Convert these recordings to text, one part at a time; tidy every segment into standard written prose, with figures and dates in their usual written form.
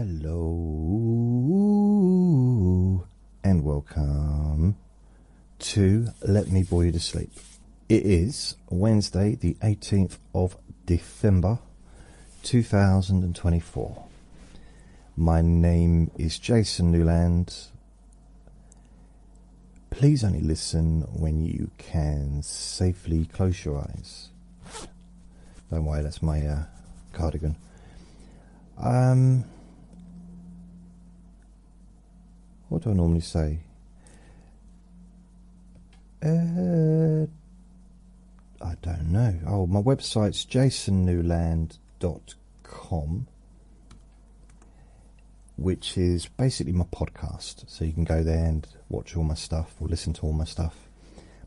Hello and welcome to Let Me Bore You to Sleep. It is Wednesday the 18th of December 2024. My name is Jason Newland. Please only listen when you can safely close your eyes. Don't worry, that's my cardigan. What do I normally say? I don't know. Oh, my website's jasonnewland.com, which is basically my podcast. So you can go there and watch all my stuff or listen to all my stuff.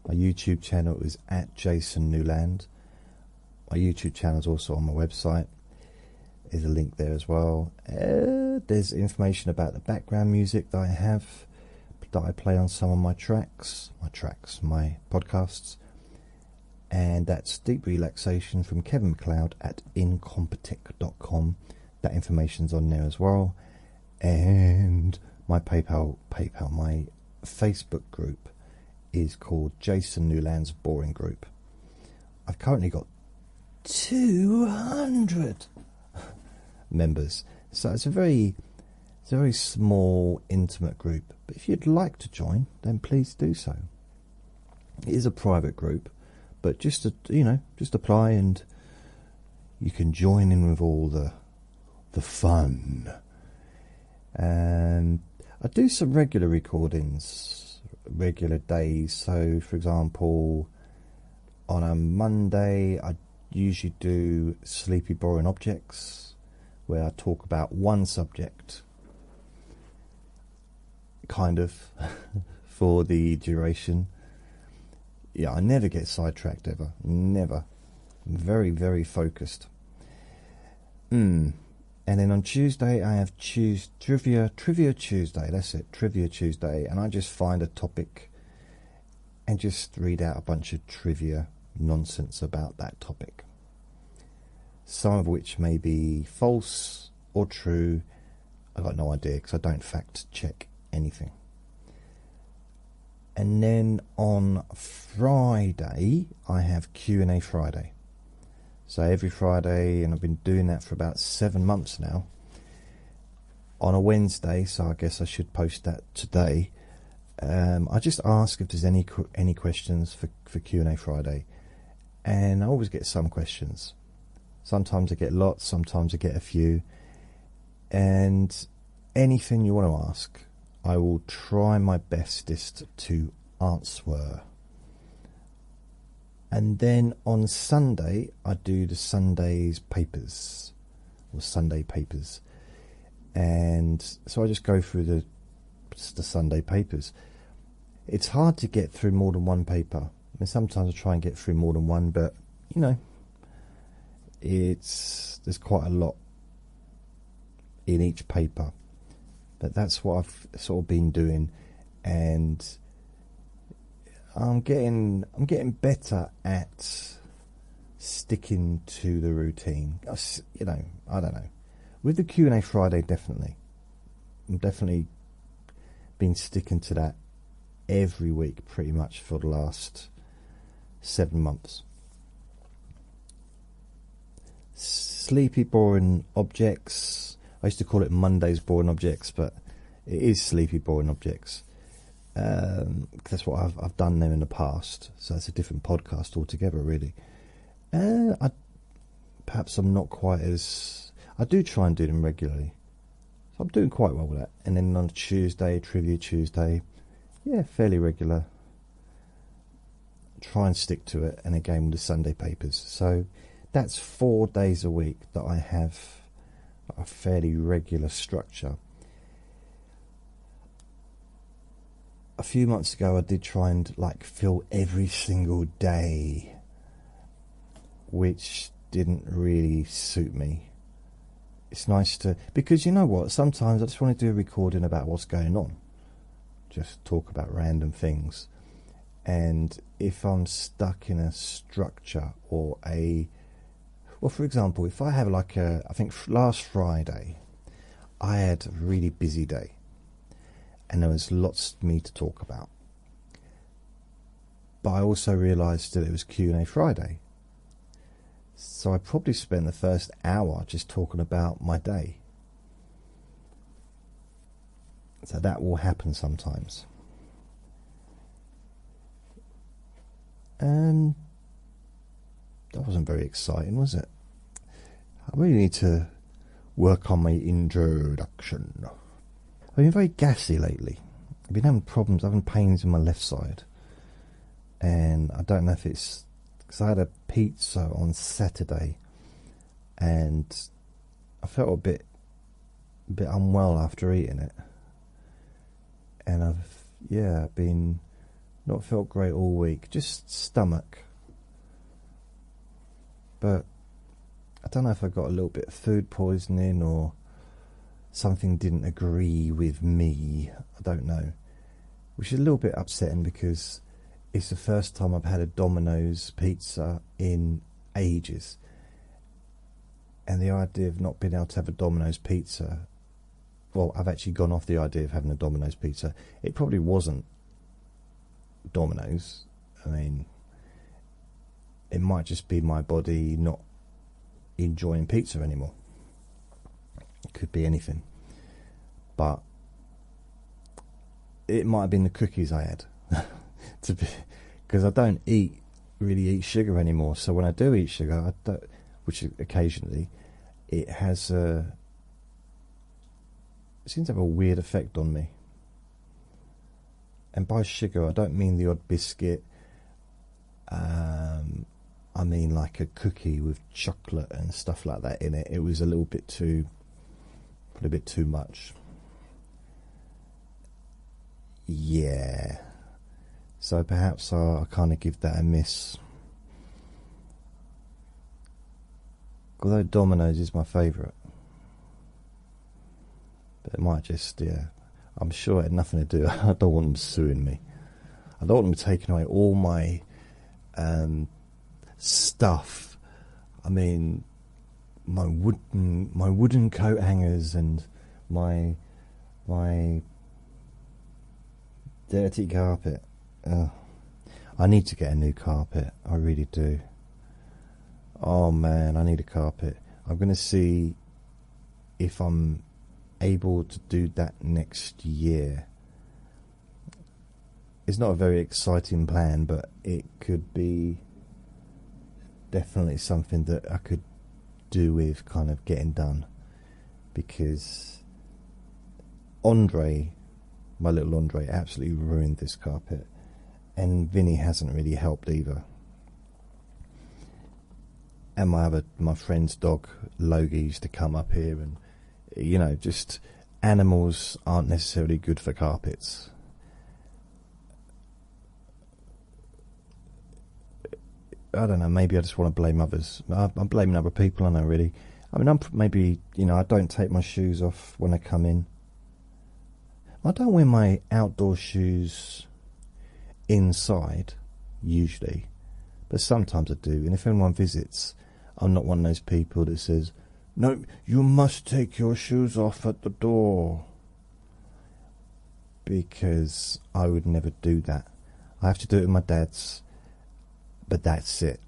My YouTube channel is at Jason Newland. My YouTube channel is also on my website. There's a link there as well. There's information about the background music that I have, that I play on some of my my podcasts. And that's Deep Relaxation from Kevin MacLeod at incompetech.com. That information's on there as well. And my my Facebook group is called Jason Newland's Boring Group. I've currently got 200 members, so it's a very small, intimate group. But if you'd like to join, then please do so. It is a private group, but just apply and you can join in with all the fun. And I do some regular recordings, regular days. So, for example, on a Monday, I usually do Sleepy Boring Objects, where I talk about one subject, kind of, for the duration. Yeah, I never get sidetracked ever. Never. I'm very, very focused. And then on Tuesday, I have Trivia Tuesday. That's it, Trivia Tuesday. And I just find a topic and just read out a bunch of trivia nonsense about that topic. Some of which may be false or true. I've got no idea because I don't fact check anything. And then on Friday, I have Q&A Friday. So every Friday, and I've been doing that for about 7 months now, on a Wednesday, so I guess I should post that today. I just ask if there's any questions for Q&A Friday. And I always get some questions. Sometimes I get lots, sometimes I get a few. And anything you want to ask, I will try my bestest to answer. And then on Sunday, I do the Sunday's papers, or Sunday papers. And so I just go through the Sunday papers. It's hard to get through more than one paper. I mean, sometimes I try and get through more than one, but, there's quite a lot in each paper. But that's what I've sort of been doing, and I'm getting better at sticking to the routine. I don't know. With the Q&A Friday, definitely. I'm definitely been sticking to that every week pretty much for the last 7 months. Sleepy Boring Objects. I used to call it Monday's Boring Objects, but it is Sleepy Boring Objects. That's what I've done them in the past, so it's a different podcast altogether, really. Perhaps I'm not quite as... I do try and do them regularly, so I'm doing quite well with that. And then on Tuesday, Trivia Tuesday, yeah, fairly regular. Try and stick to it, and again with the Sunday papers. So that's 4 days a week that I have a fairly regular structure. A few months ago, I did try and fill every single day, which didn't really suit me. It's nice to, because you know what, sometimes I just want to do a recording about what's going on, just talk about random things. And if I'm stuck in a structure or for example, if I have I think last Friday I had a really busy day, and there was lots for me to talk about. But I also realised that it was Q&A Friday. So I probably spent the first hour just talking about my day. So that will happen sometimes. That wasn't very exciting, was it? I really need to work on my introduction. I've been very gassy lately. I've been having problems, having pains in my left side. And I don't know if it's because I had a pizza on Saturday and I felt a bit unwell after eating it. And I've been not felt great all week, just stomach. But I don't know if I got a little bit of food poisoning or something didn't agree with me. I don't know. Which is a little bit upsetting because it's the first time I've had a Domino's pizza in ages. And the idea of not being able to have a Domino's pizza, well, I've actually gone off the idea of having a Domino's pizza. It probably wasn't Domino's. I mean, it might just be my body not enjoying pizza anymore. It could be anything. But it might have been the cookies I had. Because I don't really eat sugar anymore. So when I do eat sugar, which occasionally, it seems to have a weird effect on me. And by sugar, I don't mean the odd biscuit. I mean like a cookie with chocolate and stuff like that in it. It was a little bit too, probably a bit too much. Yeah. So perhaps I'll kind of give that a miss. Although Domino's is my favourite. But it might just, I'm sure it had nothing to do. I don't want them suing me. I don't want them taking away all my stuff. I mean, my wooden coat hangers and my dirty carpet. I need to get a new carpet. I really do. Oh man, I need a carpet. I'm going to see if I'm able to do that next year. It's not a very exciting plan, but it could be definitely something that I could do with kind of getting done. Because Andre, my little Andre, absolutely ruined this carpet. And Vinny hasn't really helped either. And my friend's dog Logie used to come up here, and just animals aren't necessarily good for carpets. I don't know, maybe I just want to blame others. I'm blaming other people, I know, really. I mean, I don't take my shoes off when I come in. I don't wear my outdoor shoes inside, usually. But sometimes I do. And if anyone visits, I'm not one of those people that says, no, you must take your shoes off at the door. Because I would never do that. I have to do it with my dad's. But that's it.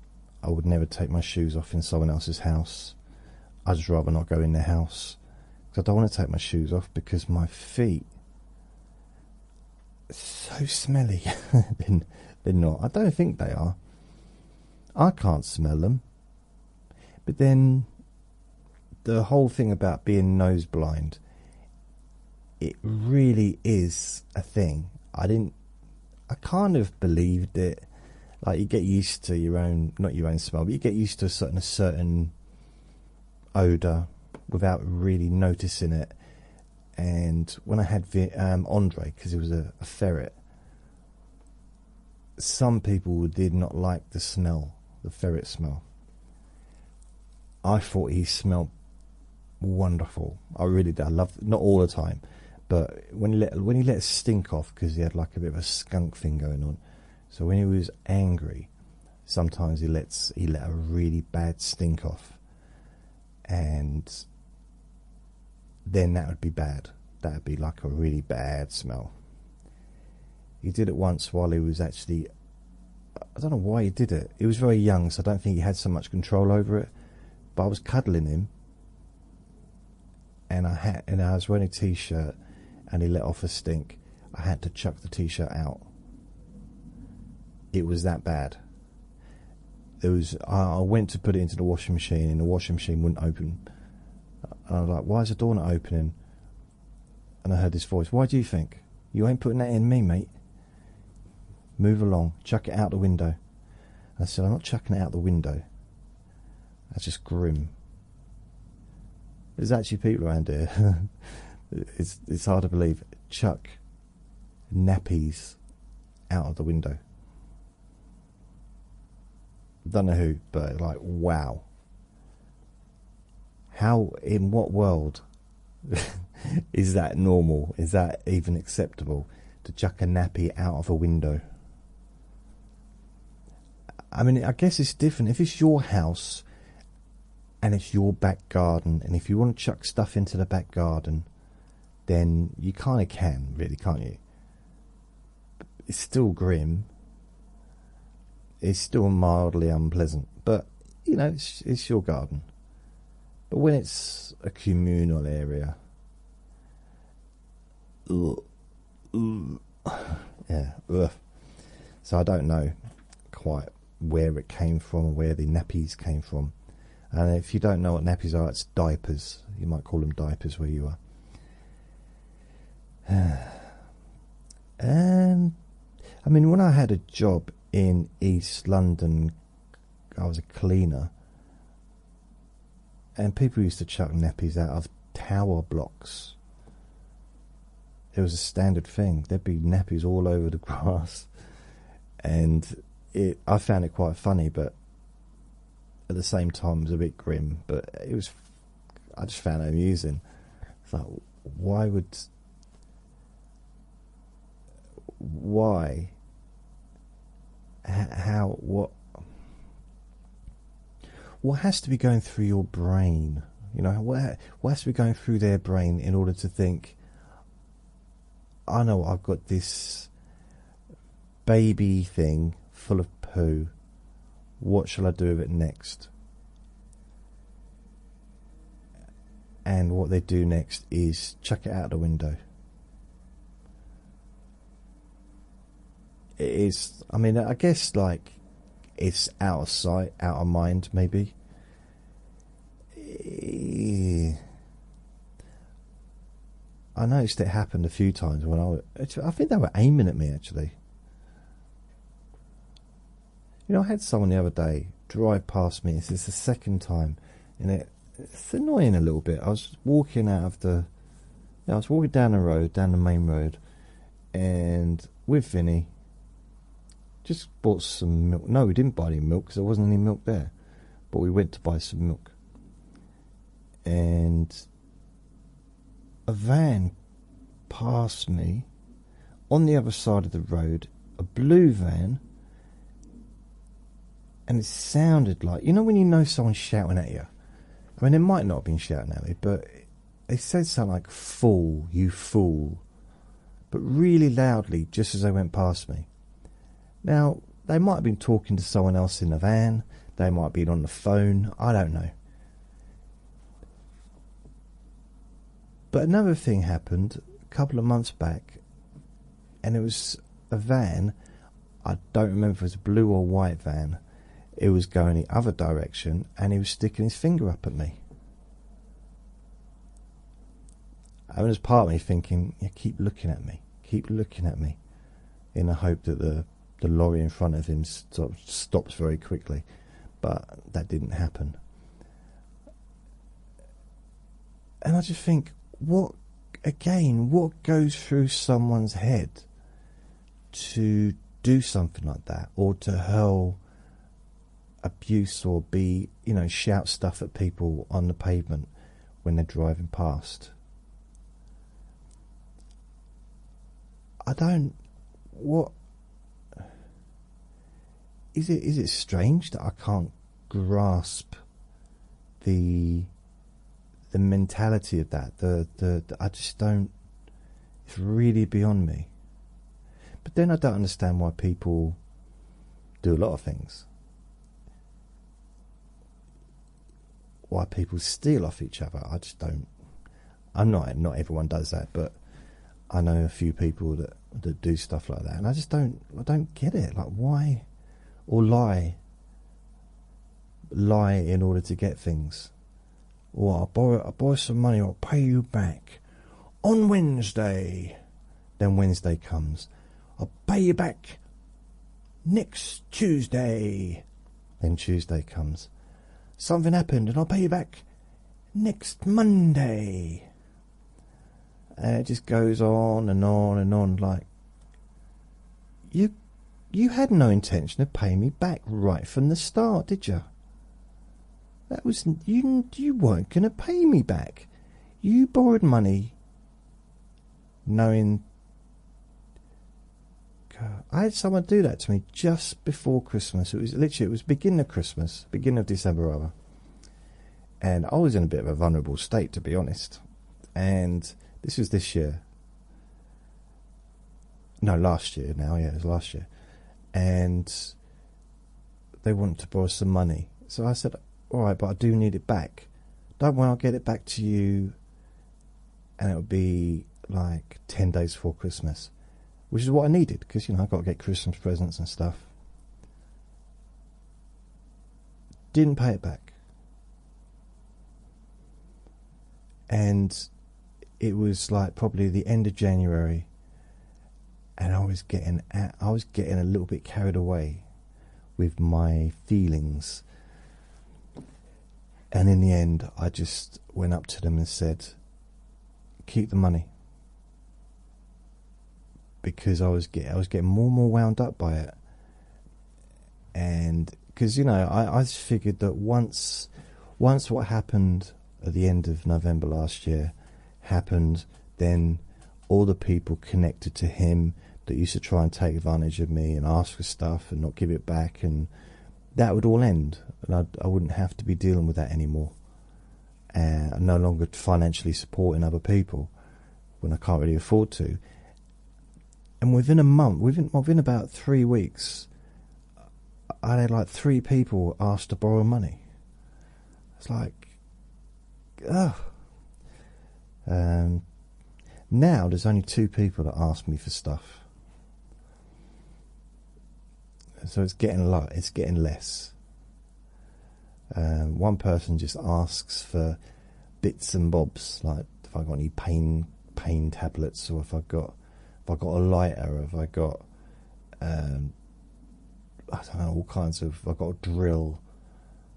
I would never take my shoes off in someone else's house. I'd just rather not go in their house. Because I don't want to take my shoes off because my feet are so smelly. They're not. I don't think they are. I can't smell them. But then the whole thing about being nose blind, it really is a thing. I kind of believed it. Like, you get used to your own, not your own smell, but you get used to a certain odour without really noticing it. And when I had Andre, because he was a ferret, some people did not like the smell, the ferret smell. I thought he smelled wonderful. I really did. I loved it. Not all the time, but when he let his stink off, because he had like a bit of a skunk thing going on. So when he was angry, sometimes he let a really bad stink off, and then that would be bad. That would be like a really bad smell. He did it once while he was actually, I don't know why he did it. He was very young, so I don't think he had so much control over it. But I was cuddling him, and I was wearing a t-shirt, and he let off a stink. I had to chuck the t-shirt out. It was that bad. I went to put it into the washing machine, and the washing machine wouldn't open. And I was like, why is the door not opening? And I heard this voice, why do you think? You ain't putting that in me, mate. Move along, chuck it out the window. I said, I'm not chucking it out the window. That's just grim. There's actually people around here. It's hard to believe. Chuck nappies out of the window. Don't know who, but like, wow. How, in what world is that normal? Is that even acceptable to chuck a nappy out of a window? I mean, I guess it's different. If it's your house and it's your back garden, and if you want to chuck stuff into the back garden, then you kind of can, really, can't you? It's still grim. It's still mildly unpleasant. But, you know, it's your garden. But when it's a communal area, yeah, so I don't know quite where it came from, where the nappies came from. And if you don't know what nappies are, it's diapers. You might call them diapers where you are. And I mean, when I had a job in East London, I was a cleaner, and people used to chuck nappies out of tower blocks. It was a standard thing. There'd be nappies all over the grass, and I found it quite funny, but at the same time it was a bit grim. But I just found it amusing. It's like, what has to be going through your brain? You know, what has to be going through their brain in order to think, I know I've got this baby thing full of poo. What shall I do with it next? And what they do next is chuck it out the window. It is, I mean, I guess, like, it's out of sight, out of mind, maybe. I noticed it happened a few times when I think they were aiming at me, actually. You know, I had someone the other day drive past me. This is the second time, and it's annoying a little bit. I was walking down the road, down the main road, and with Vinny, just bought some milk. No, we didn't buy any milk because there wasn't any milk there, but we went to buy some milk, and a van passed me on the other side of the road, a blue van. And it sounded like, you know when you know someone's shouting at you? I mean, it might not have been shouting at me, but it said something like, fool, you fool. But really loudly, just as they went past me. Now, they might have been talking to someone else in the van. They might have been on the phone. I don't know. But another thing happened a couple of months back. And it was a van. I don't remember if it was a blue or white van. It was going the other direction, and he was sticking his finger up at me. I was part of me thinking, yeah, keep looking at me, in the hope that the lorry in front of him sort of stops very quickly. But that didn't happen. And I just think, what goes through someone's head to do something like that, or to hurl abuse, or shout stuff at people on the pavement when they're driving past? What is it? Is it strange that I can't grasp the the mentality of that, I just don't. It's really beyond me. But then I don't understand why people do a lot of things. Why people steal off each other. I just don't. Not everyone does that, but I know a few people that do stuff like that, and I don't get it. Like, why? Or lie in order to get things. Or I'll borrow some money, I'll pay you back on Wednesday. Then Wednesday comes, I'll pay you back next Tuesday. Then Tuesday comes, something happened and I'll pay you back next Monday. And it just goes on and on and on. Like, you had no intention of paying me back right from the start, did you? That was you weren't going to pay me back. You borrowed money knowing. God, I had someone do that to me just before Christmas. It was beginning of Christmas, beginning of December rather. And I was in a bit of a vulnerable state, to be honest. And this was this year. No, last year now. Yeah, it was last year. And they wanted to borrow some money. So I said, all right, but I do need it back. Don't worry, I'll get it back to you. And it'll be like 10 days before Christmas, which is what I needed, because, I've got to get Christmas presents and stuff. Didn't pay it back. And it was like probably the end of January, and I was getting a little bit carried away with my feelings. And in the end, I just went up to them and said, keep the money. Because I was getting more and more wound up by it. And because, I just figured that once what happened at the end of November last year happened, then all the people connected to him that used to try and take advantage of me and ask for stuff and not give it back, and that would all end, and I wouldn't have to be dealing with that anymore. I'm no longer financially supporting other people when I can't really afford to. And within a month, within about 3 weeks, I had like 3 people ask to borrow money. It's like, ugh. Now there's only 2 people that ask me for stuff. So it's getting low. It's getting less. One person just asks for bits and bobs, like if I got any pain tablets, or if I got a lighter, or if I got I don't know, all kinds of. If I got a drill.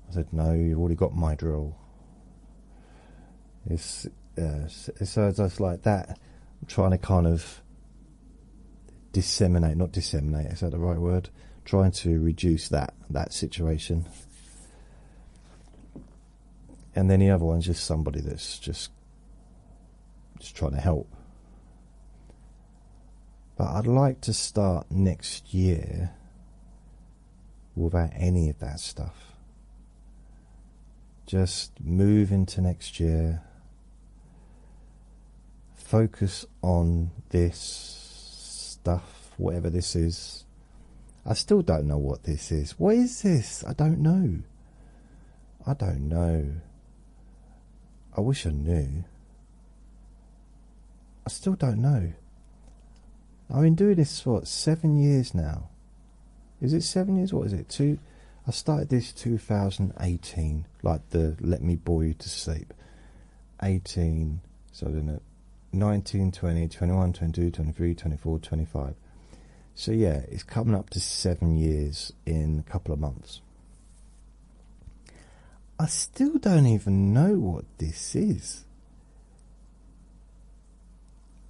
I said, no, you've already got my drill. So it's just like that. I'm trying to kind of not disseminate, is that the right word? Trying to reduce that situation. And then the other one's just somebody that's just trying to help. But I'd like to start next year without any of that stuff. Just move into next year. Focus on this stuff, whatever this is. I still don't know what this is. What is this? I don't know. I wish I knew. I still don't know. I've been doing this for 7 years now. Is it 7 years? What is it? I started this 2018, like the Let Me Bore You to Sleep. 18, so then 19, 20, 21, 22, 23, 24, 25. So yeah, it's coming up to 7 years in a couple of months. I still don't even know what this is.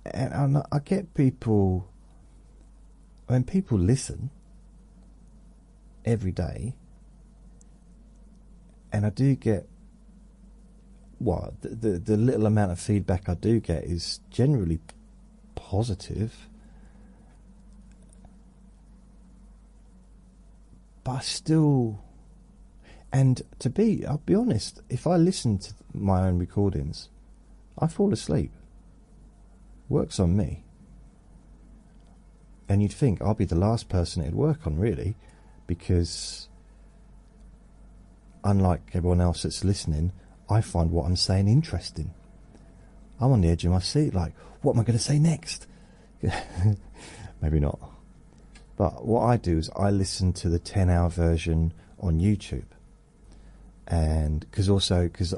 And I get people, when people listen every day, and I do get, the little amount of feedback I do get is generally positive. But I still, And I'll be honest, if I listen to my own recordings, I fall asleep. Works on me. And you'd think I'll be the last person it'd work on, really, because unlike everyone else that's listening, I find what I'm saying interesting. I'm on the edge of my seat, like, what am I going to say next? Maybe not. But what I do is I listen to the 10-hour version on YouTube. And because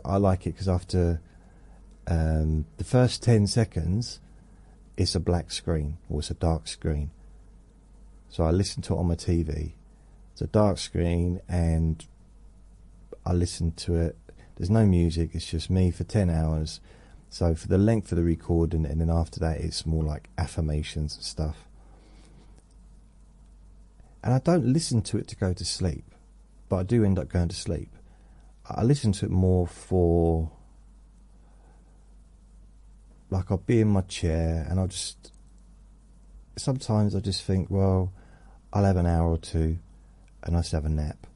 I like it, because after the first 10 seconds, it's a black screen, or it's a dark screen. So I listen to it on my TV. It's a dark screen, and I listen to it. There's no music, it's just me for 10 hours. So for the length of the recording, and then after that it's more like affirmations and stuff. And I don't listen to it to go to sleep, but I do end up going to sleep. I listen to it more for, like, I'll be in my chair and sometimes I just think, well, I'll have an hour or two and I'll just have a nap.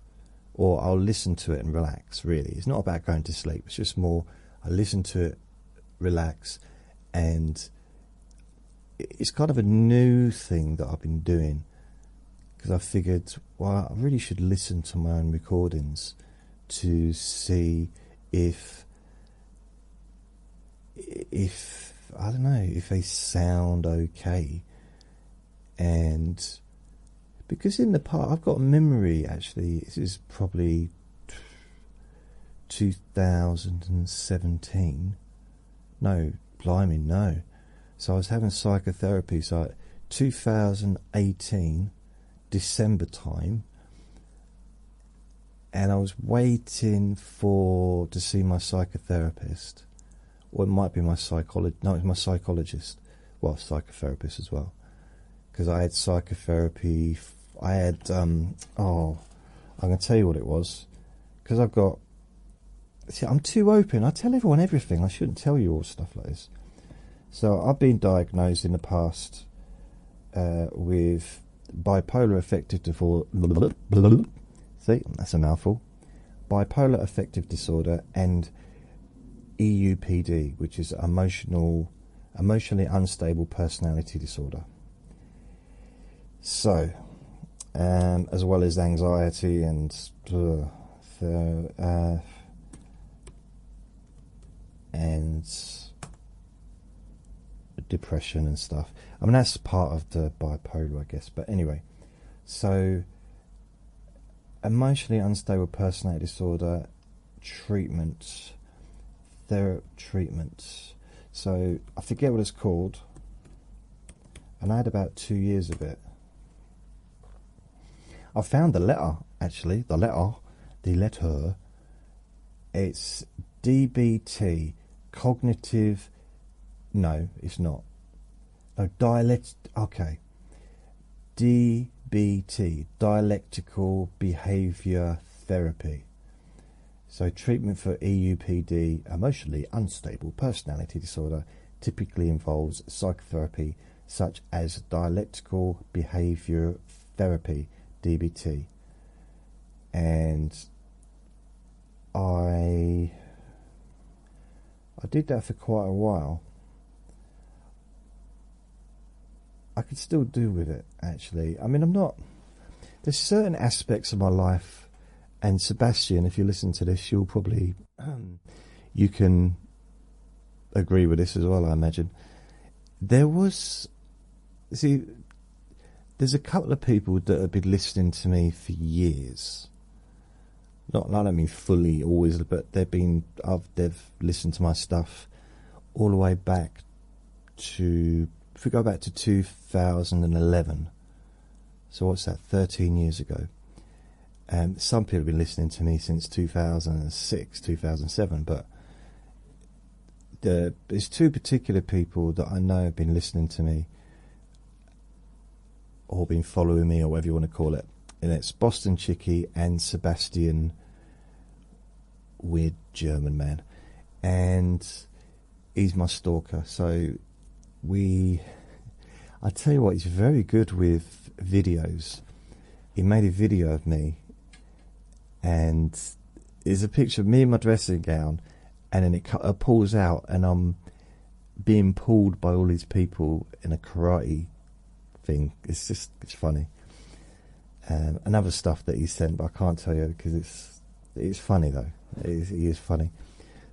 Or I'll listen to it and relax, really. It's not about going to sleep. It's just more, I listen to it, relax, and it's kind of a new thing that I've been doing, because I figured, well, I really should listen to my own recordings to see if I don't know, if they sound okay. And because in the past, I've got a memory, actually, this is probably 2017. No, blimey, no. So I was having psychotherapy, so 2018, December time, and I was waiting to see my psychotherapist. Or it might be my psychologist. No, it's my psychologist. Well, psychotherapist as well. Because I had psychotherapy. I had, I'm going to tell you what it was. Because see, I'm too open. I tell everyone everything. I shouldn't tell you all stuff like this. So I've been diagnosed in the past with bipolar affective disorder. See, that's a mouthful. Bipolar affective disorder and EUPD, which is emotionally unstable personality disorder. So, as well as anxiety and depression and stuff. I mean, that's part of the bipolar, I guess. But anyway, so emotionally unstable personality disorder treatment. So I forget what it's called, and I had about 2 years of it. I found the letter, actually, the letter. It's DBT, cognitive. No, it's not. No, okay. DBT, dialectical behaviour therapy. So treatment for EUPD, emotionally unstable personality disorder, typically involves psychotherapy such as dialectical behaviour therapy, DBT. And I did that for quite a while. I could still do with it, actually. I mean, there's certain aspects of my life, and Sebastian, if you listen to this, you'll probably, you can agree with this as well, I imagine. There's a couple of people that have been listening to me for years. I don't mean fully always, but they've listened to my stuff all the way back to, if we go back to 2011. So what's that, 13 years ago. Some people have been listening to me since 2006, 2007, but there's two particular people that I know have been listening to me, or been following me, or whatever you want to call it. And it's Boston Chicky and Sebastian, weird German man. And he's my stalker. So I tell you what, he's very good with videos. He made a video of me, and is a picture of me in my dressing gown, and then it pulls out, and I'm being pulled by all these people in a karate thing. It's funny. And other stuff that he sent, but I can't tell you because it's funny though. He is funny.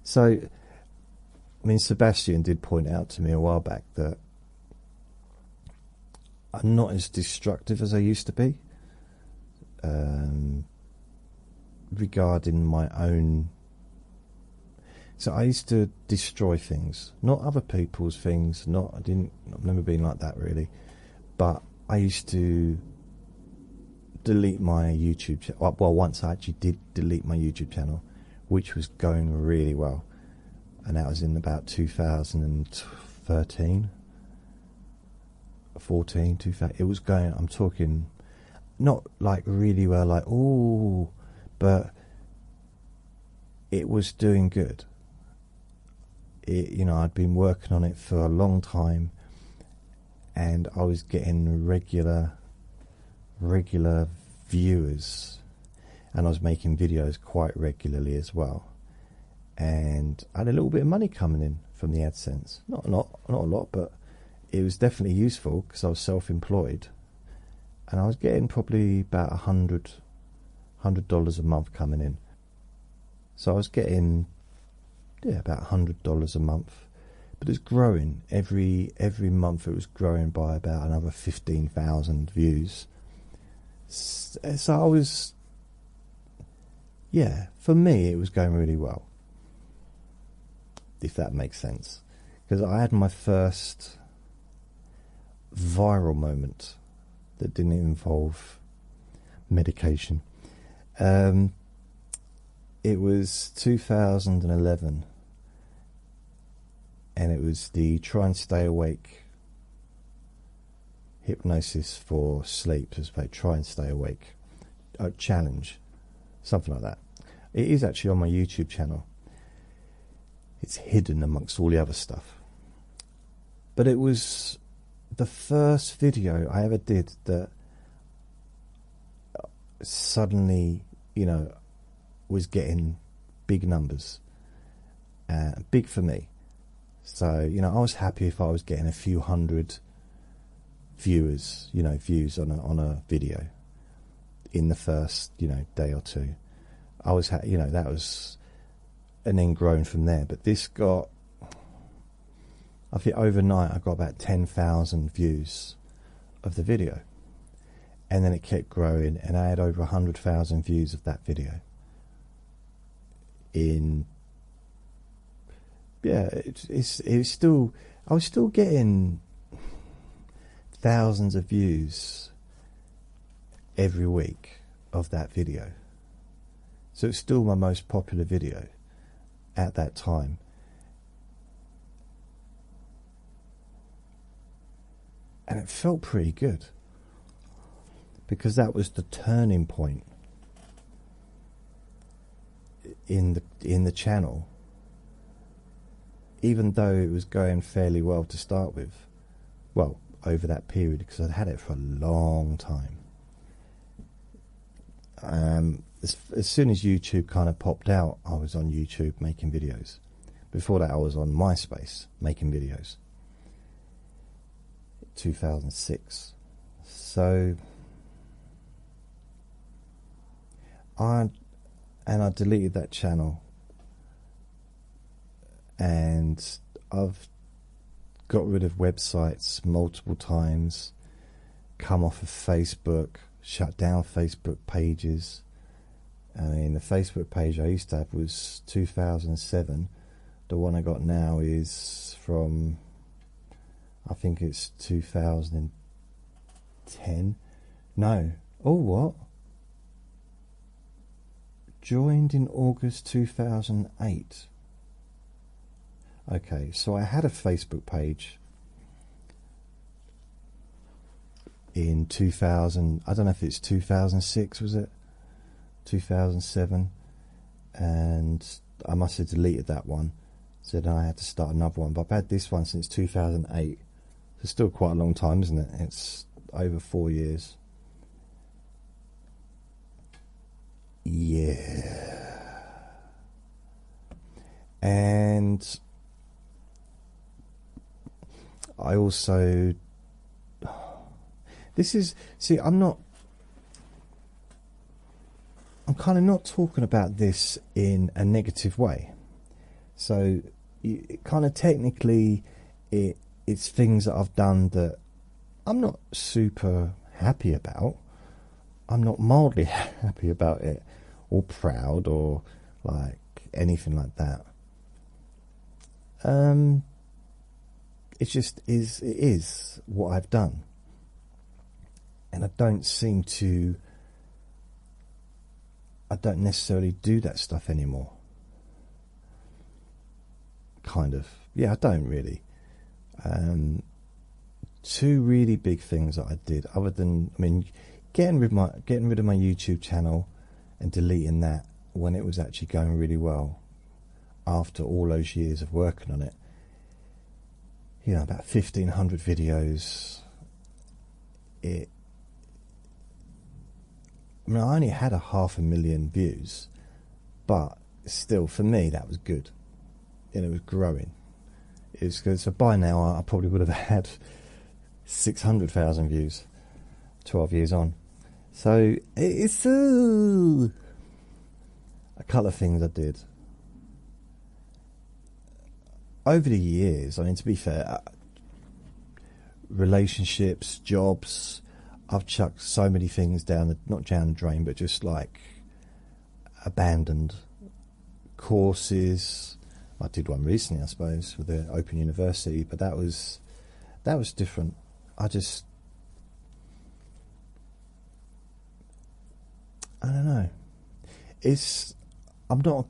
So, I mean, Sebastian did point out to me a while back that I'm not as destructive as I used to be regarding my own. So I used to destroy things, not other people's things. I've never been like that really, but I used to delete my YouTube channel. Well, once I actually did delete my YouTube channel, which was going really well, and that was in about 2013, 14, 2000. It was going. I'm talking, not like really well, like but it was doing good. I'd been working on it for a long time, and I was getting regular viewers, and I was making videos quite regularly as well, and I had a little bit of money coming in from the AdSense. Not a lot, but it was definitely useful because I was self-employed, and I was getting probably about $100 a month coming in. So I was getting about $100 a month, but it's growing every month. It was growing by about another 15,000 views. So I was, for me it was going really well, if that makes sense, because I had my first viral moment that didn't involve medication. It was 2011, and it was the Try and Stay Awake hypnosis for sleep. It's like Try and Stay Awake challenge, something like that. It is actually on my YouTube channel. It's hidden amongst all the other stuff, but it was the first video I ever did that suddenly, was getting big numbers, big for me. So, I was happy if I was getting a few hundred views on a video in the first, day or two. I was, that was, and then growing from there. But this got, I think overnight I got about 10,000 views of the video, and then it kept growing, and I had over 100,000 views of that video. It's still, I was still getting thousands of views every week of that video. So it's still my most popular video at that time. And it felt pretty good, because that was the turning point in the channel. Even though it was going fairly well to start with, well, over that period, because I'd had it for a long time. As soon as YouTube kind of popped out, I was on YouTube making videos. Before that, I was on MySpace making videos. 2006. So I deleted that channel, and I've got rid of websites multiple times, come off of Facebook, shut down Facebook pages. I mean, the Facebook page I used to have was 2007. The one I got now is from, I think it's 2010. No. Oh, what? Joined in August 2008. Okay, so I had a Facebook page in 2000. I don't know if it's 2006, was it? 2007. And I must have deleted that one. So then I had to start another one. But I've had this one since 2008. It's still quite a long time, isn't it? It's over 4 years. Yeah. And I also, this is, see, I'm kind of not talking about this in a negative way. So kind of technically it's things that I've done that I'm not super happy about. I'm not mildly happy about it, or proud, or like anything like that. It just is. It is what I've done, and I don't necessarily do that stuff anymore. Kind of, yeah, I don't really. Two really big things that I did, other than, I mean, getting rid of my YouTube channel and deleting that when it was actually going really well, after all those years of working on it. You know, about 1,500 videos. I mean, I only had 500,000 views, but still, for me, that was good. And it was growing. It was good. So by now, I probably would have had 600,000 views 12 years on. So it's a couple of things I did over the years. I mean, to be fair, relationships, jobs, I've chucked so many things not down the drain, but just like abandoned. Courses, I did one recently, I suppose, with the Open University, but that was different. I don't know. I'm not a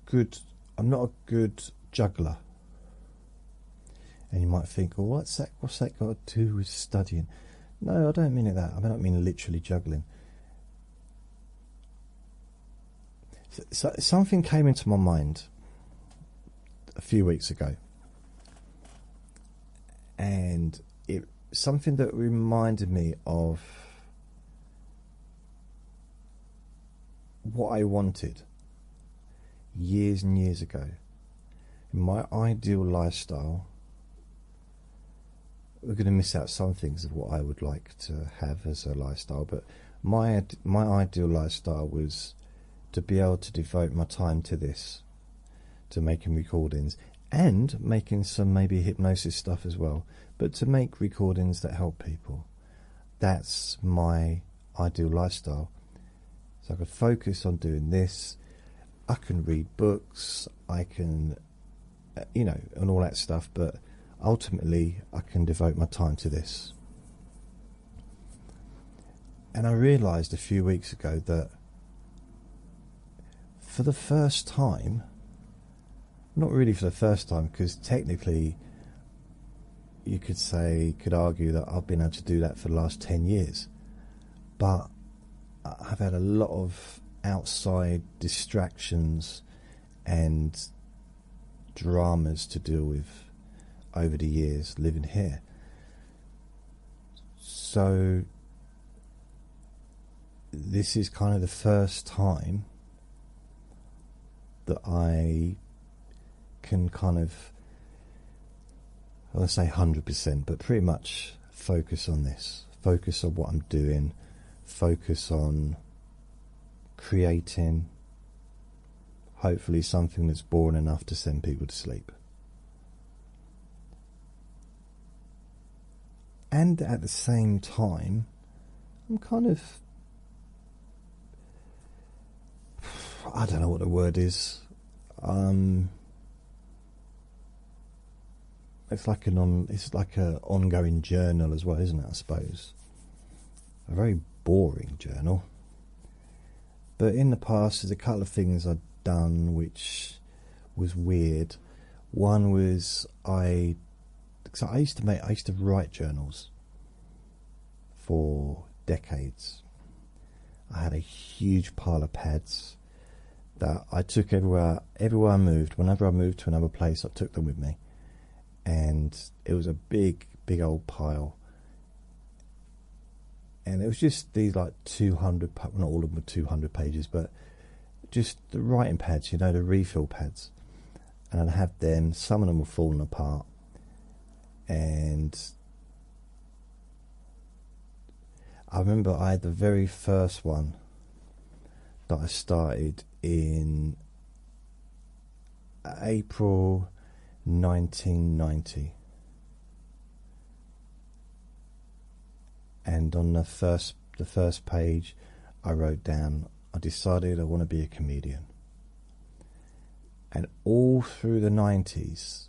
good juggler. And you might think, well, what's that got to do with studying? No, I don't mean it that. I don't mean literally juggling. So something came into my mind a few weeks ago, and something that reminded me of what I wanted years and years ago. My ideal lifestyle. We're going to miss out some things of what I would like to have as a lifestyle, but my ideal lifestyle was to be able to devote my time to this, to making recordings and making some maybe hypnosis stuff as well, but to make recordings that help people. That's my ideal lifestyle. So I could focus on doing this. I can read books, I can, and all that stuff, but ultimately I can devote my time to this. And I realised a few weeks ago that for the first time, not really for the first time, because technically you could argue that I've been able to do that for the last 10 years, but I've had a lot of outside distractions and dramas to deal with over the years living here. So this is kind of the first time that I can kind of, I won't say 100%, but pretty much focus on this, focus on what I'm doing, focus on creating hopefully something that's boring enough to send people to sleep. And at the same time, I'm kind of, I don't know what the word is. It's like an ongoing journal as well, isn't it? I suppose a very boring journal. But in the past, there's a couple of things I'd done which was weird. One was I used to write journals for decades. I had a huge pile of pads that I took everywhere I moved. Whenever I moved to another place, I took them with me, and it was a big old pile. And it was just these like 200, not all of them were 200 pages, but just the writing pads, the refill pads. and I'd have them. Some of them were falling apart, and I remember I had the very first one that I started in April 1990, and on the first page I wrote down, I decided I want to be a comedian. And all through the 90s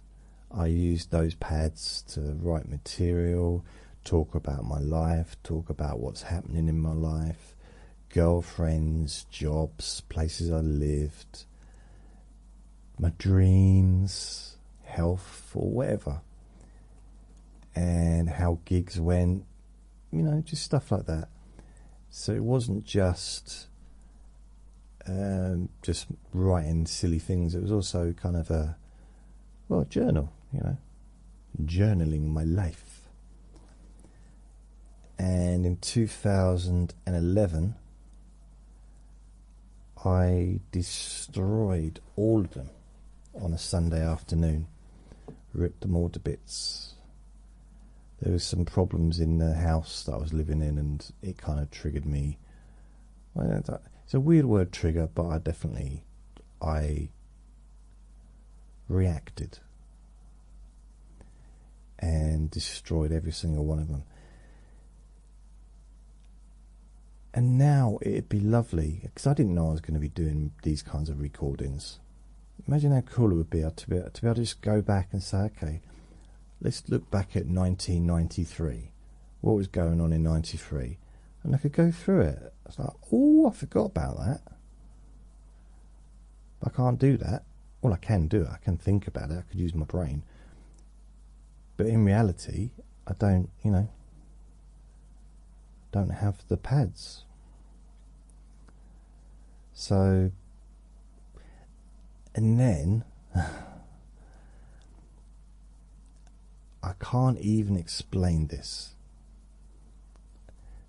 I used those pads to write material, talk about my life, talk about what's happening in my life, girlfriends, jobs, places I lived, my dreams, health, or whatever, and how gigs went, just stuff like that. So it wasn't just writing silly things. It was also kind of a journal, journaling my life. And in 2011 I destroyed all of them on a Sunday afternoon, ripped them all to bits. There was some problems in the house that I was living in, and it kind of triggered me. It's a weird word, trigger, but I reacted and destroyed every single one of them. And now it'd be lovely, because I didn't know I was going to be doing these kinds of recordings. Imagine how cool it would be to be able to just go back and say, okay, let's look back at 1993. What was going on in 93? And I could go through it. I was like, oh, I forgot about that. I can't do that. Well, I can do it. I can think about it. I could use my brain. But in reality, I don't have the pads. So, and then I can't even explain this.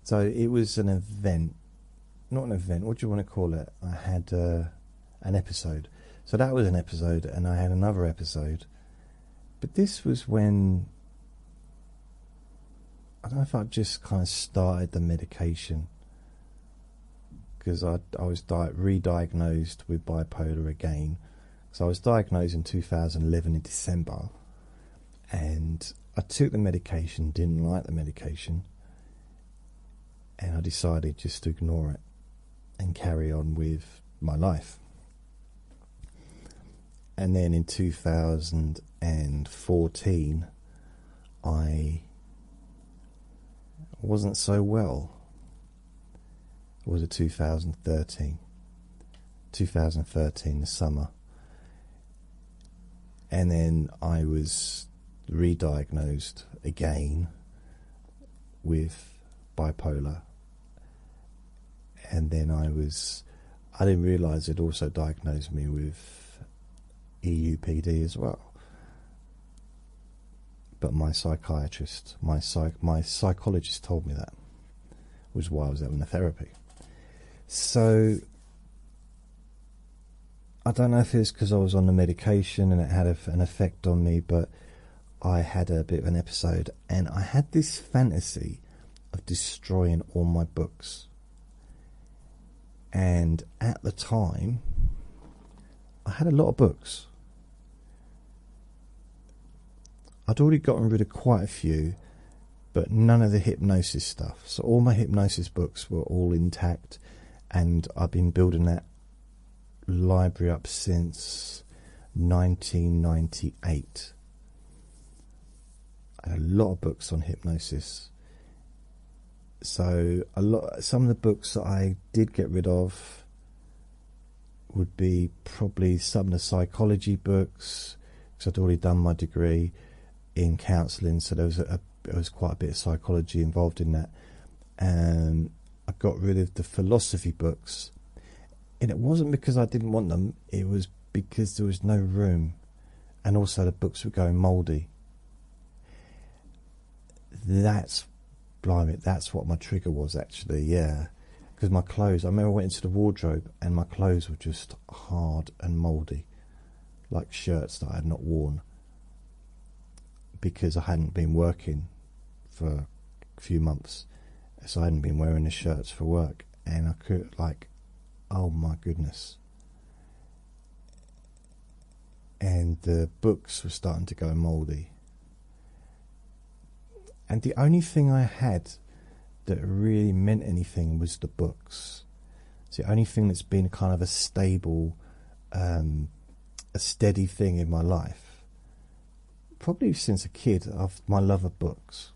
So it was an event, not an event, what do you want to call it? I had an episode. So that was an episode, and I had another episode. But this was when, I don't know if I just kind of started the medication, because I was re-diagnosed with bipolar again. So I was diagnosed in 2011 in December, and I took the medication, didn't like the medication, and I decided just to ignore it and carry on with my life. And then in 2014 I wasn't so well. Or was it 2013? 2013, the summer. And then I was re-diagnosed again with bipolar. And then I didn't realise it also diagnosed me with EUPD as well. But my psychiatrist, my psychologist told me that, which is why I was having the therapy. So I don't know if it's because I was on the medication and it had an effect on me, but I had a bit of an episode, and I had this fantasy of destroying all my books. And at the time, I had a lot of books. I'd already gotten rid of quite a few, but none of the hypnosis stuff. So all my hypnosis books were all intact, and I've been building that library up since 1998. I had a lot of books on hypnosis. So some of the books that I did get rid of would be probably some of the psychology books, because I'd already done my degree in counselling, so there was quite a bit of psychology involved in that. I got rid of the philosophy books, and it wasn't because I didn't want them, it was because there was no room, and also the books were going mouldy. That's what my trigger was, actually, yeah. Because my clothes, I remember I went into the wardrobe and my clothes were just hard and mouldy. like shirts that I had not worn because I hadn't been working for a few months, so I hadn't been wearing the shirts for work, and I could, like, oh my goodness. And the books were starting to go mouldy. And the only thing I had that really meant anything was the books. It's the only thing that's been kind of a stable, a steady thing in my life. Probably since a kid, my love of books.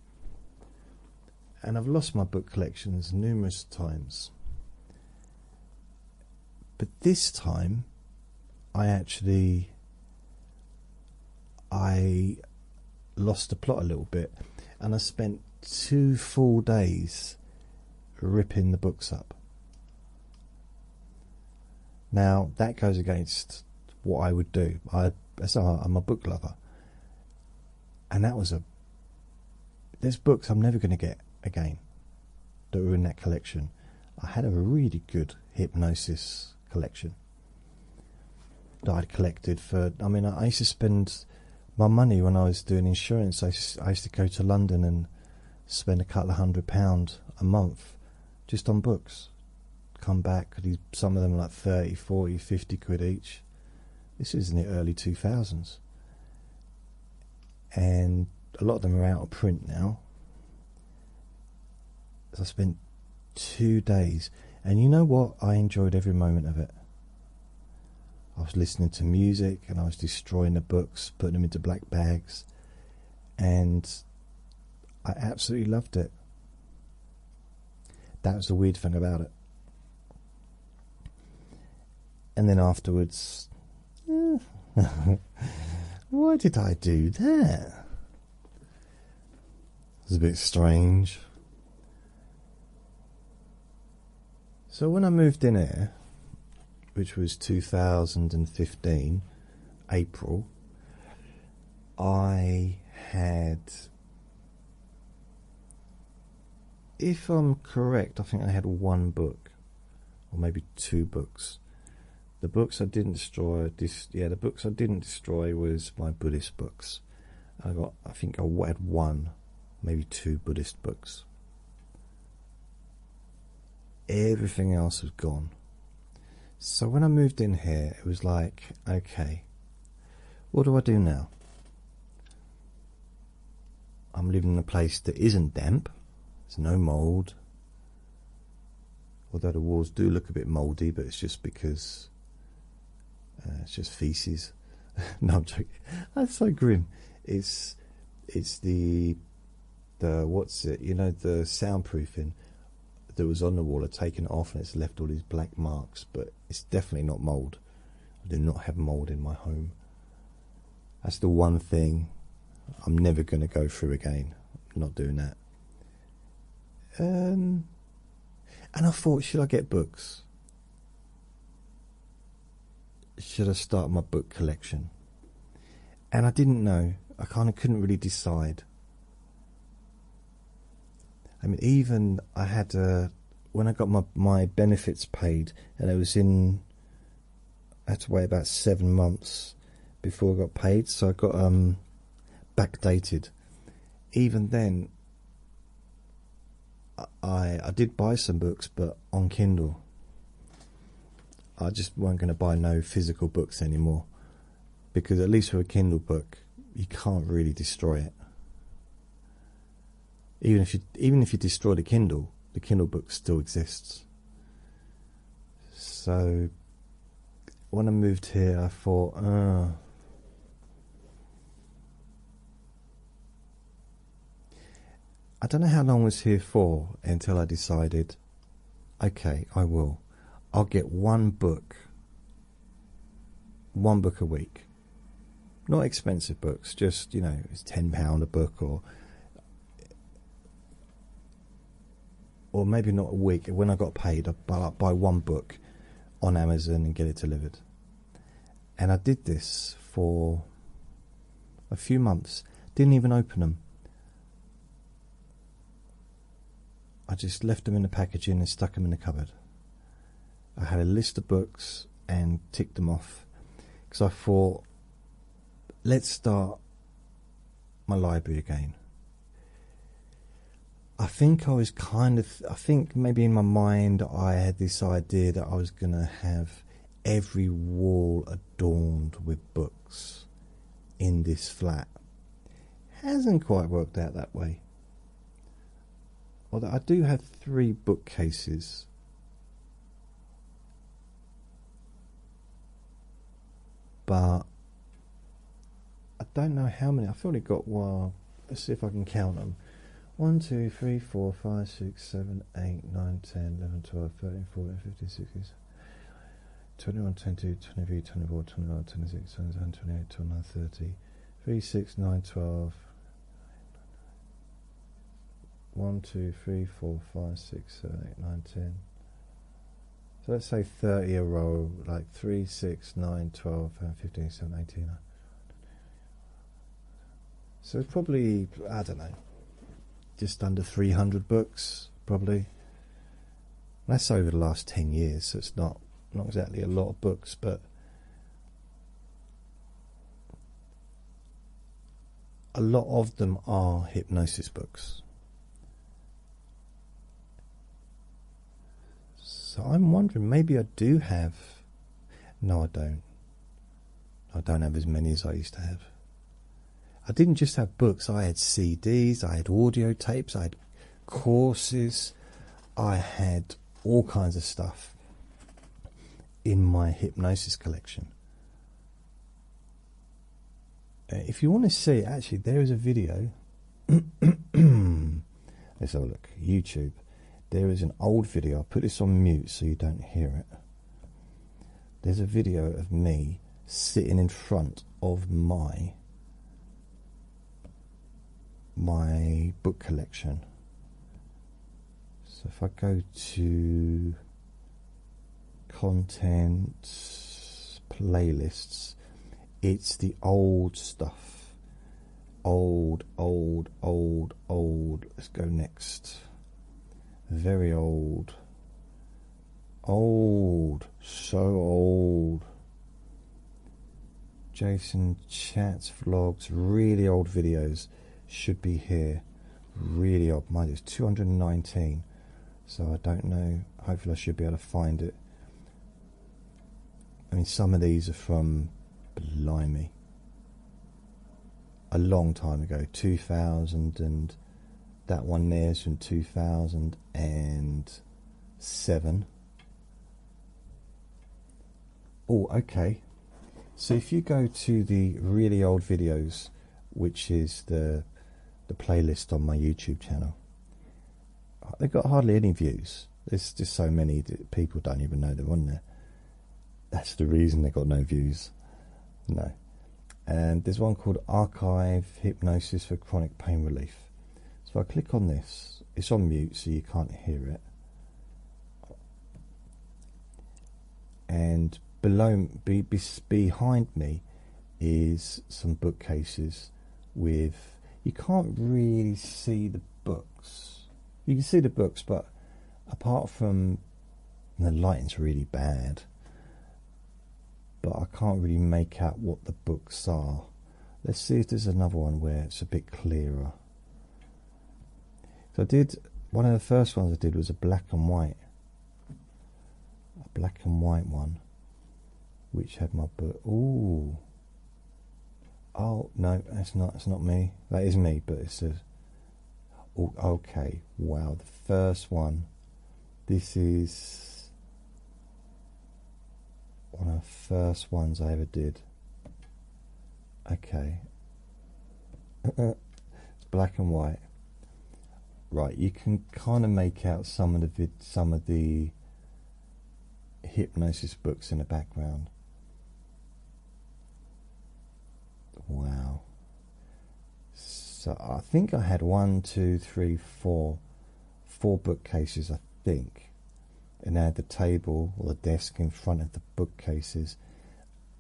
And I've lost my book collections numerous times. But this time, I lost the plot a little bit, and I spent 2 full days ripping the books up. Now, that goes against what I would do. I'm a book lover. And there's books I'm never going to get again that were in that collection. I had a really good hypnosis collection that I'd collected for, I used to spend my money when I was doing insurance. I used to go to London and spend a couple of £100 a month just on books. Come back, some of them like 30, 40, 50 quid each. This is in the early 2000s. And a lot of them are out of print now. So I spent 2 days, and you know what? I enjoyed every moment of it. I was listening to music, and I was destroying the books, putting them into black bags, and I absolutely loved it. That was the weird thing about it. And then afterwards, why did I do that? It was a bit strange. So when I moved in here, which was 2015, April, I had, if I'm correct, I think I had 1 book, or maybe 2 books. The books I didn't destroy, the books I didn't destroy was my Buddhist books. I think I had 1, maybe 2 Buddhist books. Everything else was gone. So when I moved in here, it was like, okay, what do I do now? I'm living in a place that isn't damp. There's no mould. Although the walls do look a bit mouldy, but it's just because it's just feces. No, I'm joking. That's so grim. It's the what's it? You know, the soundproofing that was on the wall. I've taken it off, and it's left all these black marks. But it's definitely not mould. I do not have mould in my home. That's the one thing I'm never going to go through again. I'm not doing that. And I thought, should I get books? Should I start my book collection? And I didn't know. I kind of couldn't really decide. I mean, even I had when I got my benefits paid, and it was I had to wait about 7 months before I got paid, so I got backdated. Even then, I did buy some books, but on Kindle. I just weren't going to buy no physical books anymore, because at least with a Kindle book, you can't really destroy it. Even if you destroy the Kindle book still exists. So when I moved here, I thought, I don't know how long I was here for until I decided, okay, I'll get 1 book a week. Not expensive books, just, it's £10 a book, or maybe not a week. When I got paid, I'd buy 1 book on Amazon and get it delivered. And I did this for a few months. Didn't even open them. I just left them in the packaging and stuck them in the cupboard. I had a list of books and ticked them off, because I thought, let's start my library again. I think I think maybe in my mind I had this idea that I was going to have every wall adorned with books in this flat. Hasn't quite worked out that way. Although I do have 3 bookcases. But I don't know how many. I've only got, well, let's see if I can count them. 1, 2, 3, 4, 5, 6, 7, 8, 9, 10, 11, 12, 13, 14, 15, 16, 21, 22, 23, 24, 25, 26, 27, 28, 29, 30, 3, 6, 9, 12. 1, 2, 3, 4, 5, 6, 7, 8, 9, 10. So let's say 30 a row, like 3, 6, 9, 12, 15, 17, 18. So it's probably, I don't know, just under 300 books, probably. That's over the last 10 years, so it's not exactly a lot of books, but a lot of them are hypnosis books. So I'm wondering, maybe I do have... No, I don't. I don't have as many as I used to have. I didn't just have books, I had CDs, I had audio tapes, I had courses, I had all kinds of stuff in my hypnosis collection. If you want to see, actually, there is a video. Let's have a look. YouTube. There is an old video. I'll put this on mute so you don't hear it. There's a video of me sitting in front of my book collection. So if I go to content, playlists, it's the old stuff. Old. Let's go next. Very old. So old. Jason chats, vlogs, really old videos should be here. Really old. Mine is 219. So I don't know. Hopefully I should be able to find it. I mean, some of these are from, blimey, a long time ago. 2000, and that one there is from 2007. Oh, okay. So if you go to the really old videos, which is the playlist on my YouTube channel, they've got hardly any views. There's just so many that people don't even know they're on there. That's the reason they got no views. No. And there's one called Archive Hypnosis for Chronic Pain Relief. So I click on this. It's on mute, so you can't hear it. And behind me is some bookcases with... You can't really see the books. You can see the books, but apart from... The lighting's really bad. But I can't really make out what the books are. Let's see if there's another one where it's a bit clearer. So one of the first ones I did was a black and white one, which had my book. Ooh. Oh no, that's not me. That is me, but it says, oh, okay, wow, the first one. This is one of the first ones I ever did. Okay. It's black and white. Right, you can kind of make out some of the hypnosis books in the background. Wow. So I think I had 4 bookcases, I think. And I had the table or the desk in front of the bookcases,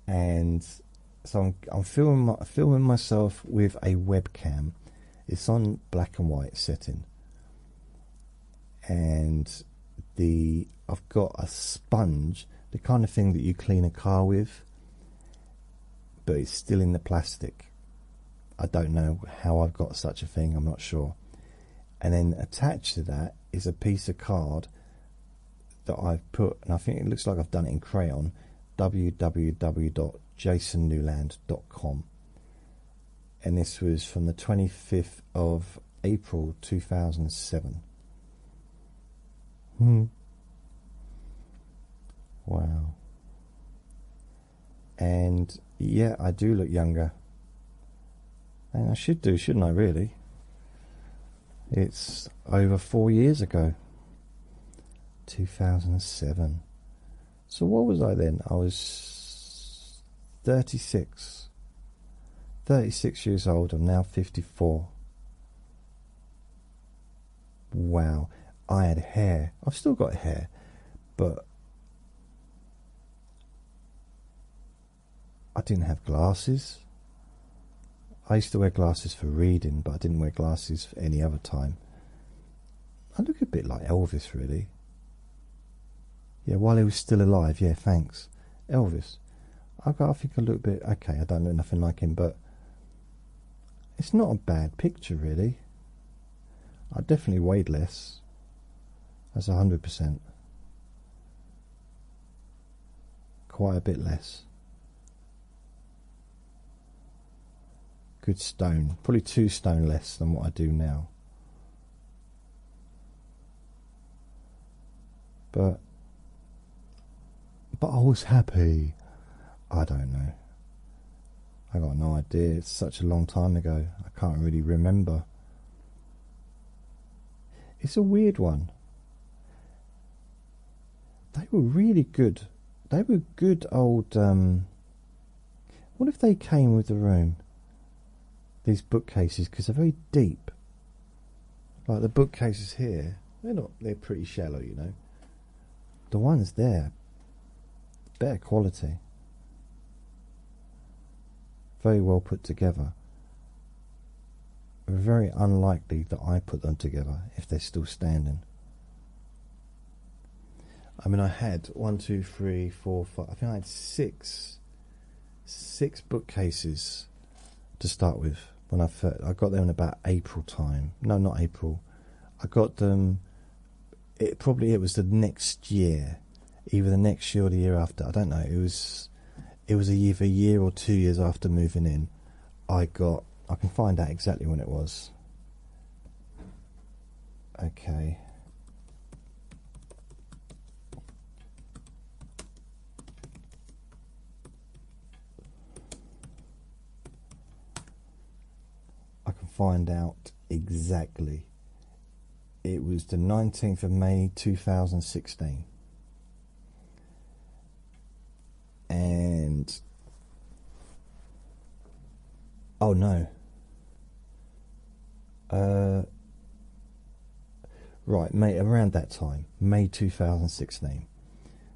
and so I'm filming myself with a webcam. It's on black and white setting, and I've got a sponge, the kind of thing that you clean a car with, but it's still in the plastic. I don't know how I've got such a thing, I'm not sure. And then attached to that is a piece of card that I've put, and I think it looks like I've done it in crayon, www.jasonnewland.com. And this was from the 25th of April 2007. Wow. And yeah, I do look younger. And I should do, shouldn't I, really? It's over 4 years ago. 2007. So what was I then? I was 36. 36 years old. I'm now 54. Wow. I had hair. I've still got hair. But I didn't have glasses. I used to wear glasses for reading, but I didn't wear glasses for any other time. I look a bit like Elvis, really. Yeah, while he was still alive, yeah, thanks. Elvis. I think I look a bit... Okay, I don't look nothing like him, but it's not a bad picture, really. I definitely weighed less. That's 100%. Quite a bit less. Good stone. Probably 2 stone less than what I do now. But I was happy. I don't know. I got no idea. It's such a long time ago. I can't really remember. It's a weird one. They were really good. They were good old... what if they came with the room? These bookcases, because they're very deep. Like the bookcases here, they're pretty shallow, you know. The ones there, better quality. Very well put together. Very unlikely that I put them together if they're still standing. I mean, I had 1, 2, 3, 4, 5. I think I had six bookcases to start with. When I got them in about April time. No, not April. I got them. It was the next year, either the next year or the year after. I don't know. It was either a year or 2 years after moving in. I can find out exactly when it was. Okay. I can find out exactly. It was the 19th of May 2016. And oh no. Right, May, around that time, May 2016.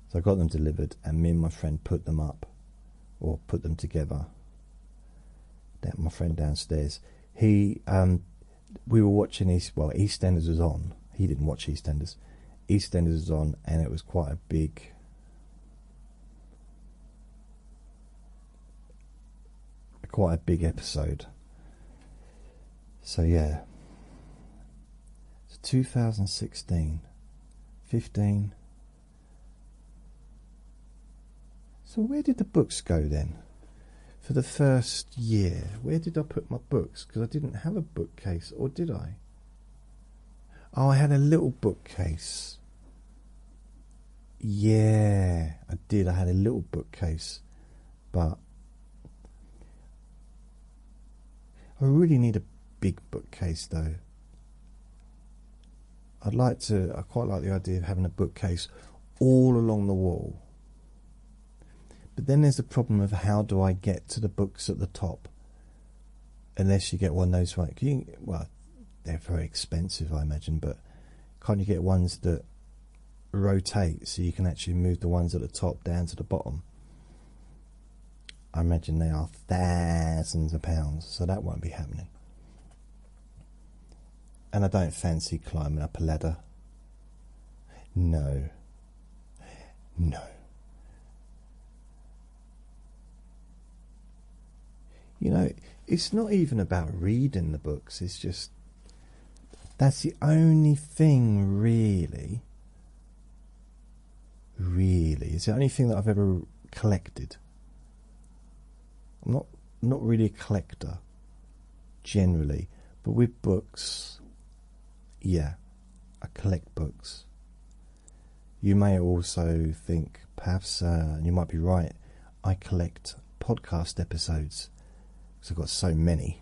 So I got them delivered, and me and my friend put them up, or put them together. My friend downstairs. We were watching EastEnders was on. He didn't watch EastEnders. EastEnders was on, and it was quite a big episode. So yeah. So 2016, 15. So where did the books go then? For the first year, where did I put my books? Because I didn't have a bookcase, or did I? Oh, I had a little bookcase. Yeah, I did. I had a little bookcase, but I really need a big bookcase, though. I quite like the idea of having a bookcase all along the wall. But then there's the problem of how do I get to the books at the top? Unless you get one of those, they're very expensive, I imagine, but can't you get ones that rotate so you can actually move the ones at the top down to the bottom? I imagine they are thousands of pounds, so that won't be happening. And I don't fancy climbing up a ladder. No. You know, it's not even about reading the books. It's just, that's the only thing really, it's the only thing that I've ever collected. I'm not really a collector generally, but with books, yeah, I collect books. You may also think, perhaps, and you might be right, I collect podcast episodes because I've got so many.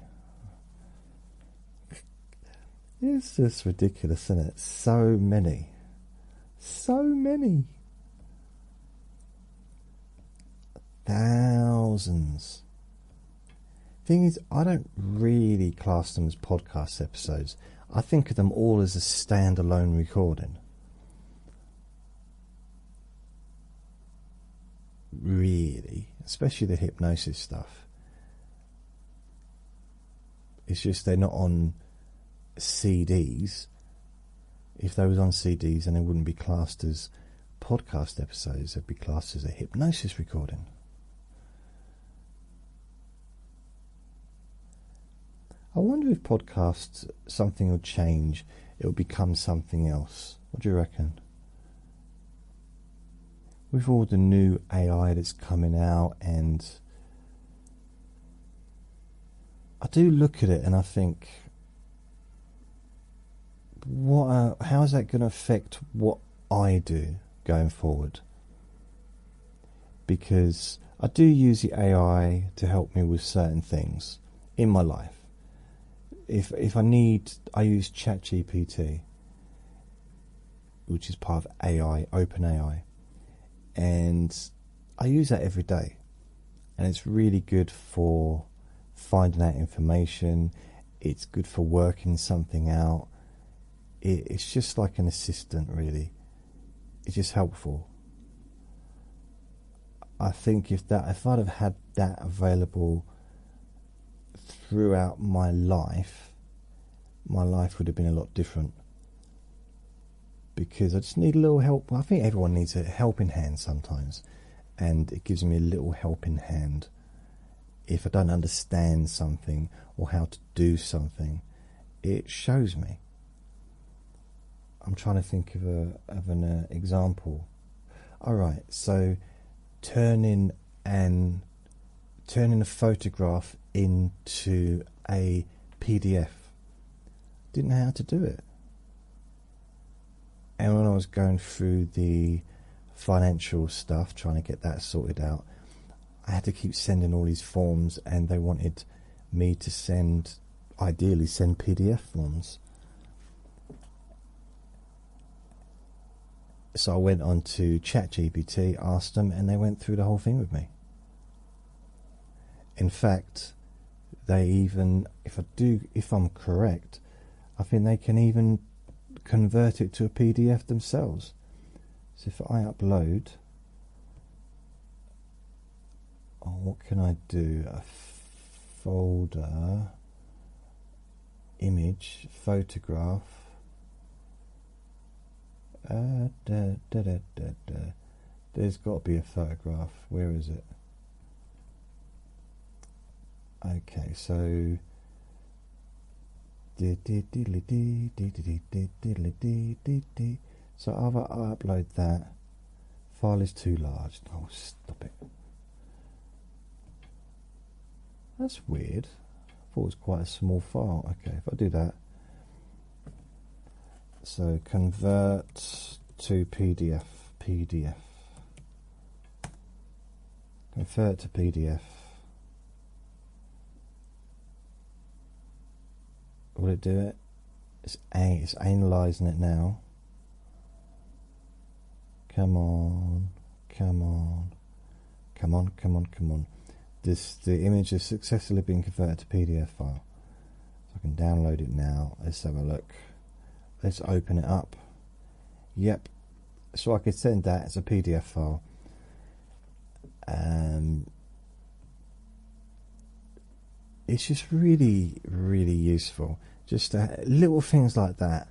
It's just ridiculous, isn't it? So many. Thousands. Thing is, I don't really class them as podcast episodes. I think of them all as a standalone recording. Really, especially the hypnosis stuff. It's just they're not on CDs. If they was on CDs, then they wouldn't be classed as podcast episodes. They'd be classed as a hypnosis recording. I wonder if podcasts, something will change. It'll become something else. What do you reckon? With all the new AI that's coming out, and I do look at it and I think, how is that going to affect what I do going forward? Because I do use the AI to help me with certain things in my life. If I need, I use ChatGPT, which is part of AI, OpenAI, and I use that every day, and it's really good for finding out information. It's good for working something out. It's just like an assistant, really. It's just helpful. I think if I'd have had that available throughout my life would have been a lot different, because I just need a little help. I think everyone needs a helping hand sometimes, and it gives me a little helping hand. If I don't understand something or how to do something, it shows me. I'm trying to think of an example. Alright, so turning a photograph into a PDF. Didn't know how to do it. And when I was going through the financial stuff, trying to get that sorted out, I had to keep sending all these forms, and they wanted me to ideally send PDF forms. So I went on to ChatGPT, asked them, and they went through the whole thing with me. In fact, they even, if I'm correct, I think they can even convert it to a PDF themselves. So if I upload, what can I do? A folder, image, photograph. There's got to be a photograph. Where is it? Okay, so so I'll upload that. File is too large. Oh, stop it. That's weird. I thought it was quite a small file. Okay, if I do that. So convert to PDF. Convert to PDF. Will it do it? It's analysing it now. Come on. The image has successfully been converted to PDF file. So I can download it now. Let's have a look. Let's open it up. Yep. So I could send that as a PDF file. It's just really, really useful. Just little things like that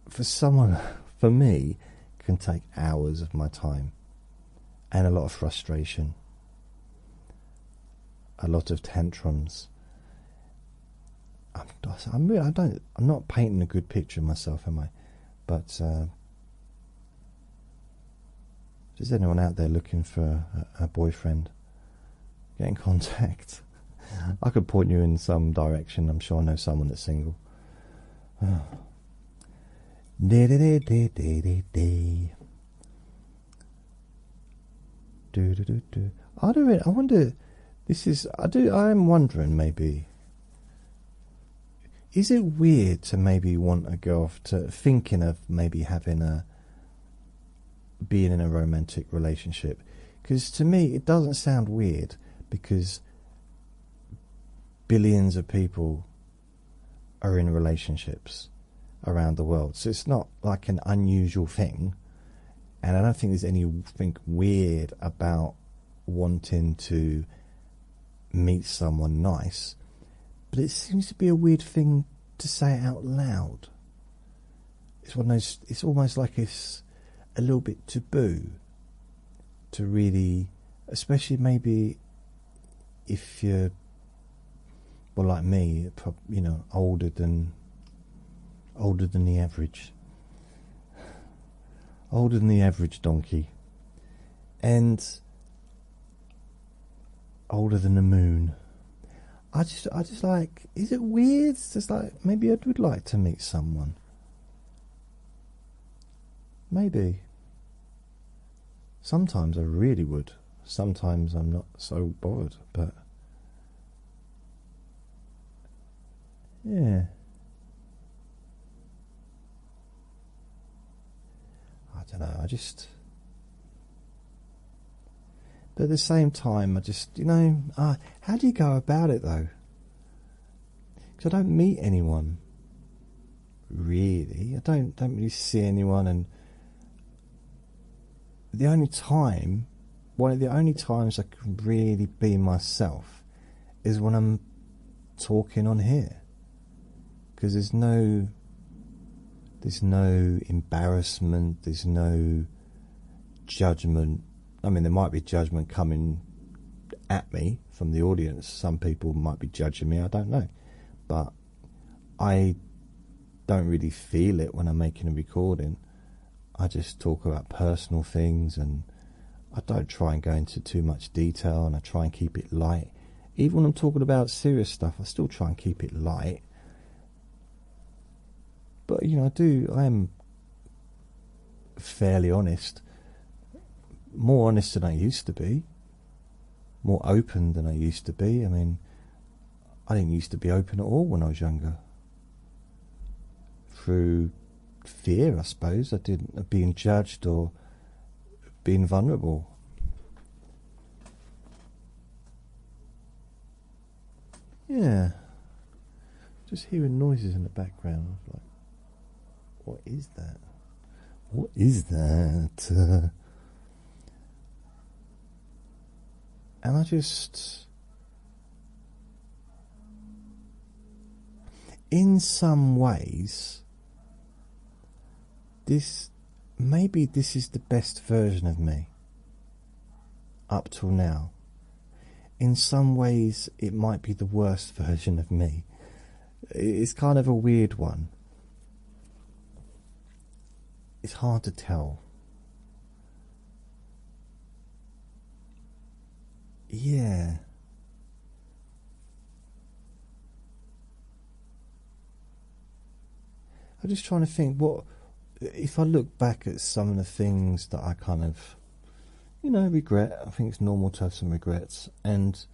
for me, can take hours of my time and a lot of frustration. a lot of tantrums. I'm not painting a good picture of myself, am I? But if there's anyone out there looking for a boyfriend, get in contact. I could point you in some direction. I'm sure I know someone that's single. I wonder. I am wondering, maybe, is it weird to maybe want a girl to thinking of maybe being in a romantic relationship? Because to me it doesn't sound weird, because billions of people are in relationships around the world, so it's not like an unusual thing, and I don't think there's anything weird about wanting to meet someone nice. But it seems to be a weird thing to say out loud. It's one of those. It's almost like it's a little bit taboo to really, especially maybe if you're, well, like me, older than the average, older than the average donkey, and older than the moon. I just like, is it weird? It's just like, maybe I would like to meet someone. Maybe. Sometimes I really would. Sometimes I'm not so bothered, but yeah. I don't know, but at the same time, how do you go about it though? Because I don't meet anyone, really. I don't really see anyone, and one of the only times I can really be myself is when I'm talking on here. Because there's no embarrassment, there's no judgment. I mean, there might be judgment coming at me from the audience. Some people might be judging me, I don't know. But I don't really feel it when I'm making a recording. I just talk about personal things, and I don't try and go into too much detail, and I try and keep it light. Even when I'm talking about serious stuff, I still try and keep it light. But, I am fairly honest. More honest than I used to be. More open than I used to be. I mean, I didn't used to be open at all when I was younger. Through fear, I suppose. I didn't of being judged or being vulnerable. Yeah. Just hearing noises in the background. I was like, what is that? What is that? And I just, in some ways, maybe this is the best version of me up till now. In some ways, it might be the worst version of me. It's kind of a weird one. It's hard to tell. Yeah. I'm just trying to think, what if I look back at some of the things that I kind of, regret. I think it's normal to have some regrets, and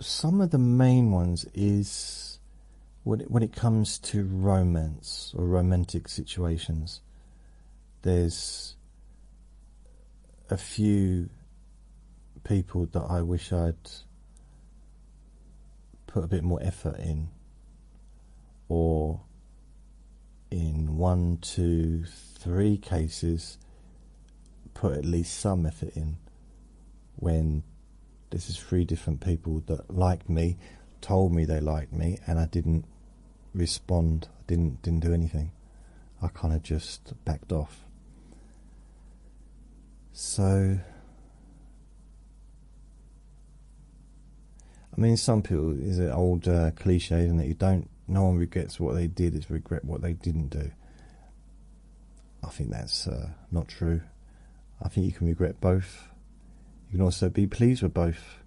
some of the main ones is when it comes to romance or romantic situations. There's a few people that I wish I'd put a bit more effort in, or in 1, 2, 3 cases put at least some effort in, when this is 3 different people that liked me, told me they liked me, and I didn't respond. I didn't do anything. I kind of just backed off. So I mean, some people, is an old cliche, isn't it? No one regrets what they did, it's regret what they didn't do. I think that's not true. I think you can regret both. You can also be pleased with both.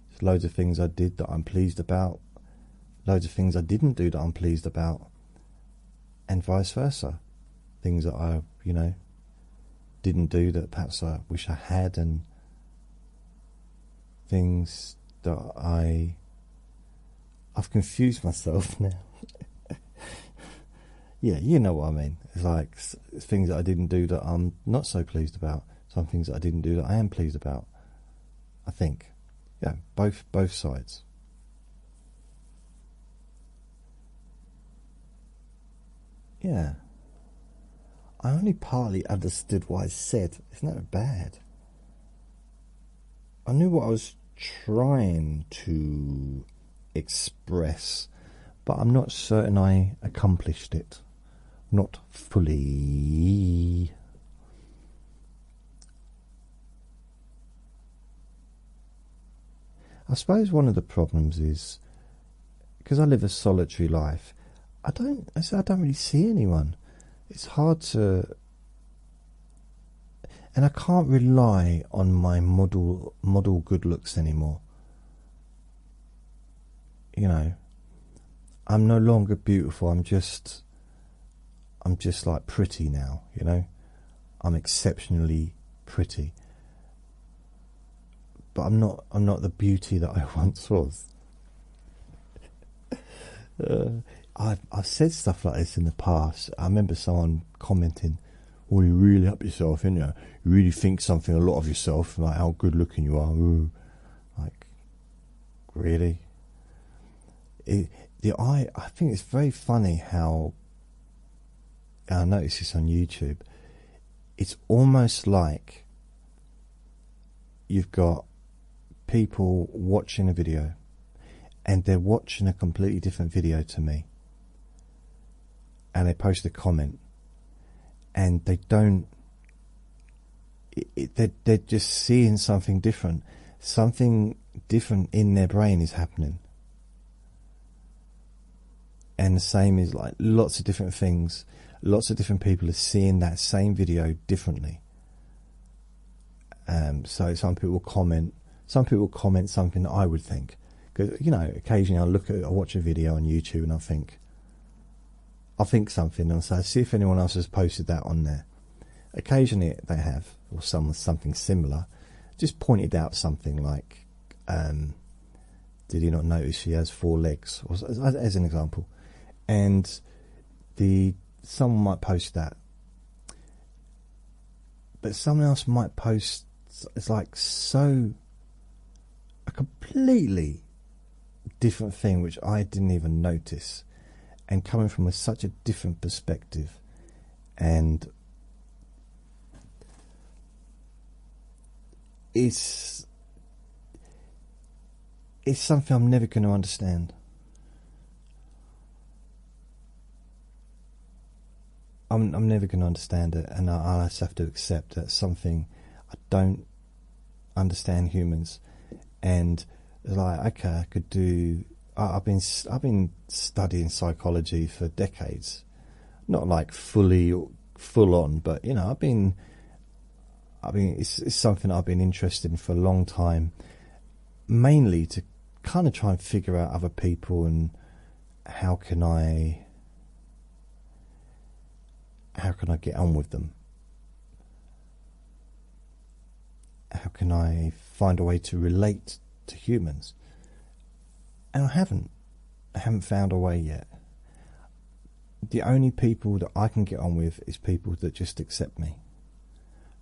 There's loads of things I did that I'm pleased about. Loads of things I didn't do that I'm pleased about. And vice versa. Things that I, didn't do that perhaps I wish I had, and things that I've confused myself now. Yeah, you know what I mean. It's like things that I didn't do that I'm not so pleased about. Some things that I didn't do that I am pleased about. I think. Yeah, both sides. Yeah. I only partly understood what I said. It's not bad. I knew what I was trying to express, but I'm not certain I accomplished it. Not fully. I suppose one of the problems is, because I live a solitary life, I don't really see anyone. It's hard to, and I can't rely on my model good looks anymore. I'm no longer beautiful. I'm just like pretty now. I'm exceptionally pretty, but I'm not the beauty that I once was. I've said stuff like this in the past. I remember someone commenting, "Well, you really up yourself, innit? You really think something a lot of yourself, like how good looking you are." Ooh. Like, really? I think it's very funny how, I noticed this on YouTube, it's almost like you've got people watching a video and they're watching a completely different video to me, and they post a comment and they don't, they're just seeing something different in their brain is happening. And the same is like lots of different things. Lots of different people are seeing that same video differently. So some people comment something that I would think. Because, occasionally I watch a video on YouTube and I think something, and so I see if anyone else has posted that on there. Occasionally they have, or something similar. Just pointed out something like, did you not notice she has 4 legs? Or, as an example. And someone might post that, but someone else might post, it's like a completely different thing which I didn't even notice, and coming from such a different perspective, and it's something I'm never going to understand. I'm never going to understand it, and I'll just have to accept that something I don't understand humans. And like, okay, I could do. I've been studying psychology for decades, not like full on, but it's something I've been interested in for a long time, mainly to kind of try and figure out other people and how can I get on with them? How can I find a way to relate to humans? And I haven't found a way yet. The only people that I can get on with is people that just accept me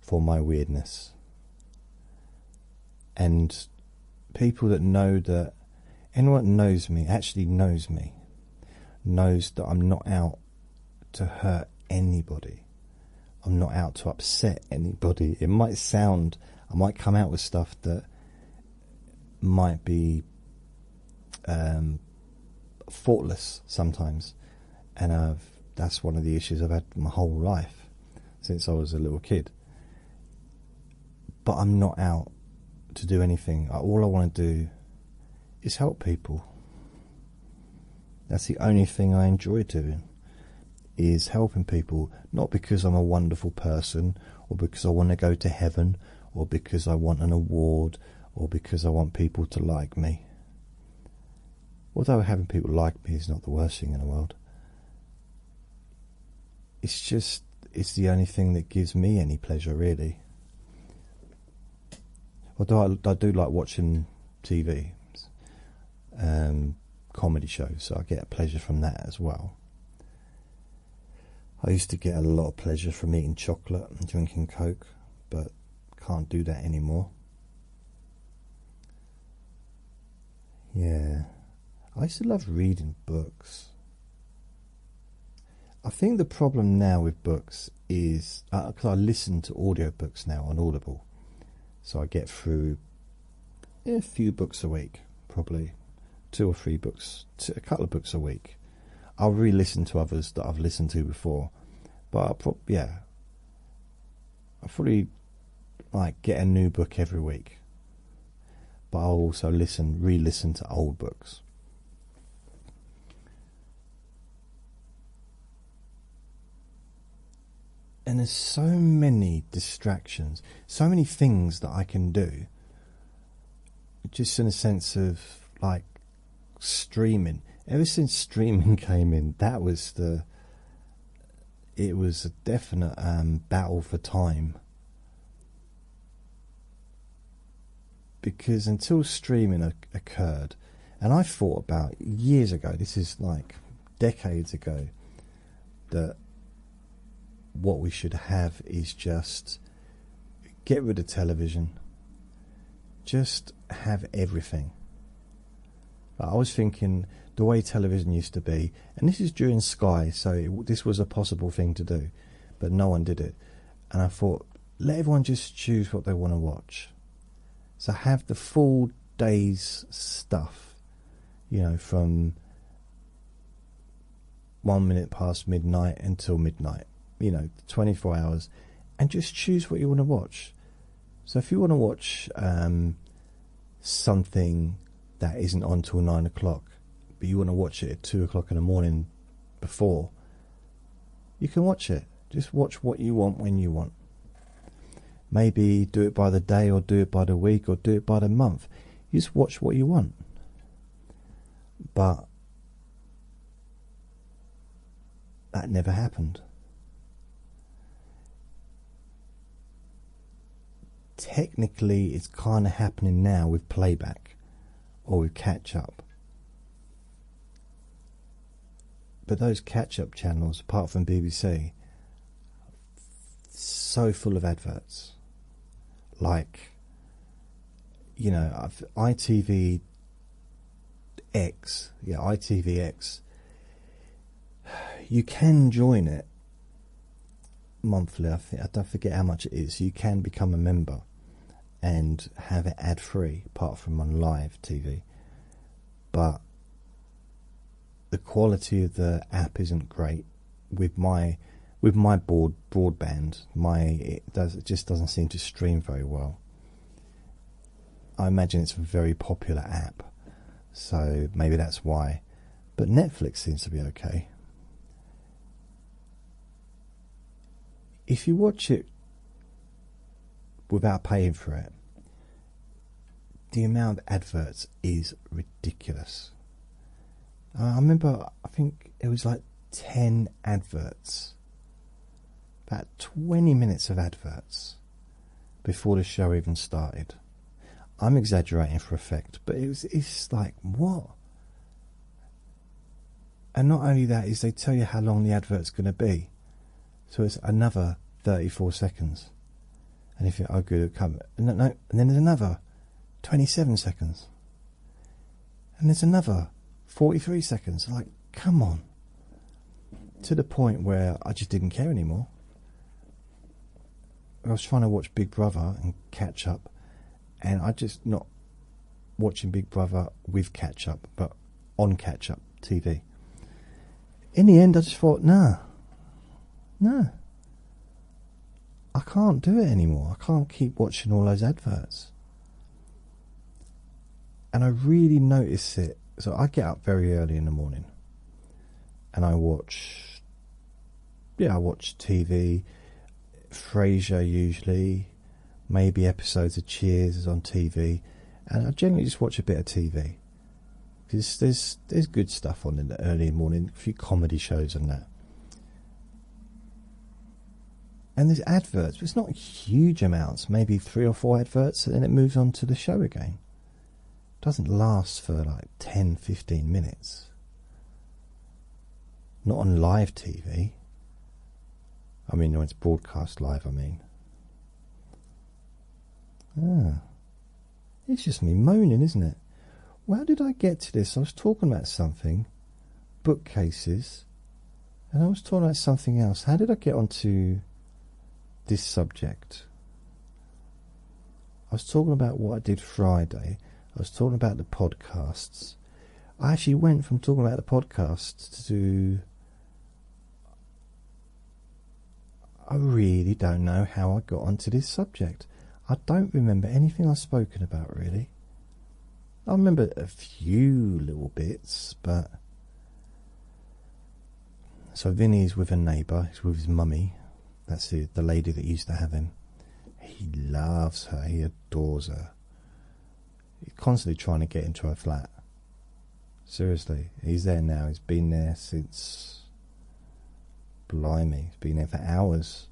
for my weirdness. And people that know that anyone that knows me, actually knows me, knows that I'm not out to hurt anybody. I'm not out to upset anybody. It might sound, I might come out with stuff that might be thoughtless sometimes, and that's one of the issues I've had my whole life since I was a little kid. But I'm not out to do anything. All I want to do is help people. That's the only thing I enjoy doing, is helping people. Not because I'm a wonderful person, or because I want to go to heaven, or because I want an award, or because I want people to like me. Although having people like me is not the worst thing in the world. It's the only thing that gives me any pleasure, really. Although I do like watching TV, comedy shows, so I get a pleasure from that as well. I used to get a lot of pleasure from eating chocolate and drinking Coke, but can't do that anymore. Yeah, I used to love reading books. I think the problem now with books is, because I listen to audiobooks now on Audible, so I get through a few books a week, probably 2 or 3 books, a couple of books a week. I'll re-listen to others that I've listened to before, but I'll probably like get a new book every week. But I'll also re-listen to old books. And there's so many distractions, so many things that I can do, just in a sense of like streaming. Ever since streaming came in, it was a definite battle for time. Because until streaming occurred, and I thought about years ago, this is like decades ago, that what we should have is just get rid of television, just have everything. I was thinking the way television used to be, and this is during Sky, so this was a possible thing to do, but no one did it. And I thought, let everyone just choose what they want to watch. So have the full day's stuff, from 1 minute past midnight until midnight, 24 hours, and just choose what you want to watch. So if you want to watch something that isn't on till 9 o'clock, but you want to watch it at 2 o'clock in the morning before, you can watch it. Just watch what you want when you want. Maybe do it by the day, or do it by the week, or do it by the month. You just watch what you want. But that never happened. Technically, it's kind of happening now with playback or with catch-up. But those catch-up channels, apart from BBC, so full of adverts. Like, ITVX, you can join it monthly. I don't forget how much it is. You can become a member and have it ad-free, apart from on live TV. But the quality of the app isn't great. With my broadband, it just doesn't seem to stream very well. I imagine it's a very popular app, so maybe that's why. But Netflix seems to be okay. If you watch it without paying for it, the amount of adverts is ridiculous. I remember, I think it was like 10 adverts, about 20 minutes of adverts before the show even started. I'm exaggerating for effect, but it's like, what? And not only that, is they tell you how long the advert's going to be. So it's another 34 seconds. And if you're, oh good, come, no, and then there's another 27 seconds. And there's another 43 seconds. Like, come on. To the point where I just didn't care anymore. I was trying to watch Big Brother and catch up, and I just not watching Big Brother with catch up, but on catch up TV. In the end, I just thought, no, I can't do it anymore. I can't keep watching all those adverts. And I really notice it. So I get up very early in the morning and I watch TV, Frasier usually, maybe episodes of Cheers is on TV, and I generally just watch a bit of TV because there's good stuff on in the early morning, a few comedy shows and that. And there's adverts, but it's not huge amounts, maybe 3 or 4 adverts, and then it moves on to the show again. It doesn't last for like 10-15 minutes. Not on live TV. I mean, when it's broadcast live, I mean. It's just me moaning, isn't it? Well, how did I get to this? I was talking about something, bookcases, and I was talking about something else. How did I get onto this subject? I was talking about what I did Friday. I was talking about the podcasts. I actually went from talking about the podcasts to... I really don't know how I got onto this subject. I don't remember anything I've spoken about, really. I remember a few little bits, but... So Vinny's with a neighbour, he's with his mummy. That's the lady that used to have him. He loves her, he adores her. He's constantly trying to get into her flat. Seriously, he's there now, he's been there since... Blimey, he's been there for hours.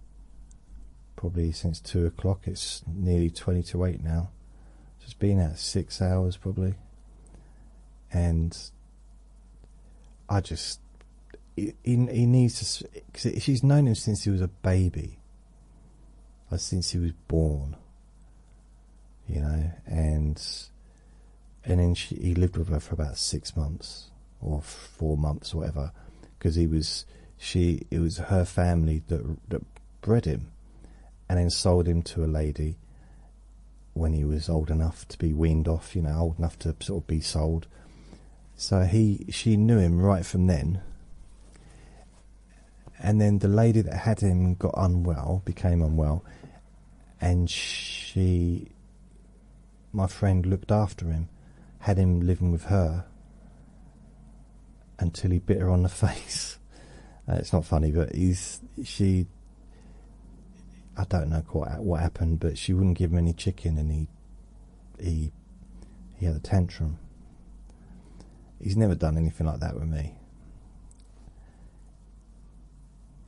Probably since 2 o'clock, it's nearly 20 to 8 now. So it's been out 6 hours probably. And I just... He needs to... Cause she's known him since he was a baby. Like since he was born. You know, and then he lived with her for about 6 months. Or 4 months or whatever. Because it was her family that bred him. And then sold him to a lady when he was old enough to be weaned off, you know, old enough to sort of be sold. So she knew him right from then. And then the lady that had him became unwell, and my friend looked after him, had him living with her until he bit her on the face. It's not funny, but I don't know quite what happened, but she wouldn't give him any chicken, and he had a tantrum. He's never done anything like that with me.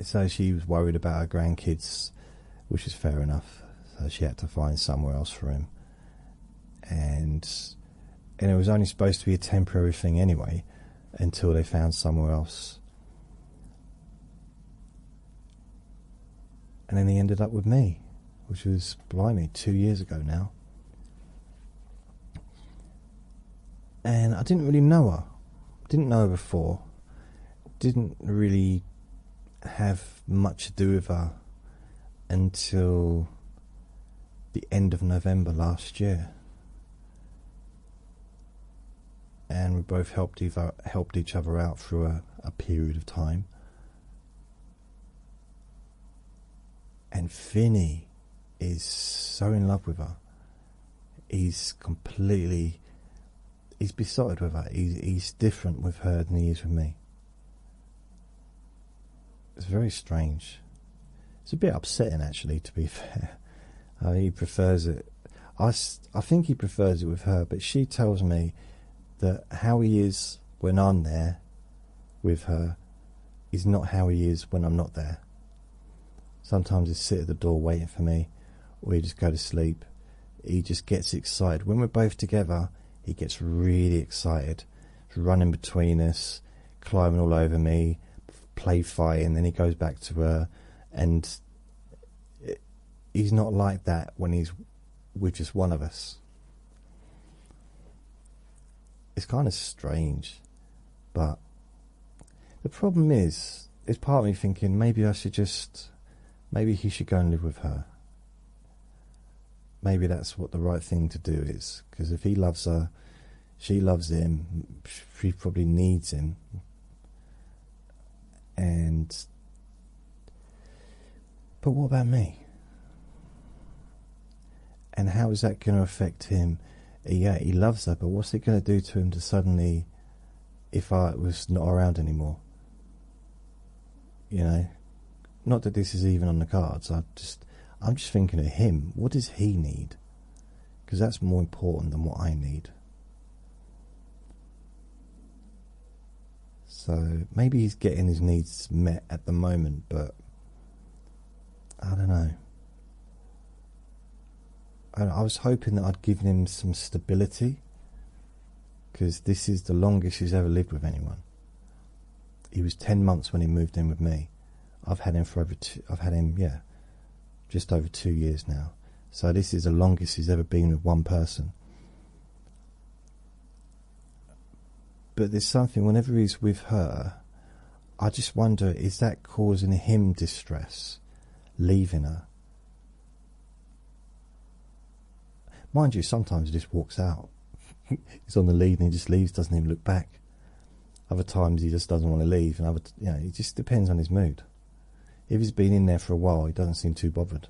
So she was worried about her grandkids, which is fair enough. So she had to find somewhere else for him. And it was only supposed to be a temporary thing anyway, until they found somewhere else. And then he ended up with me, which was, blimey, 2 years ago now. And I didn't really know her. Didn't know her before. Didn't really have much to do with her until the end of November last year. And we both helped each other out through a period of time. And Vinny is so in love with her. He's besotted with her. He's different with her than he is with me. It's very strange. It's a bit upsetting, actually, to be fair. He prefers it. I think he prefers it with her, but she tells me that how he is when I'm there with her is not how he is when I'm not there. Sometimes he'll sit at the door waiting for me, or he just go to sleep. He just gets excited. When we're both together, he gets really excited. He's running between us, climbing all over me, play fighting, then he goes back to her. And he's not like that when he's with just one of us. It's kind of strange. But the problem is, there's part of me thinking maybe he should go and live with her. Maybe that's what the right thing to do is. Because if he loves her, she loves him, she probably needs him. But what about me? And how is that going to affect him he loves her, but what's it going to do to him to suddenly, if I was not around anymore? You know, not that this is even on the cards. I'm just thinking of him. What does he need? Because that's more important than what I need. So maybe he's getting his needs met at the moment, but I don't know. I was hoping that I'd given him some stability, because this is the longest he's ever lived with anyone. He was 10 months when he moved in with me. I've had him just over 2 years now. So this is the longest he's ever been with one person. But there's something, whenever he's with her, I just wonder, is that causing him distress, leaving her? Mind you, sometimes he just walks out. He's on the lead and he just leaves, doesn't even look back. Other times he just doesn't want to leave, and it just depends on his mood. If he's been in there for a while, he doesn't seem too bothered.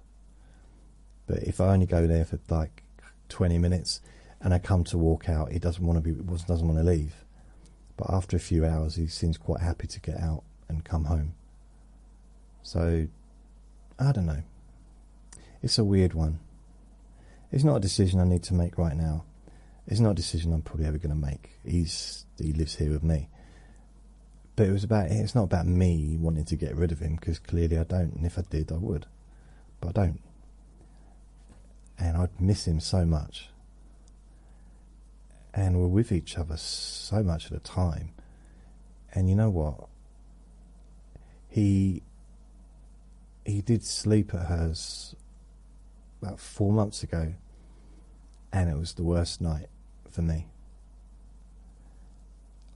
But if I only go there for like 20 minutes and I come to walk out, he doesn't want to leave. But after a few hours, he seems quite happy to get out and come home. So I don't know. It's a weird one. It's not a decision I need to make right now. It's not a decision I'm probably ever going to make. He lives here with me. But it's not about me wanting to get rid of him, because clearly I don't. And if I did, I would. But I don't. And I'd miss him so much. And we're with each other so much at a time. And you know what? He did sleep at hers about 4 months ago, and it was the worst night for me.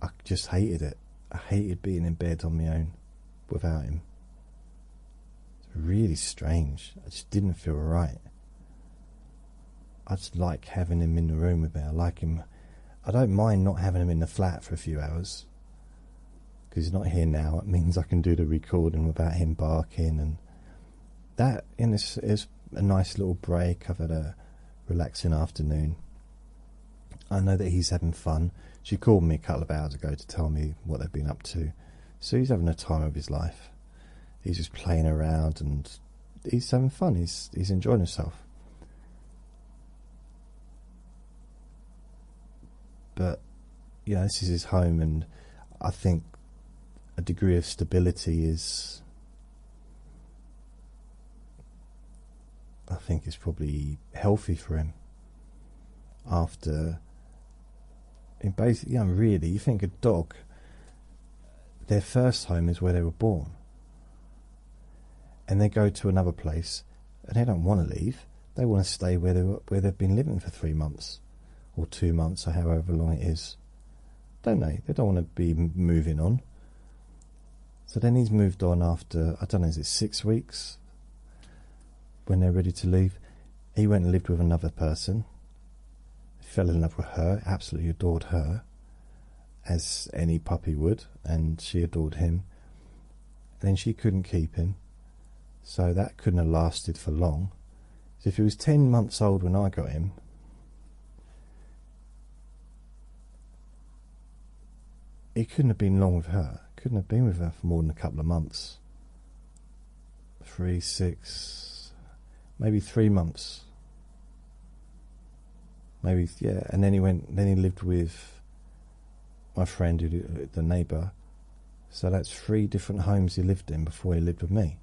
I just hated it. I hated being in bed on my own without him. It's really strange. I just didn't feel right. I just like having him in the room with me. I like him. I don't mind not having him in the flat for a few hours, because he's not here now. It means I can do the recording without him barking, and that is a nice little break. I've had a relaxing afternoon. I know that he's having fun. She called me a couple of hours ago to tell me what they've been up to. So he's having a time of his life. He's just playing around and he's having fun. He's enjoying himself. But, this is his home, and I think a degree of stability is probably healthy for him. After, basically, really, you think a dog, their first home is where they were born, and they go to another place, and they don't want to leave. They want to stay where they've been living for 3 months, or 2 months, or however long it is, don't they? They don't want to be moving on. So then he's moved on after, I don't know, is it 6 weeks? When they're ready to leave, he went and lived with another person. Fell in love with her, absolutely adored her, as any puppy would, and she adored him. And then she couldn't keep him, so that couldn't have lasted for long. So if he was 10 months old when I got him, he couldn't have been long with her. Couldn't have been with her for more than a couple of months. 3, 6, maybe 3 months. Maybe, yeah. And then he lived with my friend, the neighbour. So that's 3 different homes he lived in before he lived with me.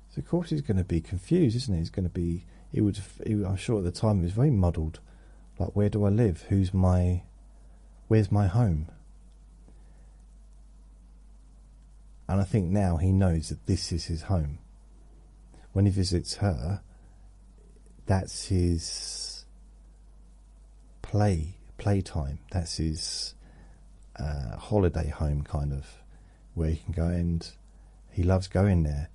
So of course he's going to be confused, isn't he? He's going to be. I'm sure at the time he was very muddled. Like, where do I live? Where's my home? And I think now he knows that this is his home. When he visits her, that's his playtime. That's his holiday home, kind of, where he can go, and he loves going there.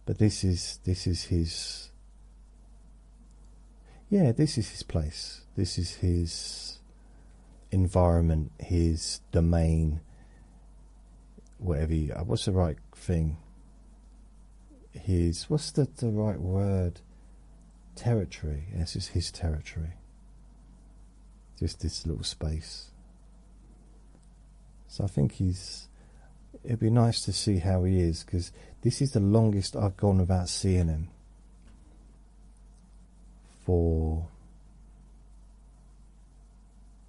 But this is his. Yeah, this is his place. This is his environment, his domain. Whatever. What's the right thing? What's the right word? Territory. Yes, it's his territory. just this little space. So I think it'd be nice to see how he is, because this is the longest I've gone without seeing him for,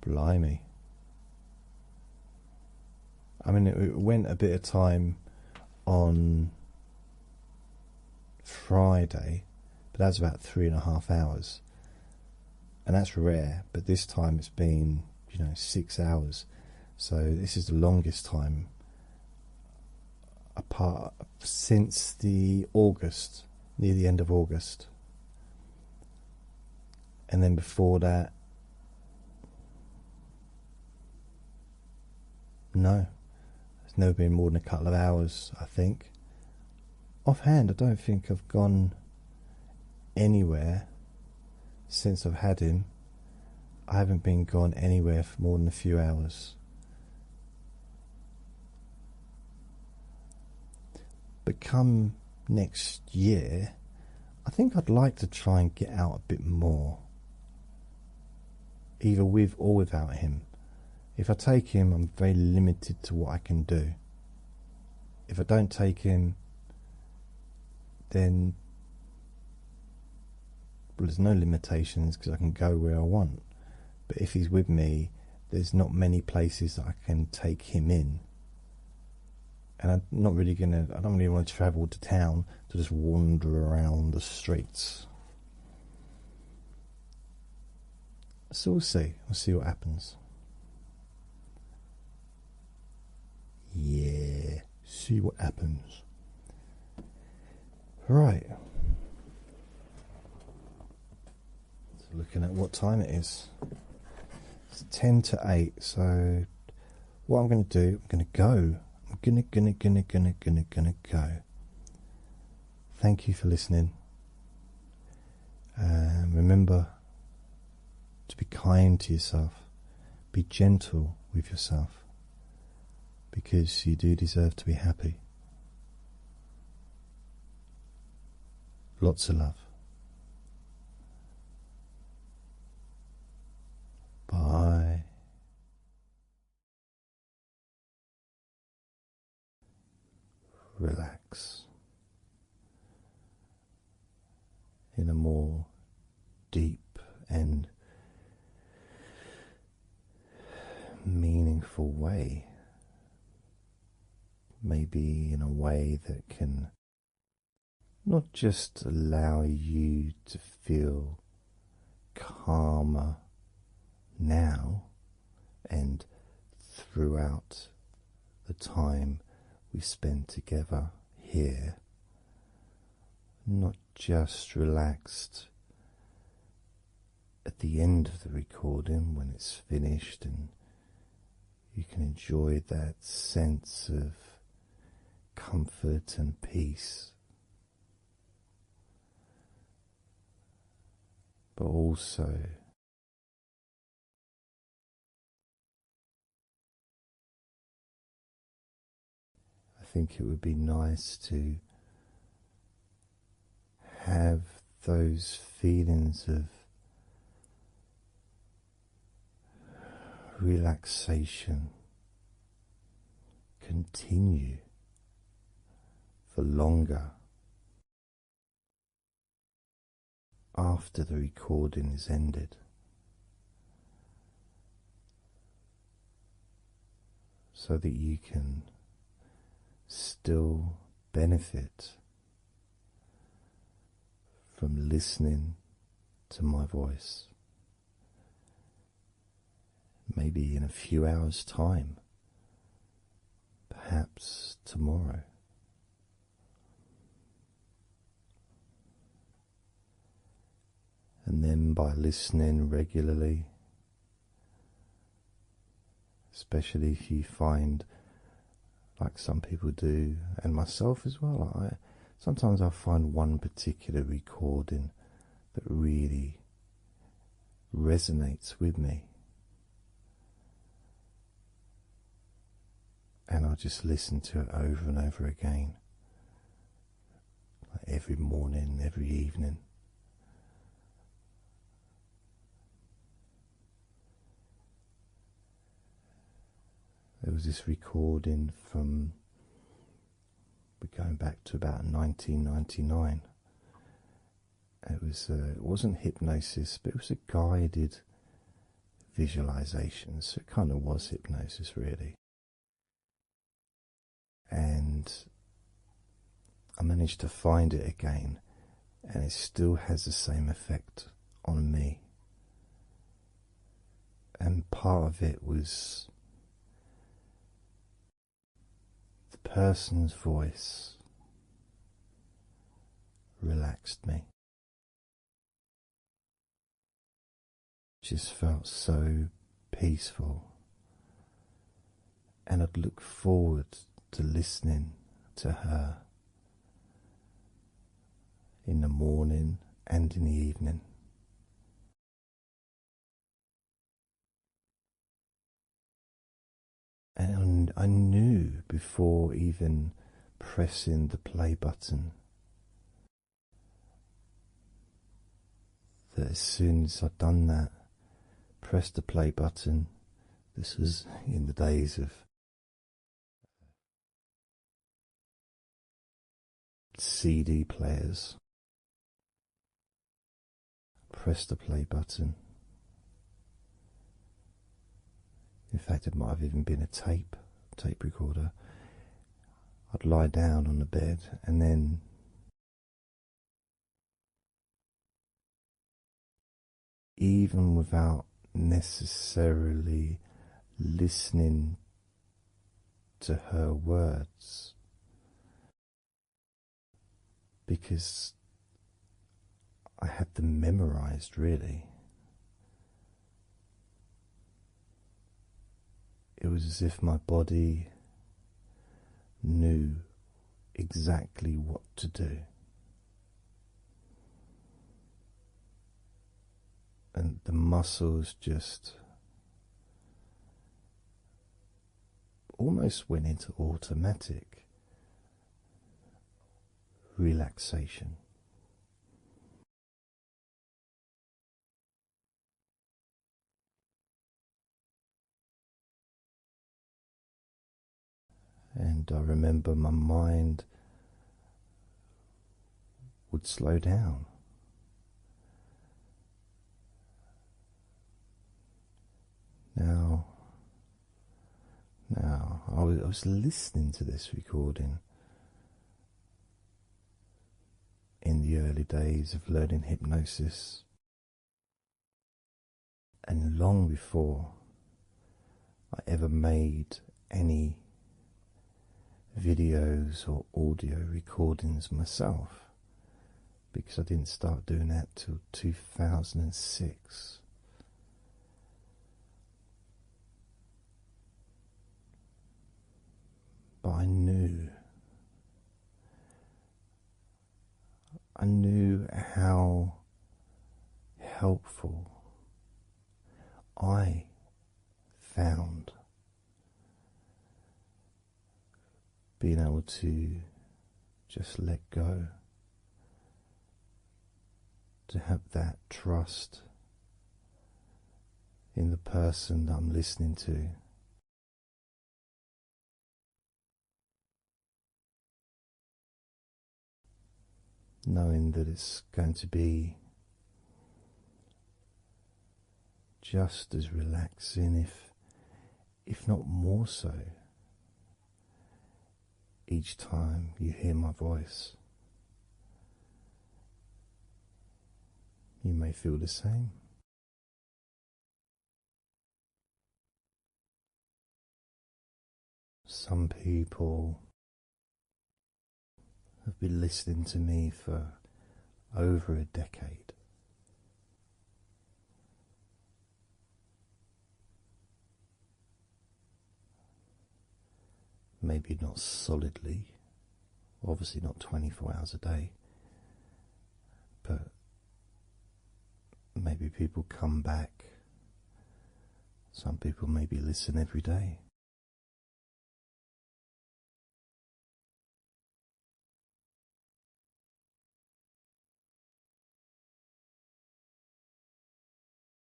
blimey. I mean, it went a bit of time on Friday, but that's about 3.5 hours, and that's rare. But this time it's been 6 hours, so this is the longest time apart since the August, near the end of August. And then before that, no, it's never been more than a couple of hours, I think. Offhand, I don't think I've gone anywhere since I've had him. I haven't been gone anywhere for more than a few hours. But come next year, I think I'd like to try and get out a bit more, either with or without him. If I take him, I'm very limited to what I can do. If I don't take him, then there's no limitations, because I can go where I want. But if he's with me, there's not many places that I can take him in. And I don't really want to travel to town to just wander around the streets. So we'll see what happens. Yeah, see what happens. Right. So looking at what time it is. It's 10 to 8, so what I'm going to do, I'm going to go. I'm gonna go. Thank you for listening. Remember to be kind to yourself. Be gentle with yourself, because you do deserve to be happy. Lots of love. Bye. Relax in a more deep and meaningful way, maybe in a way that can not just allow you to feel calmer now and throughout the time we spend together here, not just relaxed at the end of the recording when it's finished and you can enjoy that sense of comfort and peace, but also I think it would be nice to have those feelings of relaxation continue for longer after the recording is ended, so that you can still benefit from listening to my voice, maybe in a few hours' time, perhaps tomorrow. And then by listening regularly, especially if you find, like some people do, and myself as well, sometimes I find one particular recording that really resonates with me, and I just listen to it over and over again, like every morning, every evening. There was this recording from, we're going back to about 1999. It wasn't hypnosis, but it was a guided visualization, so it kind of was hypnosis really. And I managed to find it again, and it still has the same effect on me. And part of it was the person's voice relaxed me. Just felt so peaceful, and I'd look forward to listening to her in the morning and in the evening. And I knew before even pressing the play button that as soon as I'd done that, pressed the play button, this was in the days of CD players, press the play button. In fact, it might have even been a tape recorder. I'd lie down on the bed, and then even without necessarily listening to her words, because I had them memorized really. It was as if my body knew exactly what to do. And the muscles just almost went into automatic relaxation. And I remember my mind would slow down. Now, I was listening to this recording in the early days of learning hypnosis, and long before I ever made any videos or audio recordings myself, because I didn't start doing that till 2006. But I knew how helpful I found being able to just let go, to have that trust in the person that I'm listening to. Knowing that it's going to be just as relaxing, if not more so, each time you hear my voice. You may feel the same. Some people have been listening to me for over a decade. Maybe not solidly, obviously not 24 hours a day, but maybe people come back. Some people maybe listen every day.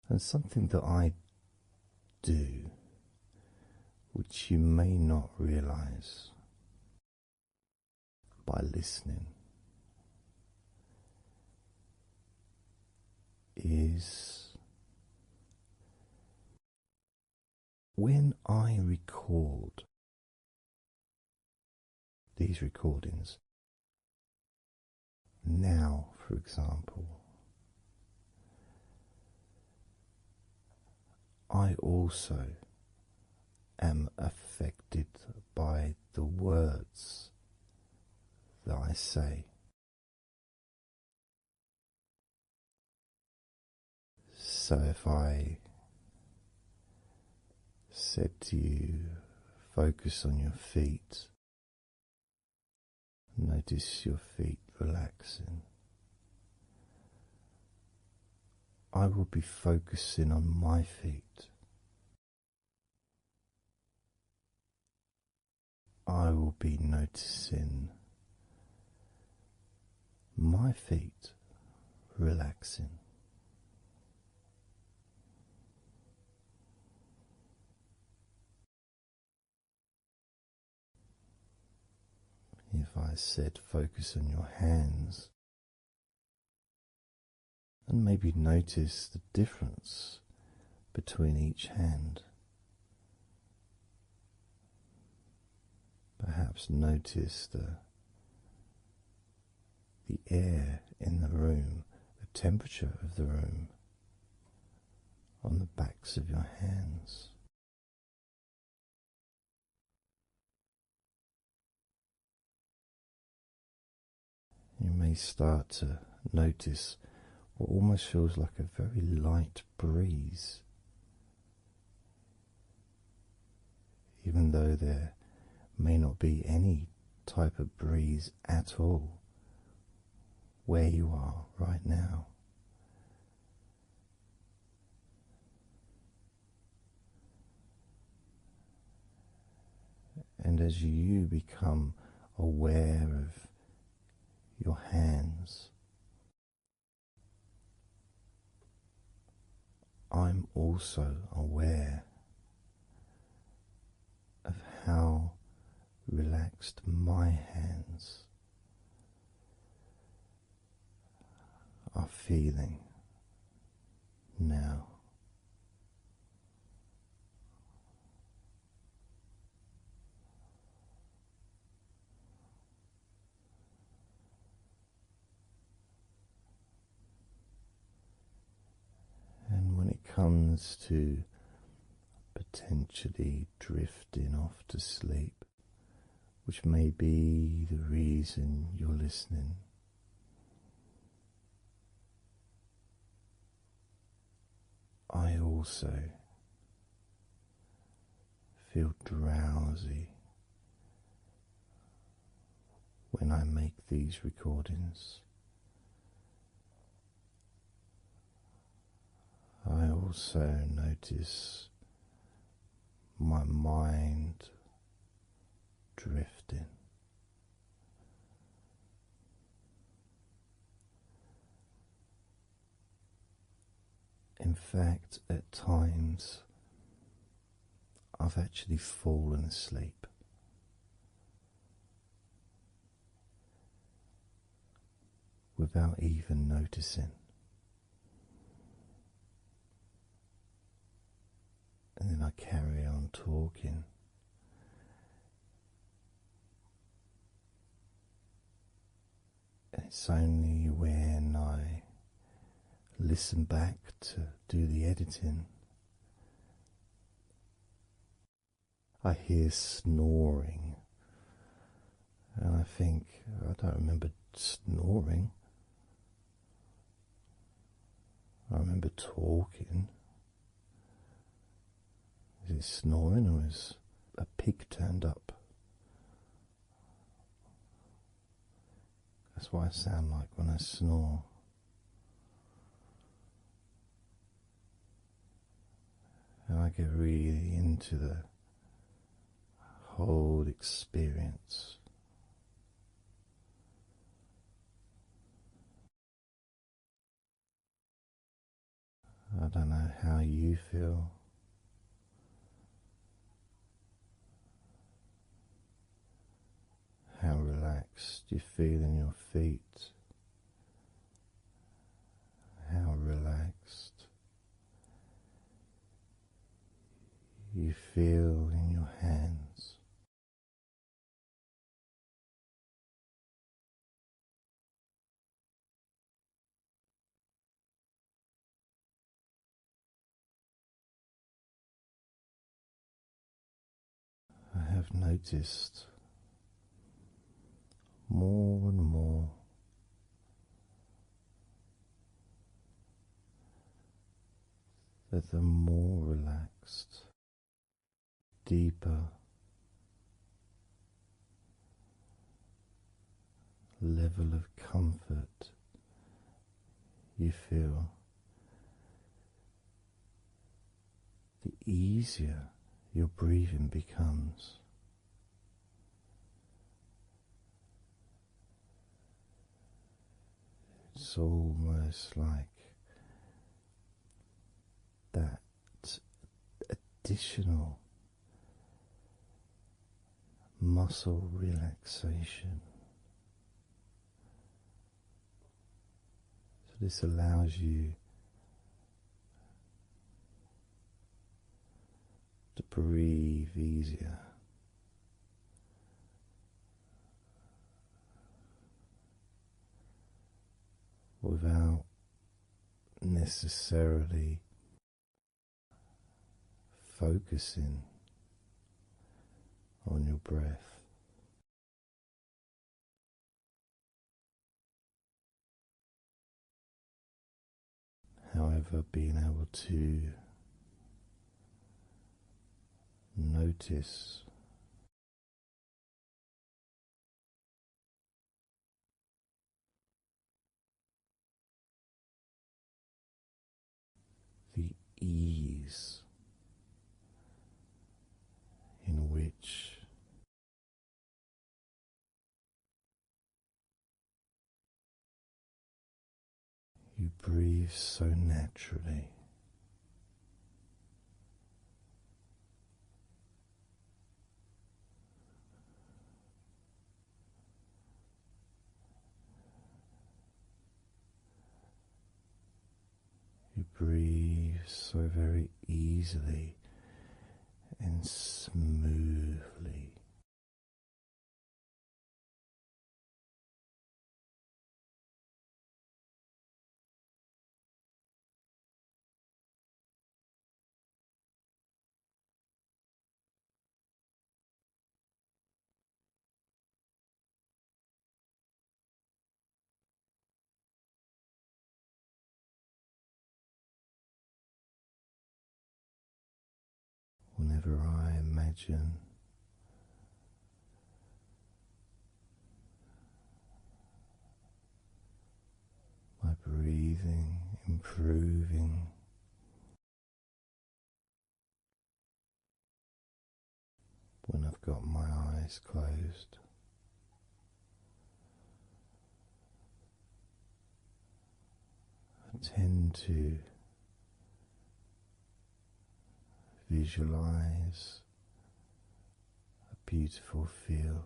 And something that I do which you may not realize by listening, is when I record these recordings now, for example, I also am affected by the words that I say. So if I said to you, focus on your feet, notice your feet relaxing, I will be focusing on my feet. I will be noticing my feet relaxing. If I said focus on your hands, and maybe notice the difference between each hand, perhaps notice the air in the room, the temperature of the room on the backs of your hands. You may start to notice what almost feels like a very light breeze, even though there may not be any type of breeze at all where you are right now. And as you become aware of your hands, I'm also aware of how relaxed my hands are feeling now. And when it comes to potentially drifting off to sleep, which may be the reason you're listening, I also feel drowsy when I make these recordings. I also notice my mind drifting. In fact, at times I've actually fallen asleep without even noticing. And then I carry on talking. And it's only when I listen back to do the editing, I hear snoring. And I think, I don't remember snoring. I remember talking. Is it snoring or is a pig turned up? That's what I sound like when I snore. And I get really into the whole experience. I don't know how you feel, you feel in your feet? How relaxed you feel in your hands? I have noticed more and more that the more relaxed, deeper level of comfort you feel, the easier your breathing becomes. It's almost like that additional muscle relaxation. So this allows you to breathe easier, without necessarily focusing on your breath. However, being able to notice the ease in which you breathe so naturally. You breathe so very easily and smoothly. Whenever I imagine my breathing improving, when I've got my eyes closed, I tend to visualize a beautiful field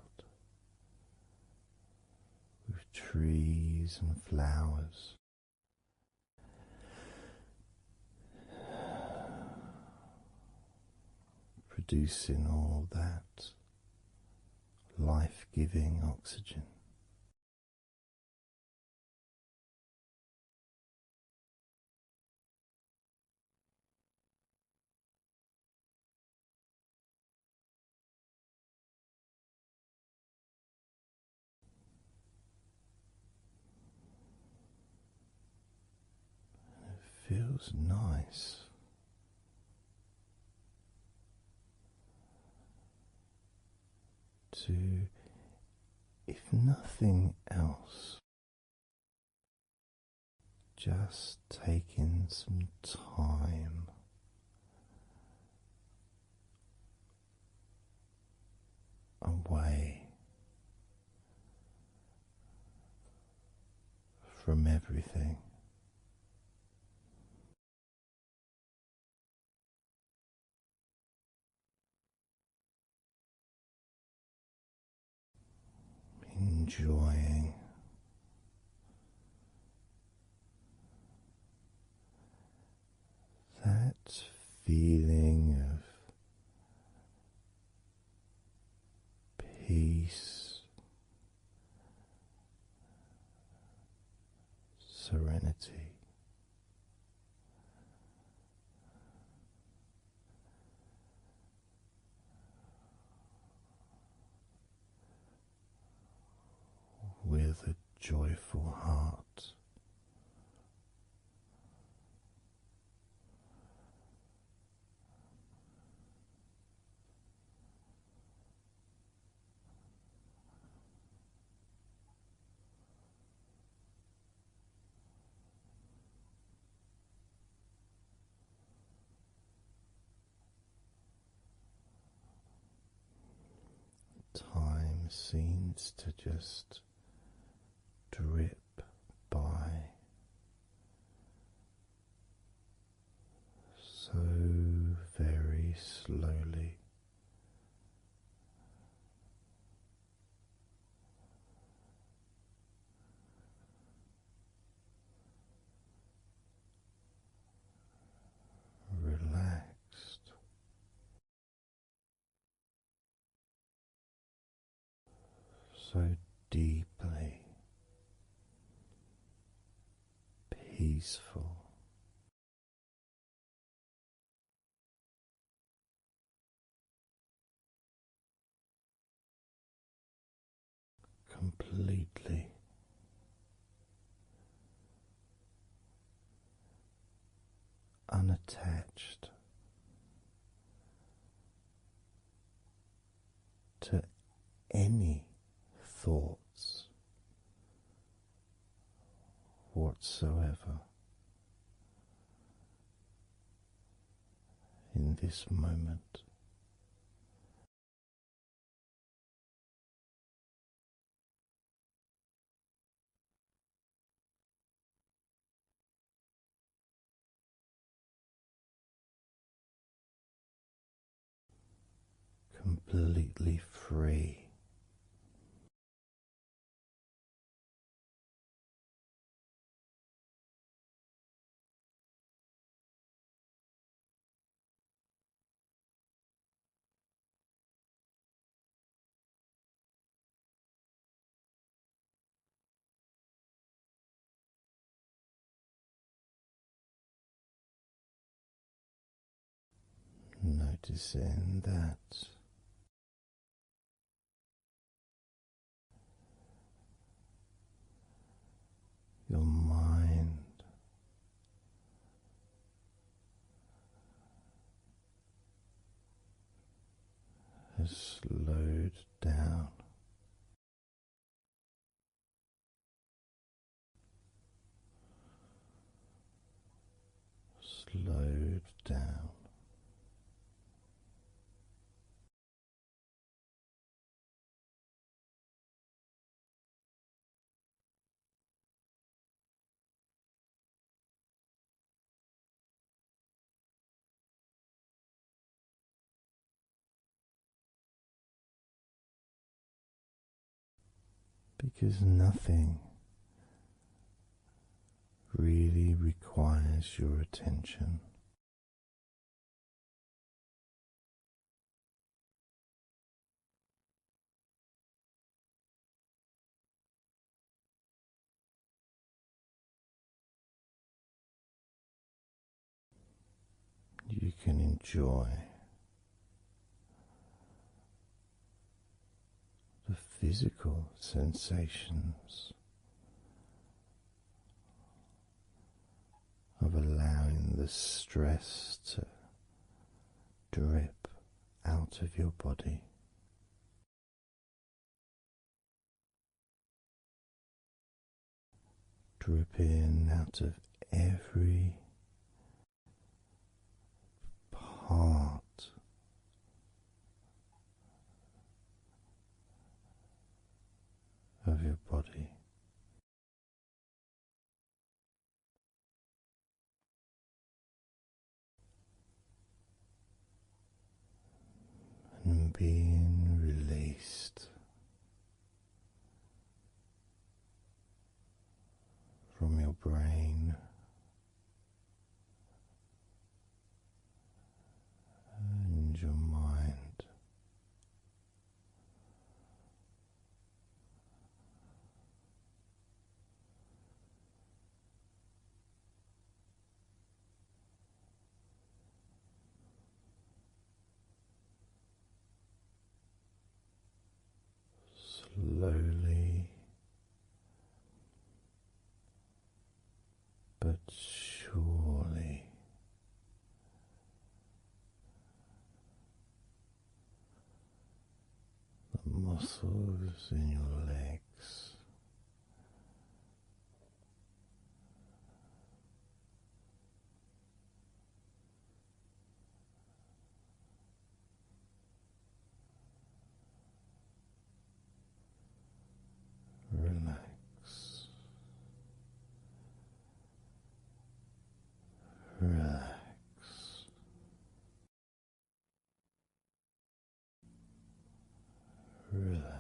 with trees and flowers, producing all that life-giving oxygen. Feels nice to, if nothing else, just taking some time away from everything. enjoying that feeling of peace, serenity. With a joyful heart. Time seems to just drip by so very slowly. Relaxed, so deeply peaceful, completely unattached to any thoughts whatsoever in this moment. Completely free. Noticing that your mind has slowed down, slowed down. Because nothing really requires your attention. You can enjoy the physical sensations of allowing the stress to drip out of your body. Drip in out of every part of your body. And being released brain and your mind. Slowly but surely, the muscles in your legs relax, relax, relax,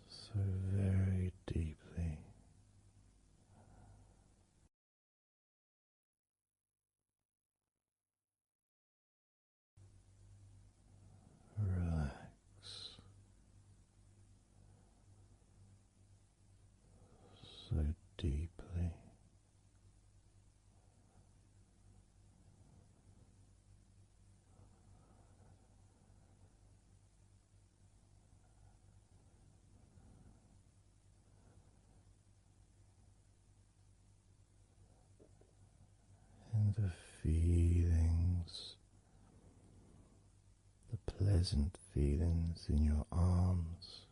so very deeply. Relax so deeply. And the feelings, the pleasant feelings in your arms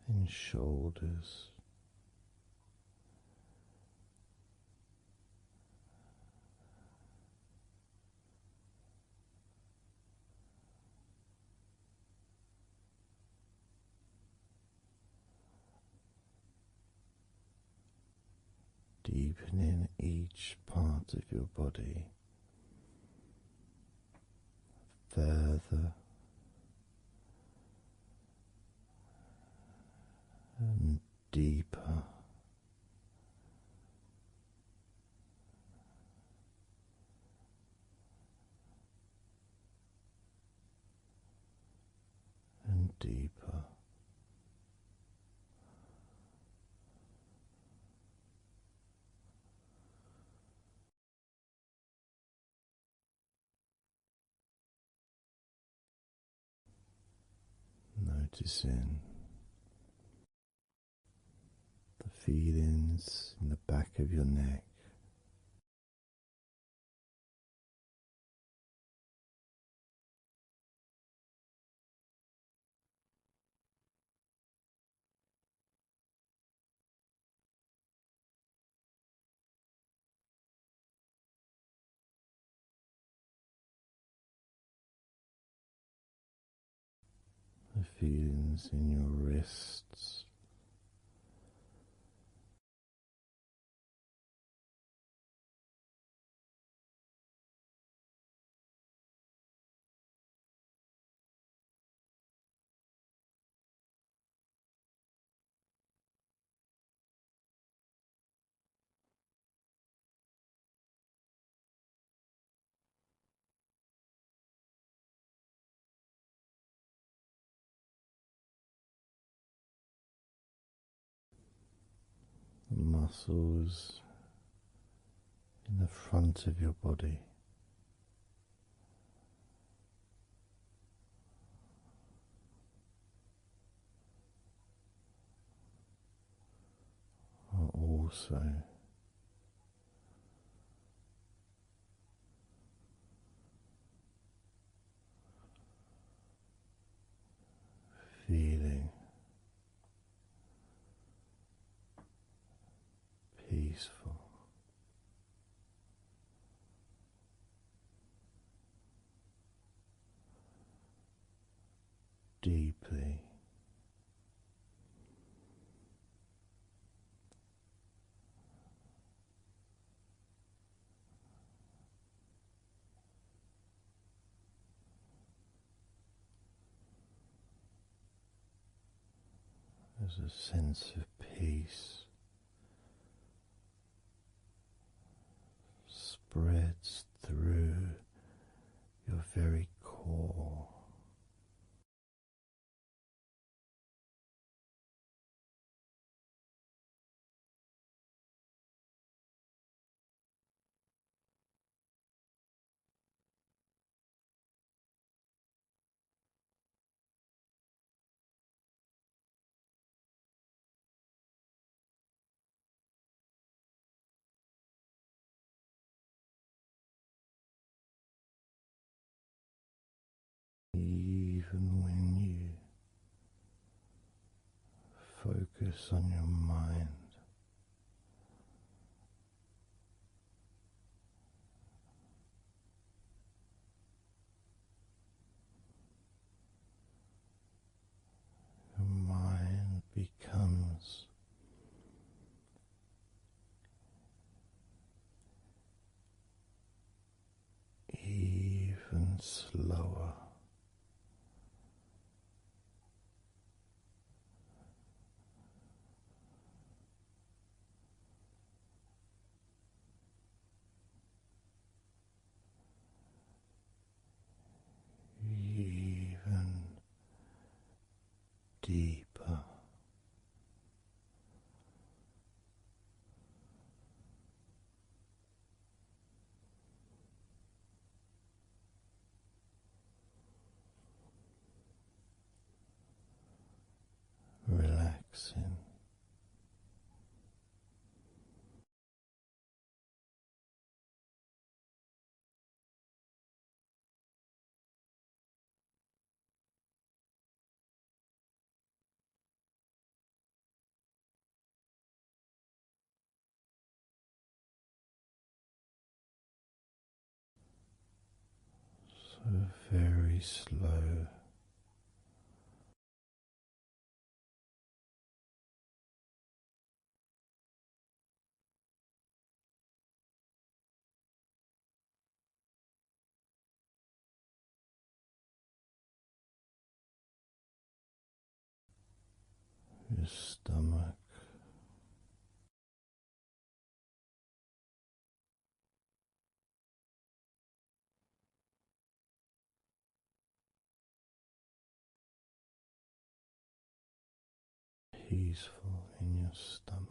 and shoulders, deepening each part of your body further and deeper and deeper. Noticing the feelings in the back of your neck, the feelings in your wrists, the muscles in the front of your body, are also feeling peaceful. Deeply as a sense of peace spreads through your very core. Even when you focus on your mind, your mind becomes even slower. Even deeper. Relaxing. So very slow. Your stomach. Peaceful in your stomach.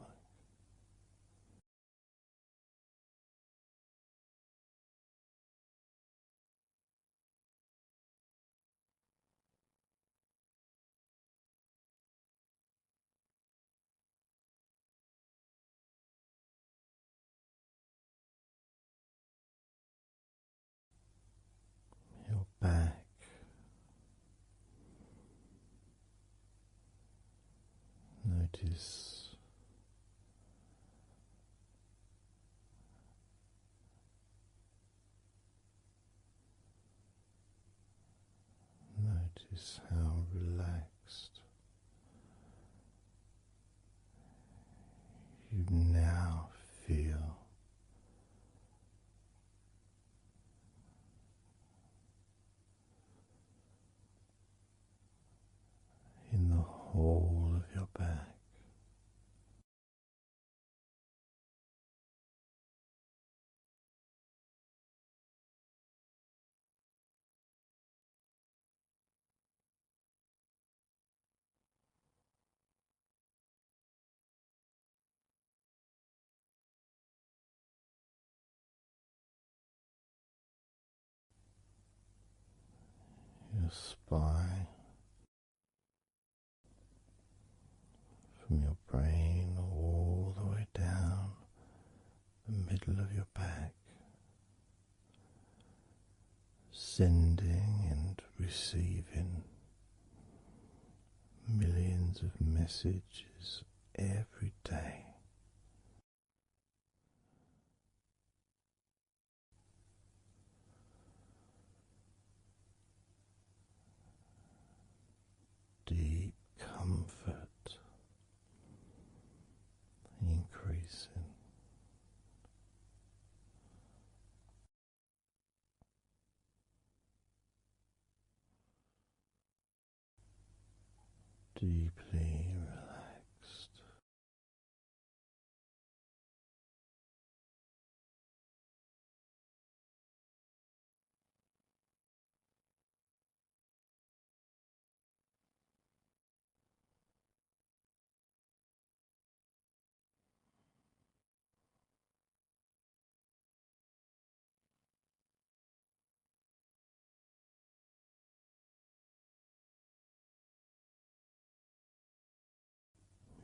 Your back. Notice how relaxed you now feel. In the whole of your back. Your spine, from your brain all the way down the middle of your back, sending and receiving millions of messages every day. Deep comfort increasing. Deeply relaxed.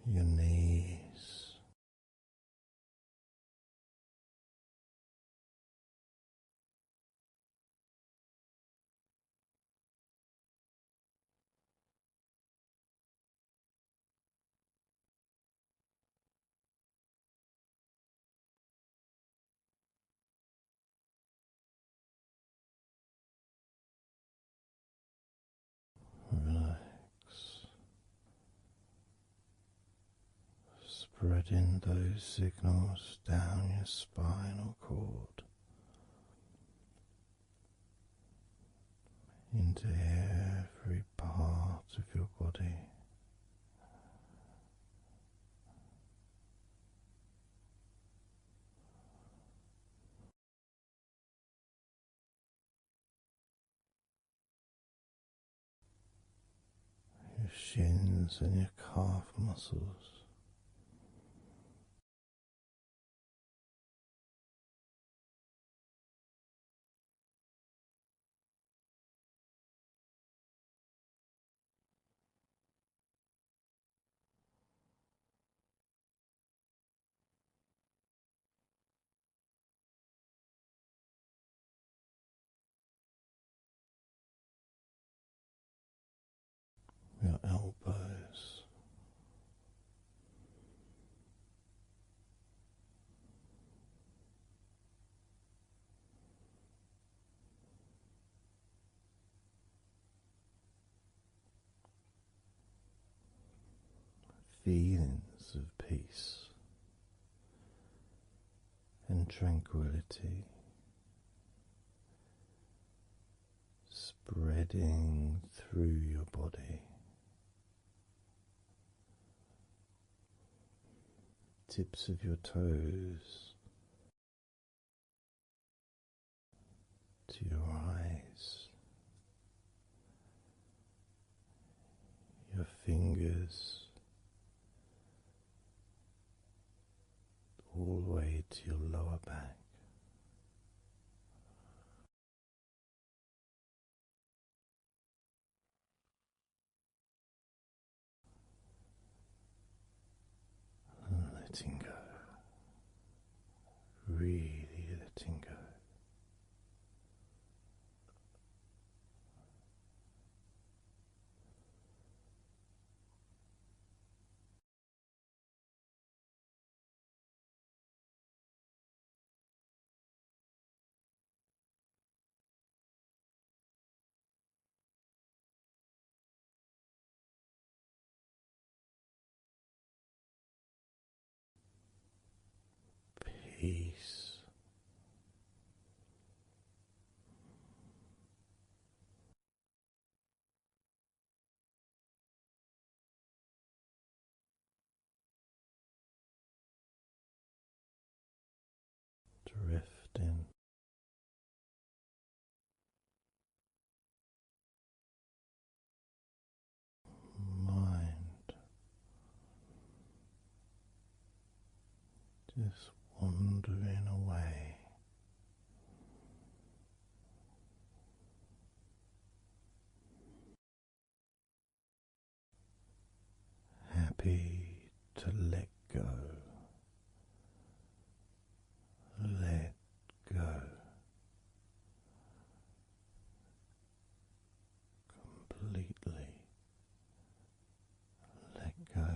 your knees, relax, spreading those signals down your spinal cord into every part of your body. Your shins and your calf muscles, your elbows, feelings of peace and tranquility spreading through your body, tips of your toes to your eyes, your fingers all the way to your lower back. Letting go, really letting go. Peace. Drifting. Mind just wandering away. Happy to let go. Let go. Completely let go.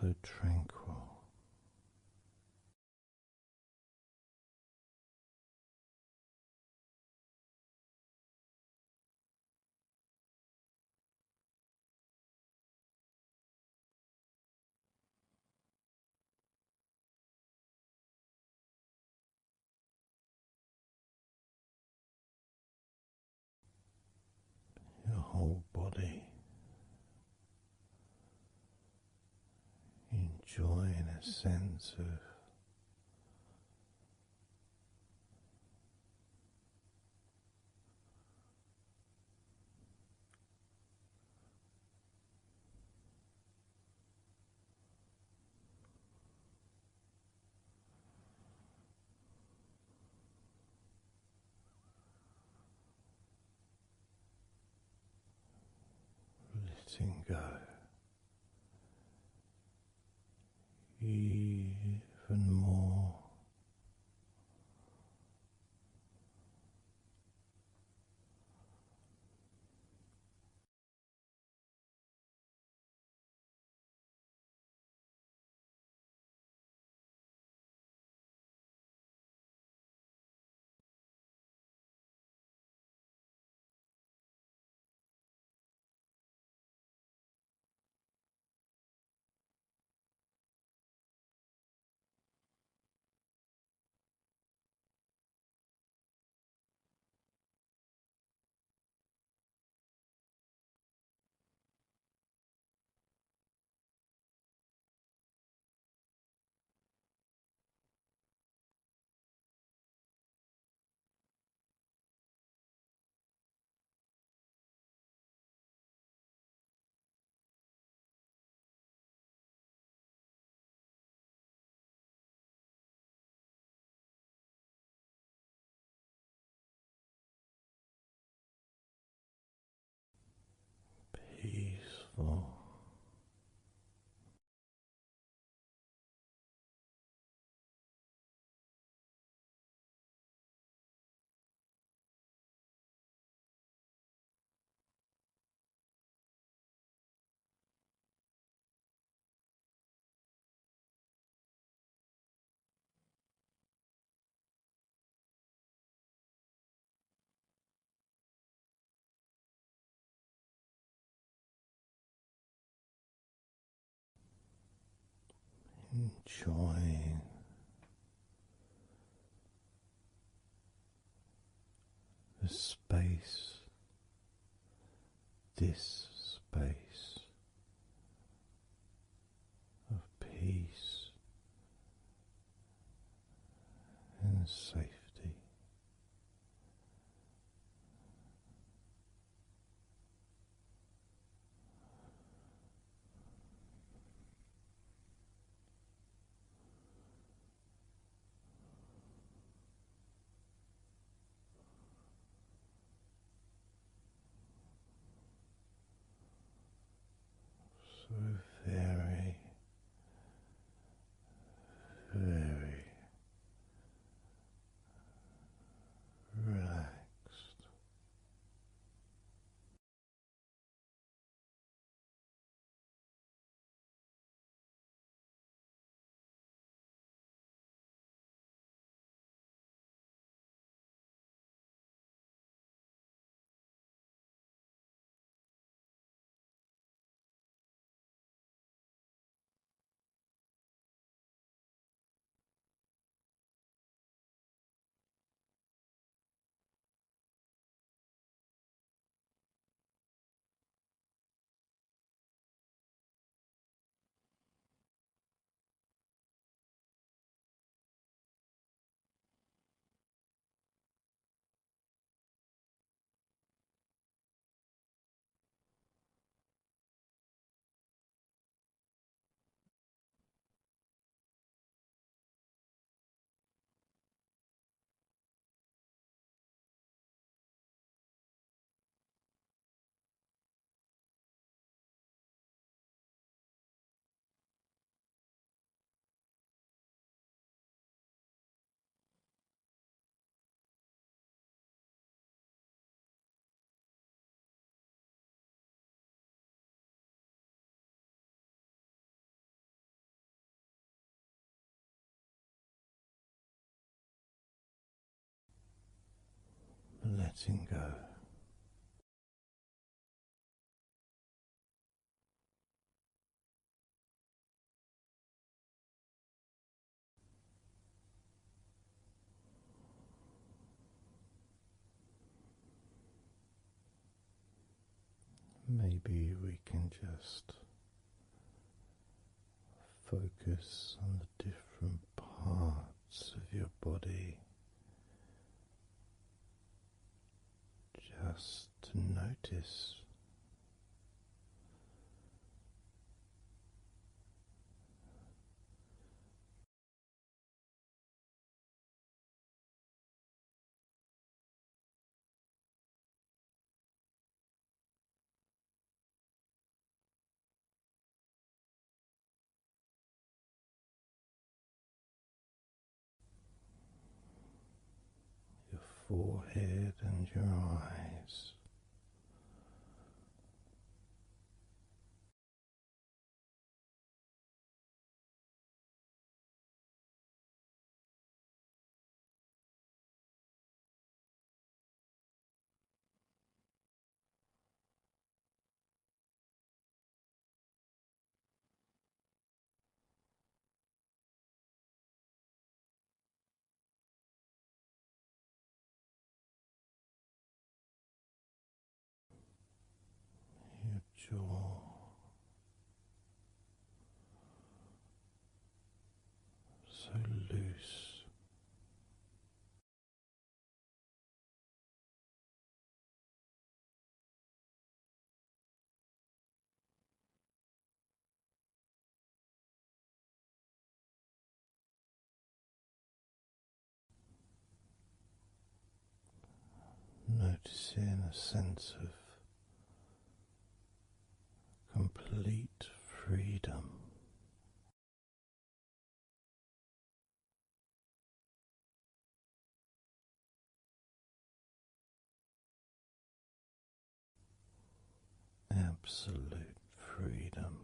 So tranquil. Your whole body enjoying a sense of letting go even more. Peaceful. Enjoying the space, this space of peace and safety. So very, very relaxed. Letting go. Maybe we can just focus on the different parts of your body, just to notice forehead and your eyes. Your jaw, so loose. Noticing a sense of complete freedom. Absolute freedom.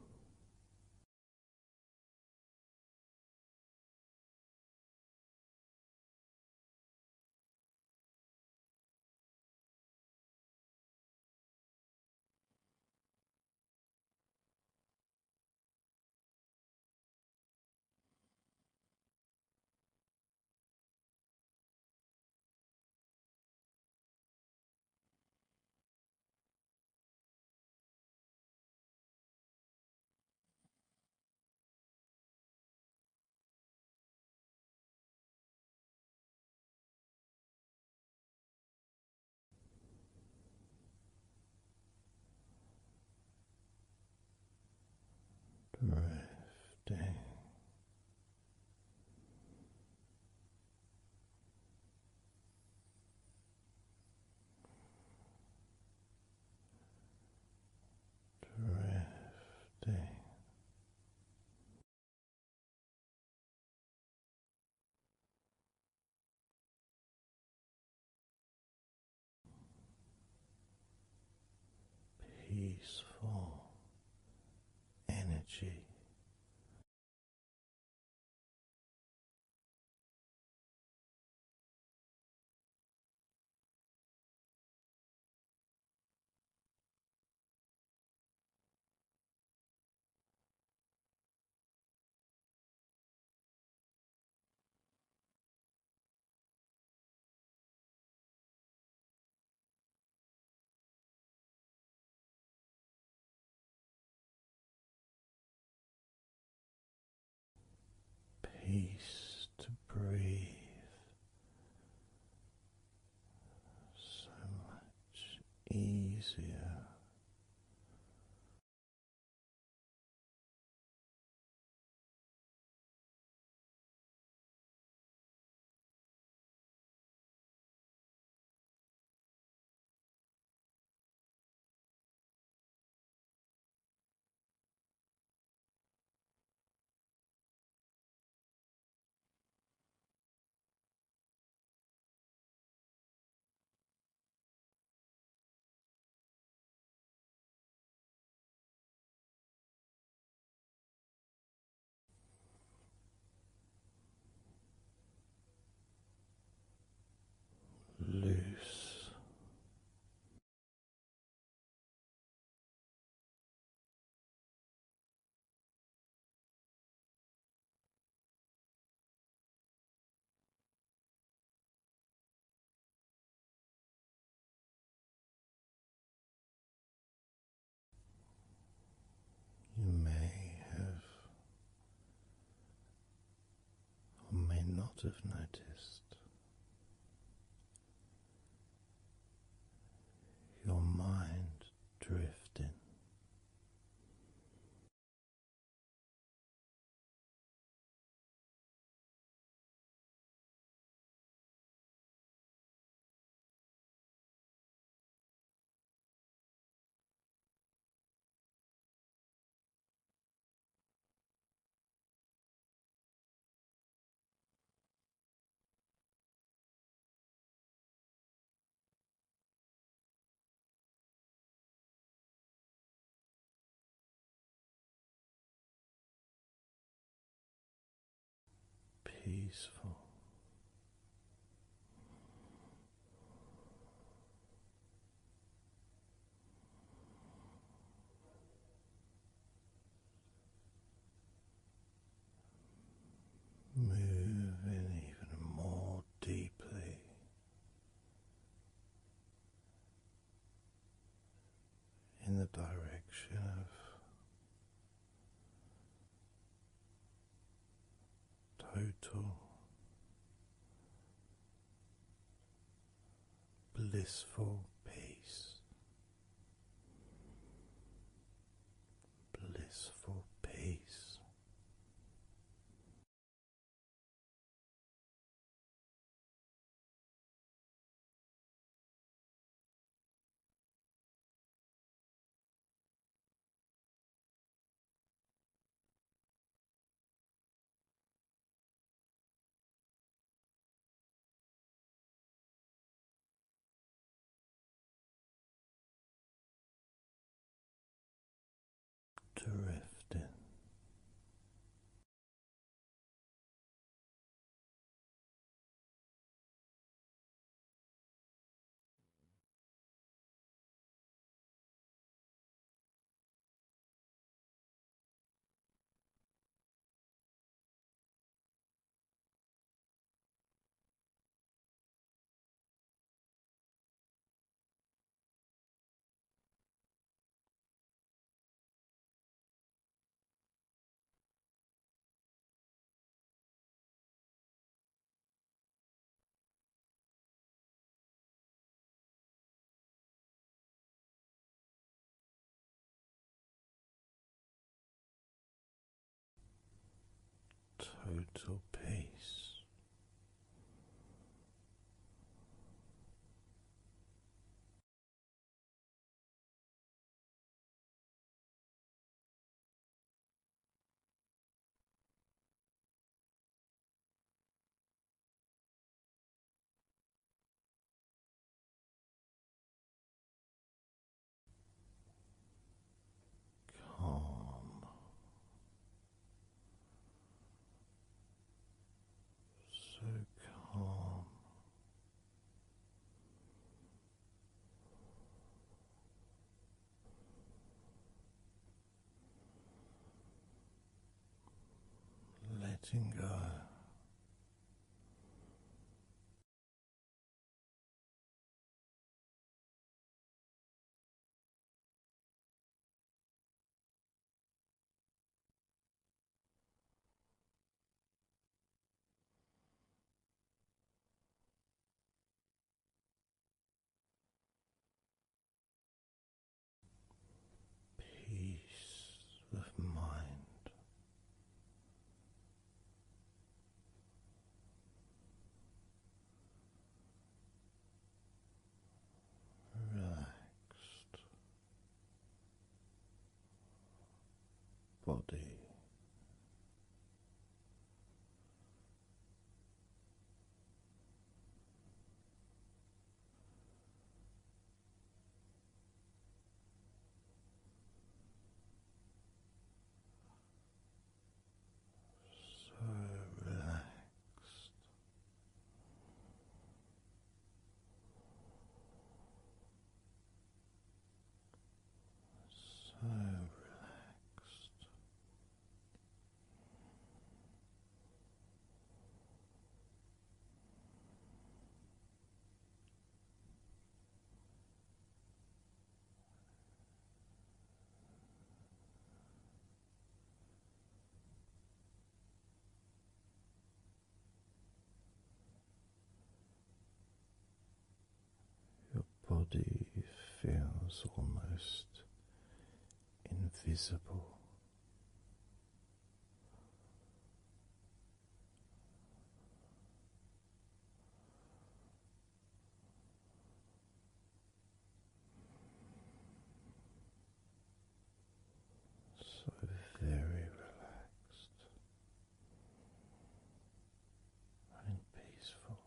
Drifting. Drifting. Peaceful energy. Peace to breathe. So much easier. Loose. You may have or may not have noticed your mind drifting. peaceful. Moving even more deeply in the direction of total blissful peace. Blissful peace. Drifting. Total peace. Calm. So calm. Letting go. Peace of mind. Relaxed body. So relaxed. So relaxed. Your body feels almost invisible. So very relaxed and peaceful.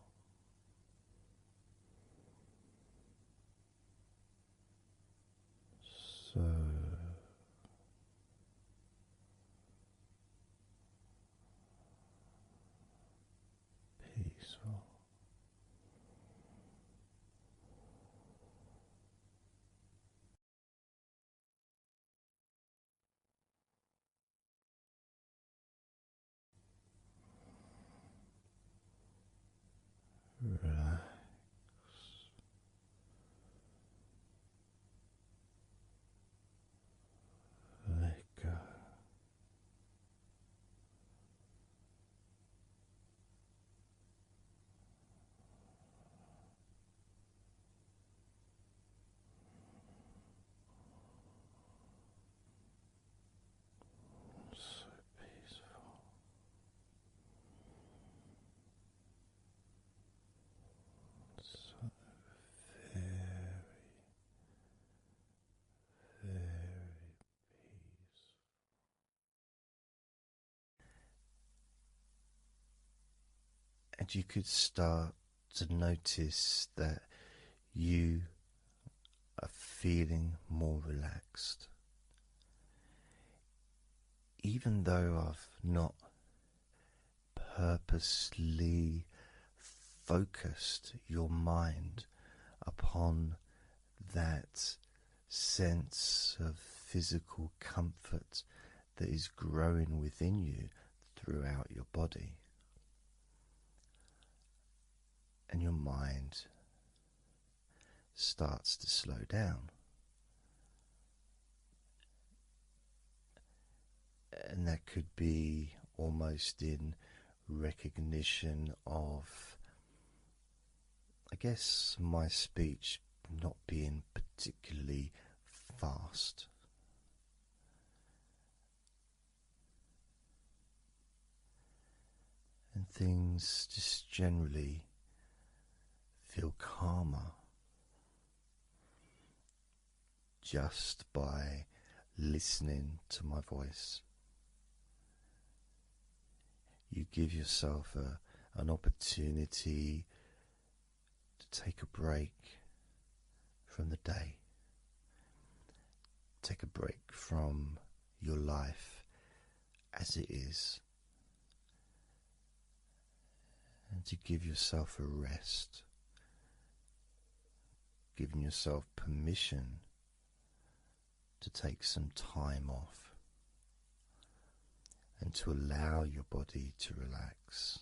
So And you could start to notice that you are feeling more relaxed. Even though I've not purposely focused your mind upon that sense of physical comfort that is growing within you throughout your body, and your mind starts to slow down. And that could be almost in recognition of, I guess, my speech not being particularly fast. And things just generally feel calmer just by listening to my voice. You give yourself an opportunity to take a break from the day, take a break from your life as it is, and to give yourself a rest, giving yourself permission to take some time off and to allow your body to relax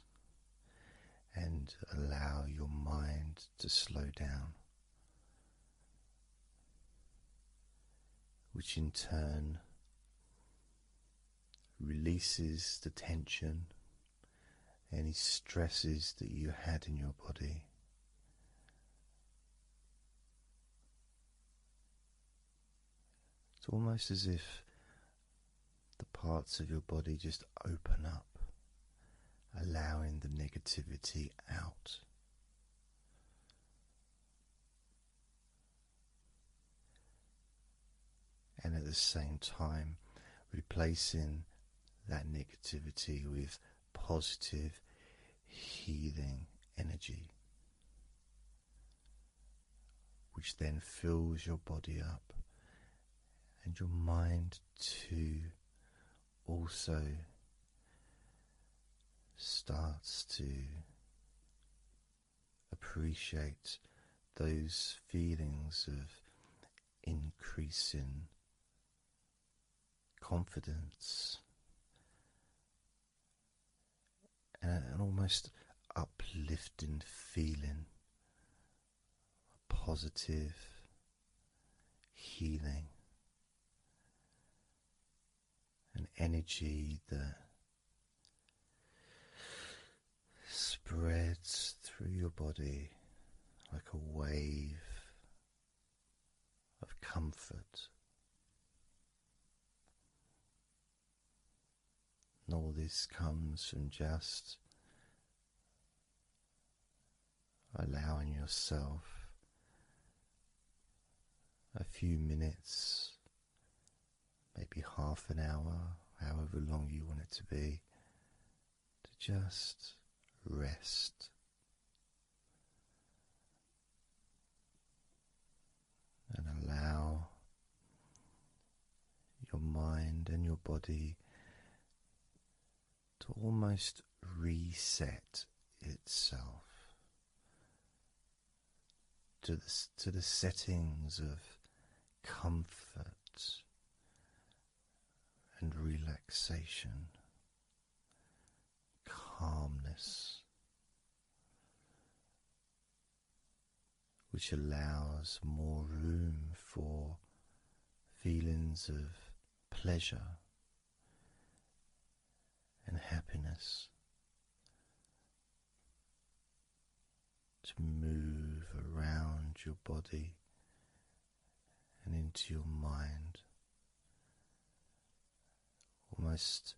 and allow your mind to slow down, which in turn releases the tension, any stresses that you had in your body. It's almost as if the parts of your body just open up, allowing the negativity out. And at the same time, replacing that negativity with positive, healing energy, which then fills your body up, and your mind too also starts to appreciate those feelings of increasing confidence and an almost uplifting feeling, a positive healing, an energy that spreads through your body like a wave of comfort. And all this comes from just allowing yourself a few minutes, maybe half an hour, however long you want it to be, to just rest. And allow your mind and your body to almost reset itself to the settings of comfort and relaxation, calmness, which allows more room for feelings of pleasure and happiness to move around your body and into your mind, almost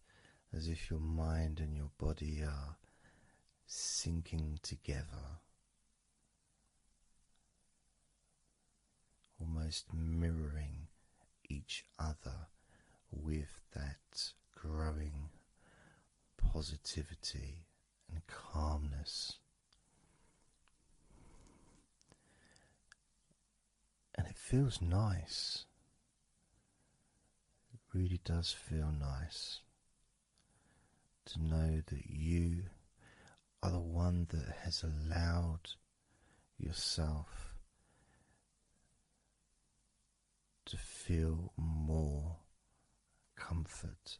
as if your mind and your body are sinking together, almost mirroring each other with that growing positivity and calmness. And it feels nice. It really does feel nice to know that you are the one that has allowed yourself to feel more comfort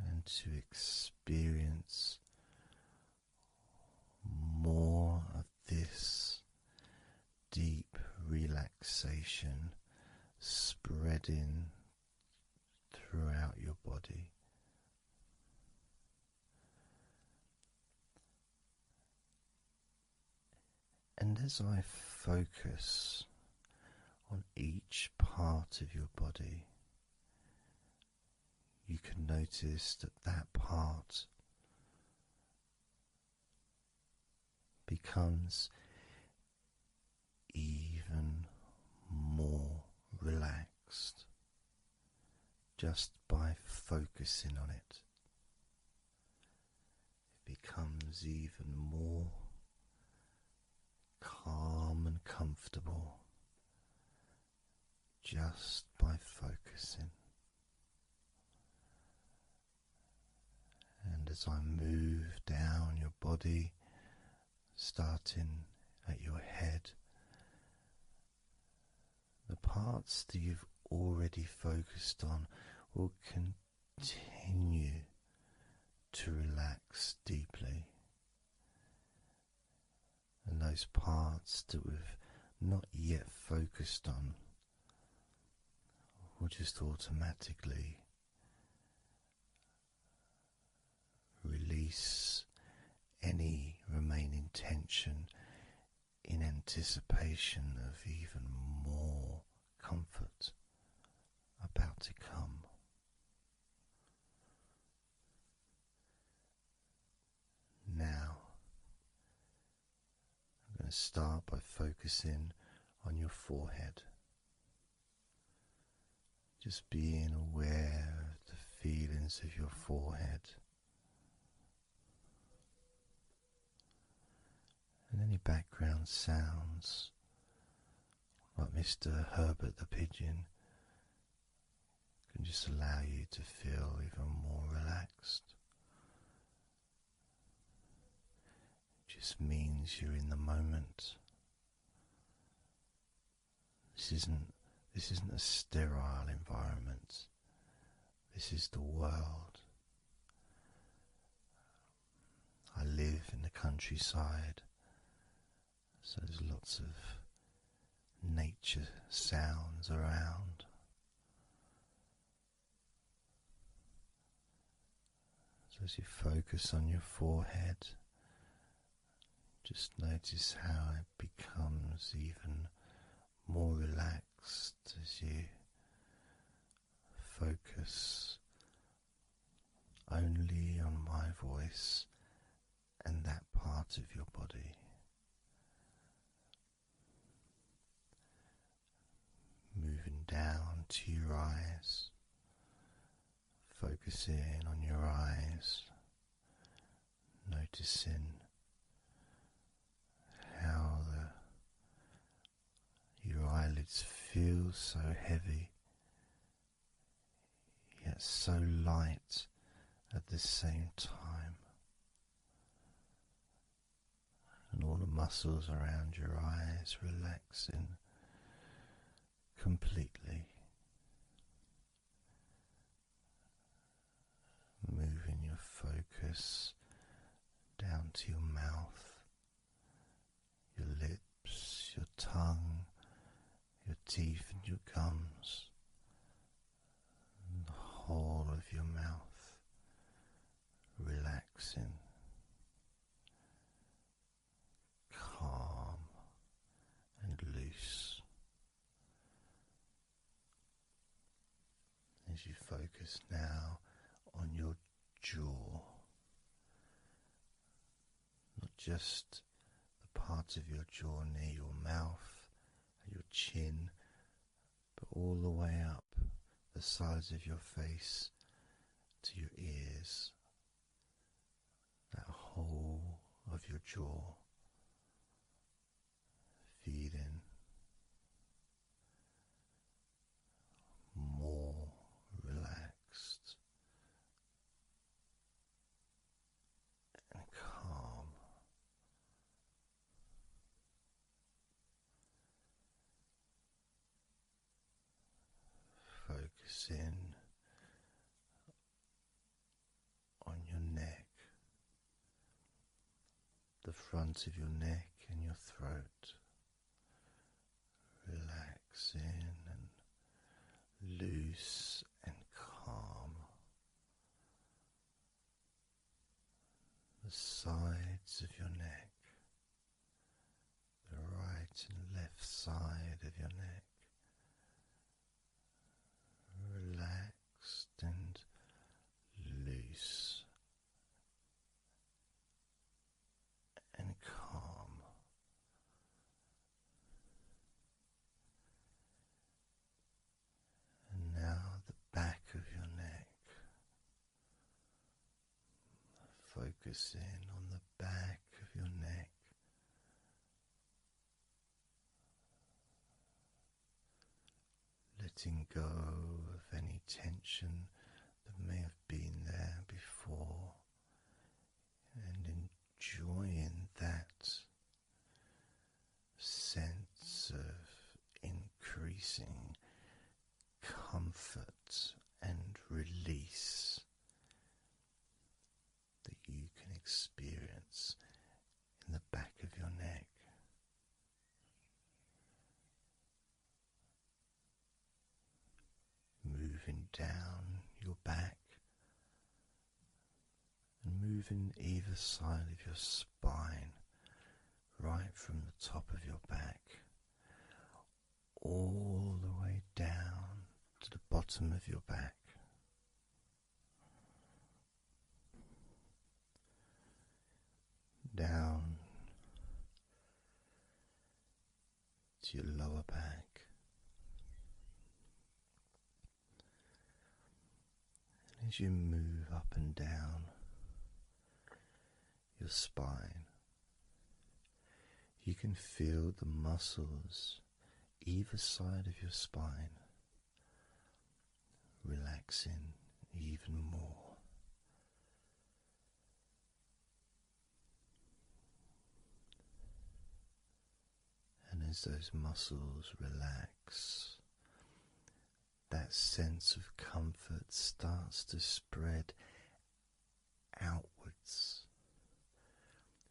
and to experience more of this deep relaxation spreading throughout your body. And as I focus on each part of your body, you can notice that that part becomes even more relaxed just by focusing on it. It becomes even more calm and comfortable just by focusing. And as I move down your body, starting at your head, the parts that you've already focused on will continue to relax deeply. And those parts that we've not yet focused on will just automatically release any remaining tension in anticipation of even more comfort about to come. Now, I'm going to start by focusing on your forehead. Just being aware of the feelings of your forehead. And any background sounds, like Mr. Herbert the Pigeon, can just allow you to feel even more relaxed. It just means you're in the moment. This isn't a sterile environment. This is the world. I live in the countryside, so there's lots of nature sounds around. So as you focus on your forehead, just notice how it becomes even more relaxed as you focus only on my voice and that part of your body. Moving down to your eyes, focusing on your eyes, noticing how your eyelids feel so heavy, yet so light at the same time. And all the muscles around your eyes relaxing completely. Moving your focus down to your mouth, your lips, your tongue, your teeth and your gums, and the whole of your mouth relaxing, calm and loose. As you focus now on your jaw, not just the part of your jaw near your mouth, your chin, but all the way up the sides of your face to your ears, jaw, feeling more relaxed and calm. Focusing on your neck, the front of your neck and your throat, relaxing and loose and calm. The sides of your neck, the right and left side of your neck, relaxed and loose and calm. And now the back of your neck, focusing on the back of your neck, letting go of any tension that may have been there before and enjoying that sense of increasing comfort and release that you can experience in the back of your neck. Moving down your back and moving either side of your spine, right from the top of your back all the way down to the bottom of your back. Down to your lower back. And as you move up and down your spine, you can feel the muscles either side of your spine relaxing even more. And as those muscles relax, that sense of comfort starts to spread outwards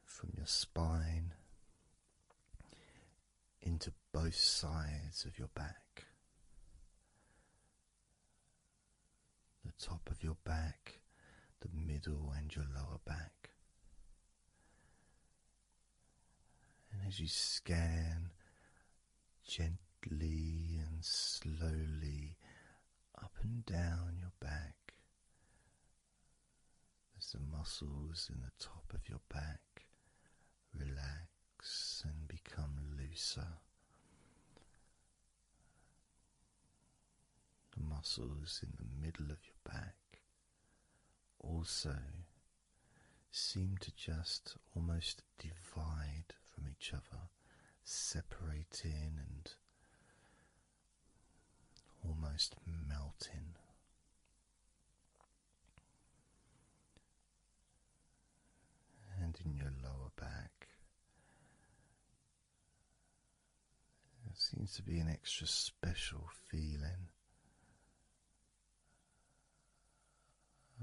from your spine into both sides of your back. The top of your back, the middle and your lower back. And as you scan gently and slowly up and down your back, as the muscles in the top of your back relax and become looser, the muscles in the middle of your back also seem to just almost divide from each other, separating and almost melting. And in your lower back, there seems to be an extra special feeling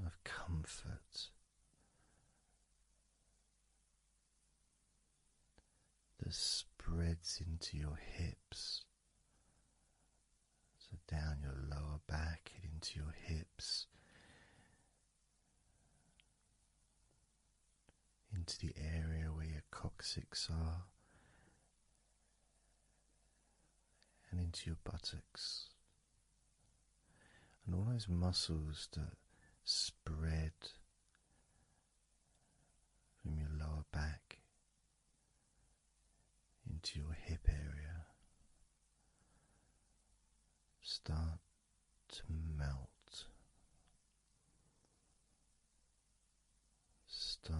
of comfort that spreads into your hips. So down your lower back and into your hips, into the area where your coccyx are, and into your buttocks, and all those muscles that spread from your lower back into your hip area start to melt, start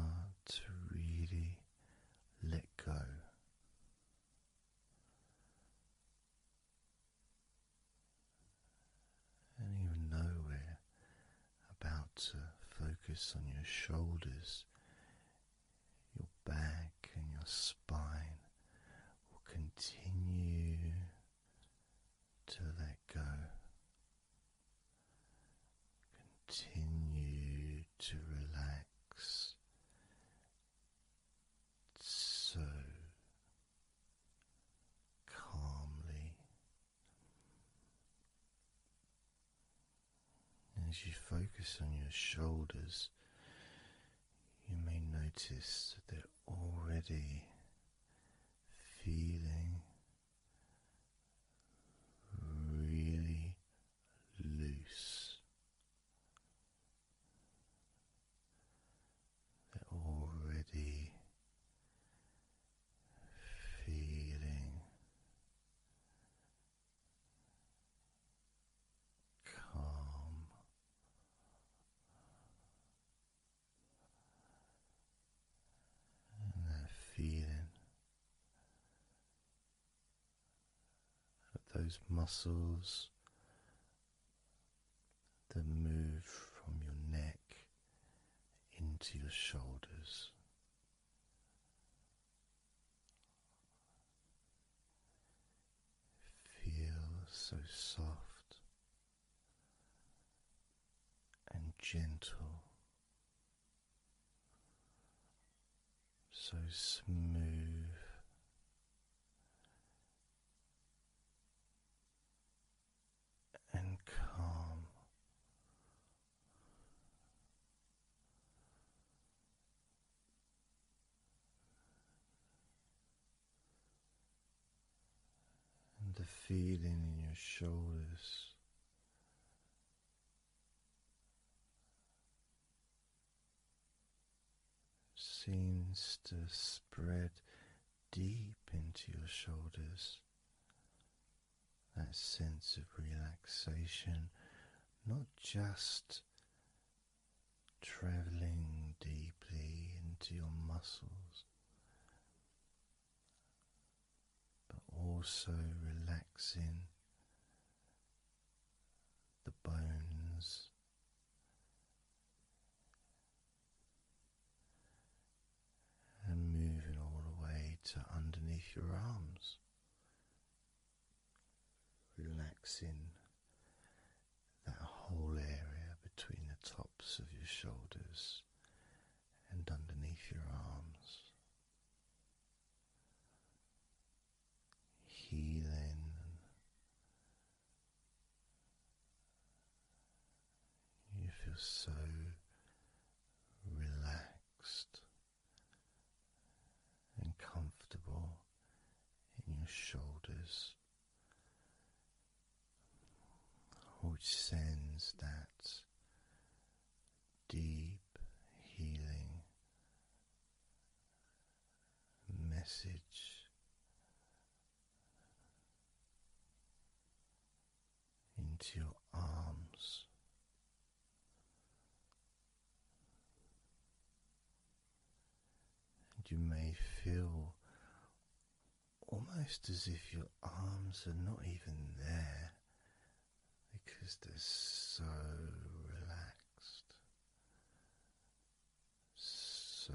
to really to focus on your shoulders, your back, and your spine will continue to let go. Continue to relax so calmly. As you focus on your shoulders, you may notice that they're already feeling really loose. They're already feeling calm. And that feeling of those muscles that move from your neck into your shoulders. Feel so soft and gentle, so smooth and calm. And the feeling in your shoulders seems to spread deep into your shoulders. That sense of relaxation, not just traveling deeply into your muscles, but also relaxing the bones and moving all the way to underneath your arms, relaxing that whole area between the tops of your shoulders and underneath your arms, healing. You feel so relaxed and comfortable in your shoulders, which sends that deep healing message into your arms. And you may feel almost as if your arms are not even there because they're so relaxed, so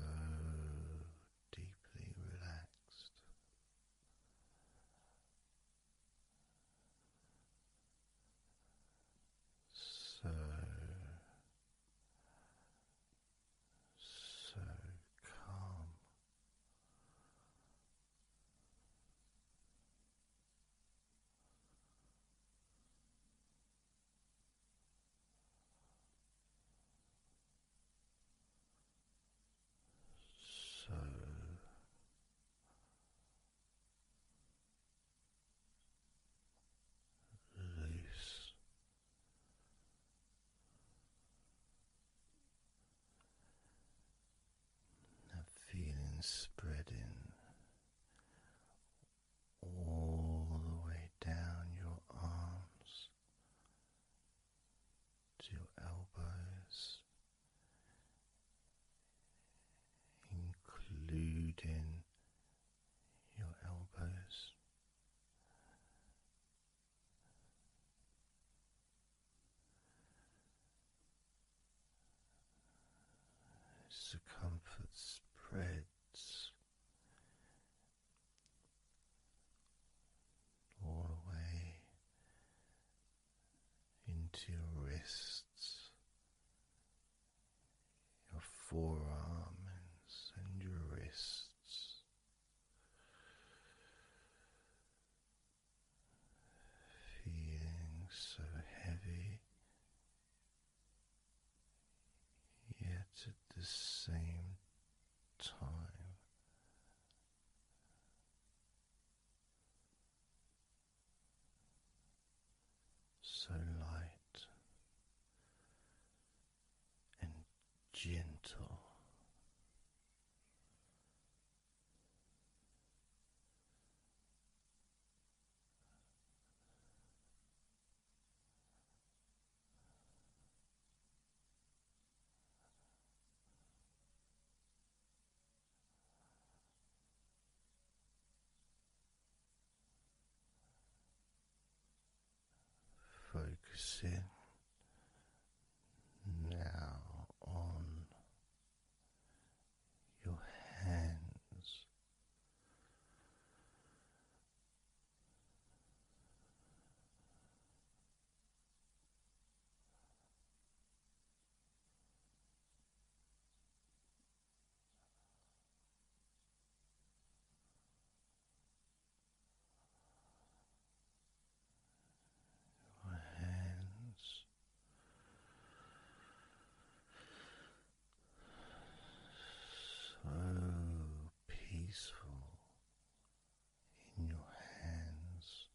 deeply relaxed. So calm. forearms and your wrists, feeling so heavy, yet at the same time so light and gentle. Focusing now on your hands, your hands so peaceful in your hands.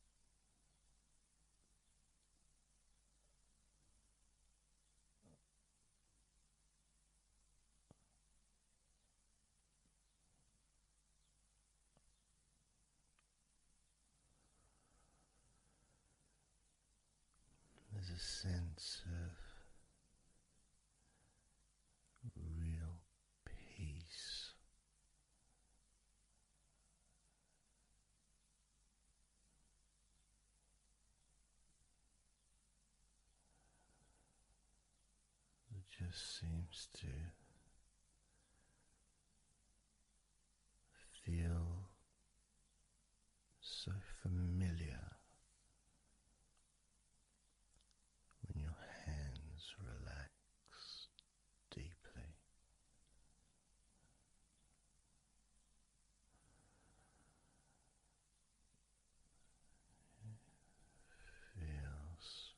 There's a sense of real peace that just seems to feel so familiar when your hands relax deeply. Feels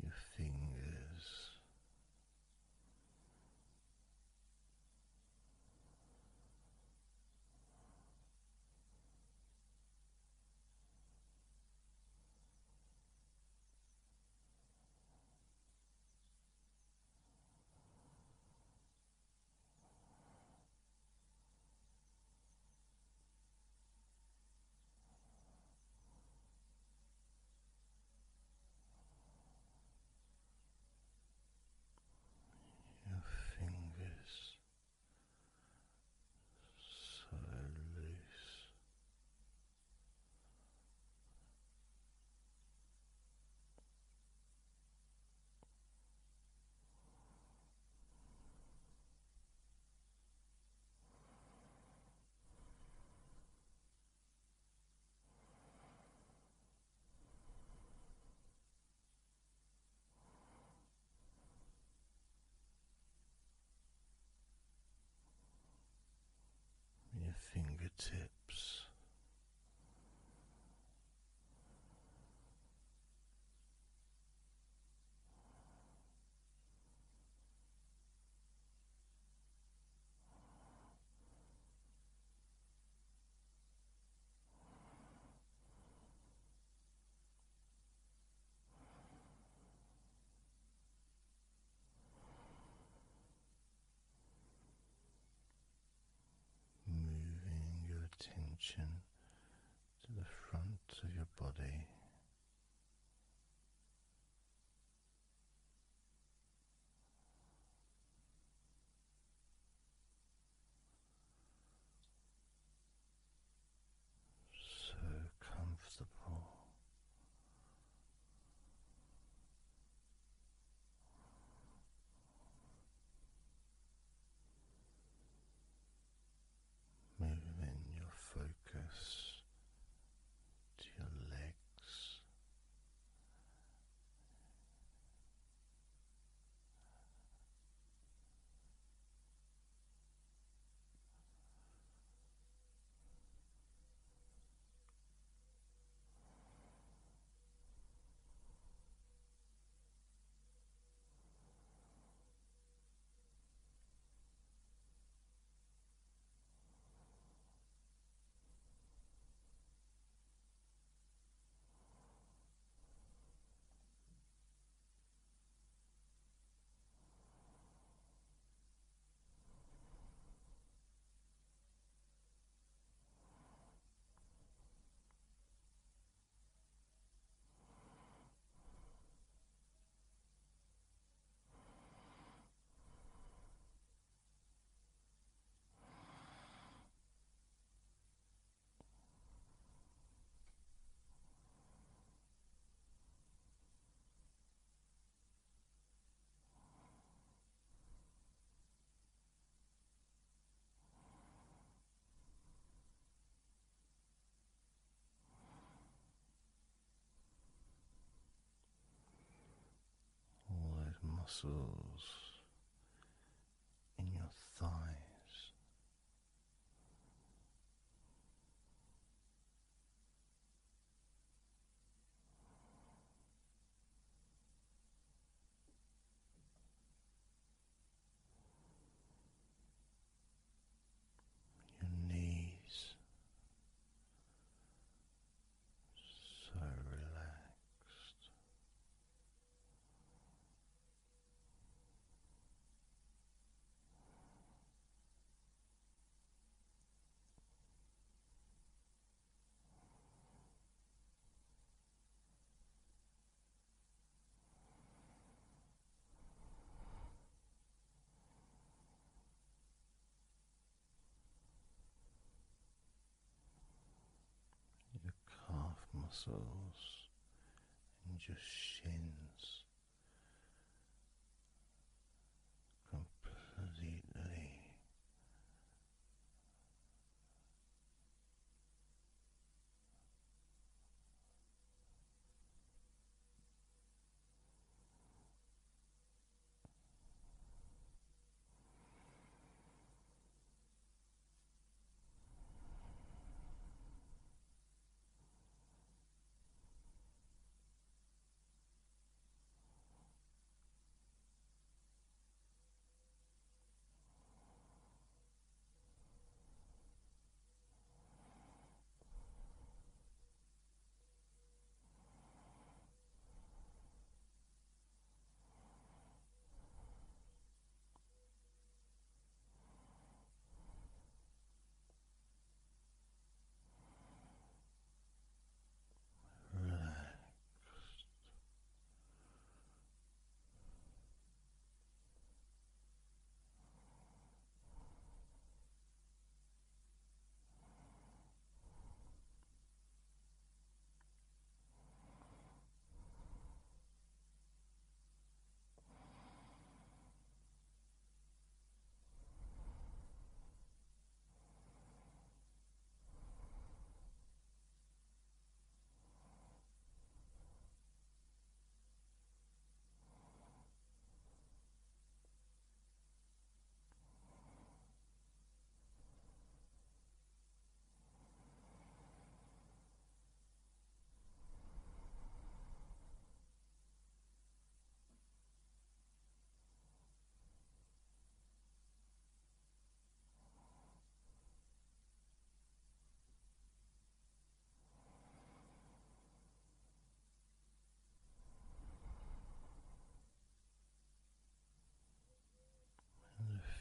your fingers your fingers so loose, your fingertips moving your attention to the front of your body, so comfortable. muscles in your thighs. Your knees, so relaxed. Your calf muscles and your shins completely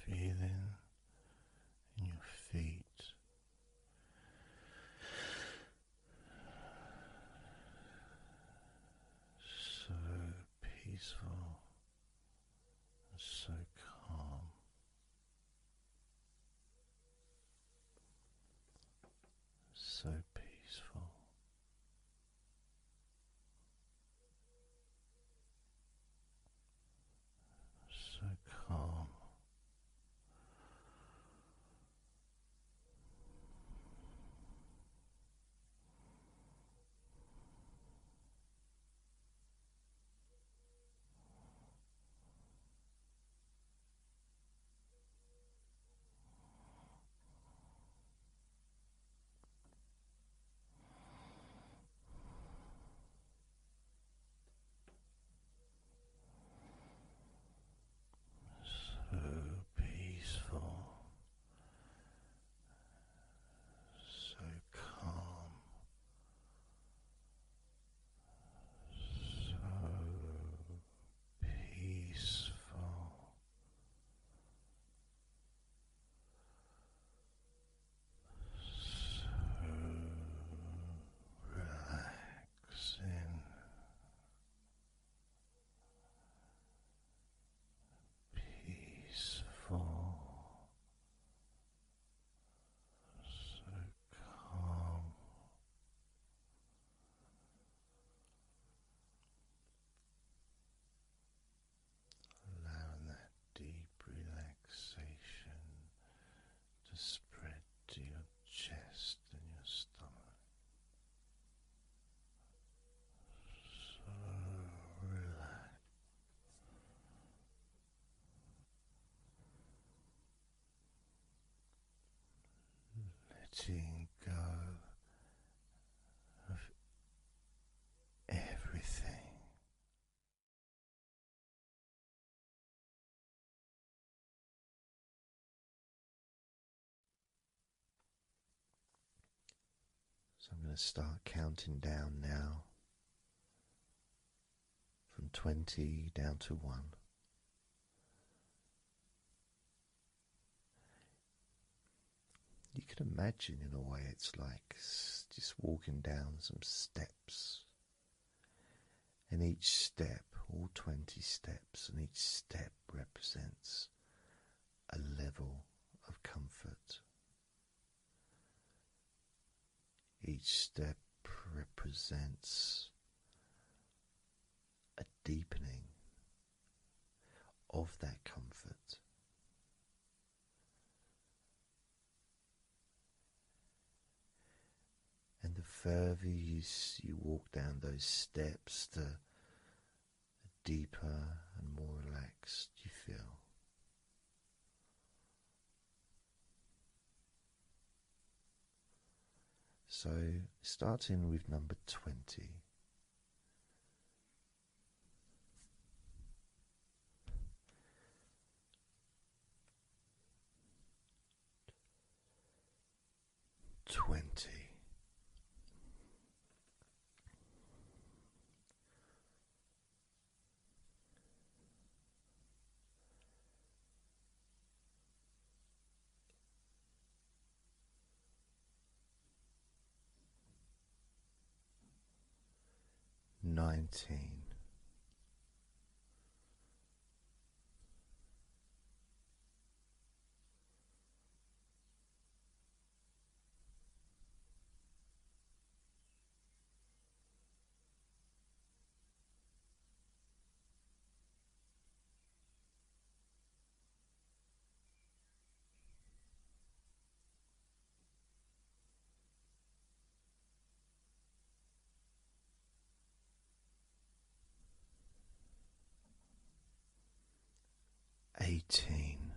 feeling in your feet, so peaceful and so calm, so peaceful. So calm. letting go of everything. So I'm going to start counting down now from 20 down to 1. You can imagine, in a way, it's like just walking down some steps, and each step, all 20 steps, and each step represents a level of comfort. Each step represents a deepening of that comfort. And the further you walk down those steps, the deeper and more relaxed you feel. So, starting with number 20. $19. $18.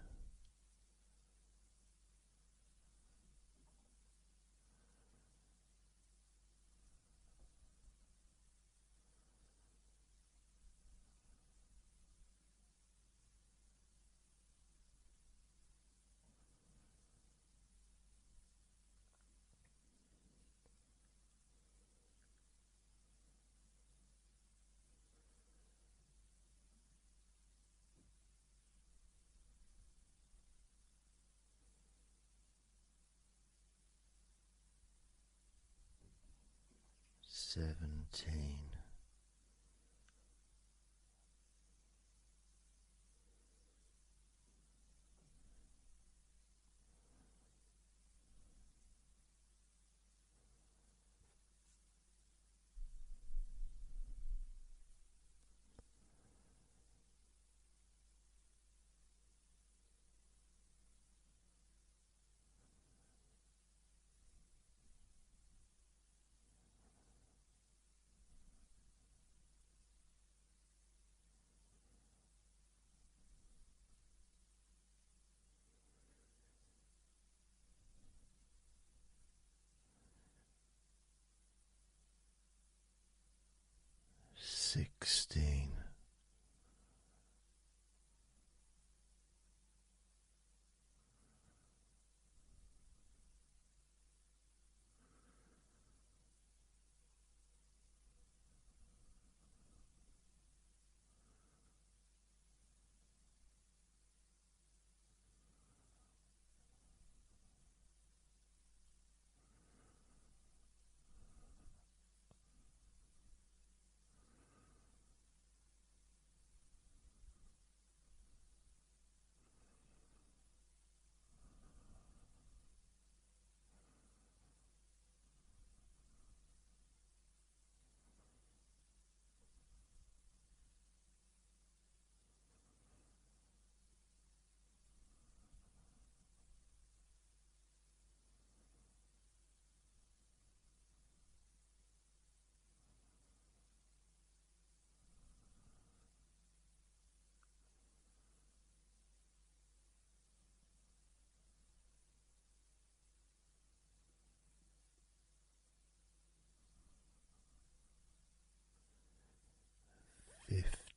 $17.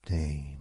15.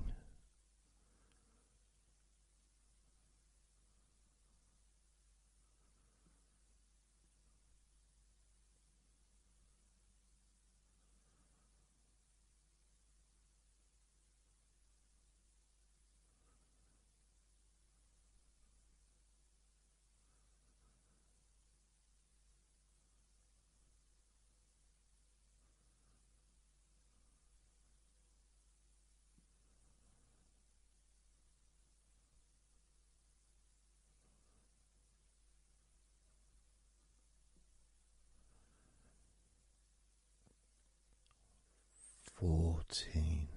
14.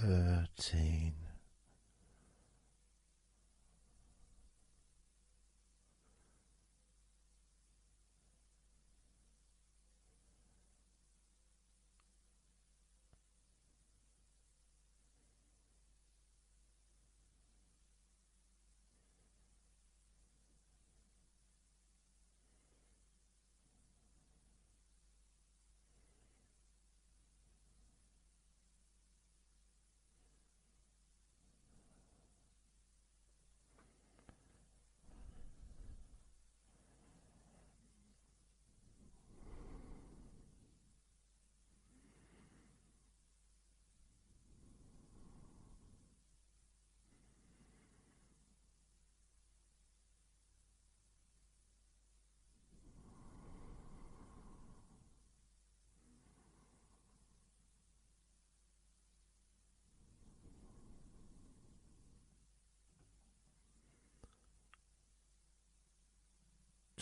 13.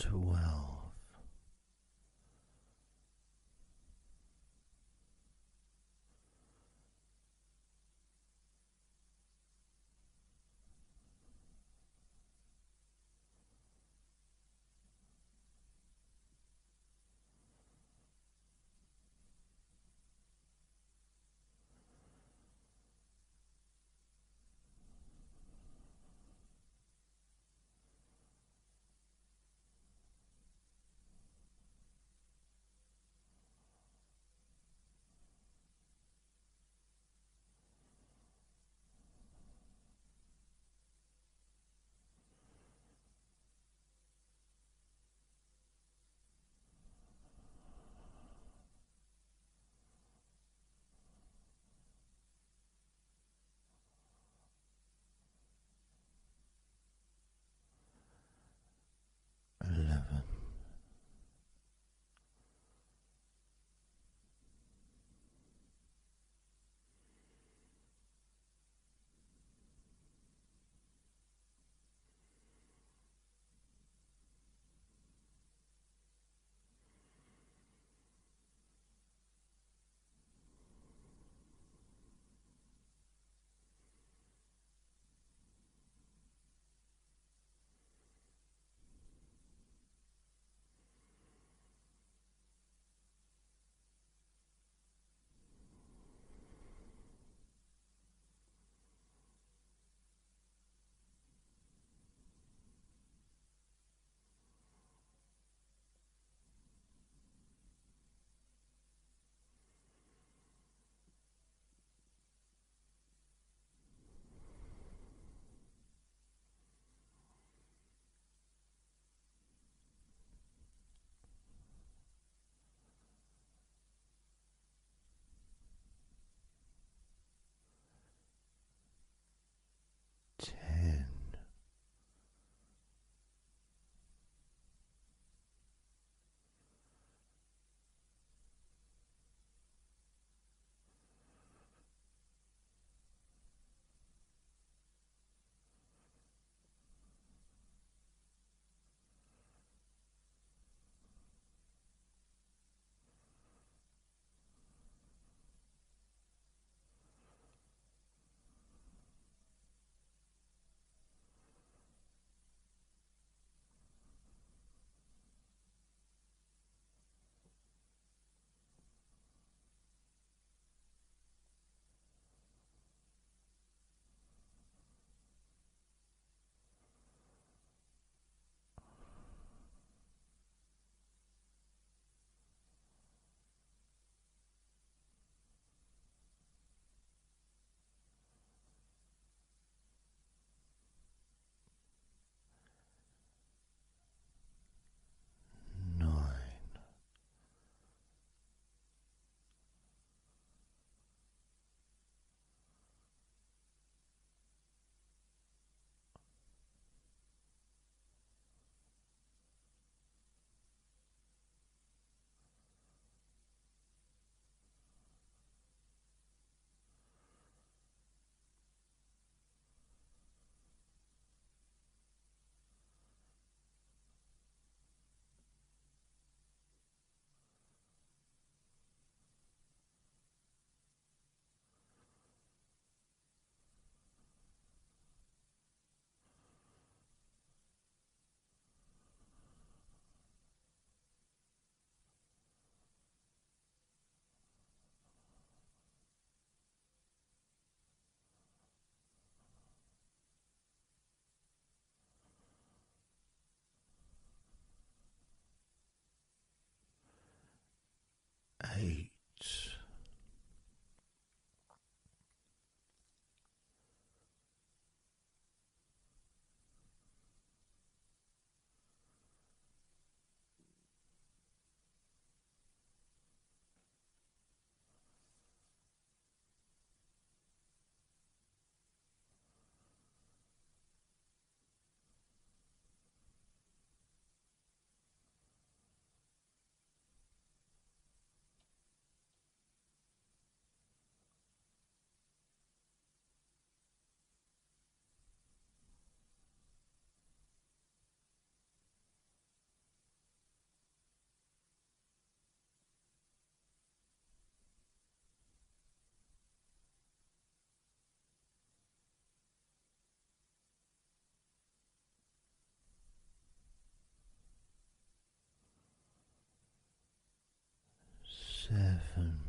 12. 11. 8. Seven,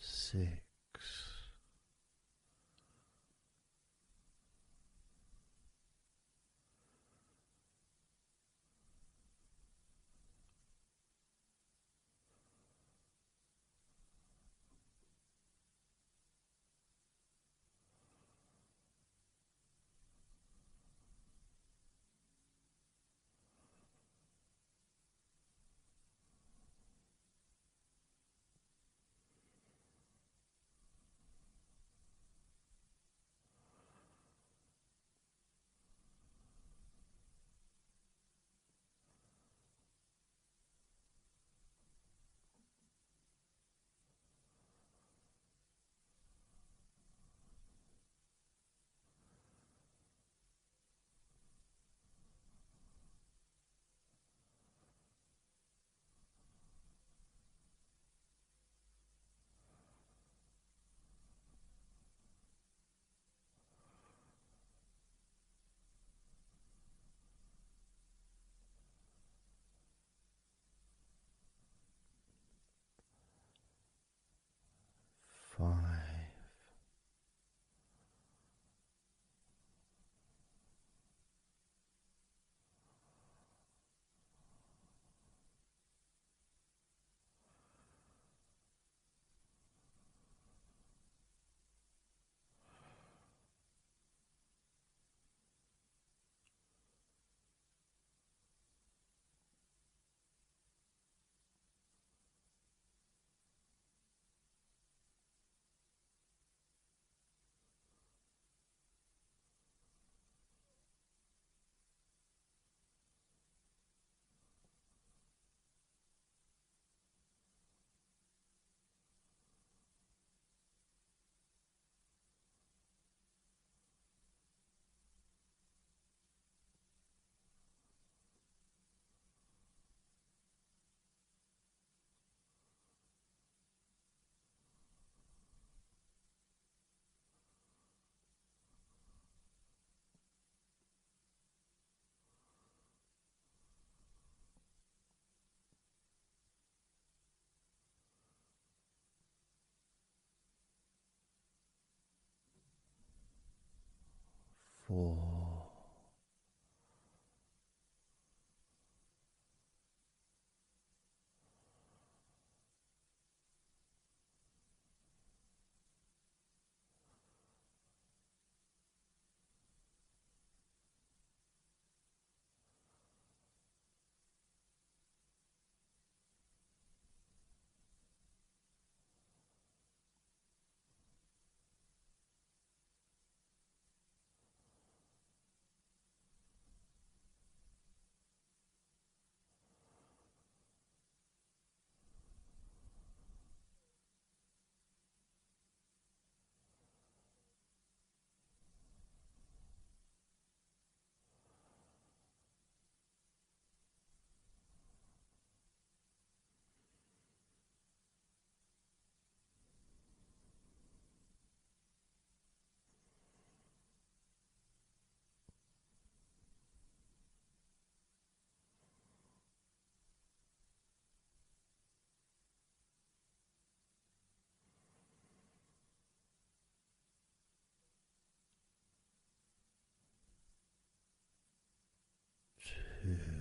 6. 5. 4. 2.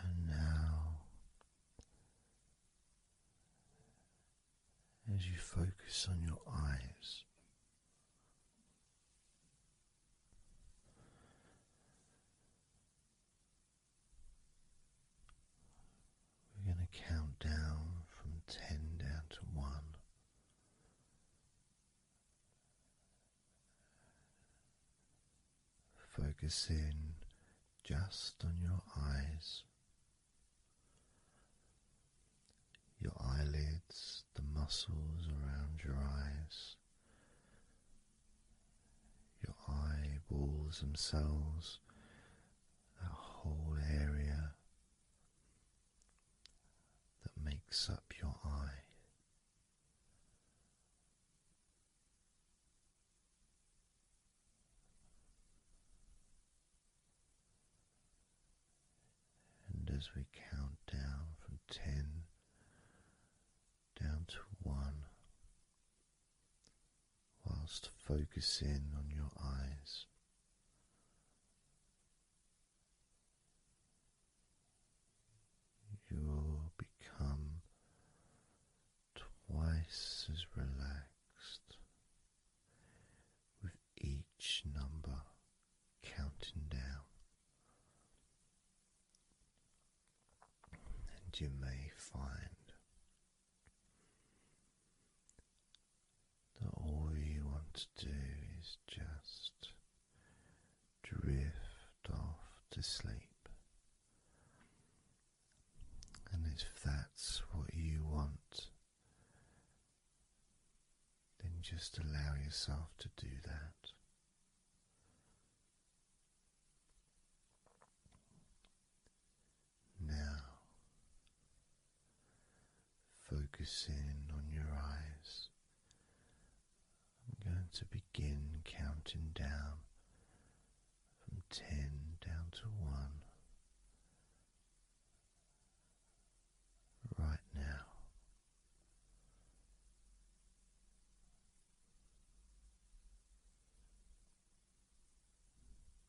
And now, as you focus on your eyes, we're going to count down from 10 down to 1. Focus in just on your eyes. muscles around your eyes, your eyeballs themselves, that whole area that makes up your eye. And as we count down from 10 down to 1, whilst focusing on your eyes, you'll become twice as relaxed with each number counting down. And you may find that all you want to do is just drift off to sleep. And if that's what you want, then just allow yourself to do that. Now, focusing on your eyes, I'm going to begin counting down from 10 down to 1 right now.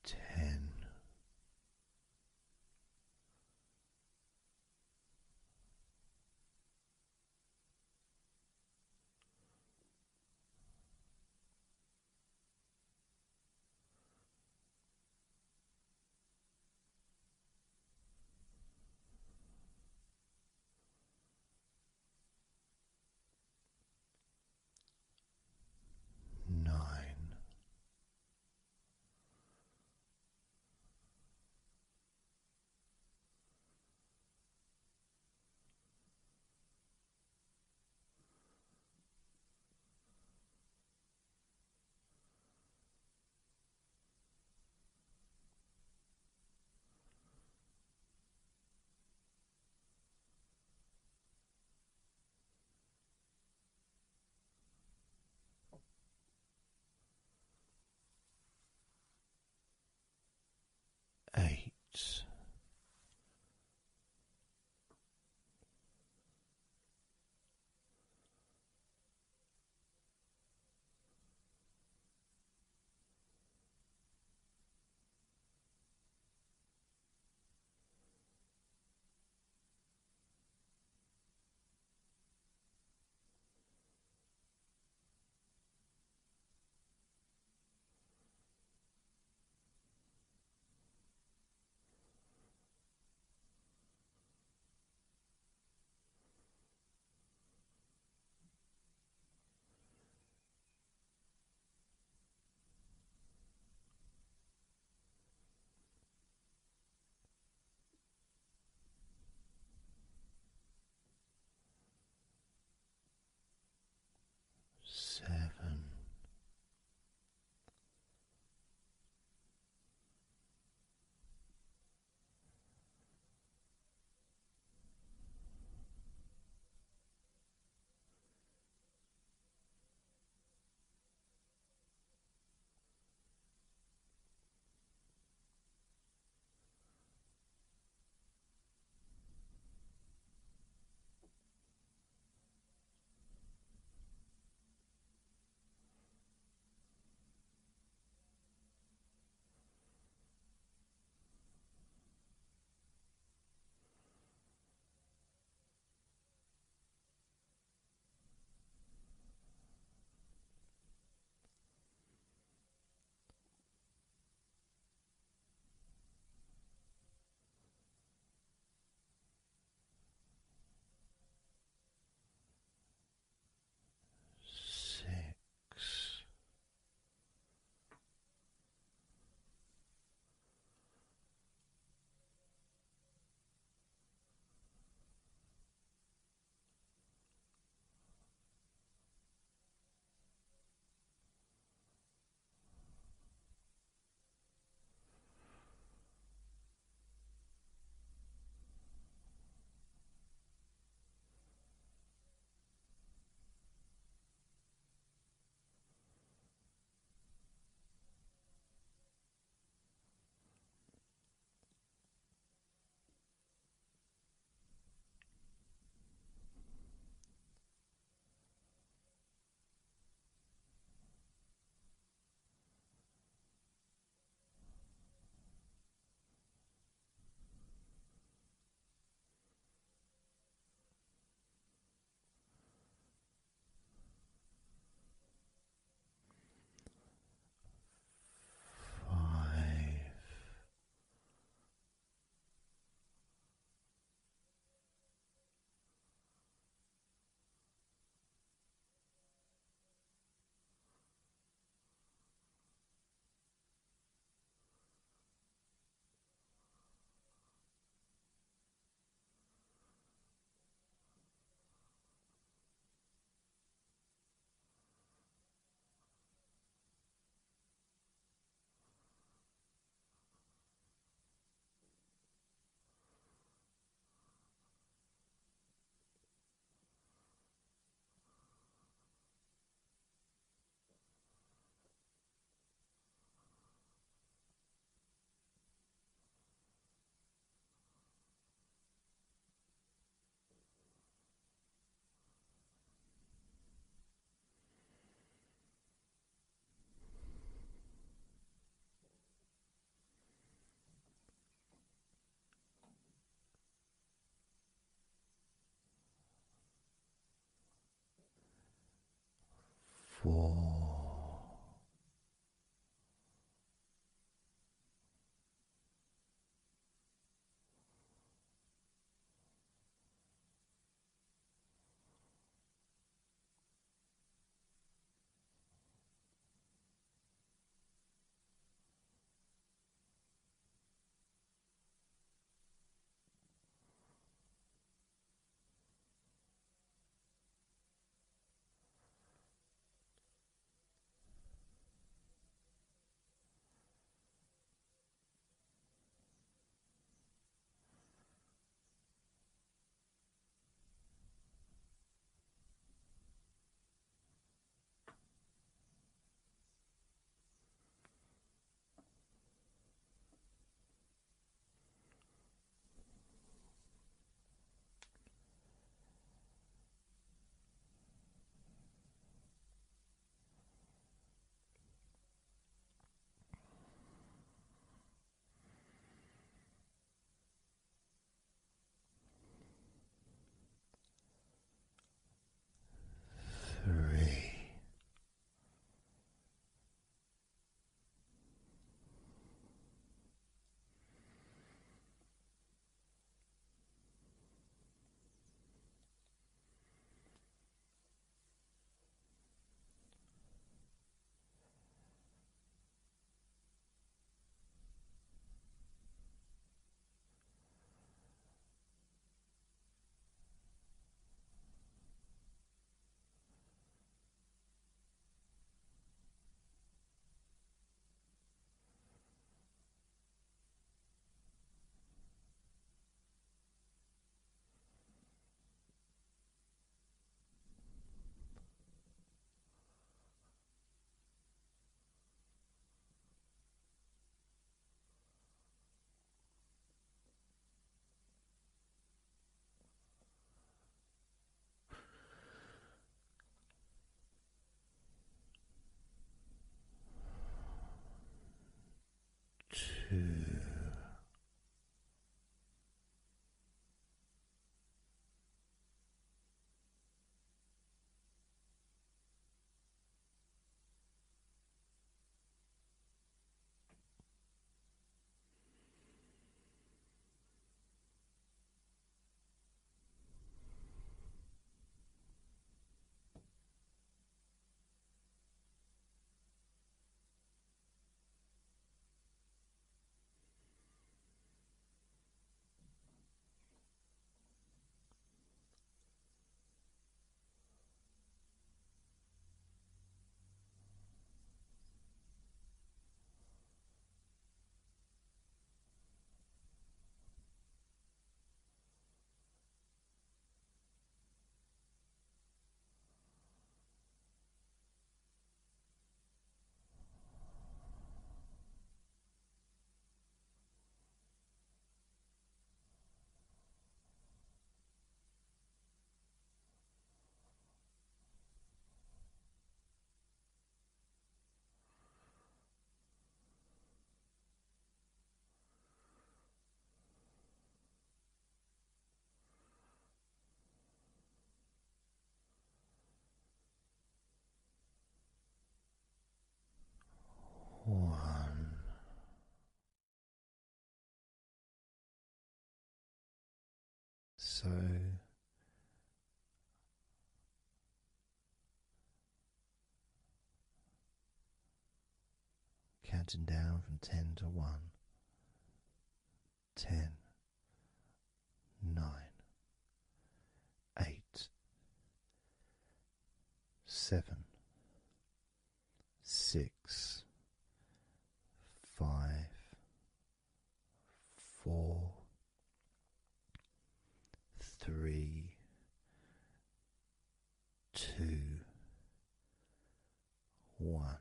10. 9. 4. One. So counting down from 10 to 1. 10, 9, 8, 7, 6, 5, 4, 3, 2, 1.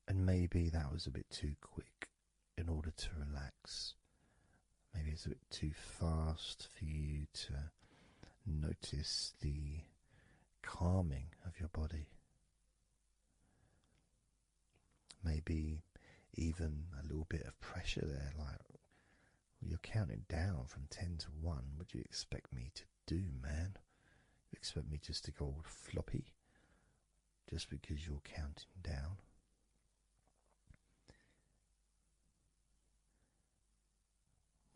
And maybe that was a bit too quick in order to relax. Maybe it's a bit too fast for you to notice the calming of your body. Maybe even a little bit of pressure there, like You're counting down from 10 to 1. What do you expect me to do, man? You expect me just to go all floppy just because you're counting down?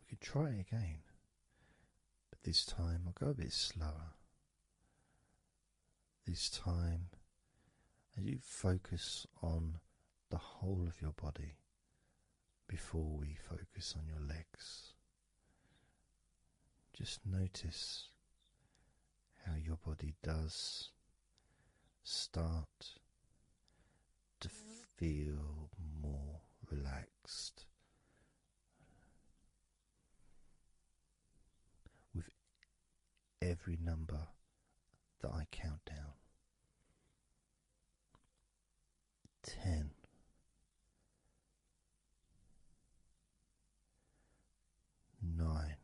We could try again, but this time I'll go a bit slower. This time, as you focus on the whole of your body before we focus on your legs, just notice how your body does start to feel more relaxed with every number that I count down. 10. 9.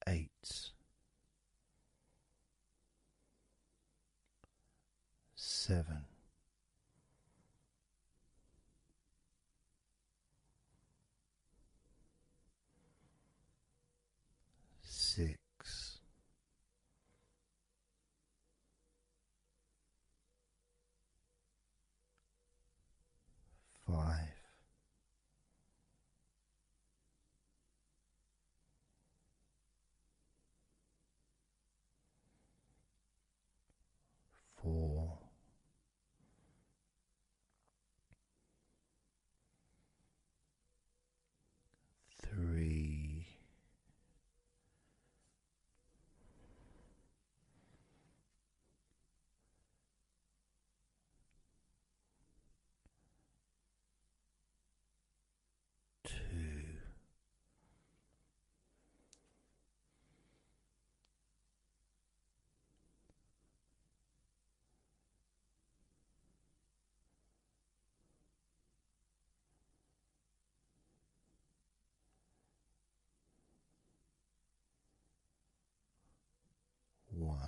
8. 7. 6. 5. 4. 3. 2. 1.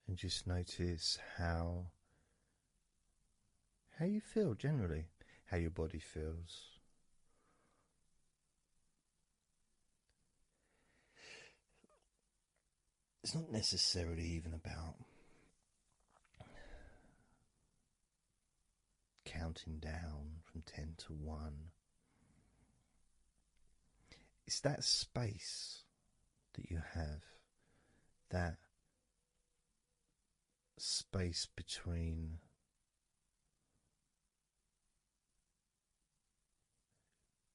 And just notice how you feel generally, how your body feels. It's not necessarily even about counting down from 10 to 1. It's that space that you have, that space between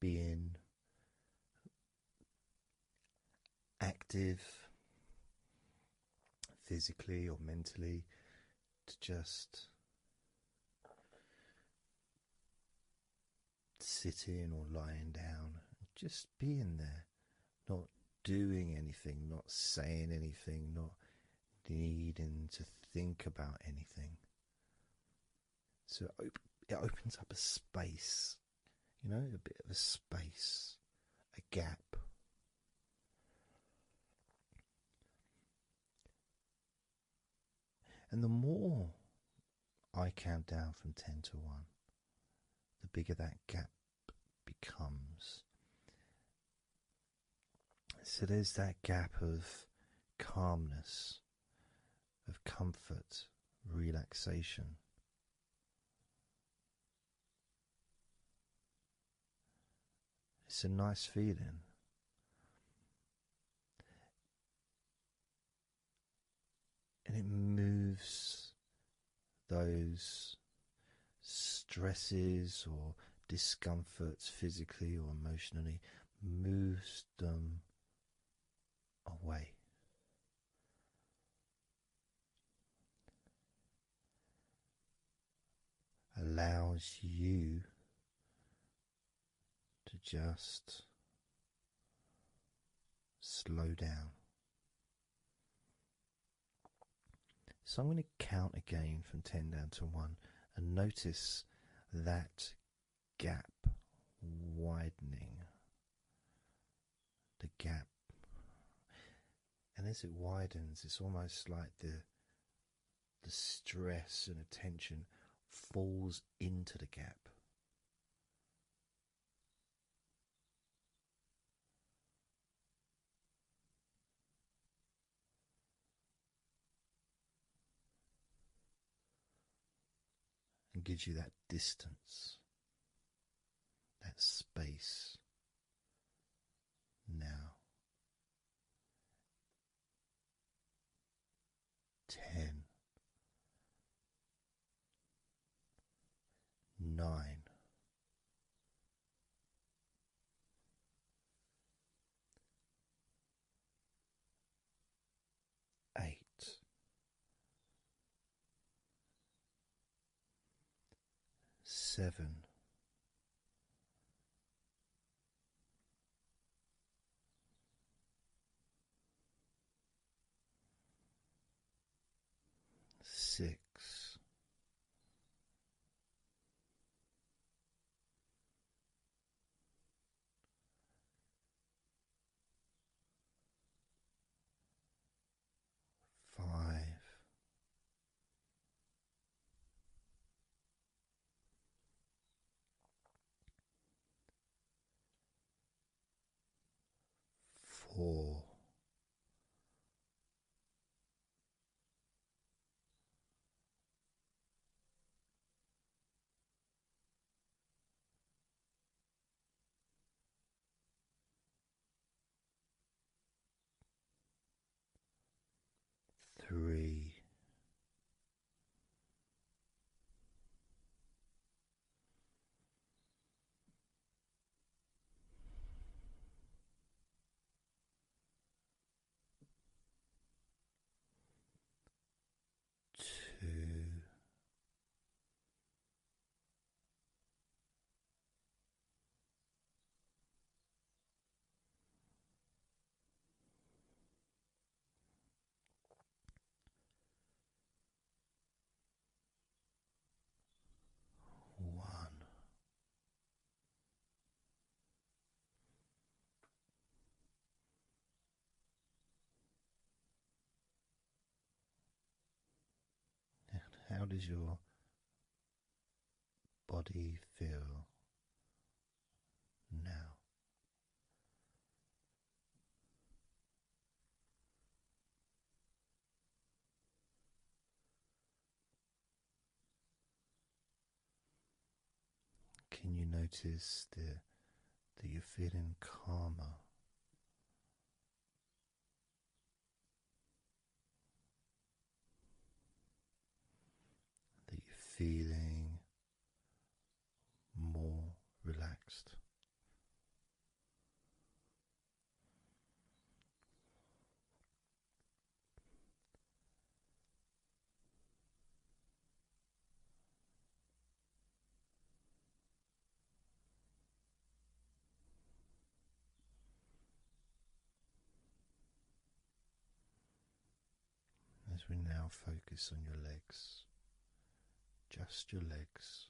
being active physically or mentally to just sitting or lying down, just being there, not doing anything, not saying anything, not needing to think about anything. So it opens up a space, a bit of a space, a gap. And the more I count down from 10 to 1, the bigger that gap becomes. So there's that gap of calmness, of comfort, relaxation. It's a nice feeling. And it moves those stresses or discomforts physically or emotionally, moves them away. Allows you to just slow down. So I'm going to count again from 10 down to 1 and notice that gap widening. gap. And as it widens, it's almost like the stress and attention falls into the gap. And gives you that distance, that space. Now, 10, 9, 8, 7, 6, 5, 4, 3, 2, 1. How does your body feel now? Can you notice that you're feeling calmer? That you're feeling more relaxed? As we now focus on your legs, just your legs.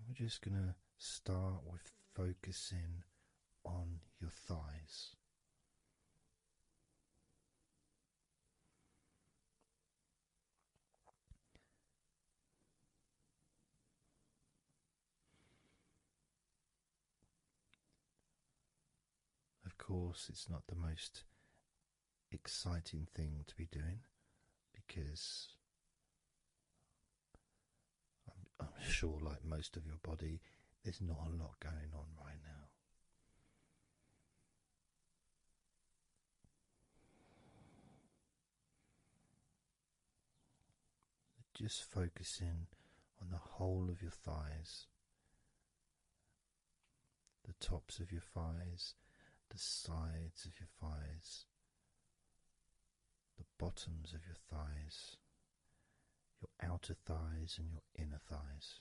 We're just going to start with focusing on your thighs. Of course, it's not the most exciting thing to be doing because I'm sure, like most of your body, there's not a lot going on right now. Just focusing on the whole of your thighs, the tops of your thighs, the sides of your thighs, the bottoms of your thighs, your outer thighs and your inner thighs.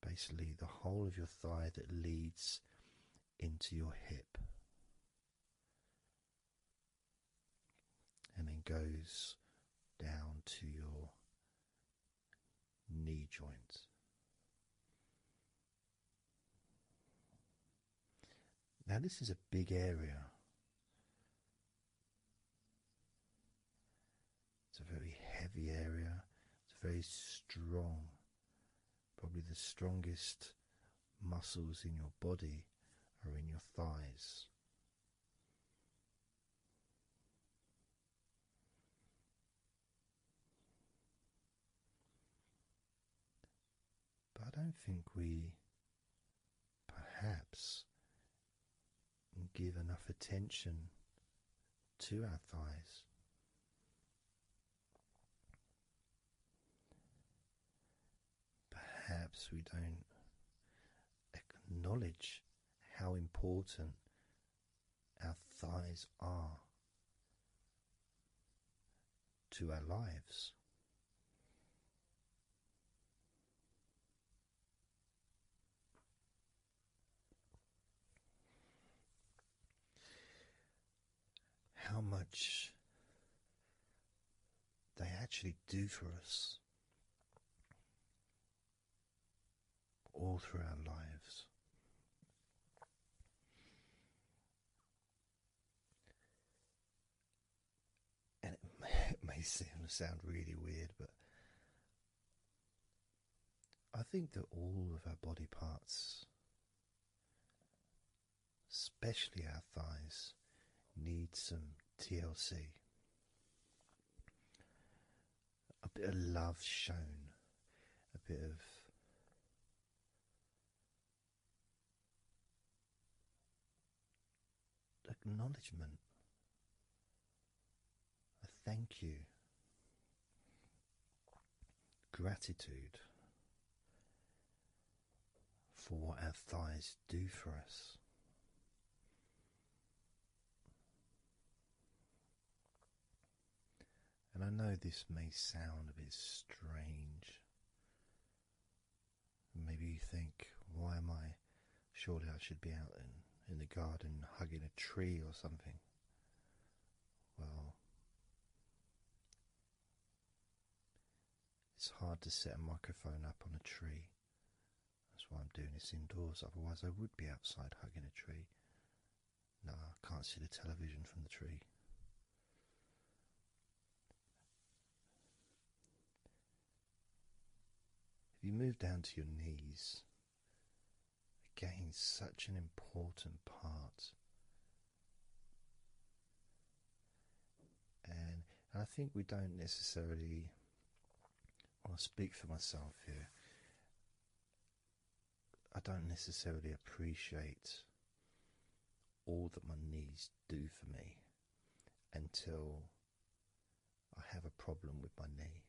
Basically, the whole of your thigh that leads into your hip. goes down to your knee joint. Now, this is a big area. It's a very heavy area. It's very strong. Probably the strongest muscles in your body are in your thighs. But I don't think we perhaps give enough attention to our thighs. Perhaps we don't acknowledge how important our thighs are to our lives. How much they actually do for us all through our lives. And it may sound really weird, but I think that all of our body parts, especially our thighs, need some TLC. A bit of love shown, a bit of acknowledgement, a thank you, gratitude for what our thighs do for us. And I know this may sound a bit strange. Maybe you think, why am I? Surely I should be out in the garden hugging a tree or something. Well, it's hard to set a microphone up on a tree. That's why I'm doing this indoors. Otherwise I would be outside hugging a tree. No, I can't see the television from the tree. If you move down to your knees, again, such an important part. And I think we don't necessarily, I'll speak for myself here, I don't necessarily appreciate all that my knees do for me until I have a problem with my knee.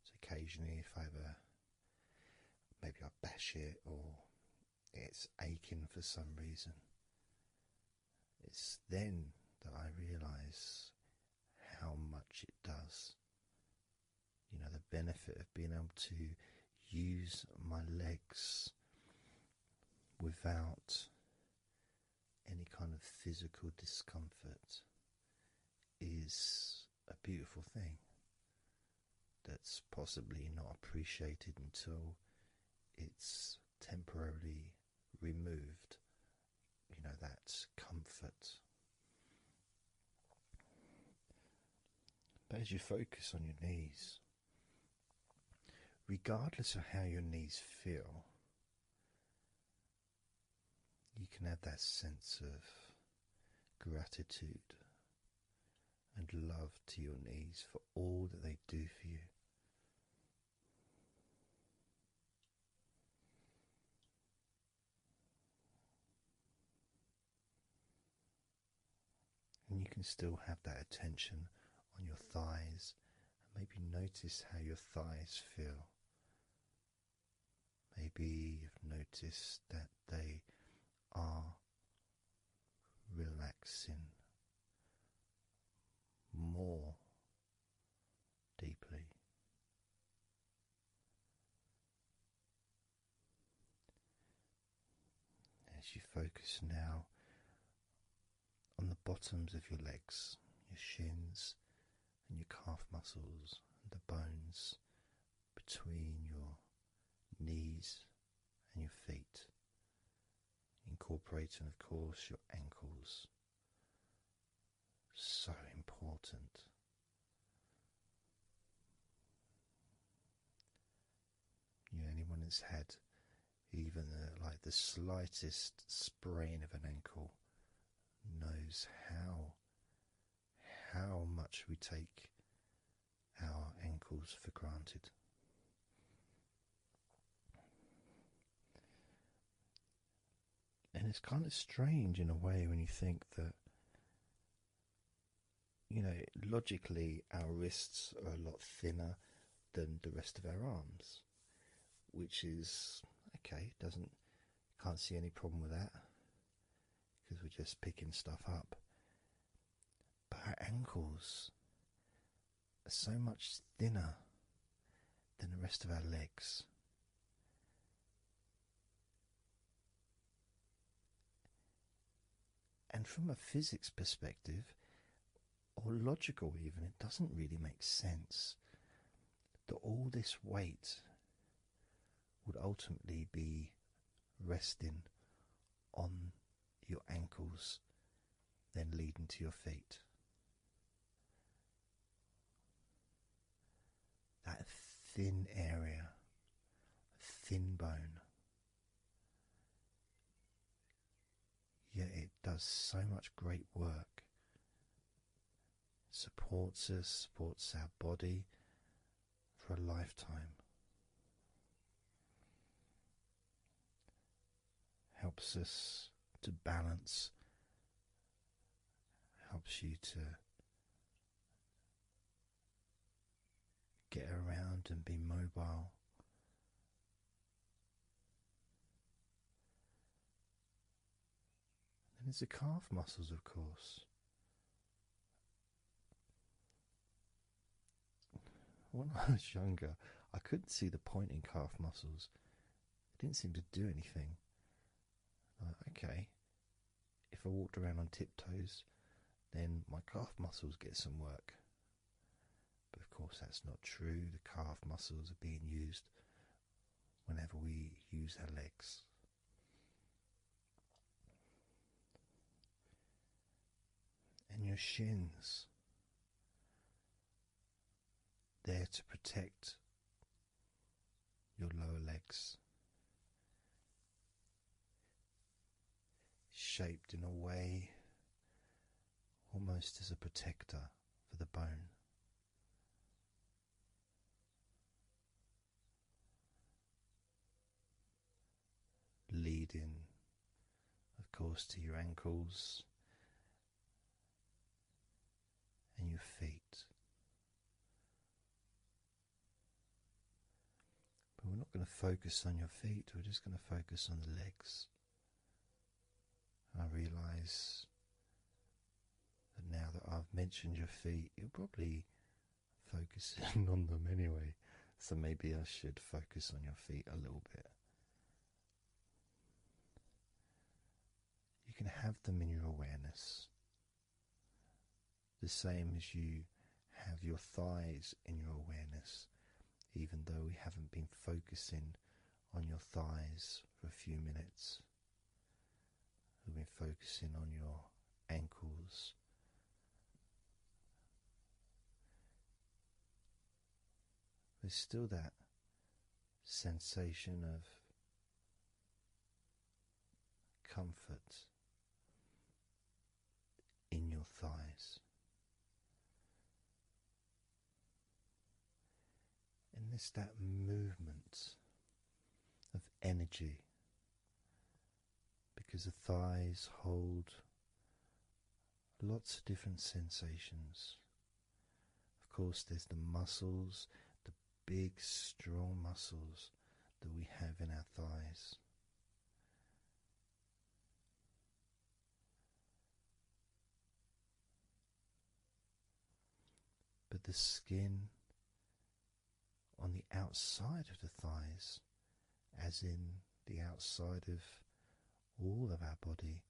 So occasionally if I have maybe I bash it or it's aching for some reason, it's then that I realise how much it does. You know, the benefit of being able to use my legs without any kind of physical discomfort is a beautiful thing that's possibly not appreciated until it's temporarily removed, you know, that comfort. But as you focus on your knees, regardless of how your knees feel, you can have that sense of gratitude and love to your knees for all that they do for you. And you can still have that attention on your thighs and maybe notice how your thighs feel. Maybe you've noticed that they are relaxing more deeply. As you focus now on the bottoms of your legs, your shins, and your calf muscles, and the bones between your knees and your feet, incorporating, of course, your ankles. So important. Anyone that's had even like the slightest sprain of an ankle knows how much we take our ankles for granted. And it's kind of strange in a way when you think that, logically our wrists are a lot thinner than the rest of our arms, which is okay, can't see any problem with that because we're just picking stuff up. But our ankles are so much thinner than the rest of our legs. And from a physics perspective, or logical even, it doesn't really make sense that all this weight would ultimately be resting on your ankles, then leading to your feet. That thin area, thin bone, yet it does so much great work. It supports us, supports our body for a lifetime. Helps us to balance, helps you to get around and be mobile. And there's the calf muscles, of course. When I was younger, I couldn't see the point in calf muscles. It didn't seem to do anything. Okay, if I walked around on tiptoes, then my calf muscles get some work. But of course that's not true. The calf muscles are being used whenever we use our legs. And your shins, there to protect your lower legs. Shaped in a way almost as a protector for the bone. Leading, of course, to your ankles and your feet. But we're not going to focus on your feet, we're just going to focus on the legs. I realise that now that I've mentioned your feet, you're probably focusing on them anyway, so maybe I should focus on your feet a little bit. You can have them in your awareness, the same as you have your thighs in your awareness, even though we haven't been focusing on your thighs for a few minutes. We've been focusing on your ankles, there's still that sensation of comfort in your thighs. And there's that movement of energy, because the thighs hold lots of different sensations. Of course, there's the muscles, the big, strong muscles that we have in our thighs. But the skin on the outside of the thighs, as in the outside of all of our body,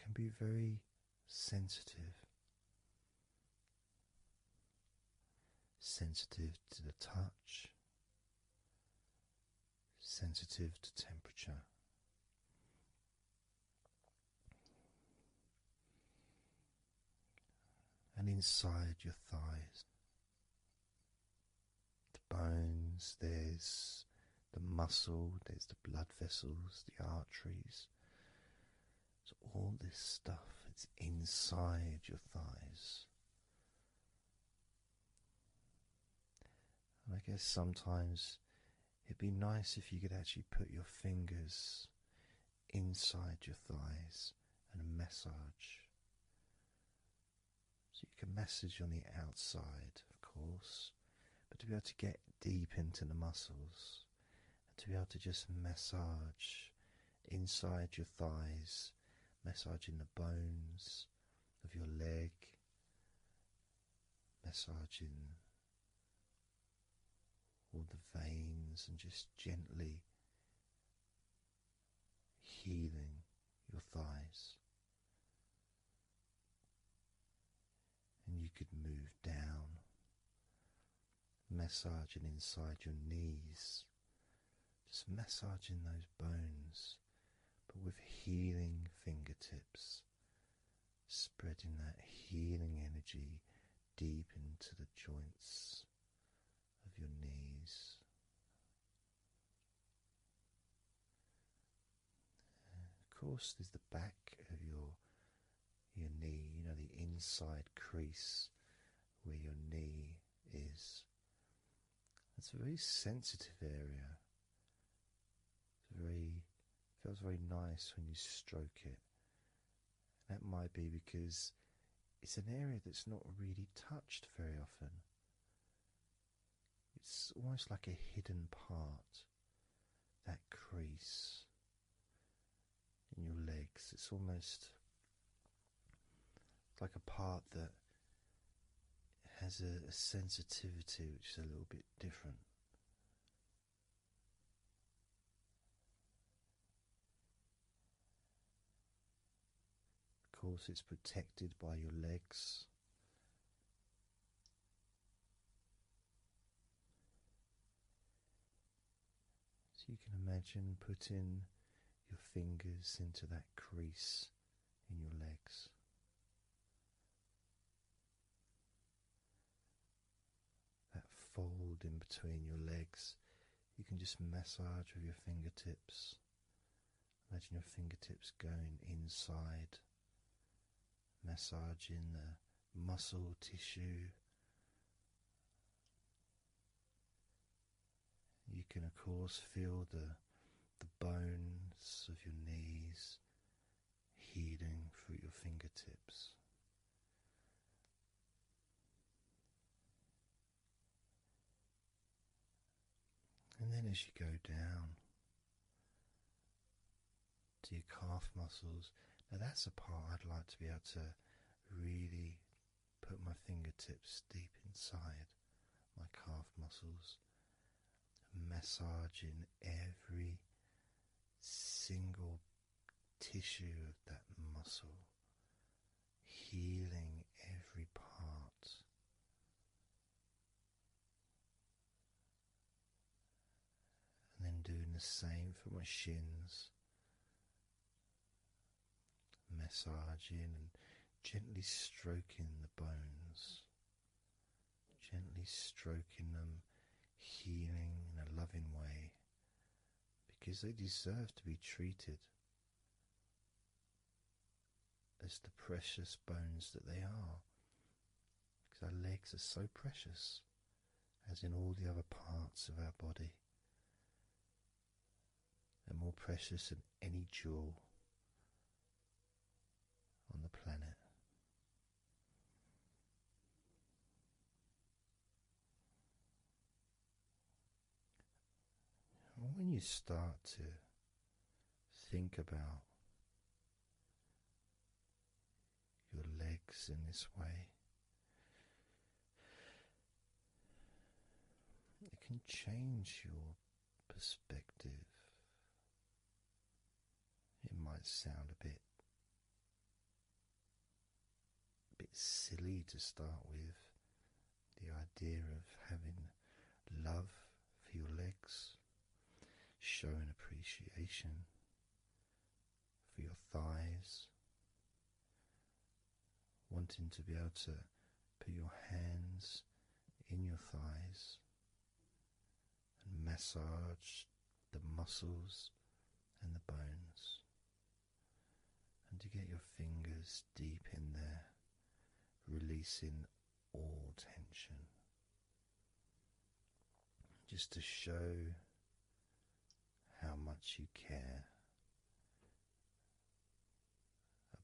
can be very sensitive. sensitive to the touch, sensitive to temperature. And inside your thighs, the bones, there's the muscle, there's the blood vessels, the arteries. So all this stuff, it's inside your thighs. And I guess sometimes it'd be nice if you could actually put your fingers inside your thighs and massage. So you can massage on the outside, of course, but to be able to get deep into the muscles, and to be able to just massage inside your thighs, massaging the bones of your leg, massaging all the veins, and just gently healing your thighs. And you could move down, massaging inside your knees, just massaging those bones, but with healing fingertips, spreading that healing energy deep into the joints of your knees. Of course, there's the back of your knee, you know, the inside crease where your knee is. It's a very sensitive area. Feels very nice when you stroke it. That might be because it's an area that's not really touched very often. It's almost like a hidden part, that crease in your legs. It's almost like a part that has a sensitivity which is a little bit different. Of course, it's protected by your legs. So you can imagine putting your fingers into that crease in your legs. That fold in between your legs, you can just massage with your fingertips. Imagine your fingertips going inside, massaging the muscle tissue. You can of course feel the bones of your knees healing through your fingertips. And then as you go down to your calf muscles, now that's a part I'd like to be able to really put my fingertips deep inside my calf muscles, massaging every single tissue of that muscle, healing every part. And then doing the same for my shins, massaging and gently stroking the bones, gently stroking them, healing in a loving way, because they deserve to be treated as the precious bones that they are, because our legs are so precious, as in all the other parts of our body. They're more precious than any jewel on the planet. And when you start to think about your legs in this way, it can change your perspective. It might sound a bit silly to start with, the idea of having love for your legs, showing appreciation for your thighs, wanting to be able to put your hands in your thighs and massage the muscles and the bones, and to get your fingers deep in there, releasing all tension, just to show how much you care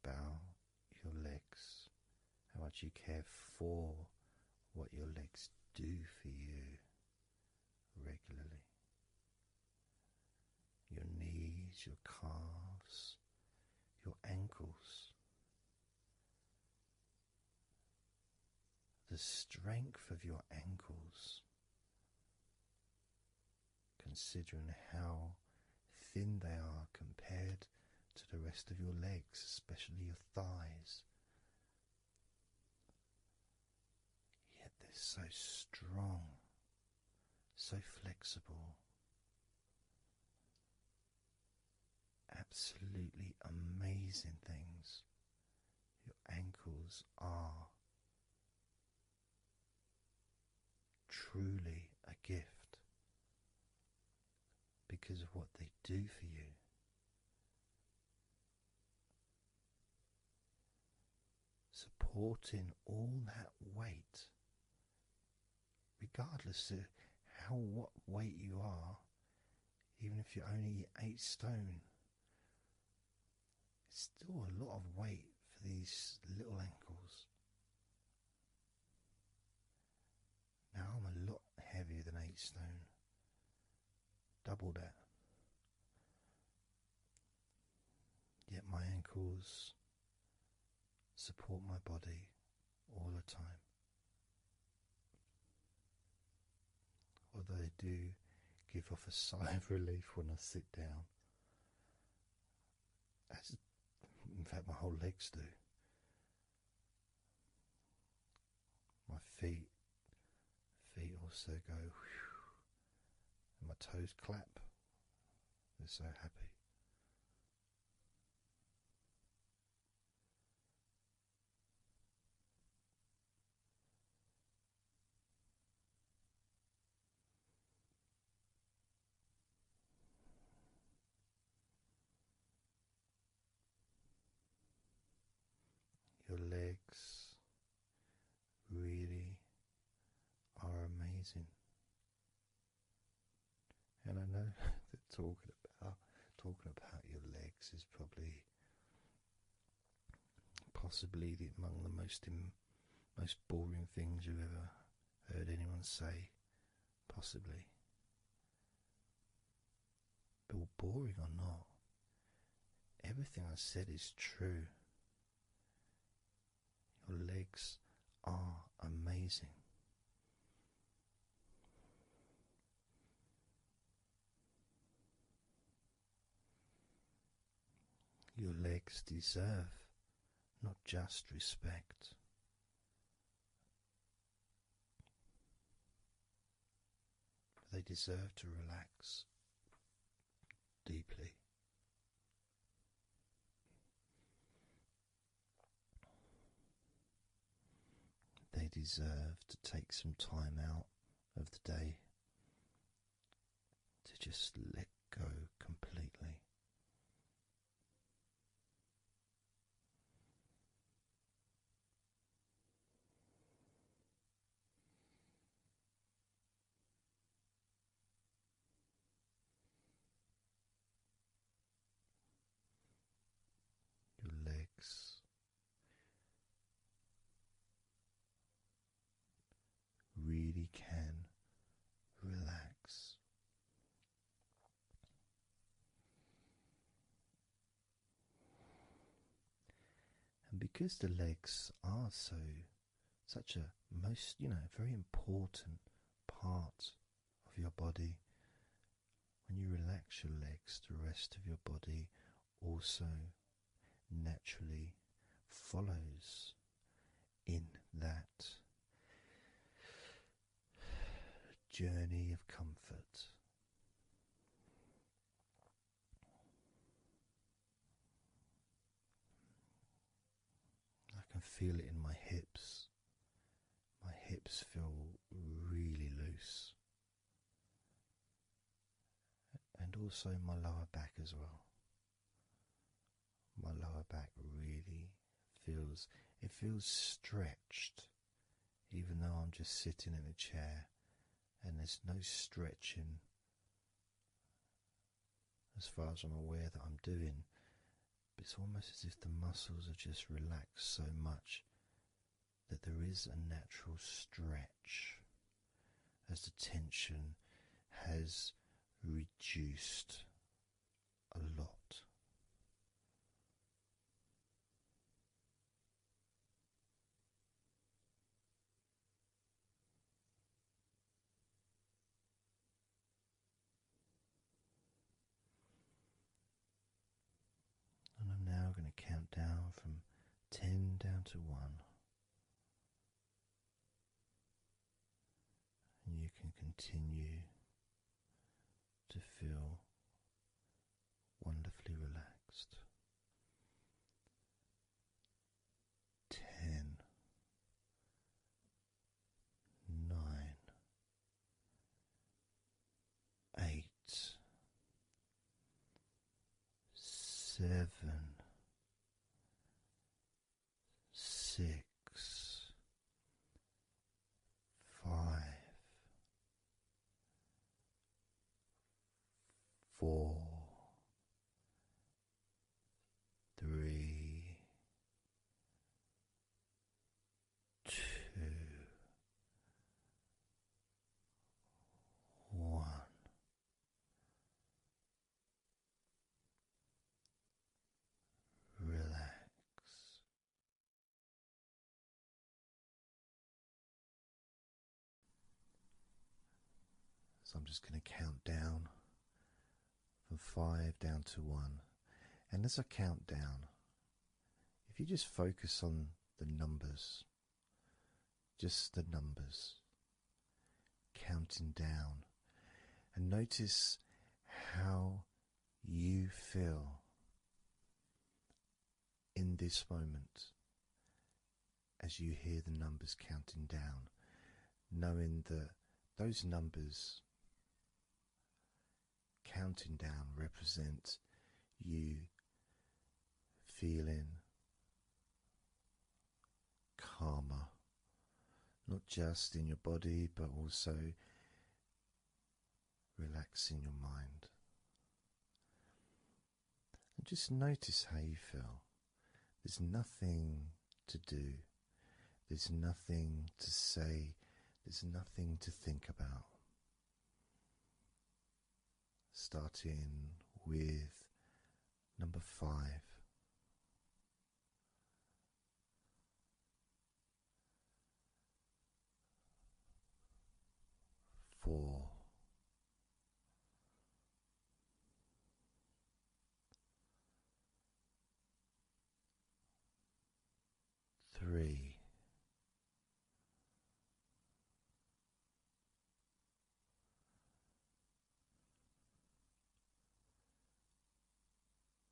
about your legs, how much you care for what your legs do for you regularly. Your knees, your calves, your ankles, the strength of your ankles, considering how thin they are compared to the rest of your legs, especially your thighs. Yet they're so strong, so flexible, absolutely amazing things. Your ankles are truly a gift because of what they do for you. Supporting all that weight, regardless of what weight you are, even if you're only 8 stone, it's still a lot of weight for these little ankles. Now I'm a lot heavier than 8 stone, double that. Yet my ankles support my body all the time. Although they do give off a sigh of relief when I sit down. As, in fact, my whole legs do. My feet also go whew, and my toes clap. They're so happy. Your legs really are amazing. And I know that talking about your legs is possibly among the most boring things you've ever heard anyone say, possibly. But boring or not, everything I said is true. Your legs are amazing. Your legs deserve not just respect, but they deserve to relax deeply. They deserve to take some time out of the day to just let go completely. Your legs really can relax. And because the legs are such a very important part of your body, when you relax your legs, the rest of your body also naturally follows in that journey of comfort. I can feel it in my hips. My hips feel really loose. And also my lower back as well. My lower back really feels stretched, even though I'm just sitting in a chair and there's no stretching as far as I'm aware that I'm doing. But it's almost as if the muscles are just relaxed so much that there is a natural stretch as the tension has reduced a lot. And I'm now going to count down from 10 down to 1. And you can continue to feel wonderfully relaxed. 10, 9, 8, 7, 6, 5, 4, 3, 2, 1. Relax. So I'm just going to count down from 5 down to 1. And as I count down, if you just focus on the numbers, just the numbers, counting down, and notice how you feel in this moment as you hear the numbers counting down, knowing that those numbers counting down represent you feeling calmer, not just in your body but also relaxing your mind. And just notice how you feel. There's nothing to do, there's nothing to say, there's nothing to think about. Starting with number 5. 4. 3.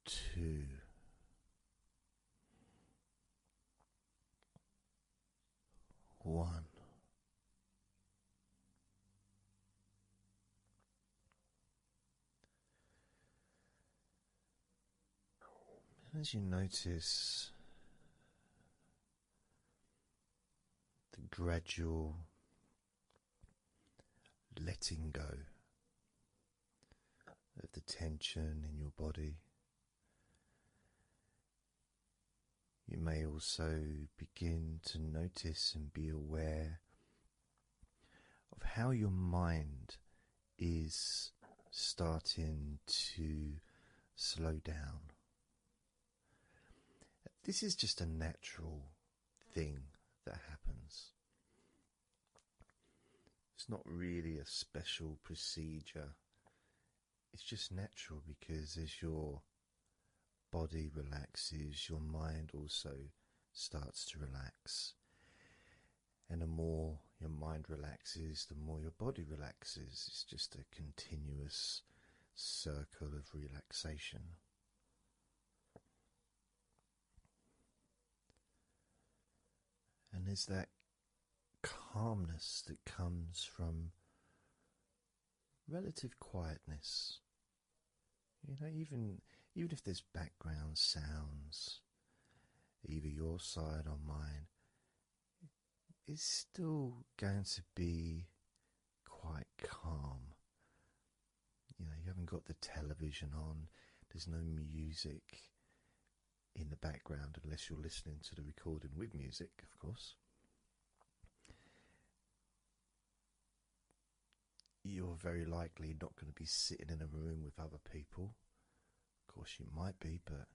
2. 1. As you notice the gradual letting go of the tension in your body, you may also begin to notice and be aware of how your mind is starting to slow down. This is just a natural thing that happens. It's not really a special procedure. It's just natural because as your body relaxes, your mind also starts to relax. And the more your mind relaxes, the more your body relaxes. It's just a continuous circle of relaxation. And there's that calmness that comes from relative quietness. You know, even if there's background sounds, either your side or mine, it's still going to be quite calm. You know, you haven't got the television on, there's no music in the background unless you're listening to the recording with music, of course. You're very likely not going to be sitting in a room with other people. Of course, you might be, but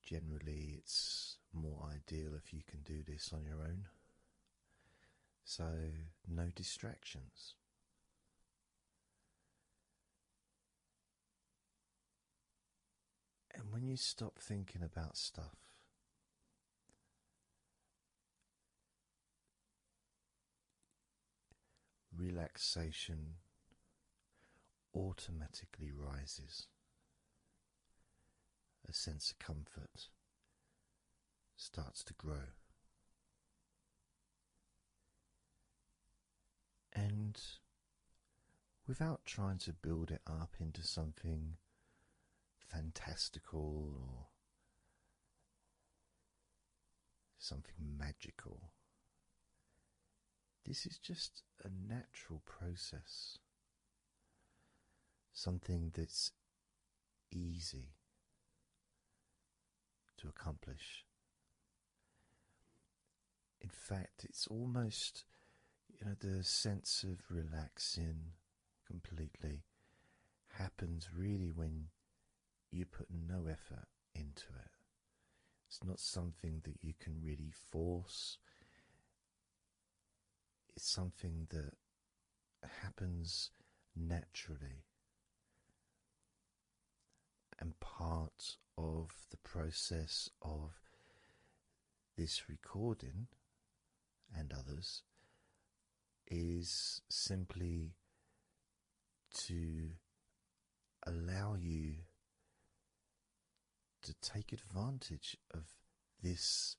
generally it's more ideal if you can do this on your own. So, no distractions. And when you stop thinking about stuff, relaxation automatically rises. A sense of comfort starts to grow. And without trying to build it up into something fantastical or something magical, this is just a natural process, something that's easy to accomplish. In fact, it's almost, you know, the sense of relaxing completely happens really when you put no effort into it. It's not something that you can really force. It's something that happens naturally and part of the process of this recording and others is simply to allow you to take advantage of this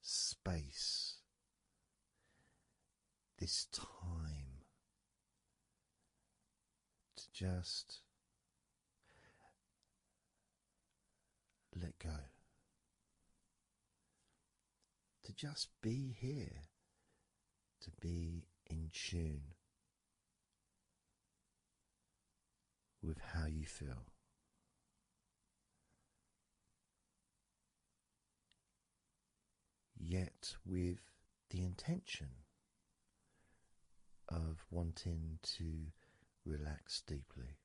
space, this time, to just let go, to just be here, to be in tune with how you feel. Yet with the intention of wanting to relax deeply.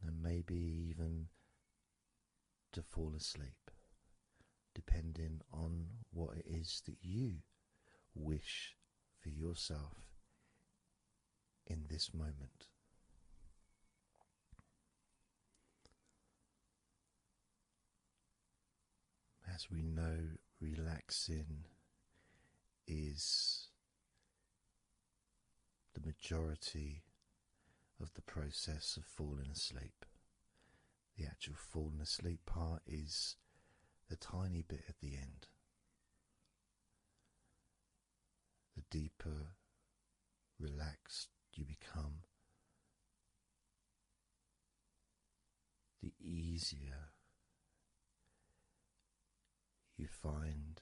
And maybe even to fall asleep, depending on what it is that you wish for yourself in this moment. As we know, relaxing is the majority of the process of falling asleep. The actual falling asleep part is the tiny bit at the end. The deeper relaxed you become, the easier you find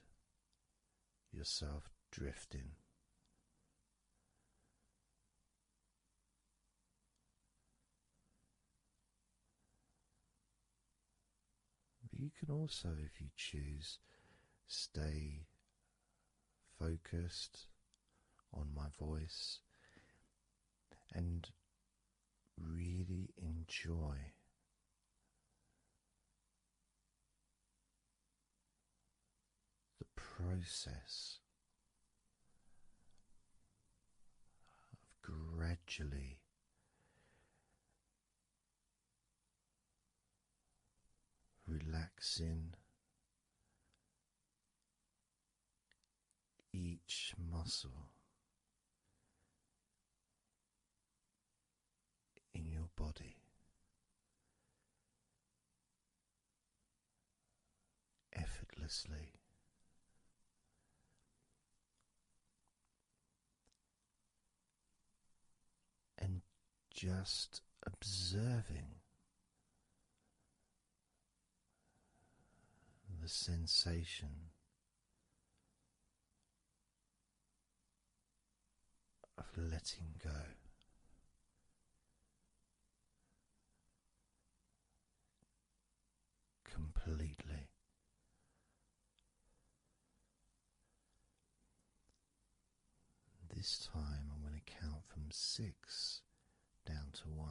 yourself drifting. But you can also, if you choose, stay focused on my voice and really enjoy the process of gradually relaxing each muscle in your body effortlessly, and just observing the sensation of letting go. Completely. This time I'm going to count from 6 down to 1.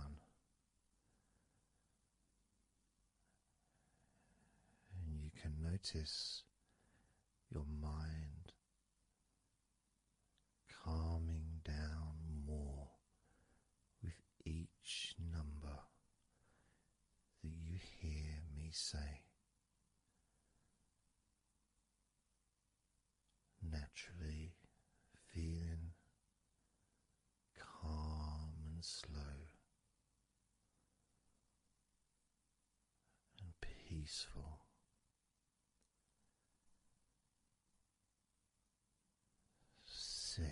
And you can notice your mind calming down more with each number that you hear me say. Naturally feeling calm and slow and peaceful. 6.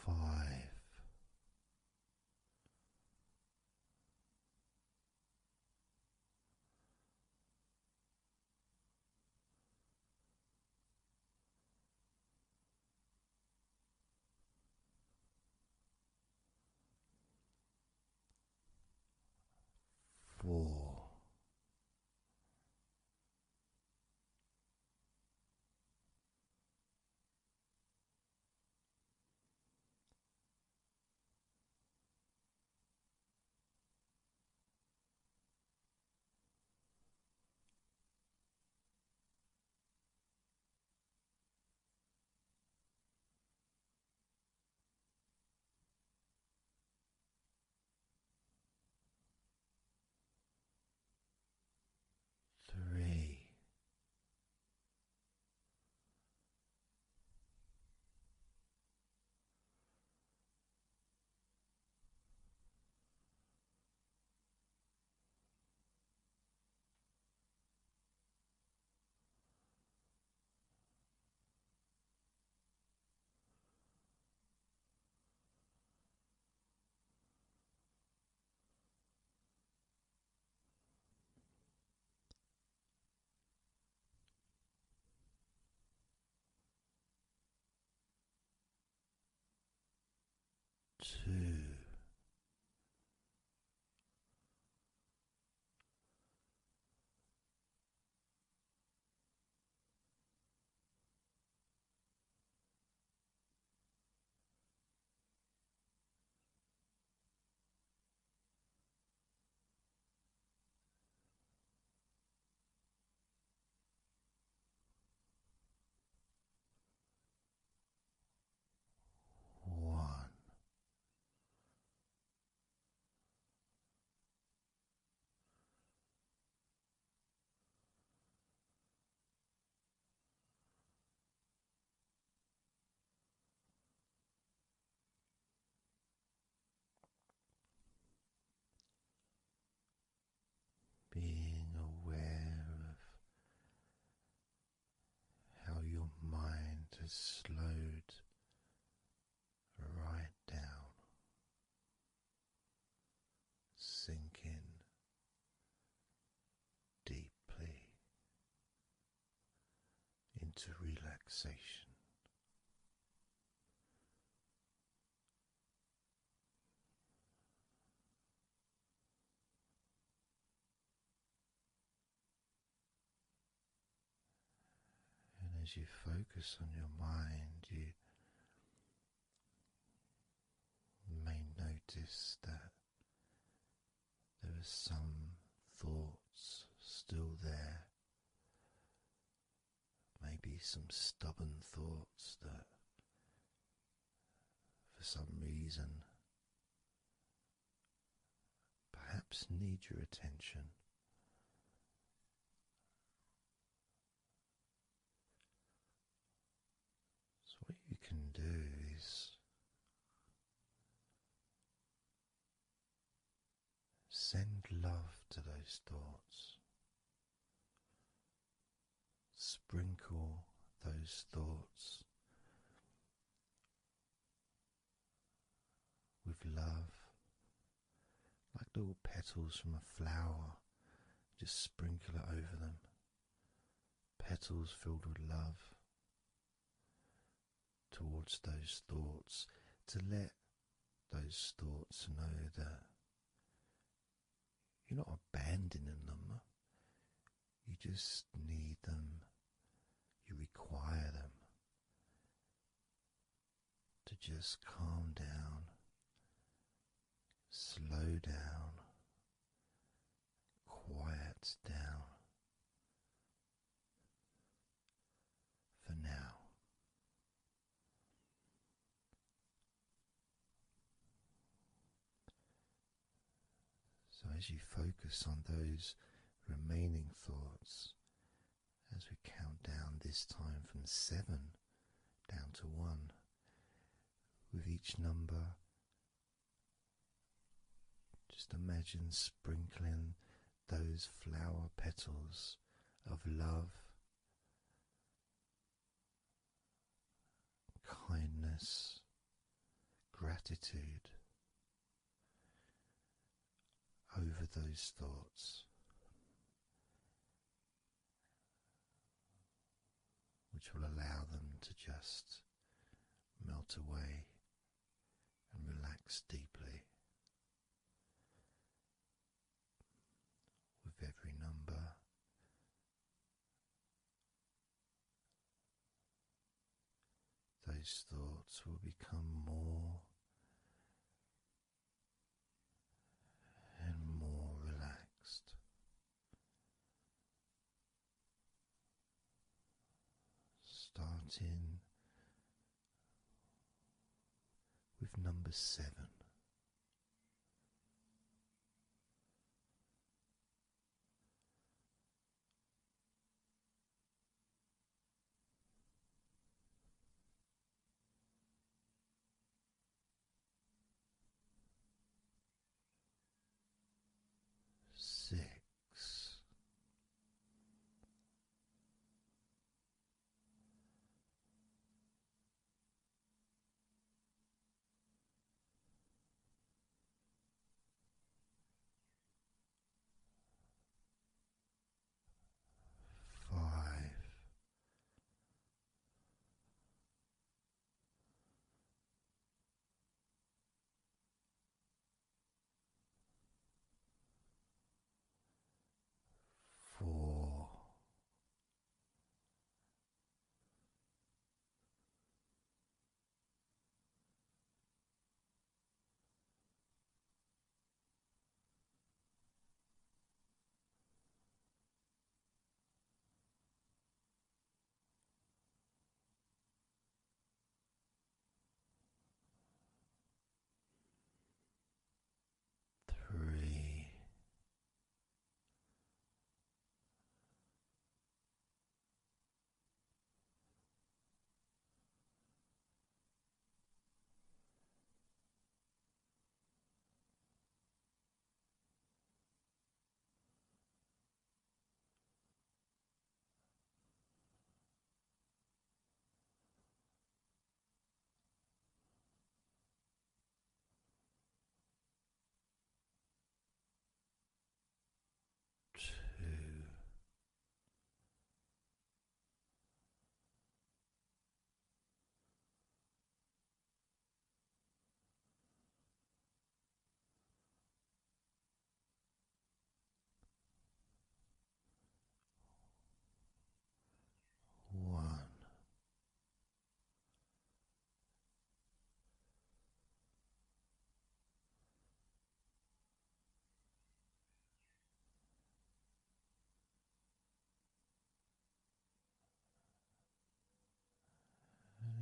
5. 4. 3. 2. 1. Being aware of how your mind has slowed right down, sinking deeply into relaxation. And as you focus on your mind, you may notice that there are some thoughts still there, maybe some stubborn thoughts that for some reason perhaps need your attention. So what you can do is send love to those thoughts. Sprinkle those thoughts with love, like little petals from a flower. Just sprinkle it over them. Petals filled with love towards those thoughts, to let those thoughts know that you're not abandoning them. You just need them. You require them to just calm down, slow down, quiet down for now. So as you focus on those remaining thoughts, as we count down this time from 7 down to 1, with each number, just imagine sprinkling those flower petals of love, kindness, gratitude over those thoughts, which will allow them to just melt away and relax deeply with every number. Those thoughts will become more and more relaxed. Starting with number 7. 6. 5.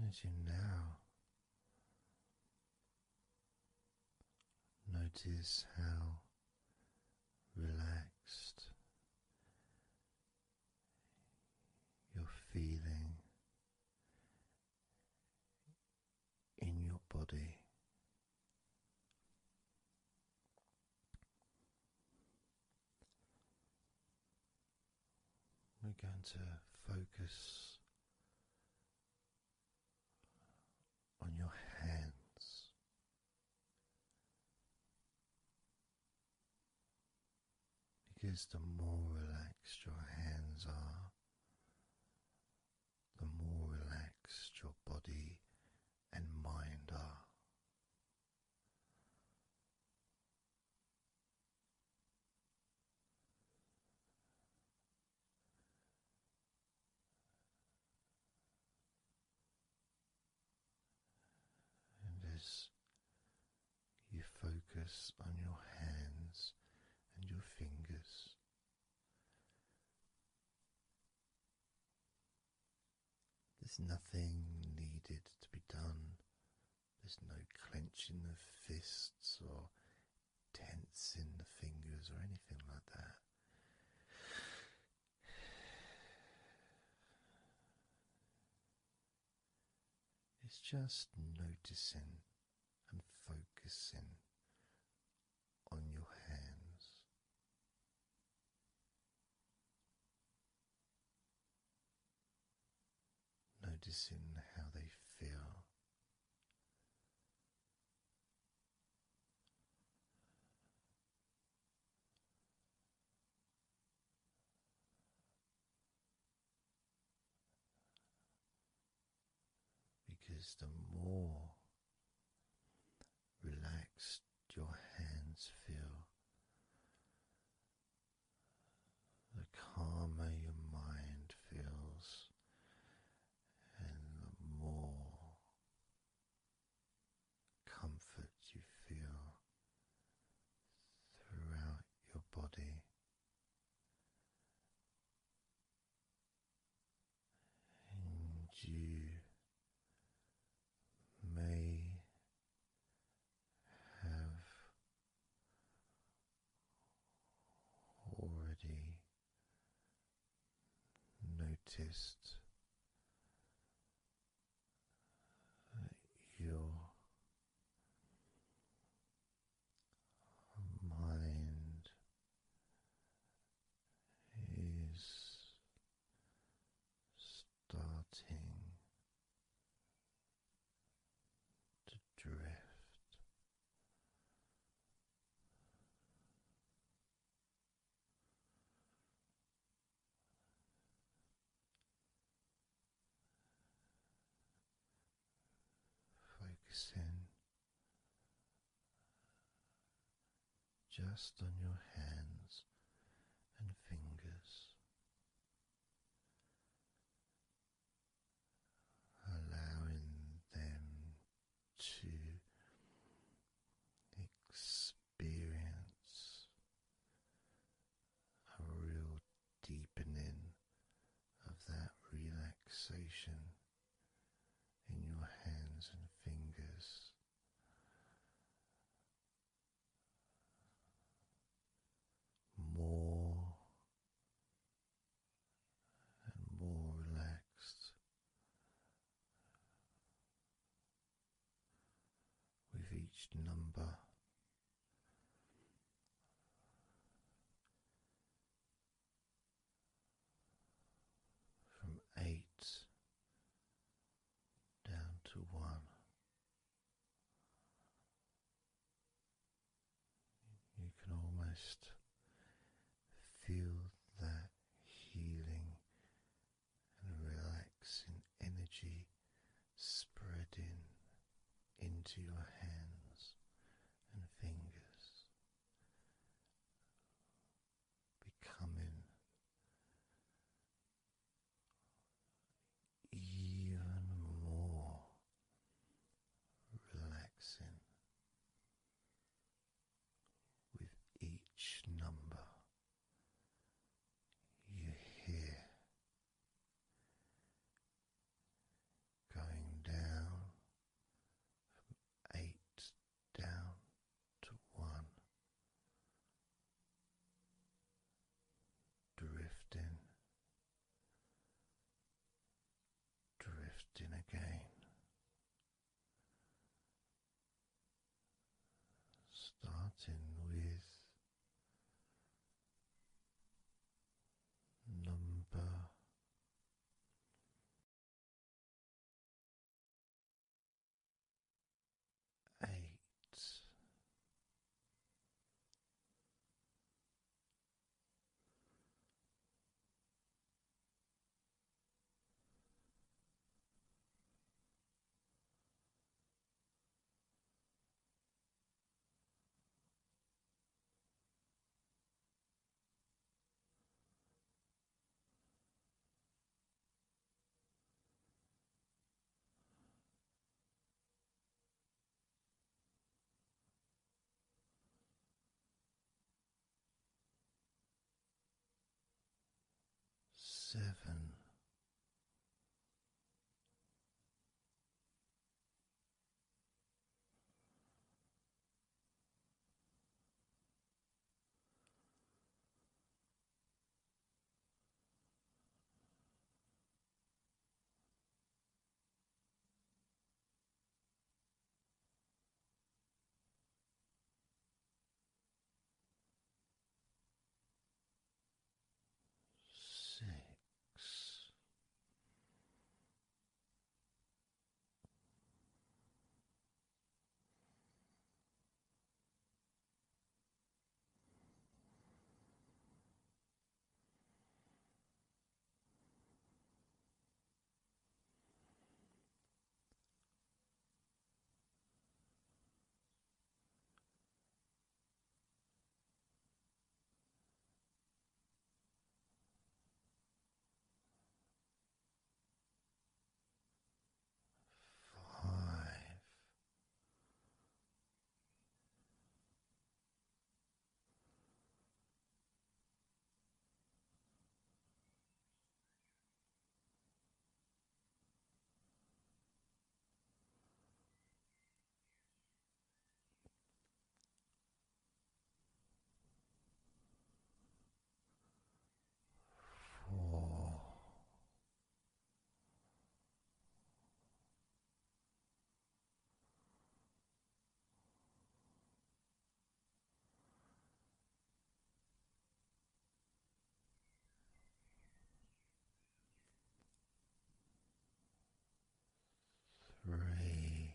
as you now notice how relaxed you're feeling in your body. We're going to focus on your hands. Because the more relaxed your hands are, the more relaxed your body and mind are. And as you focus on your hands and your fingers, there's nothing needed to be done. There's no clenching of fists or tensing the fingers or anything like that. It's just noticing and focusing on your hands. Noticing how they feel. Because the more relaxed your hands feel, the calmer your mind feels, and the more comfort you feel throughout your body. And you may have already noticed that your mind is starting to drift. Focusing just on your hands and fingers, allowing them to experience a real deepening of that relaxation in your hands and fingers. More and more relaxed with each number. From 8 down to 1. You can almost feel that healing and relaxing energy spreading into your hands and fingers, becoming even more relaxing with each number. starting with number 8. 7. 6. 5. 4. 3.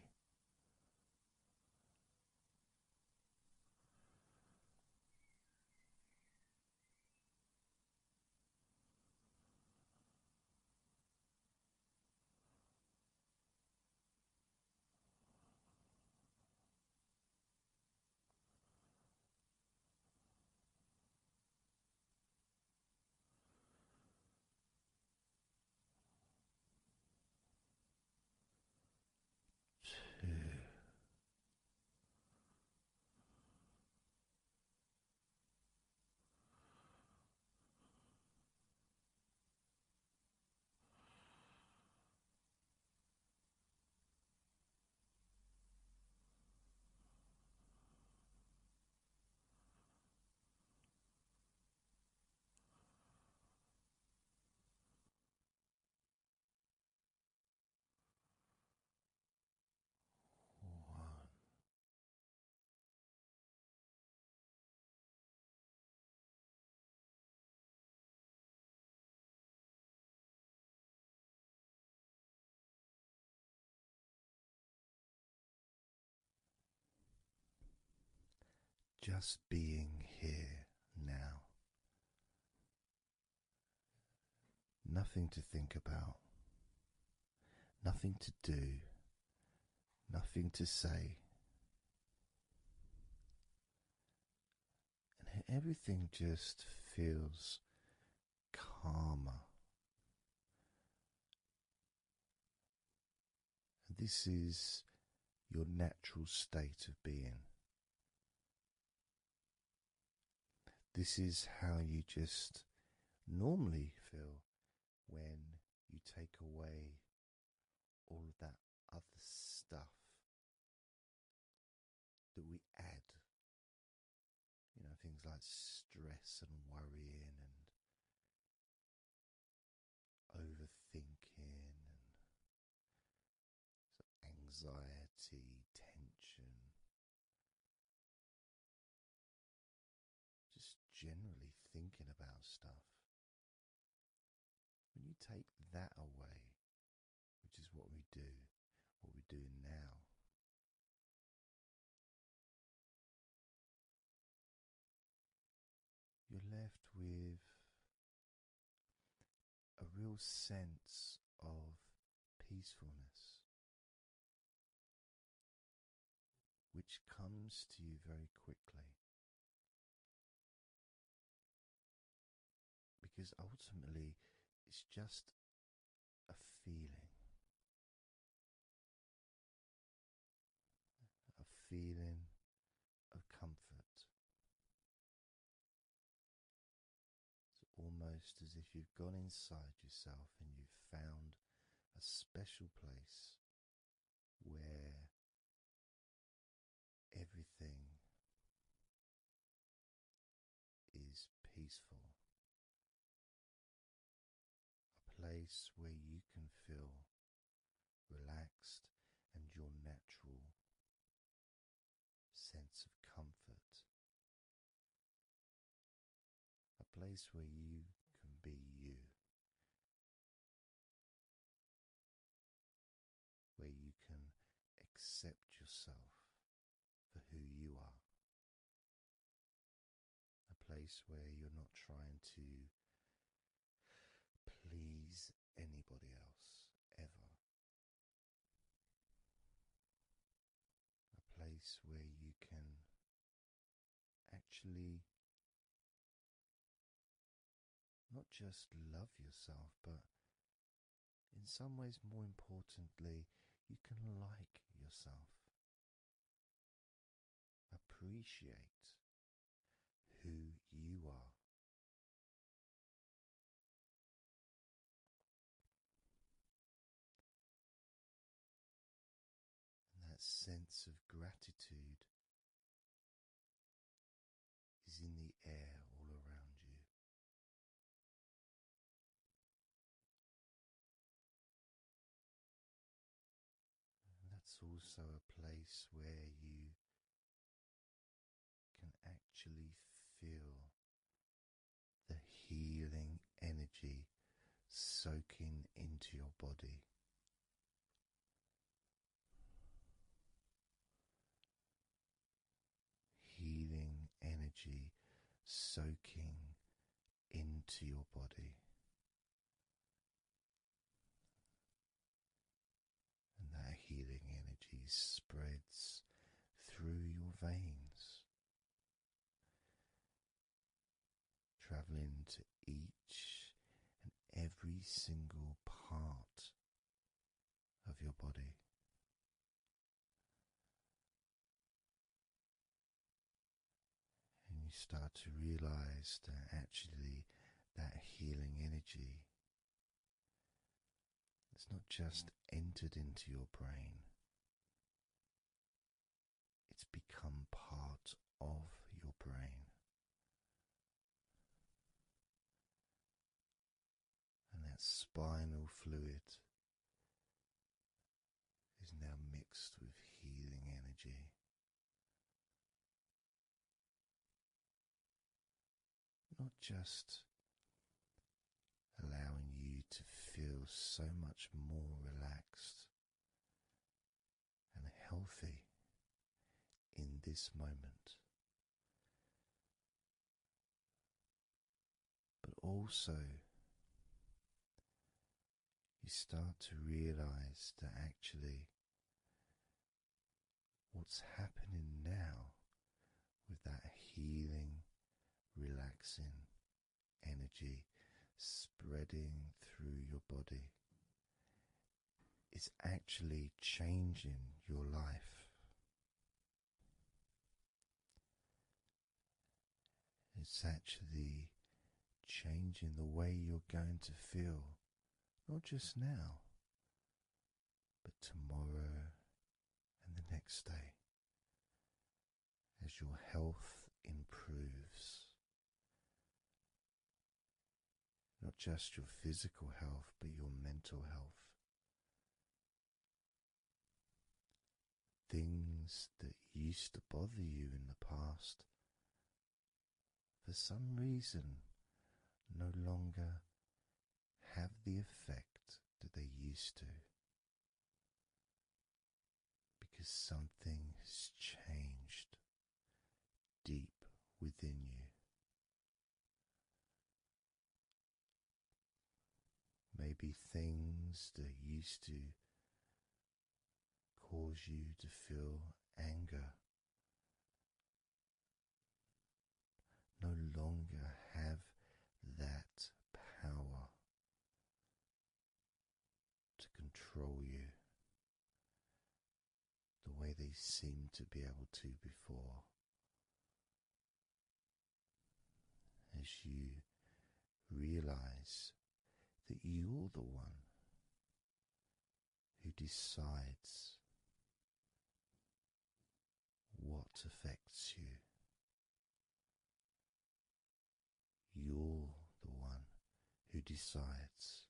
2. 1. Just being here now. Nothing to think about, nothing to do, nothing to say. And everything just feels calmer. And this is your natural state of being. This is how you just normally feel when you take away all of that other stuff that we add. You know, things like stress and worrying and overthinking and anxiety, tension. take that away, which is what we're doing now, you're left with a real sense of peacefulness, which comes to you very quickly. Because ultimately, it's just a feeling. A feeling of comfort. It's almost as if you've gone inside yourself and you've found a special place where everything is peaceful. A place where you can feel relaxed and your natural sense of comfort. A place where you can be you. Where you can accept yourself for who you are. A place where you're not trying to please anybody else, ever. A place where you can actually not just love yourself, but in some ways, more importantly, you can like yourself. Appreciate who you are. And that sense of gratitude is in the air all around you. And that's also a place where you can actually feel the healing energy soaking into your body. Healing energy soaking into your body. And that healing energy spreads through your veins, traveling to each and every single part of your body. And you start to realize that actually that healing energy has not just entered into your brain, it's become part of your brain. And that spinal fluid is now mixed with healing energy. Not just allowing you to feel so much more relaxed and healthy in this moment, but also you start to realize that actually what's happening now with that healing, relaxing energy spreading through your body is actually changing your life. It's actually changing the way you're going to feel, not just now, but tomorrow and the next day, as your health improves. Not just your physical health, but your mental health. Things that used to bother you in the past, for some reason, no longer have the effect that they used to, because something has changed deep within you. Maybe things that used to cause you to feel anger no longer have that power to control you the way they seemed to be able to before. As you realize that you're the one who decides what affects you. You're the one who decides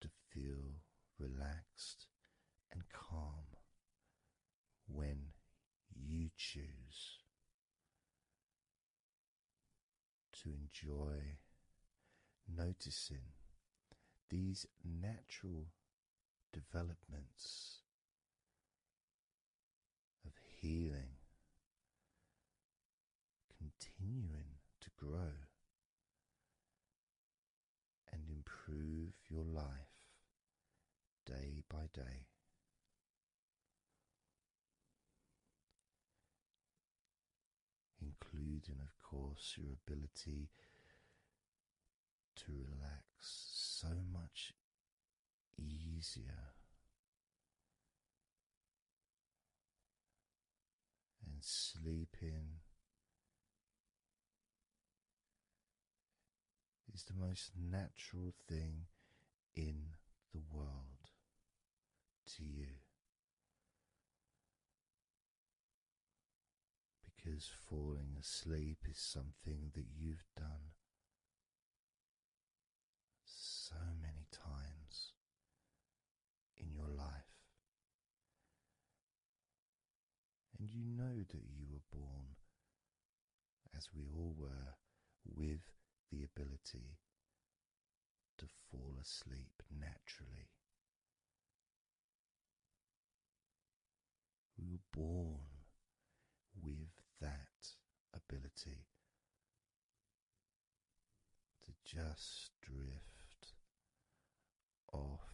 to feel relaxed and calm when you choose to enjoy noticing these natural developments of healing continuing to grow and improve your life day by day. Including, of course, your ability to relax so much easier and sleeping is the most natural thing in the world to you, because falling asleep is something that you've done so many times in your life, and you know that you were born, as we all were, with the ability to fall asleep naturally. We were born with that ability to just drift off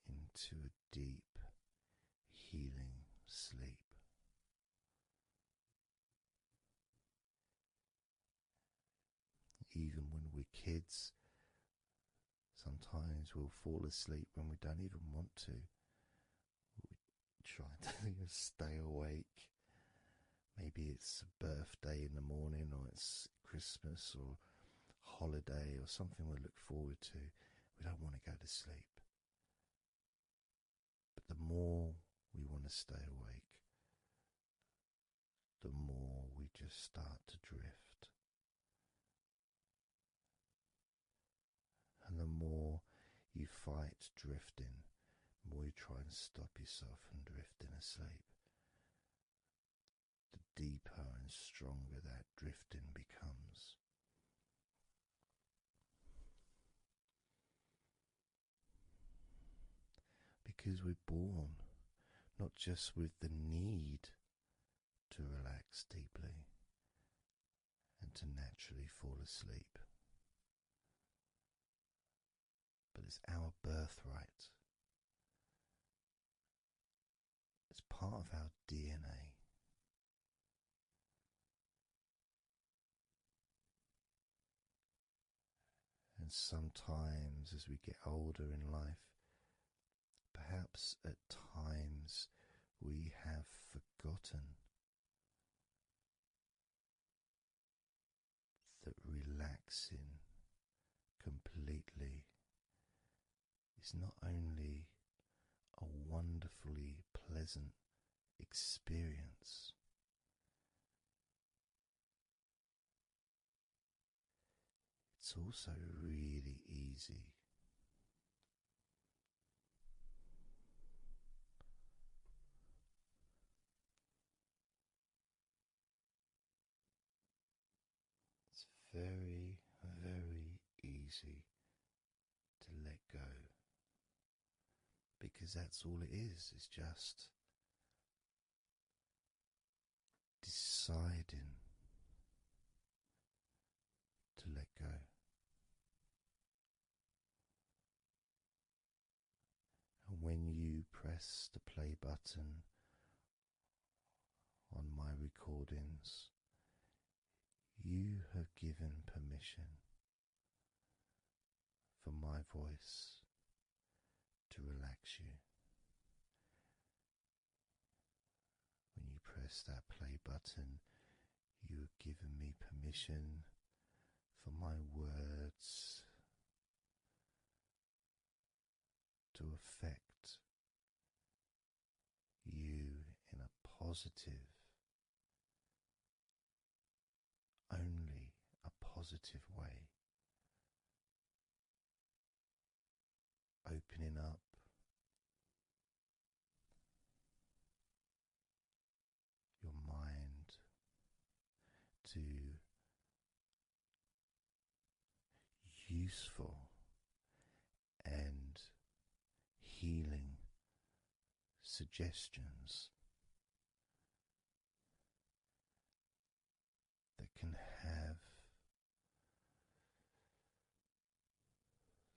into a deep, healing sleep. Even when we're kids, sometimes we'll fall asleep when we don't even want to. We try to stay awake. Maybe it's a birthday in the morning, or it's Christmas or holiday or something we look forward to. We don't want to go to sleep. But the more we want to stay awake, the more we just start to drift. And the more you fight drifting, the more you try and stop yourself from drifting asleep, the deeper and stronger that drifting becomes. Because we're born not just with the need to relax deeply and to naturally fall asleep, but it's our birthright. It's part of our DNA. And sometimes as we get older in life, perhaps at times we have forgotten that relaxing completely is not only a wonderfully pleasant experience, it's also really easy. It's very, very easy easy to let go, because that's all it is. It's just deciding to let go. And when you press the play button on my recordings, you have given permission for my voice to relax you. When you press that play button, you have given me permission for my words to affect you in a positive, only a positive way, opening up your mind to useful and healing suggestions that can have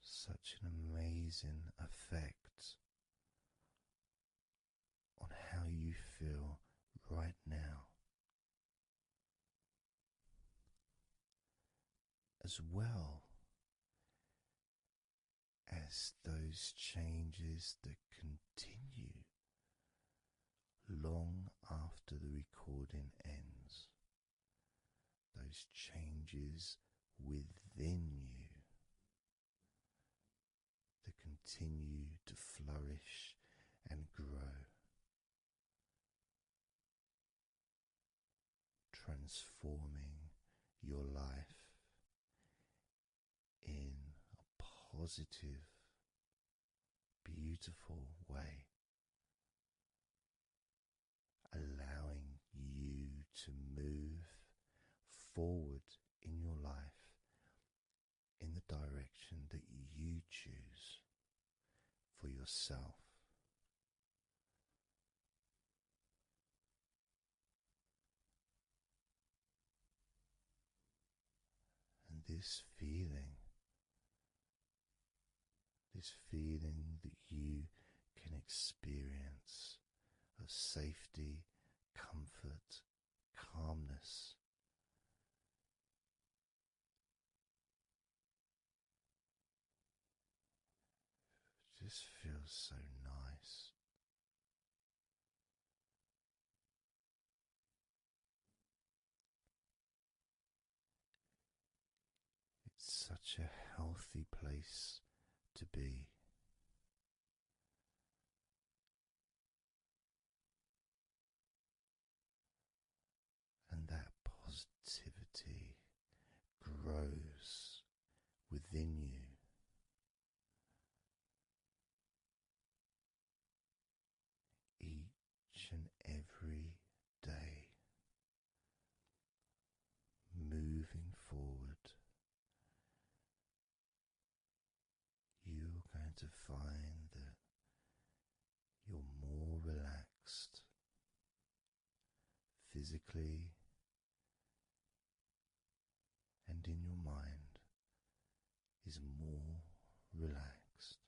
such an amazing effect on how you feel right now, as well as those changes that continue long after the recording ends, those changes within you that continue to flourish and grow, transforming your life in a positive, beautiful way, allowing you to move forward in your life in the direction that you choose for yourself. And this feeling that you can experience of safety, comfort, calmness, just feels so nice. It's such a healthy place to be. And that positivity grows within you. Each and every day, moving forward, you're going to find that you're more relaxed physically and in your mind is more relaxed.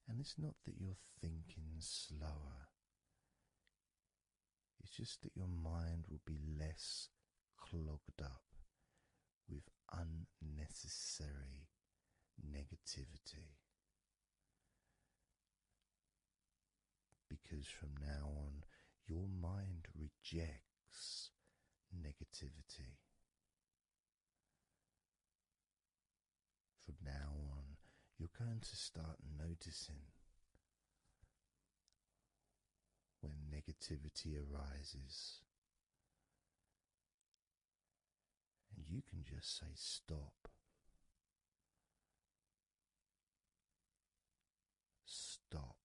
And it's not that you're thinking slower, it's just that your mind will be less clogged up with unnecessary negativity. Because from now on, your mind rejects negativity. From now on, you're going to start noticing when negativity arises, and you can just say stop. Stop.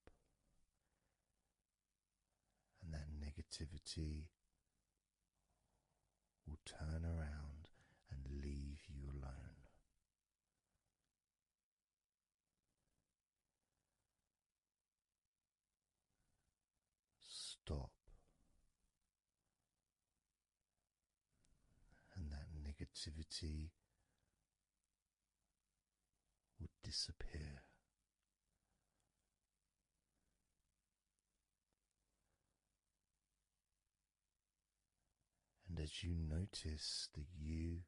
And that negativity will turn around and stop, and that negativity will disappear. And as you notice that you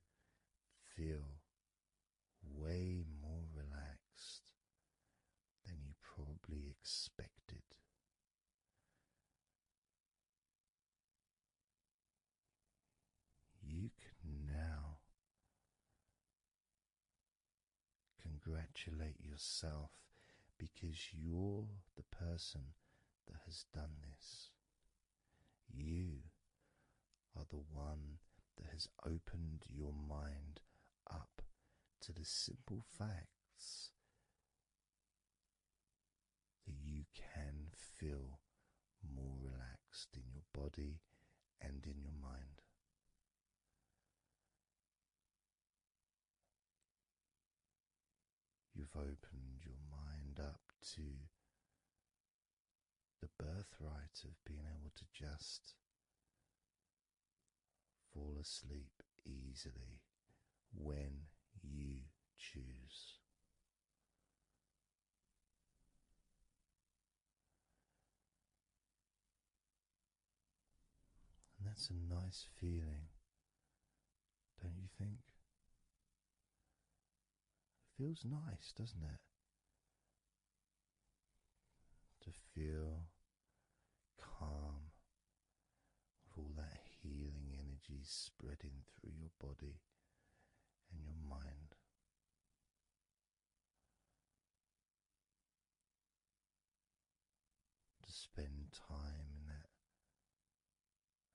feel way more relaxed than you probably expected, you can now congratulate yourself because you're the person that has done this. You are the one that has opened your mind up to the simple facts that you can feel more relaxed in your body and in your mind. You've opened your mind up to the birthright of being able to just fall asleep easily when you choose. And that's a nice feeling, don't you think? It feels nice, doesn't it? To feel calm with all that healing energy spreading through your body and your mind. To spend time in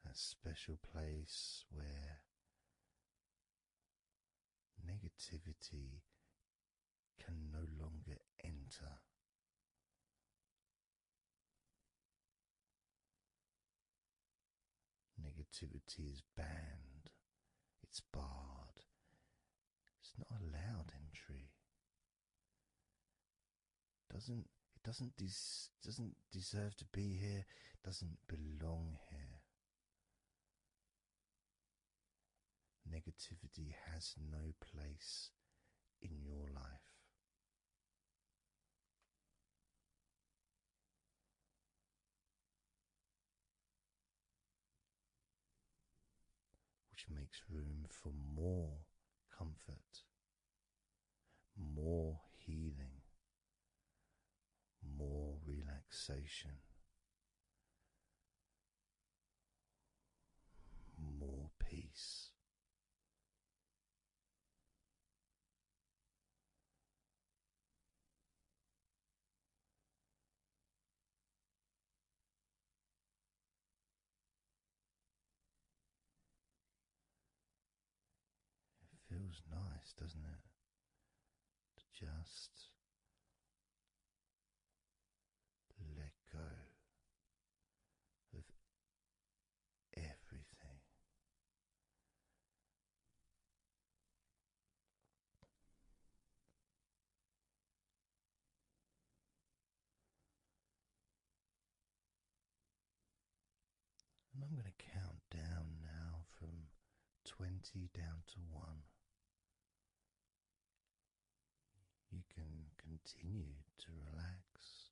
that special place where negativity can no longer enter. Negativity is banned, it's barred, it's not allowed entry. It doesn't deserve to be here, doesn't belong here. Negativity has no place in your life. Which makes room for more comfort, more healing, more relaxation, more peace. It feels nice, doesn't it? To just let go of everything. And I'm going to count down now from 20 down to 1. You can continue to relax.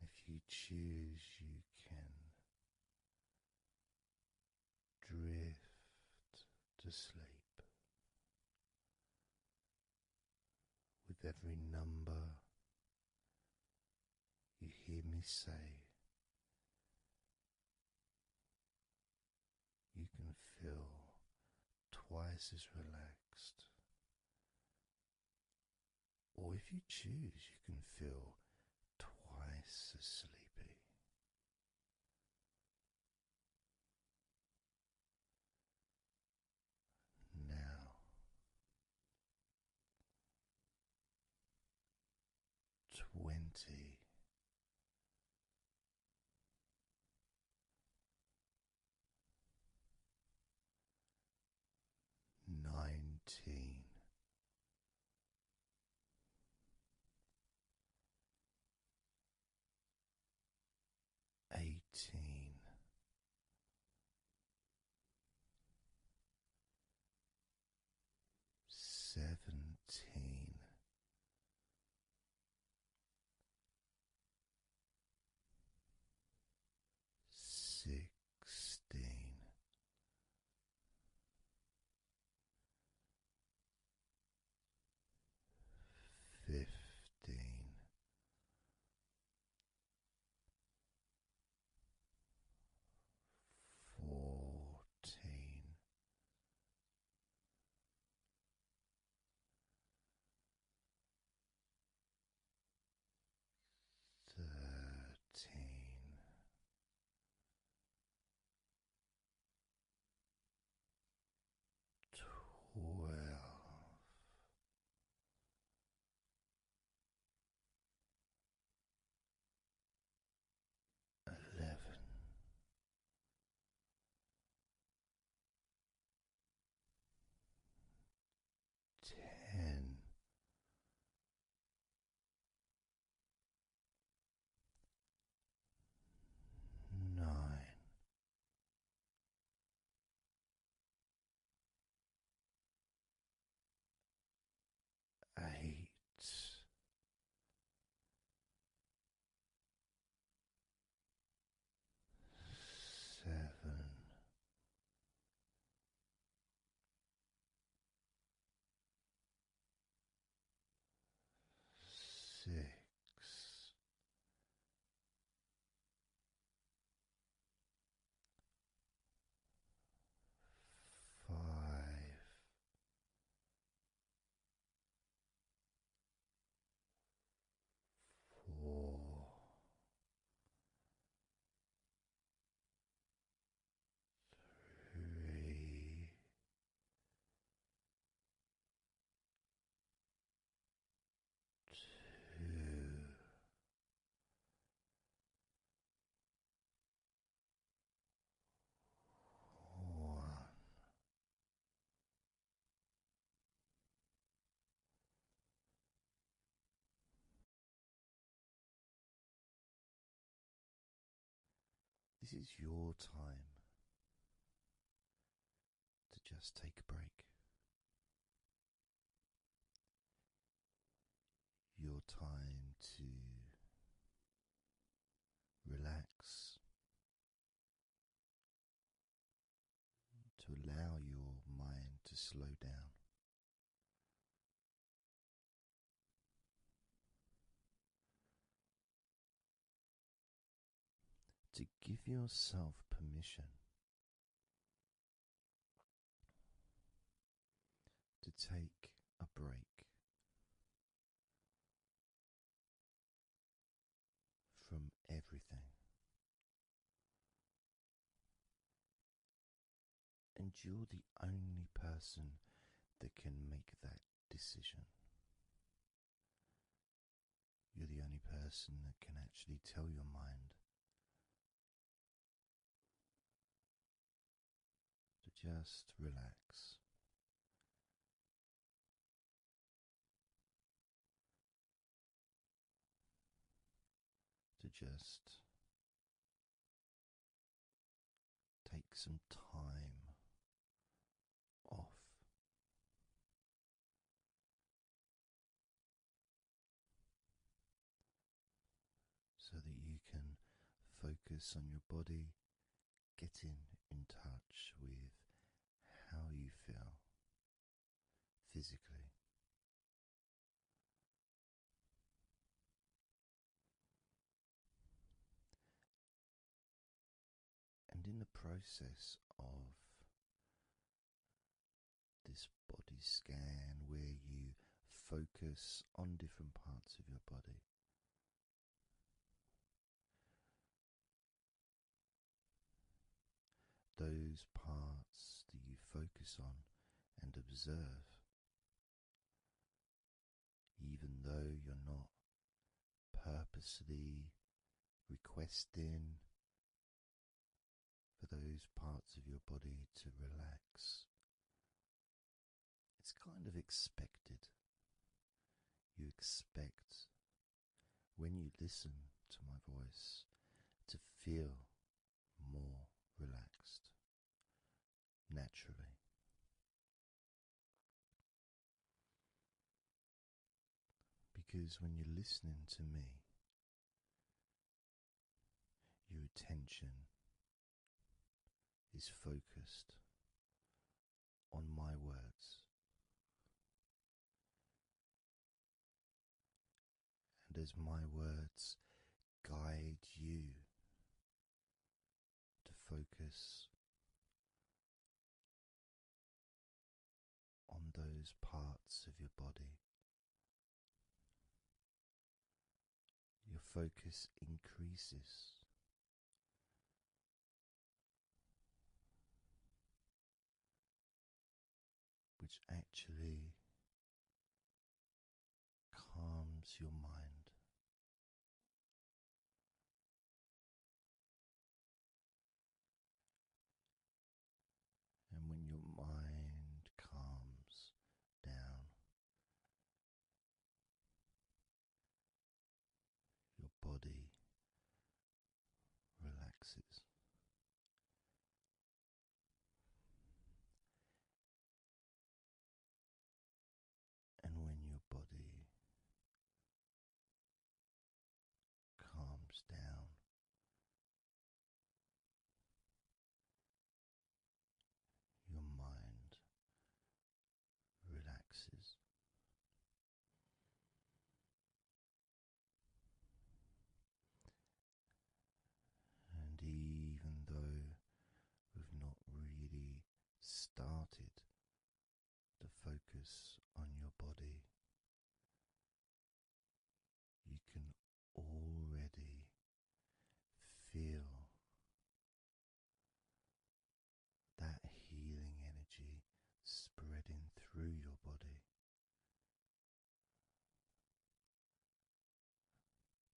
And if you choose, you can drift to sleep. With every number you hear me say, you can feel twice as relaxed. Or if you choose, you can feel twice as sleepy. Now, 20. 19. 18. 17, 16, 15, 14, 13, 12, 11, 10, 9, 8, 7, 6, 5, 4, 3, 2, 1. This is your time to just take a break. Your time to relax, to allow your mind to slow down. To give yourself permission to take a break from everything. And you're the only person that can make that decision. You're the only person that can actually tell your mind to just relax. To just take some time off. So that you can focus on your body, getting in touch with how you feel physically. And in the process of this body scan, where you focus on different parts of your body, those parts that you focus on and observe, even though you're not purposely requesting for those parts of your body to relax, it's kind of expected. You expect, when you listen to my voice, to feel more relaxed naturally. Because when you're listening to me, your attention is focused on my words, and as my words guide you to focus on those parts of your body, your focus increases. Which actually calms your mind. And when your mind calms down, your body relaxes. And when your body calms down, your mind relaxes. And even though we've not really started to focus on your body, you can already feel that healing energy spreading through your body,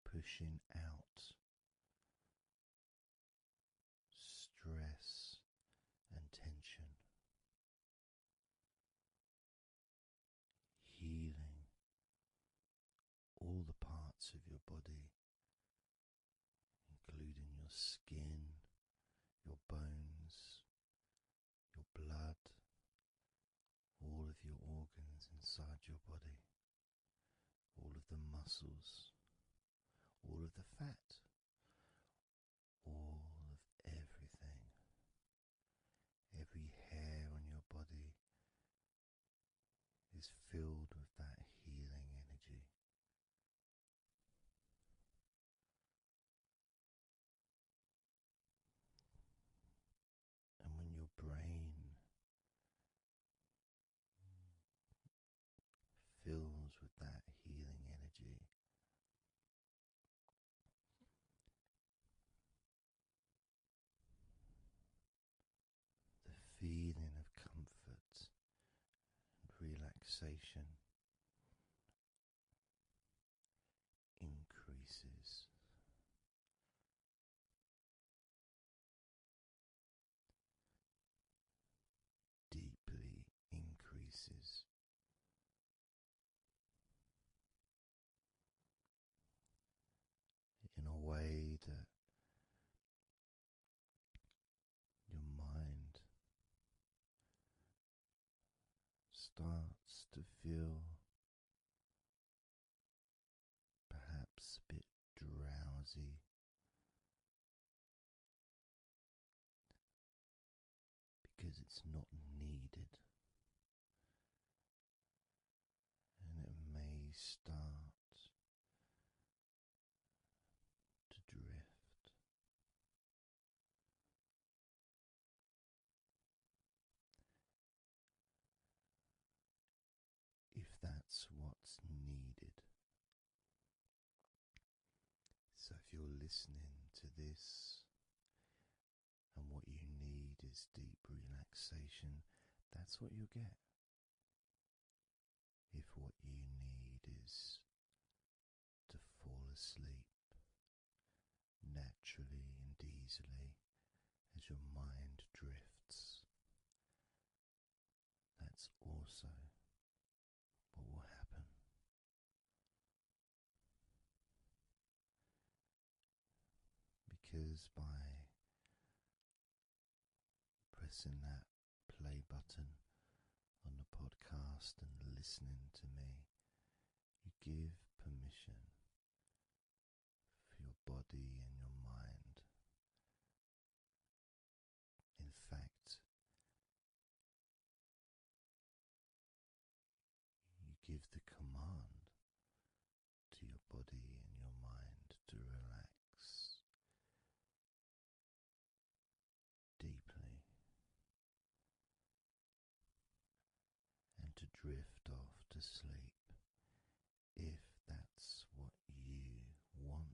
pushing out stress and tension, healing all the parts of your body, including your skin, your bones, your blood, all of your organs inside your body, all of the muscles, all of the fat, all of everything. Every hair on your body is filled with that healing energy. And when your brain fills with that healing energy, the feeling of comfort and relaxation increases. Deeply increases. In a way that your mind starts to feel perhaps a bit drowsy, because it's not needed, and it may start to drift. If that's what's needed. So if you're listening to this and what you need is deep relaxation, that's what you'll get. If what you need is to fall asleep naturally and easily as your mind drifts, that's also what will happen. Because by pressing that play button on the podcast and listening to me, you give permission for your body and your mind. In fact, you give the command to your body and your mind to relax deeply and to drift off to sleep if that's what you want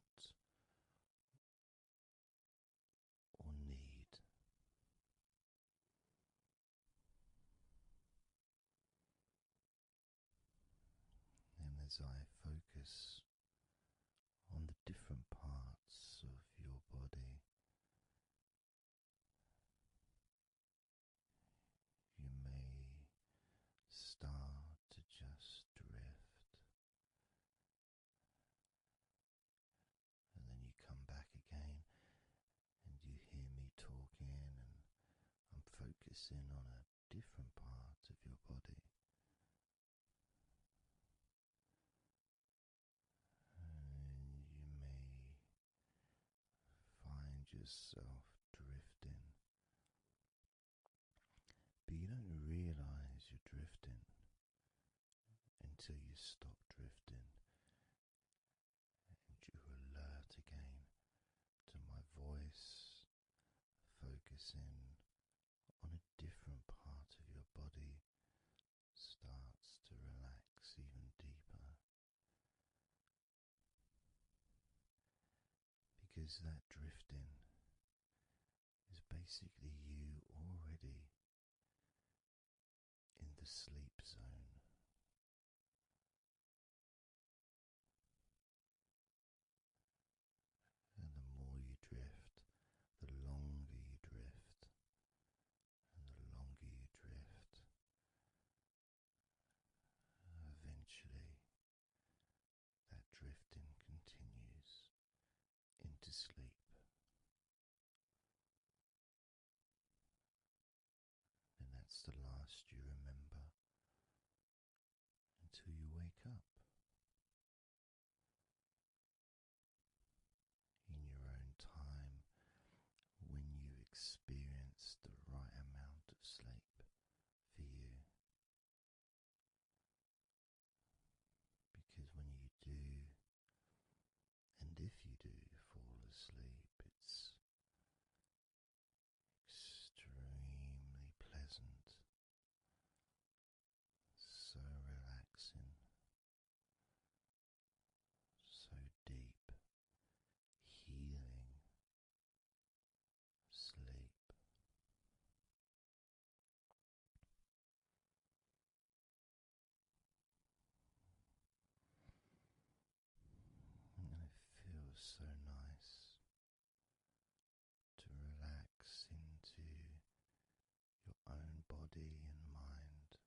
or need. And as I focus on the different parts of your body, you may start to just drift, and then you come back again and you hear me talking, and I'm focusing on a different part of your body. And you may find yourself drifting, but you don't realize you're drifting until you stop drifting and you're alert again to my voice, focusing on a different part of your body starts to relax even deeper. Because that drifting is basically you already in the sleep zone. And the more you drift, the longer you drift, and the longer you drift, eventually that drifting continues into sleep. And that's the last you remember until you wake up in your own time, when you experience the right amount of sleep for you. Because when you do, and if you do fall asleep, it's extremely pleasant, so relaxing, so deep, healing sleep. And it feels so nice to relax into your own body and mind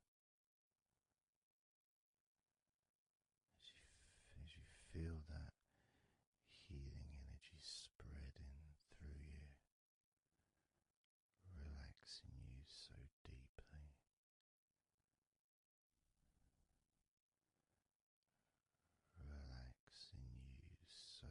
as you feel that healing energy spreading through you, relaxing you so deeply. Relaxing you so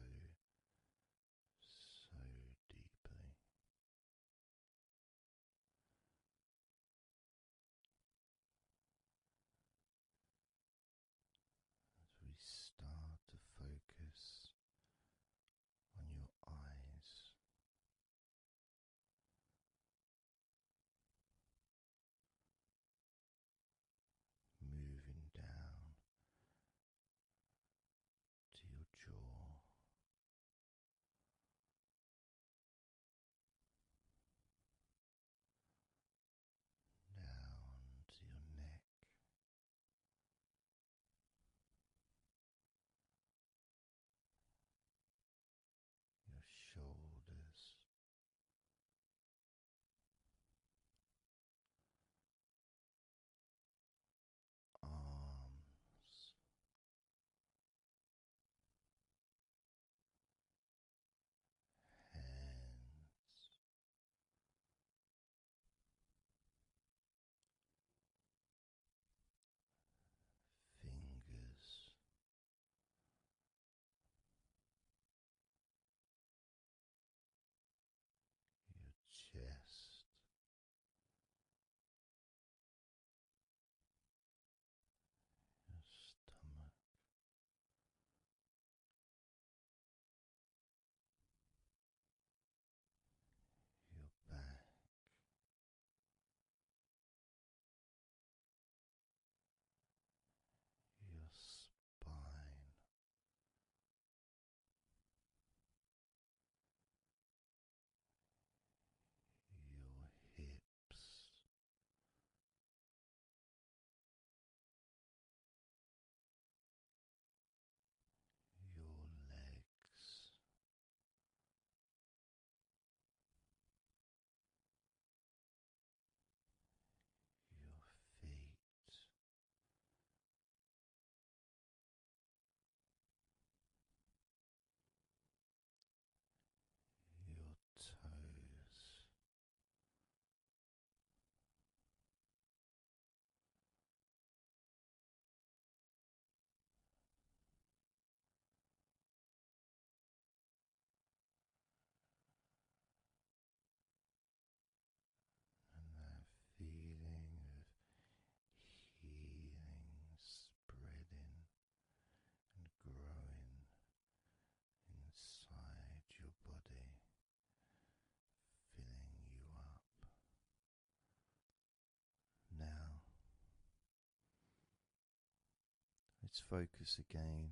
Let's focus again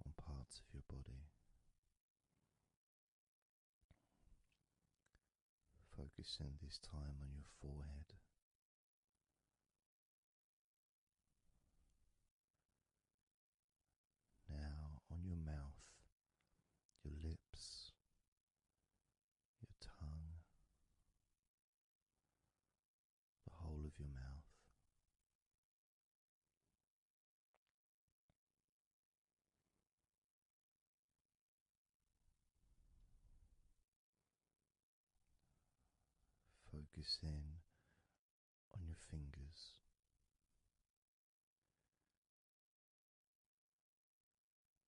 on parts of your body. Focusing this time on your forehead. Now on your mouth, your lips, your tongue, the whole of your mouth. Focus in on your fingers.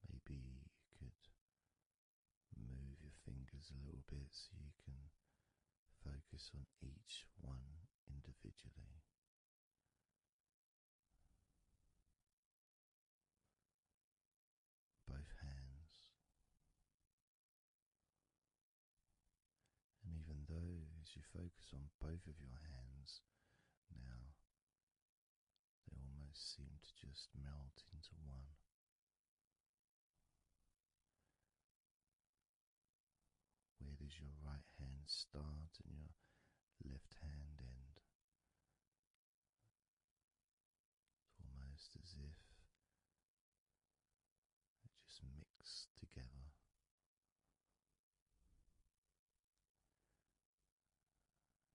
Maybe you could move your fingers a little bit so you can focus on each one individually. Both hands. And even though as you focus on both of your hands now, they almost seem to just melt into one. Where does your right hand start and your left hand end? It's almost as if it just mixed together.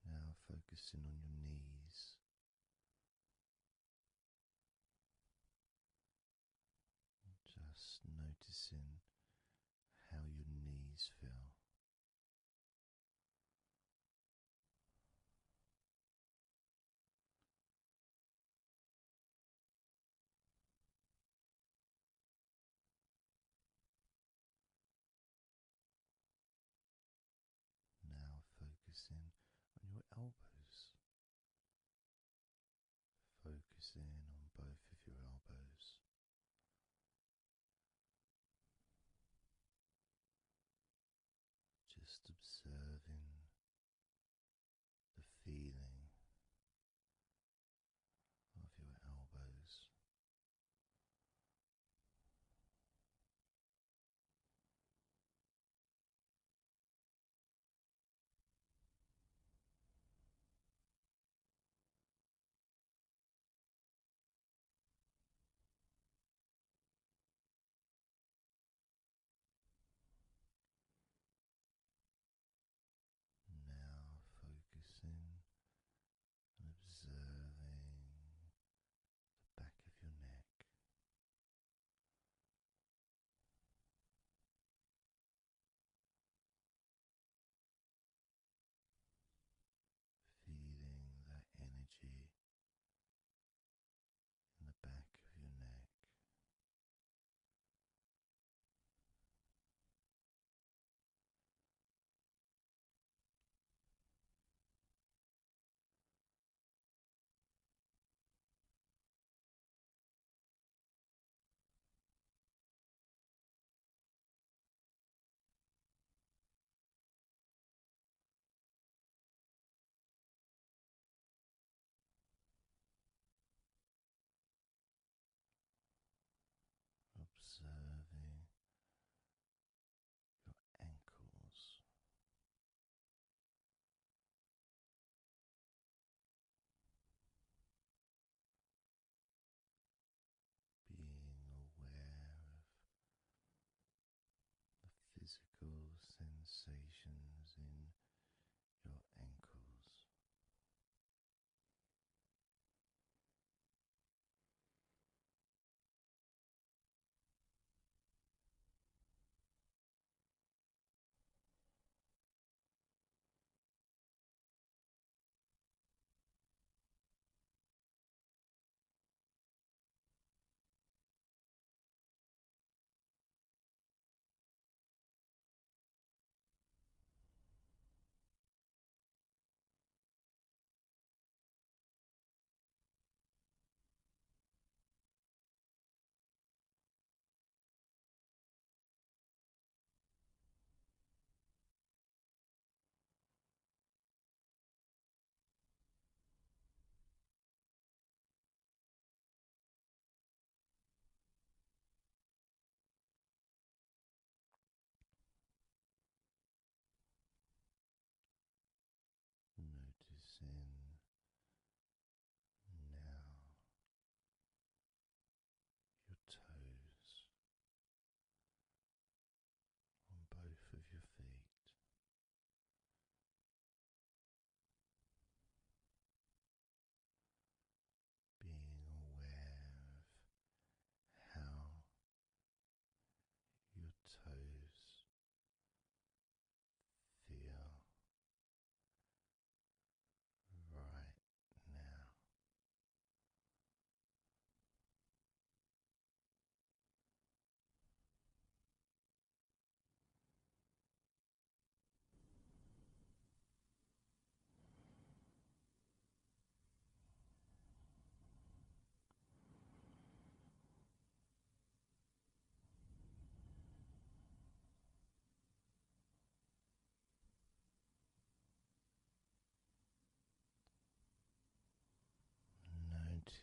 Now focusing on your knees. Just noticing how your knees feel. Now focusing on your elbows. Focusing on both of your elbows. Just observing the feeling of your elbows.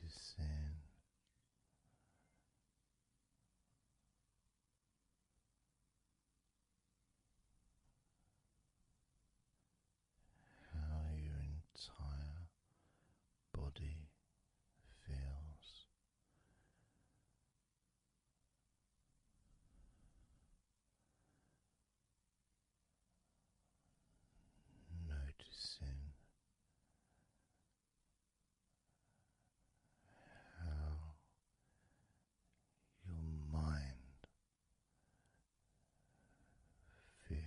Noticing how your entire body feels. Noticing how your mind feels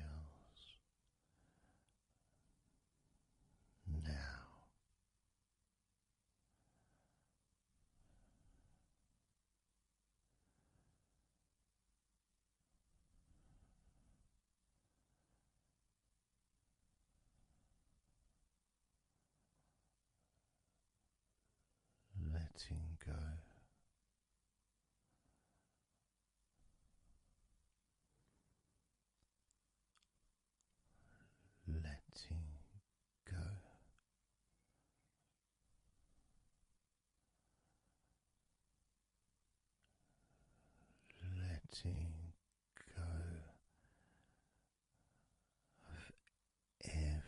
now. Letting go. Letting go. Letting go of everything.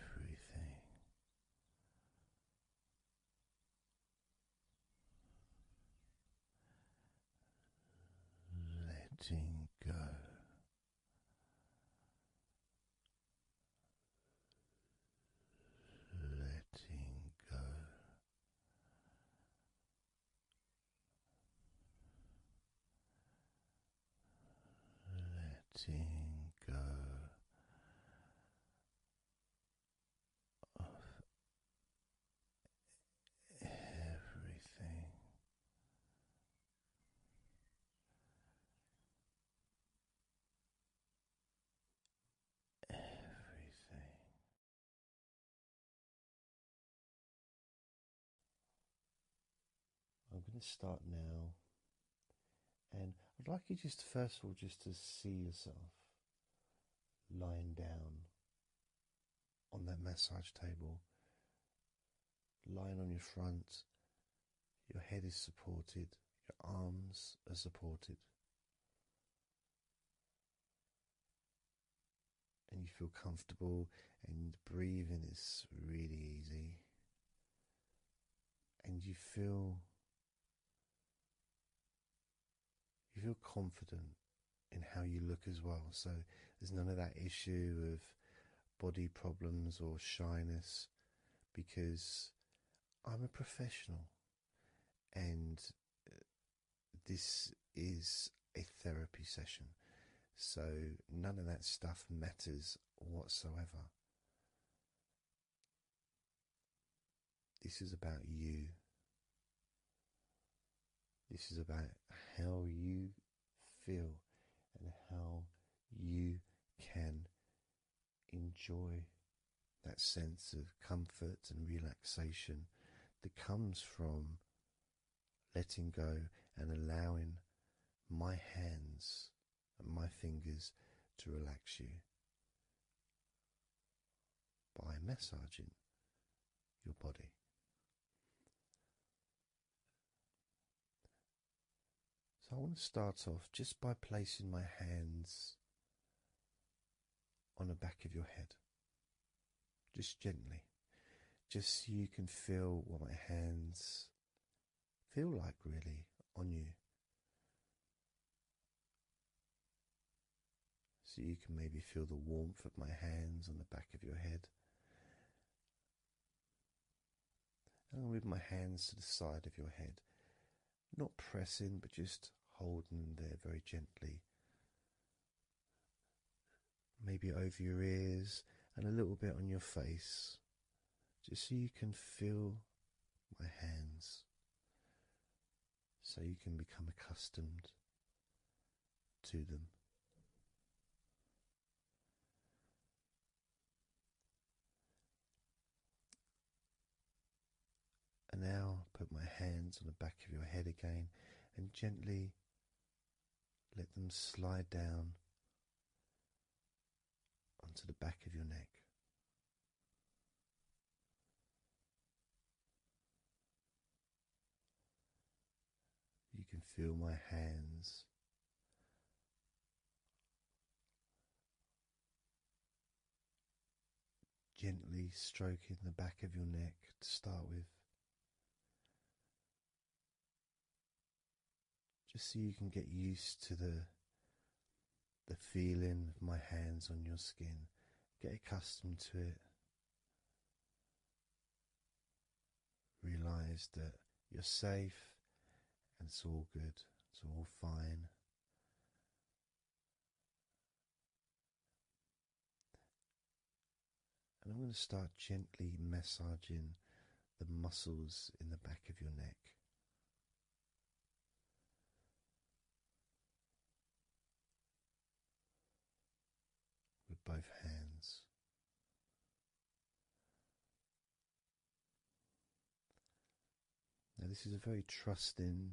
Letting go. Letting go. Letting go of everything. Everything. I'm going to start now, and I'd like you just first of all just to see yourself lying down on that massage table, lying on your front, your head is supported, your arms are supported, and you feel comfortable, and breathing is really easy, and you feel confident in how you look as well. So there's none of that issue of body problems or shyness, because I'm a professional, and this is a therapy session, so none of that stuff matters whatsoever. This is about you. This is about how you feel and how you can enjoy that sense of comfort and relaxation that comes from letting go and allowing my hands and my fingers to relax you by massaging your body. So I want to start off just by placing my hands on the back of your head, just gently, just so you can feel what my hands feel like really on you. So you can maybe feel the warmth of my hands on the back of your head. And I'll move my hands to the side of your head, not pressing, but just holding them there very gently. Maybe over your ears and a little bit on your face, just so you can feel my hands, so you can become accustomed to them. And now put my hands on the back of your head again and gently let them slide down onto the back of your neck. can feel my hands gently stroking the back of your neck to start with, just so you can get used to the feeling of my hands on your skin. Get accustomed to it. Realize that you're safe and it's all good, it's all fine. And I'm going to start gently massaging the muscles in the back of your neck. With both hands. Now, this is a very trusting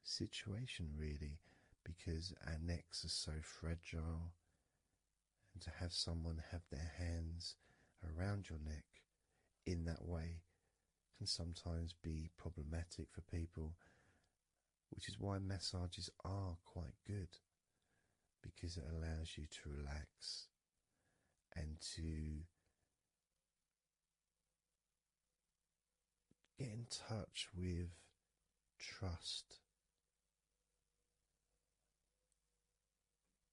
situation, really, because our necks are so fragile, and to have someone have their hands around your neck in that way can sometimes be problematic for people, which is why massages are quite good, because it allows you to relax and to get in touch with trust,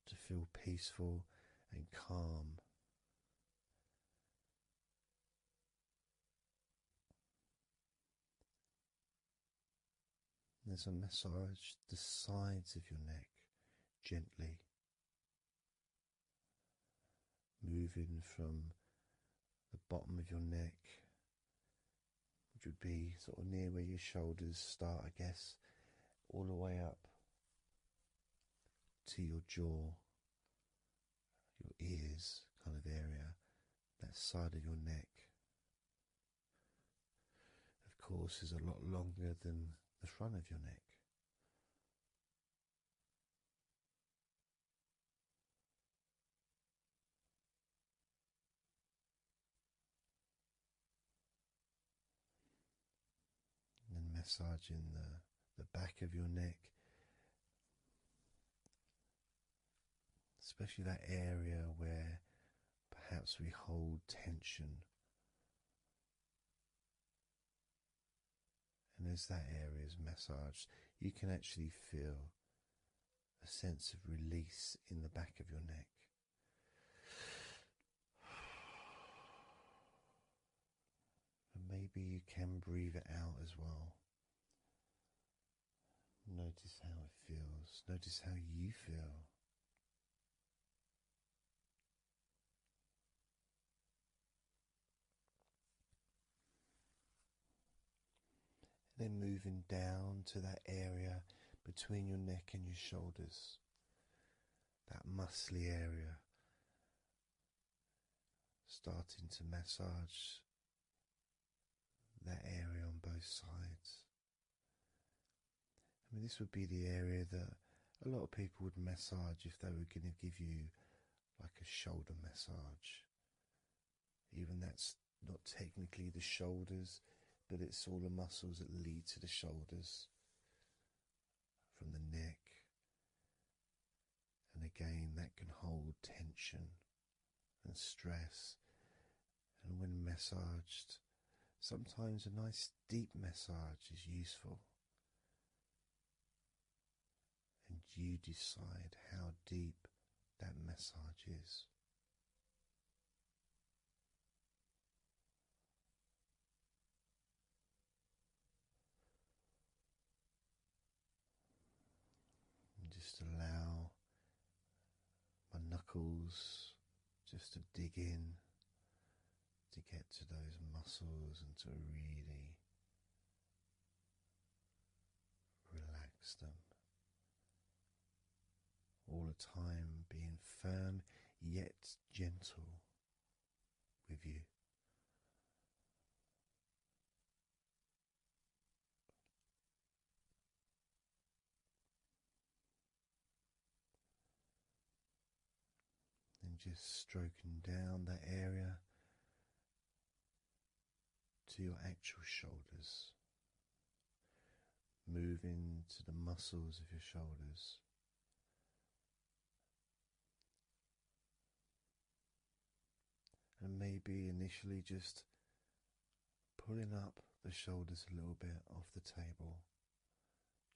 to feel peaceful and calm. There's a massage the sides of your neck gently, moving from the bottom of your neck, which would be sort of near where your shoulders start, I guess, all the way up to your jaw, your ears kind of area, that side of your neck. Of course, is a lot longer than the front of your neck. And massaging the back of your neck, especially that area where perhaps we hold tension. And as that area is massaged, you can actually feel a sense of release in the back of your neck. And maybe you can breathe it out as well. Notice how it feels. Notice how you feel. Then moving down to that area between your neck and your shoulders, that muscly area, starting to massage that area on both sides. I mean, this would be the area that a lot of people would massage if they were going to give you like a shoulder massage. Even that's not technically the shoulders, but it's all the muscles that lead to the shoulders, from the neck. And again, that can hold tension and stress. And when massaged, sometimes a nice deep massage is useful. And you decide how deep that massage is. And just allow my knuckles just to dig in, to get to those muscles and to really relax them. All the time being firm yet gentle with you. And just stroking down that area to your actual shoulders, moving to the muscles of your shoulders. And maybe initially just pulling up the shoulders a little bit off the table,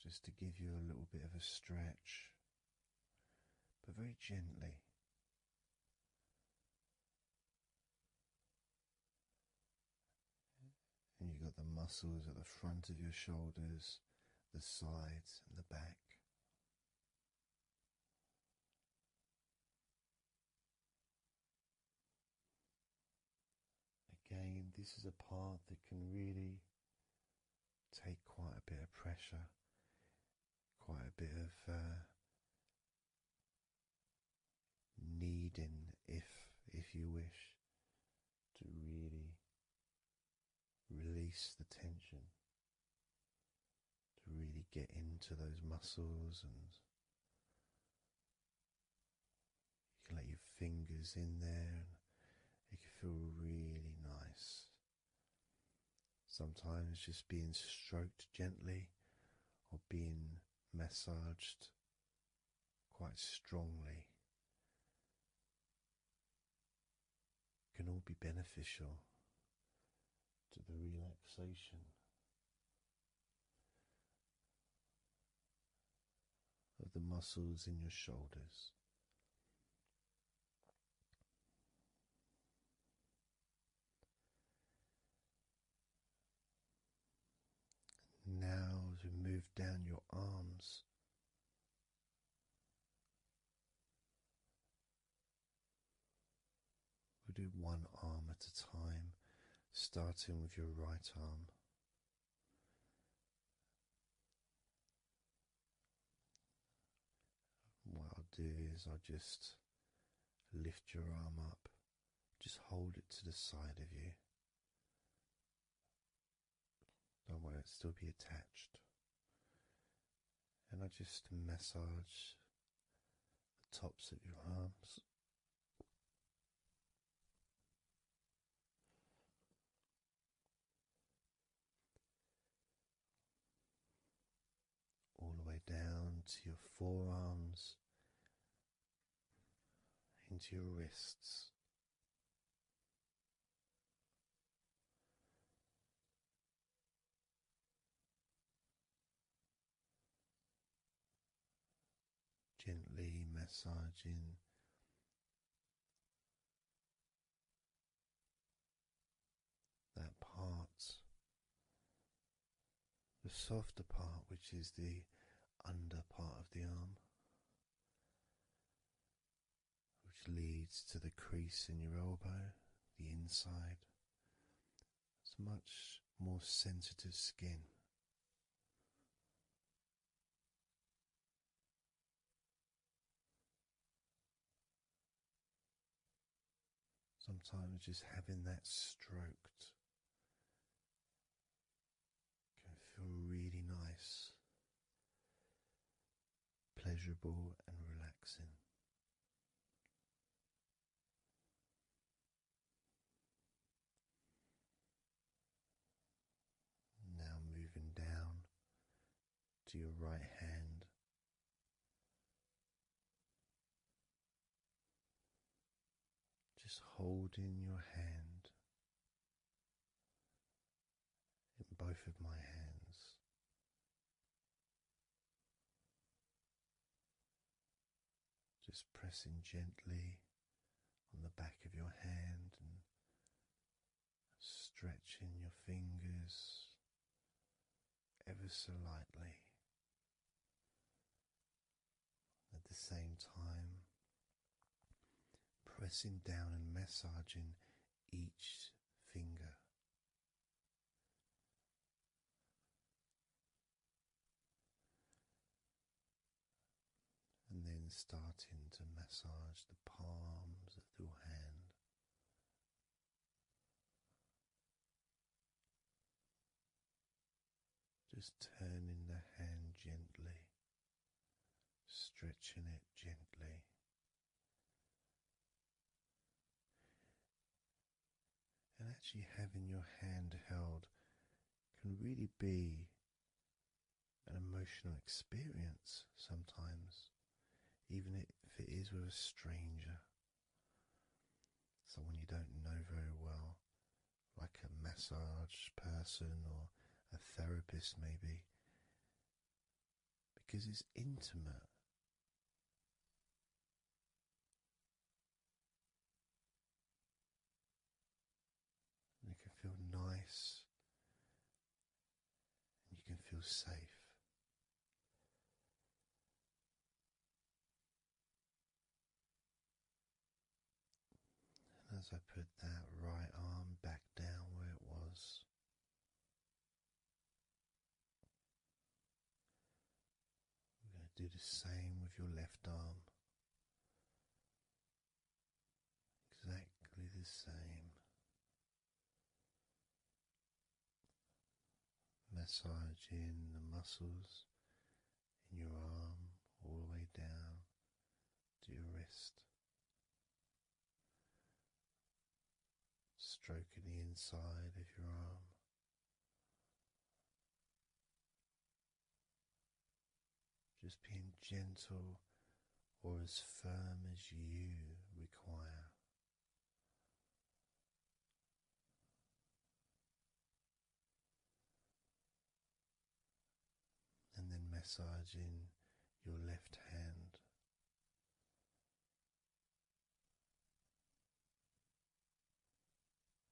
just to give you a little bit of a stretch, but very gently. And you've got the muscles at the front of your shoulders, the sides, and the back. Again, this is a part that can really take quite a bit of pressure, quite a bit of kneading, if you wish, to really release the tension, to really get into those muscles, and you can let your fingers in there and it can feel really nice. Sometimes just being stroked gently or being massaged quite strongly can all be beneficial to the relaxation of the muscles in your shoulders. Now, as we move down your arms, we'll do one arm at a time, starting with your right arm. What I'll do is I'll just lift your arm up, just hold it to the side of you. Don't worry, it'll still be attached. And I just massage the tops of your arms. All the way down to your forearms, into your wrists. Gently massaging that part, the softer part, which is the under part of the arm, which leads to the crease in your elbow, the inside. It's much more sensitive skin. Sometimes just having that stroked can feel really nice, pleasurable and relaxing. Now moving down to your right hand. Just holding your hand in both of my hands. Just pressing gently on the back of your hand and stretching your fingers ever so lightly. At the same time, pressing down and massaging each finger. And then starting to massage the palms of your hand. Just turning the hand gently, stretching it gently. And actually having your hand held can really be emotional experience sometimes, even if it is with a stranger, someone you don't know very well, like a massage person or a therapist, maybe, because it's intimate. And it can feel nice, and you can feel safe. And as I put that right arm back down where it was, we're going to do the same with your left arm. Exactly the same. Massaging the muscles in your arm all the way down to your wrist. Stroking the inside of your arm. Just being gentle or as firm as you require. And then massaging your left hand.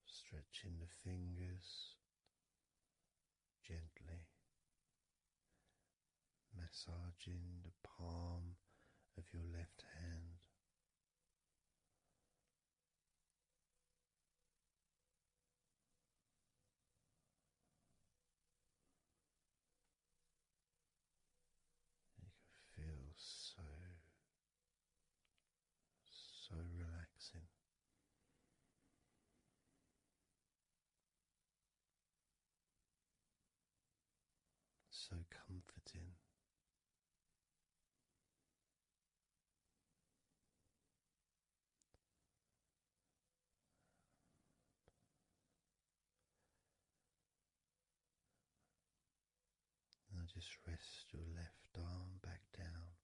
Stretching the fingers gently. Massaging the palm of your left hand. You can feel so relaxing. So comforting. Now just rest your left arm back down.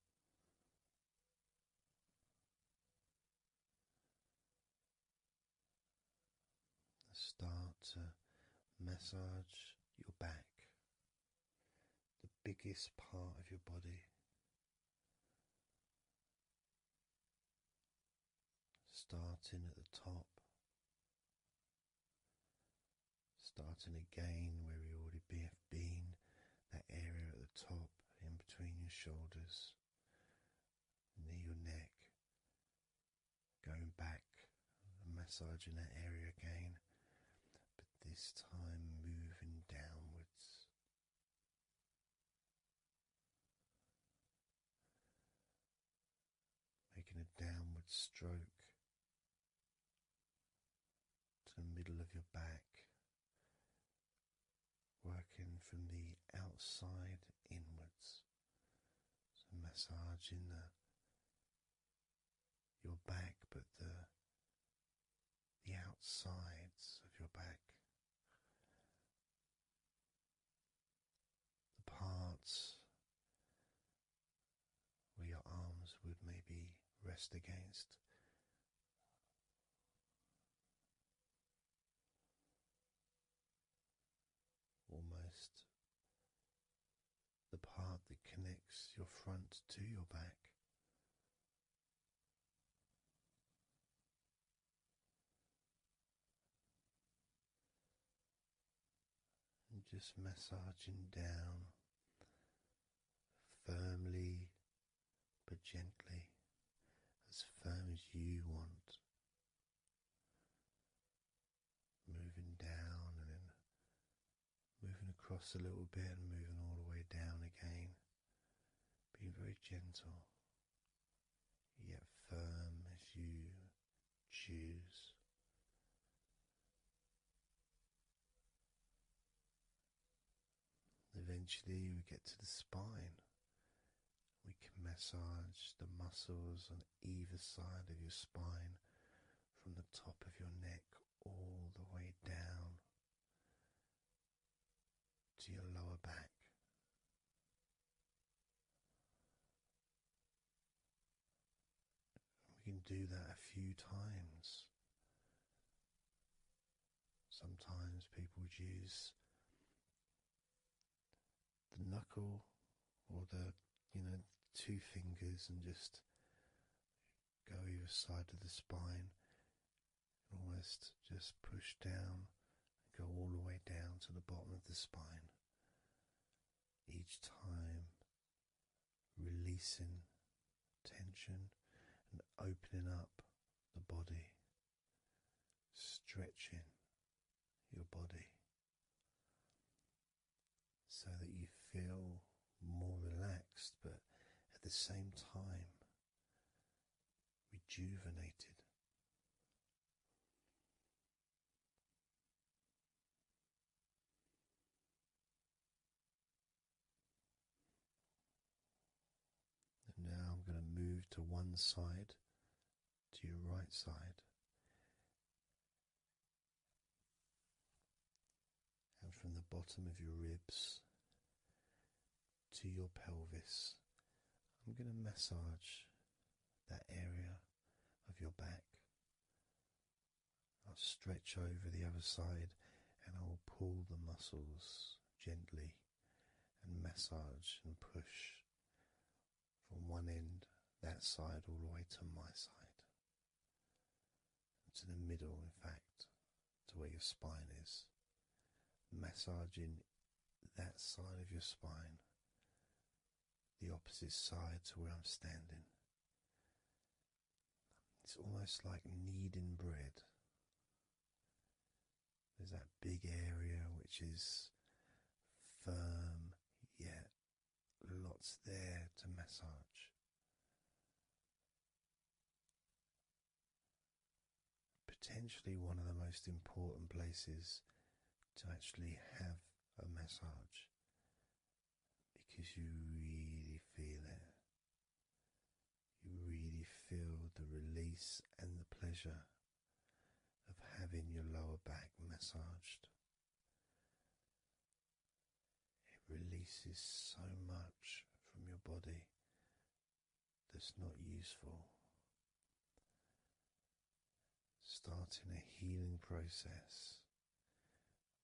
Start to massage your back, the biggest part of your body. Starting at the top, starting again where we already have been, that area at the top in between your shoulders, near your neck, going back and massaging that area again, but this time moving downwards. Making a downward stroke to the middle of your back, working from the outside inwards, so massaging your back, but the outsides of your back, the parts where your arms would maybe rest against. Almost the part that connects your front to your back. And just massaging down firmly but gently, as firm as you want. Moving down and then moving across a little bit and moving all the way down again. Being very gentle, yet firm as you choose. Eventually we get to the spine. We can massage the muscles on either side of your spine from the top of your neck all the way down to your lower back. do that a few times. Sometimes people would use the knuckle or the, two fingers and just go either side of the spine, almost just push down and go all the way down to the bottom of the spine. Each time releasing tension and opening up the body, stretching your body so that you feel more relaxed, but at the same time rejuvenated. And now I'm going to move to one side, to your right side, and from the bottom of your ribs to your pelvis, I'm going to massage that area of your back. I'll stretch over the other side and I'll pull the muscles gently and massage and push from one end, that side, all the way to my side, to the middle, in fact, to where your spine is. Massaging that side of your spine, the opposite side to where I'm standing. It's almost like kneading bread. There's that big area which is firm, yet lots there to massage. Potentially one of the most important places to actually have a massage, because you really feel it. You really feel the release and the pleasure of having your lower back massaged. It releases so much from your body that's not useful, starting a healing process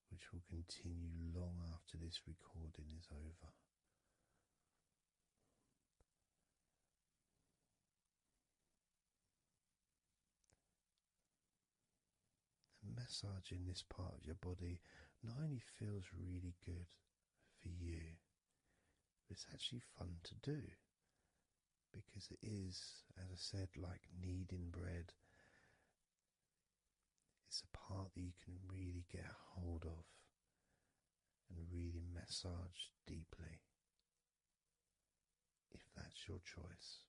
which will continue long after this recording is over. And massaging this part of your body not only feels really good for you, but it's actually fun to do, because it is, as I said, like kneading bread. It's a part that you can really get a hold of and really massage deeply, if that's your choice.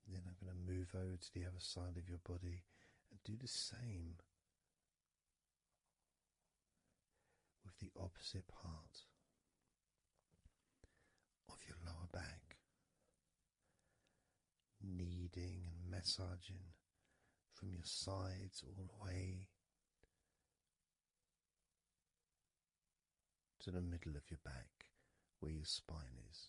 Then I'm going to move over to the other side of your body and do the same with the opposite part of your lower back, kneading and massaging from your sides all the way to the middle of your back where your spine is.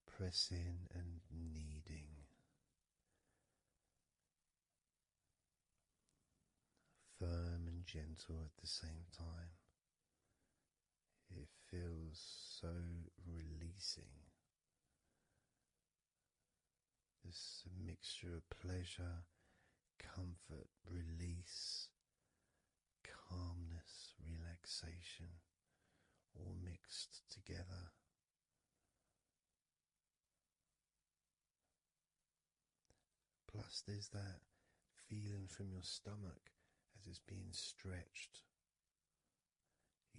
Pressing and kneading, firm and gentle at the same time. It feels so releasing. It's a mixture of pleasure, comfort, release, calmness, relaxation, all mixed together. Plus there's that feeling from your stomach as it's being stretched.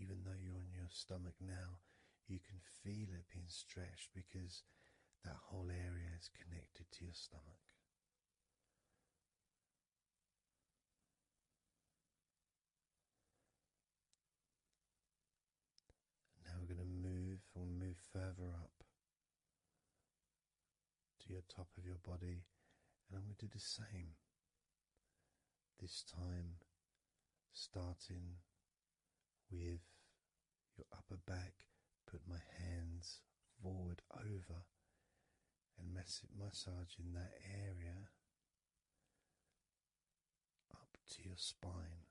Even though you're on your stomach now, you can feel it being stretched because that whole area is connected to your stomach. Now we're going to move further up to your top of your body, and I'm going to do the same. This time starting with your upper back, put my hands forward over and massaging that area up to your spine,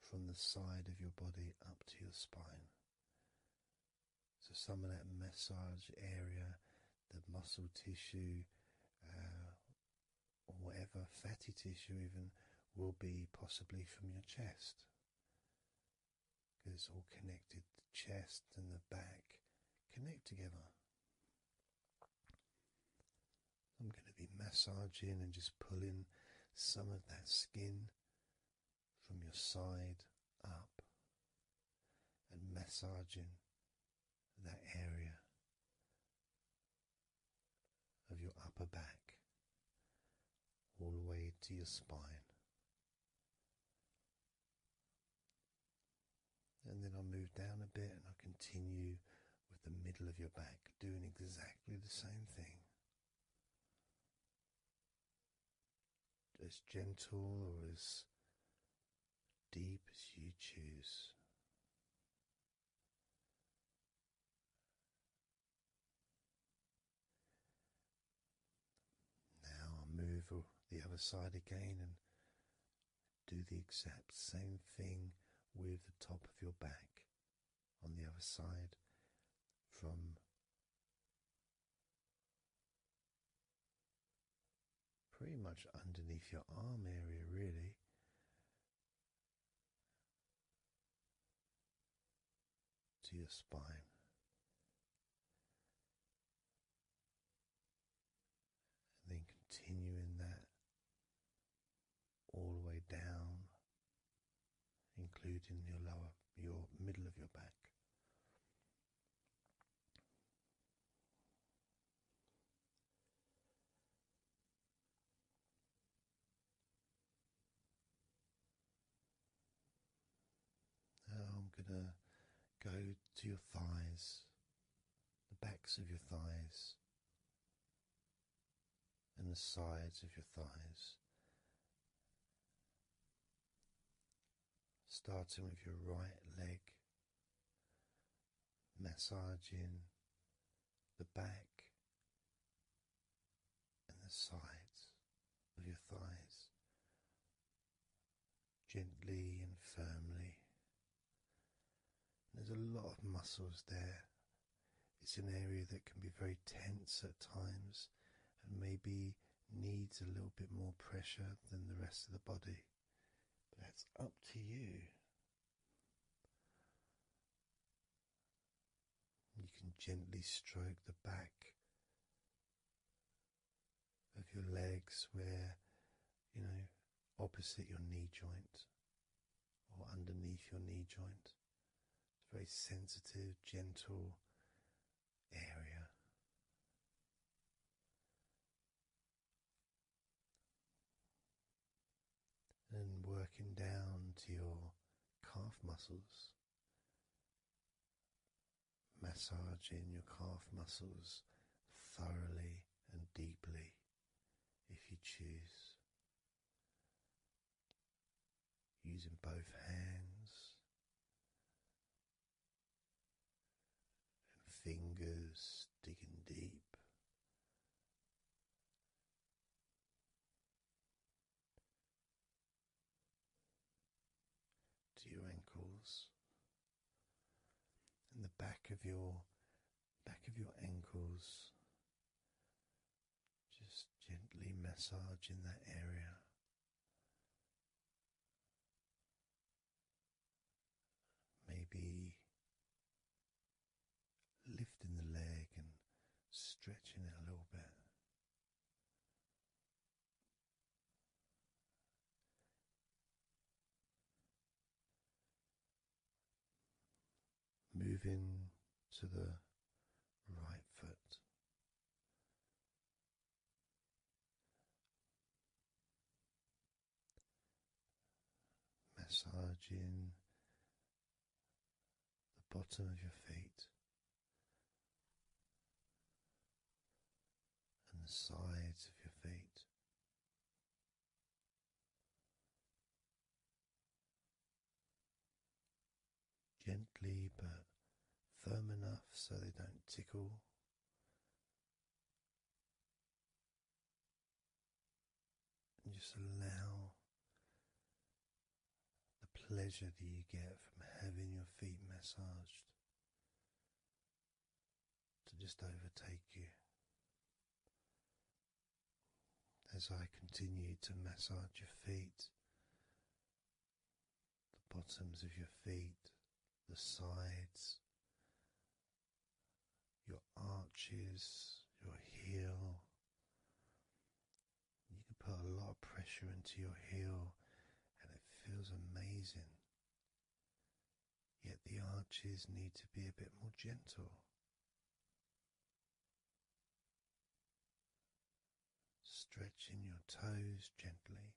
from the side of your body up to your spine. So some of that massage area, the muscle tissue, or whatever, fatty tissue even, will be possibly from your chest. Because it's all connected, the chest and the back connect together. I'm going to be massaging and just pulling some of that skin from your side up and massaging that area of your upper back all the way to your spine. And then I'll move down a bit and I'll continue with the middle of your back, doing exactly the same thing. As gentle or as deep as you choose. Now I'll move the other side again and do the exact same thing with the top of your back on the other side, from pretty much underneath your arm area, really, to your spine. And then continuing that all the way down, including your middle of your back. Now I'm going to go to your thighs, the backs of your thighs, and the sides of your thighs. Starting with your right leg, massaging the back and the sides of your thighs, gently and firmly. There's a lot of muscles there. It's an area that can be very tense at times and maybe needs a little bit more pressure than the rest of the body. But that's up to you. You can gently stroke the back of your legs where, opposite your knee joint or underneath your knee joint. It's a very sensitive, gentle area. And working down to your calf muscles, massaging your calf muscles thoroughly and deeply if you choose, using both hands and fingers, digging deep. To your ankles and the back of your ankles, just gently massaging that area. Maybe lifting the leg and stretching it a little bit. Moving to the right foot. Massaging the bottom of your feet and the sides of your feet. gently but firm enough so they don't tickle. And just allow the pleasure that you get from having your feet massaged to just overtake you. As I continue to massage your feet, the bottoms of your feet, the sides, your arches, your heel. You can put a lot of pressure into your heel and it feels amazing. Yet the arches need to be a bit more gentle. Stretching your toes gently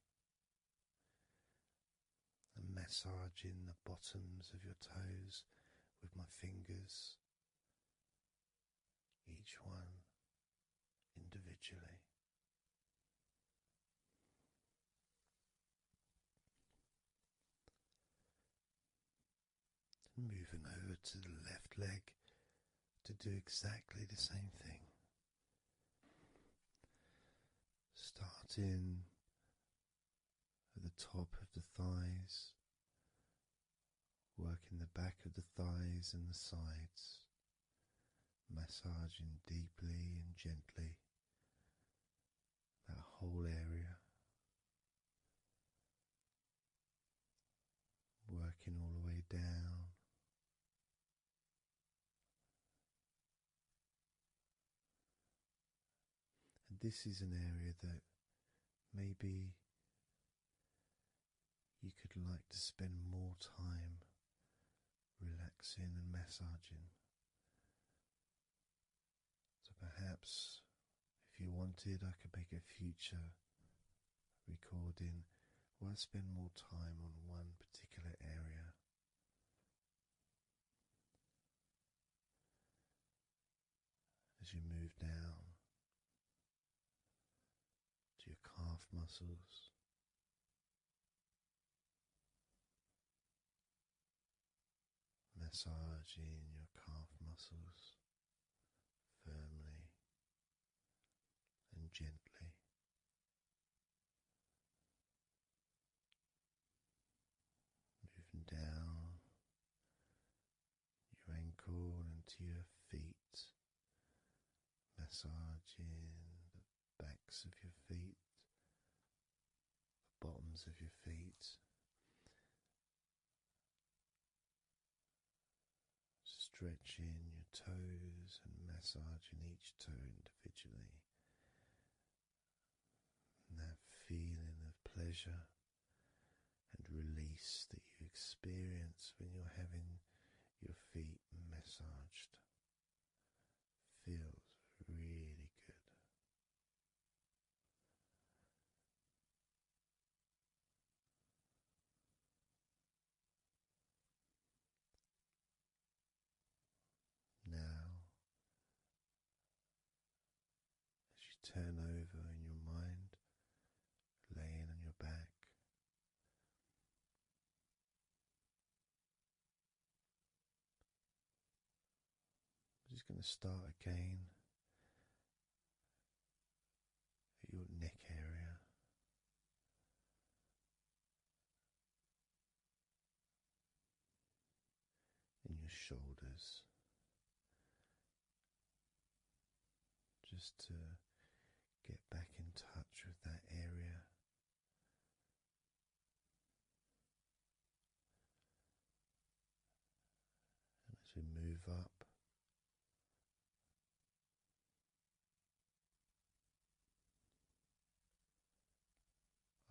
and massaging the bottoms of your toes with my fingers, each one individually. And moving over to the left leg to do exactly the same thing. Starting at the top of the thighs, working the back of the thighs and the sides, massaging deeply and gently that whole area, working all the way down. And this is an area that maybe you could like to spend more time relaxing and massaging. So perhaps if you wanted, I could make a future recording where I spend more time on one particular area. As you move down to your calf muscles, massaging your calf muscles firmly and gently. Moving down your ankle and to your feet, massaging the backs of your feet, the bottoms of your feet, stretching your toes and massaging each toe individually. And that feeling of pleasure and release that you experience when you're having your feet massaged feels really good. Now, as you turn over in your mind, laying on your back, I'm just going to start again at your neck area. In your shoulders, just to get back in touch with that area. And as we move up,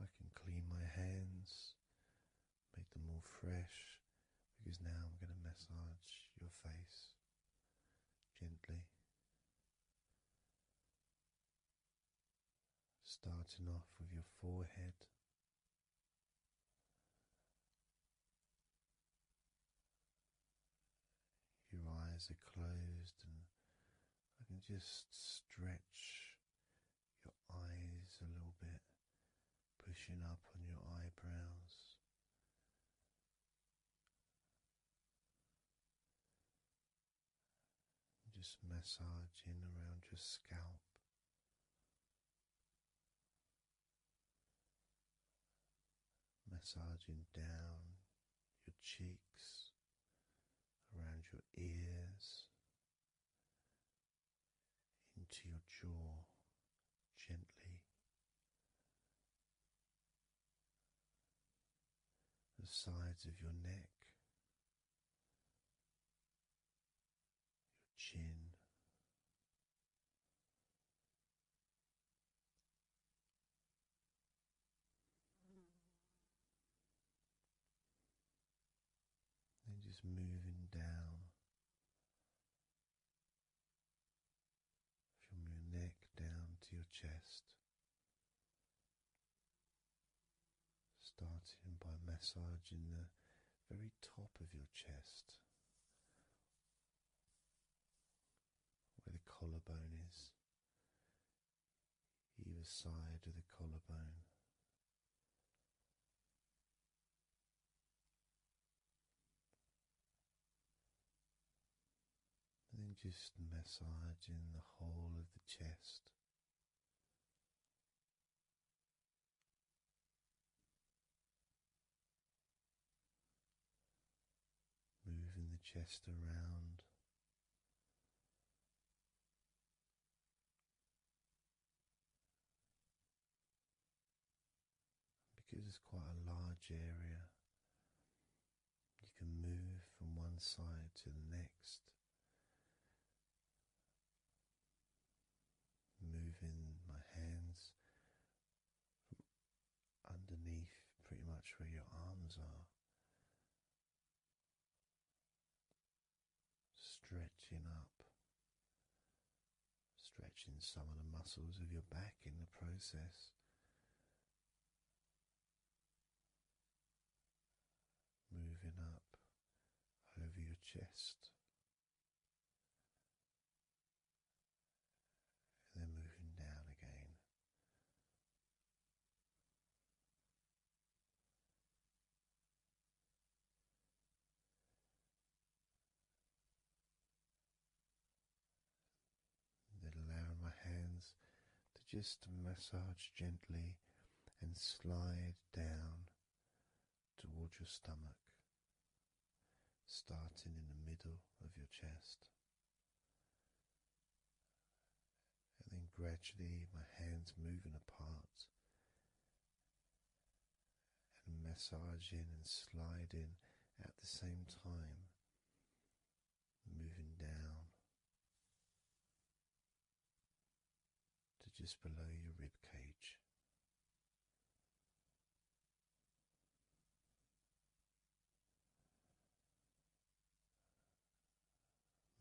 I can clean my hands, make them all fresh, because now I'm going to massage your face gently. Starting off with your forehead, your eyes are closed and I can just stretch your eyes a little bit, pushing up on your eyebrows. just massaging around your scalp, massaging down your cheeks, around your ears, into your jaw, gently, the sides of your neck, your chin, and just moving down from your neck down to your chest, starting by massaging the very top of your chest, where the collarbone is, either side of the collarbone. And then just massaging the whole of the chest. Moving the chest around. Because it's quite a large area, you can move from one side to the next. Moving my hands from underneath pretty much where your arms are, stretching up, stretching some of the muscles of your back in the process. Moving up over your chest, and then moving down again. Then allowing my hands to just massage gently and slide down towards your stomach, starting in the middle of your chest. And then gradually my hands moving apart and massaging and sliding at the same time, moving down to just below your rib cage.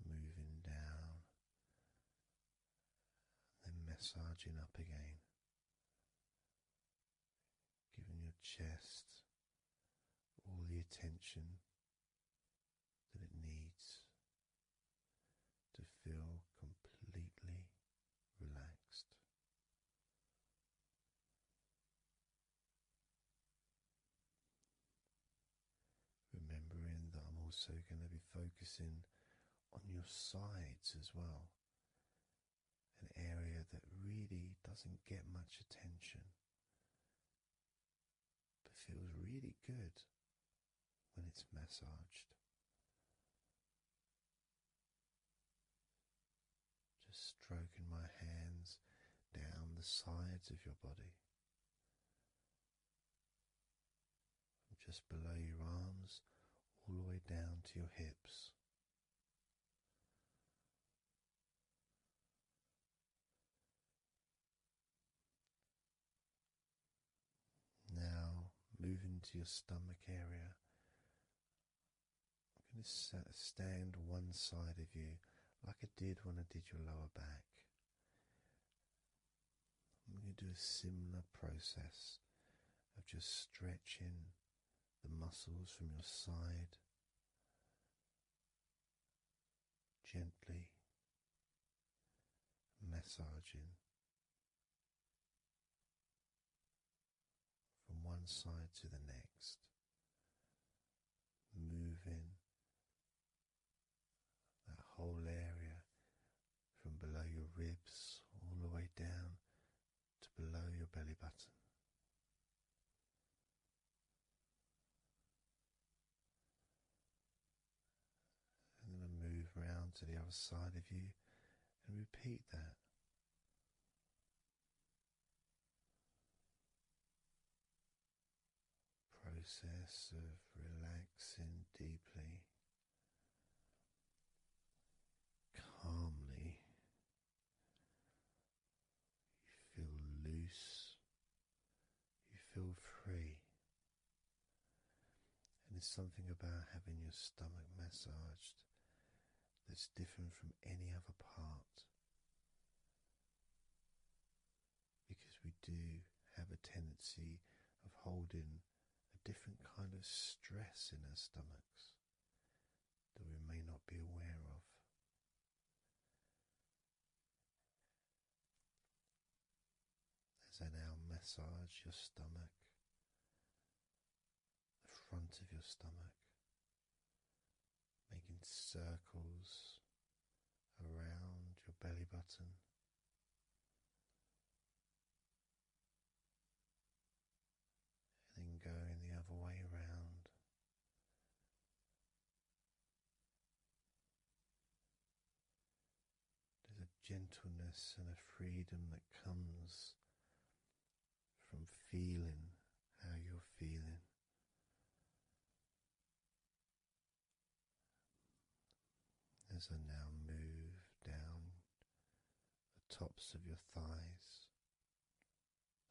Moving down, then massaging up again, giving your chest all the attention that it needs to feel completely relaxed. Remembering that I'm also going to be focusing on your sides as well, an area that really doesn't get much attention but feels really good when it's massaged. Just stroking my hands down the sides of your body, from just below your arms all the way down to your hips. Now, moving to your stomach area, I'm going to stand one side of you like I did when I did your lower back. I'm going to do a similar process of just stretching the muscles from your side, gently massaging from one side to the next, moving that whole area to the other side of you and repeat that. Process of relaxing deeply, calmly. You feel loose, you feel free, and there's something about having your stomach massaged that's different from any other part, because we do have a tendency of holding a different kind of stress in our stomachs that we may not be aware of. As I now massage your stomach, the front of your stomach, making circles around your belly button, and then going the other way around. There's a gentleness and a freedom that comes from feeling how you're feeling. As I now move down the tops of your thighs,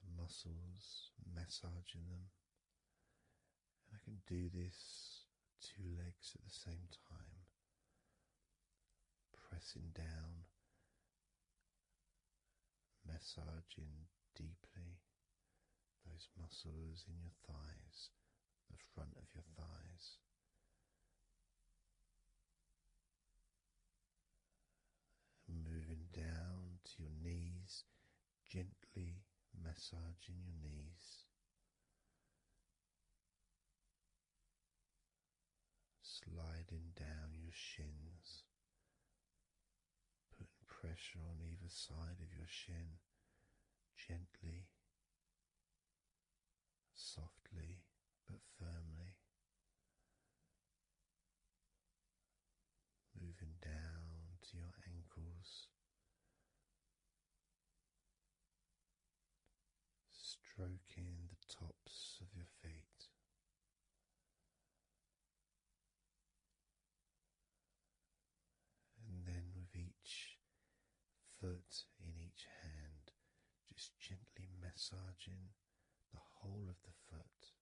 the muscles, massaging them, and I can do this two legs at the same time, pressing down, massaging deeply those muscles in your thighs, the front of your thighs. Moving down to your knees, gently massaging your knees, sliding down your shins, putting pressure on either side of your shin, gently, softly but firmly. Moving down to your ankles, stroking the tops of your feet, and then with each foot in each hand, just gently massaging the whole of the foot,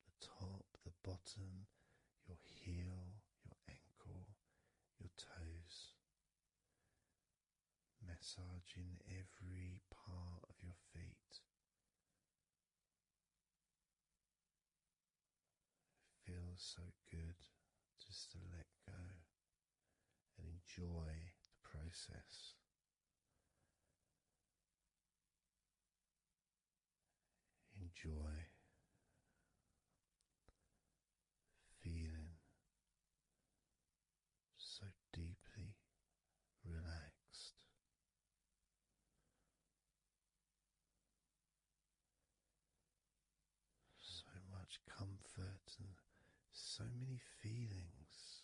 the top, the bottom, your heel, your ankle, your toes, massaging every part of your feet. It feels so good just to let go and enjoy the process. Enjoy feeling so deeply relaxed. So much comfort and so many feelings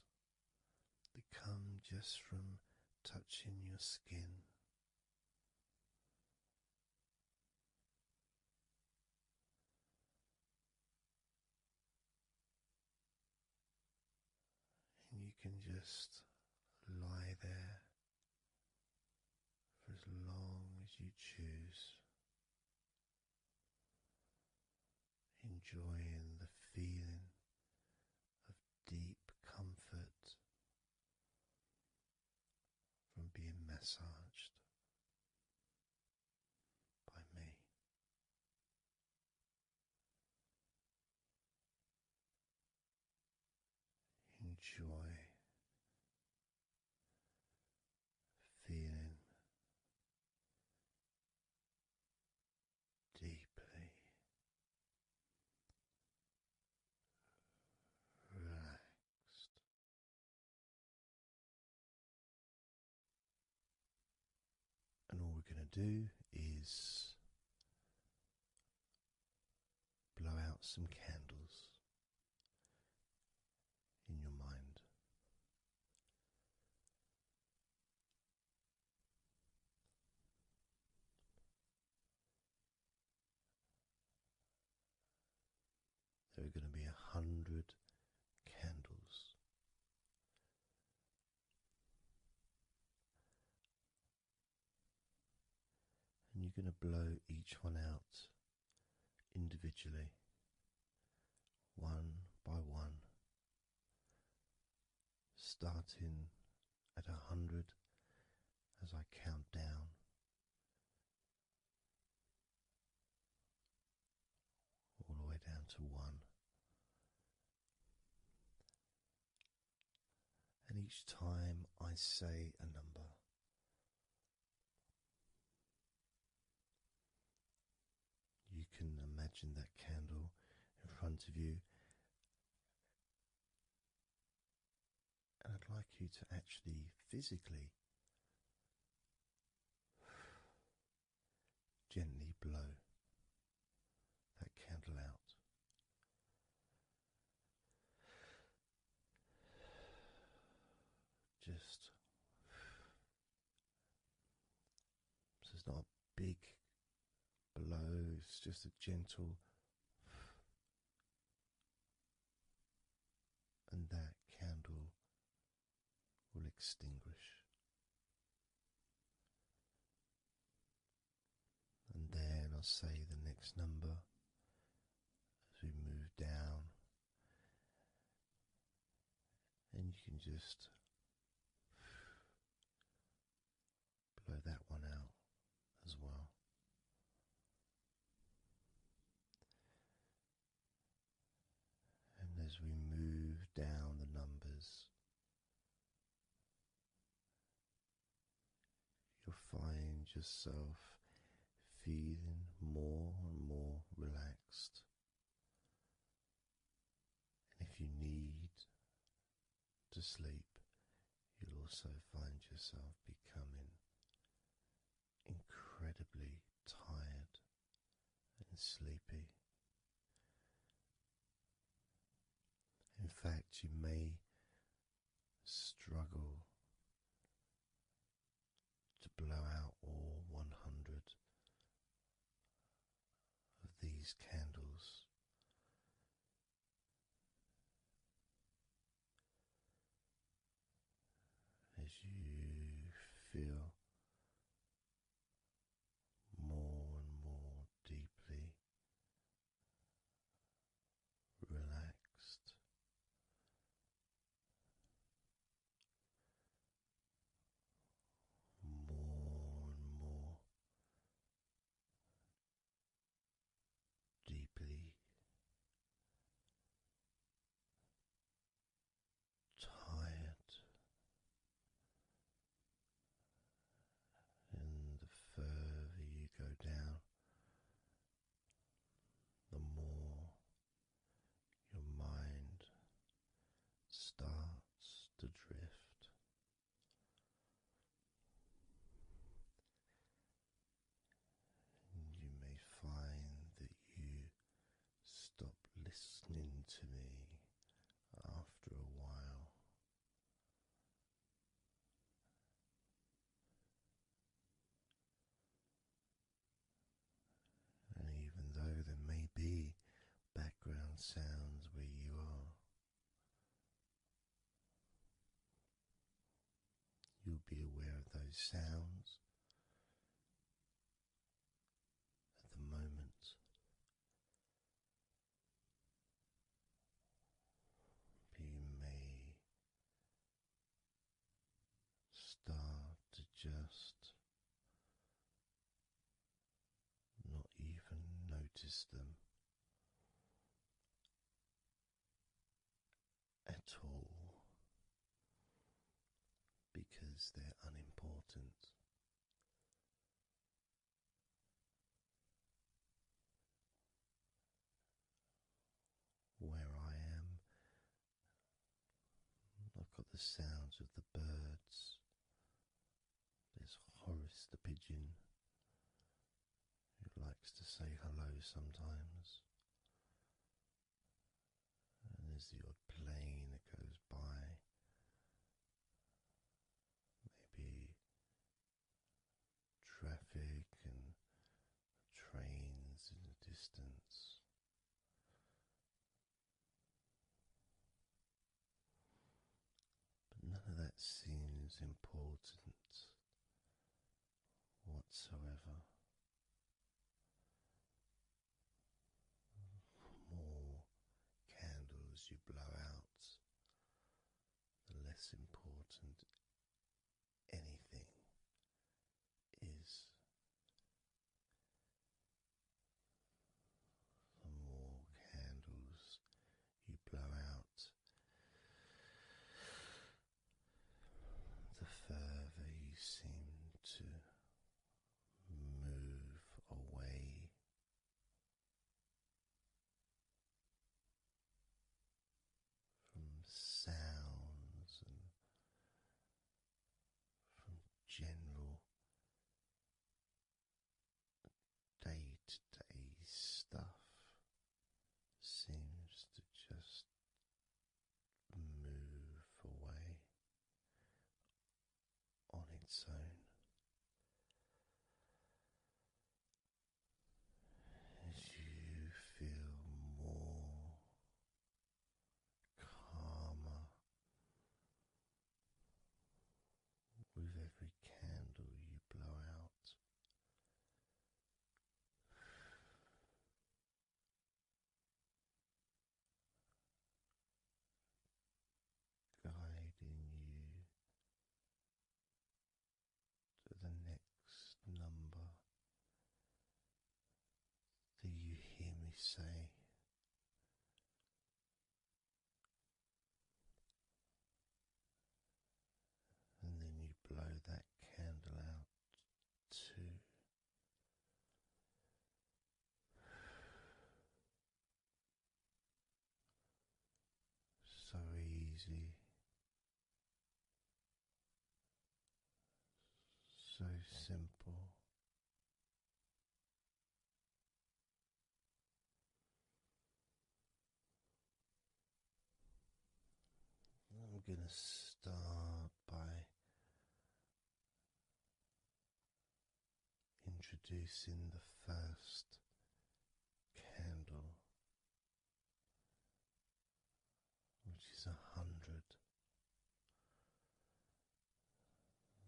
that come just from touching your skin. And you can just lie there for as long as you choose, enjoying the feeling of deep comfort from being massaged by me. Enjoy feeling deeply relaxed. And all we're going to do is blow out some candles. are going to be 100 candles. And you're going to blow each one out individually, one by one, starting at 100 as I count down, all the way down to 1. And each time I say a number, you can imagine that candle in front of you, and I'd like you to actually physically gently blow that candle out. Just so it's not a big blow, it's just a gentle, and that candle will extinguish. And then I'll say the next number as we move down, and you can just blow that one out as well. And as we move down the numbers, you'll find yourself feeling more and more relaxed. And if you need to sleep, you'll also find yourself becoming incredibly tired and sleepy. In fact, you may struggle to blow out all 100 of these candles. As you feel more and more deeply relaxed, more and more deeply tired, and the further you go down, the more your mind starts to drift. And you may find that you stop listening to me after a while. And even though there may be background sounds where you are, you'll be aware of those sounds at the moment. You may start to just not even notice them at all, because they're unimportant. Where I am, I've got the sounds of the birds. There's Horace the pigeon, who likes to say hello sometimes. And there's the odd plane that goes by. Maybe traffic and trains in the distance. as important whatsoever. The more candles you blow out, the less important anything is. The more candles you blow out, the further you seem to move away from sounds and from general day-to-day stuff. Seems to just move away on its own as you feel more calmer with every candle you blow out. Guiding you to the next number that you hear me say, and then you blow that candle out too. So easy, so simple. I'm going to start by introducing the first candle, which is 100.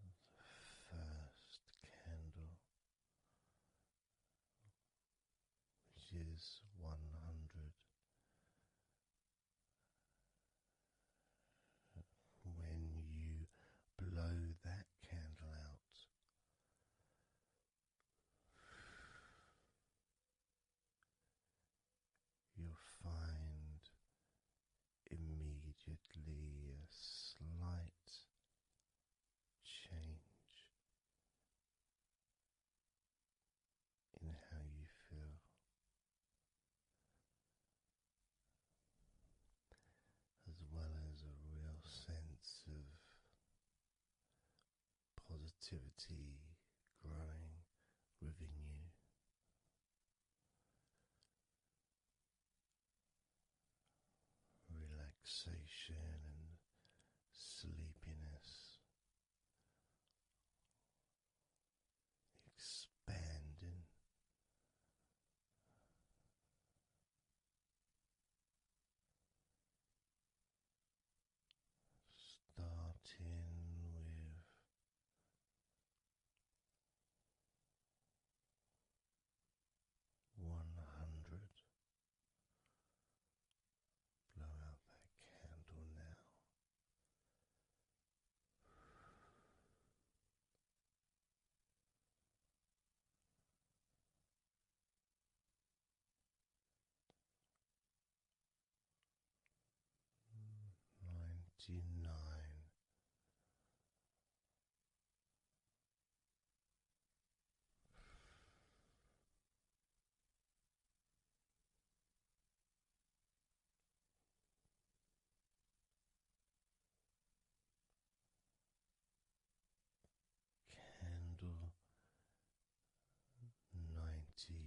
The first candle, which is 100. When you blow that candle out, you'll find immediately a slight change in how you feel. As well as a real sense of positivity growing within you. Relaxation and sleepiness expanding. Starting with 100. Blow out that candle now. 99. Candle 98.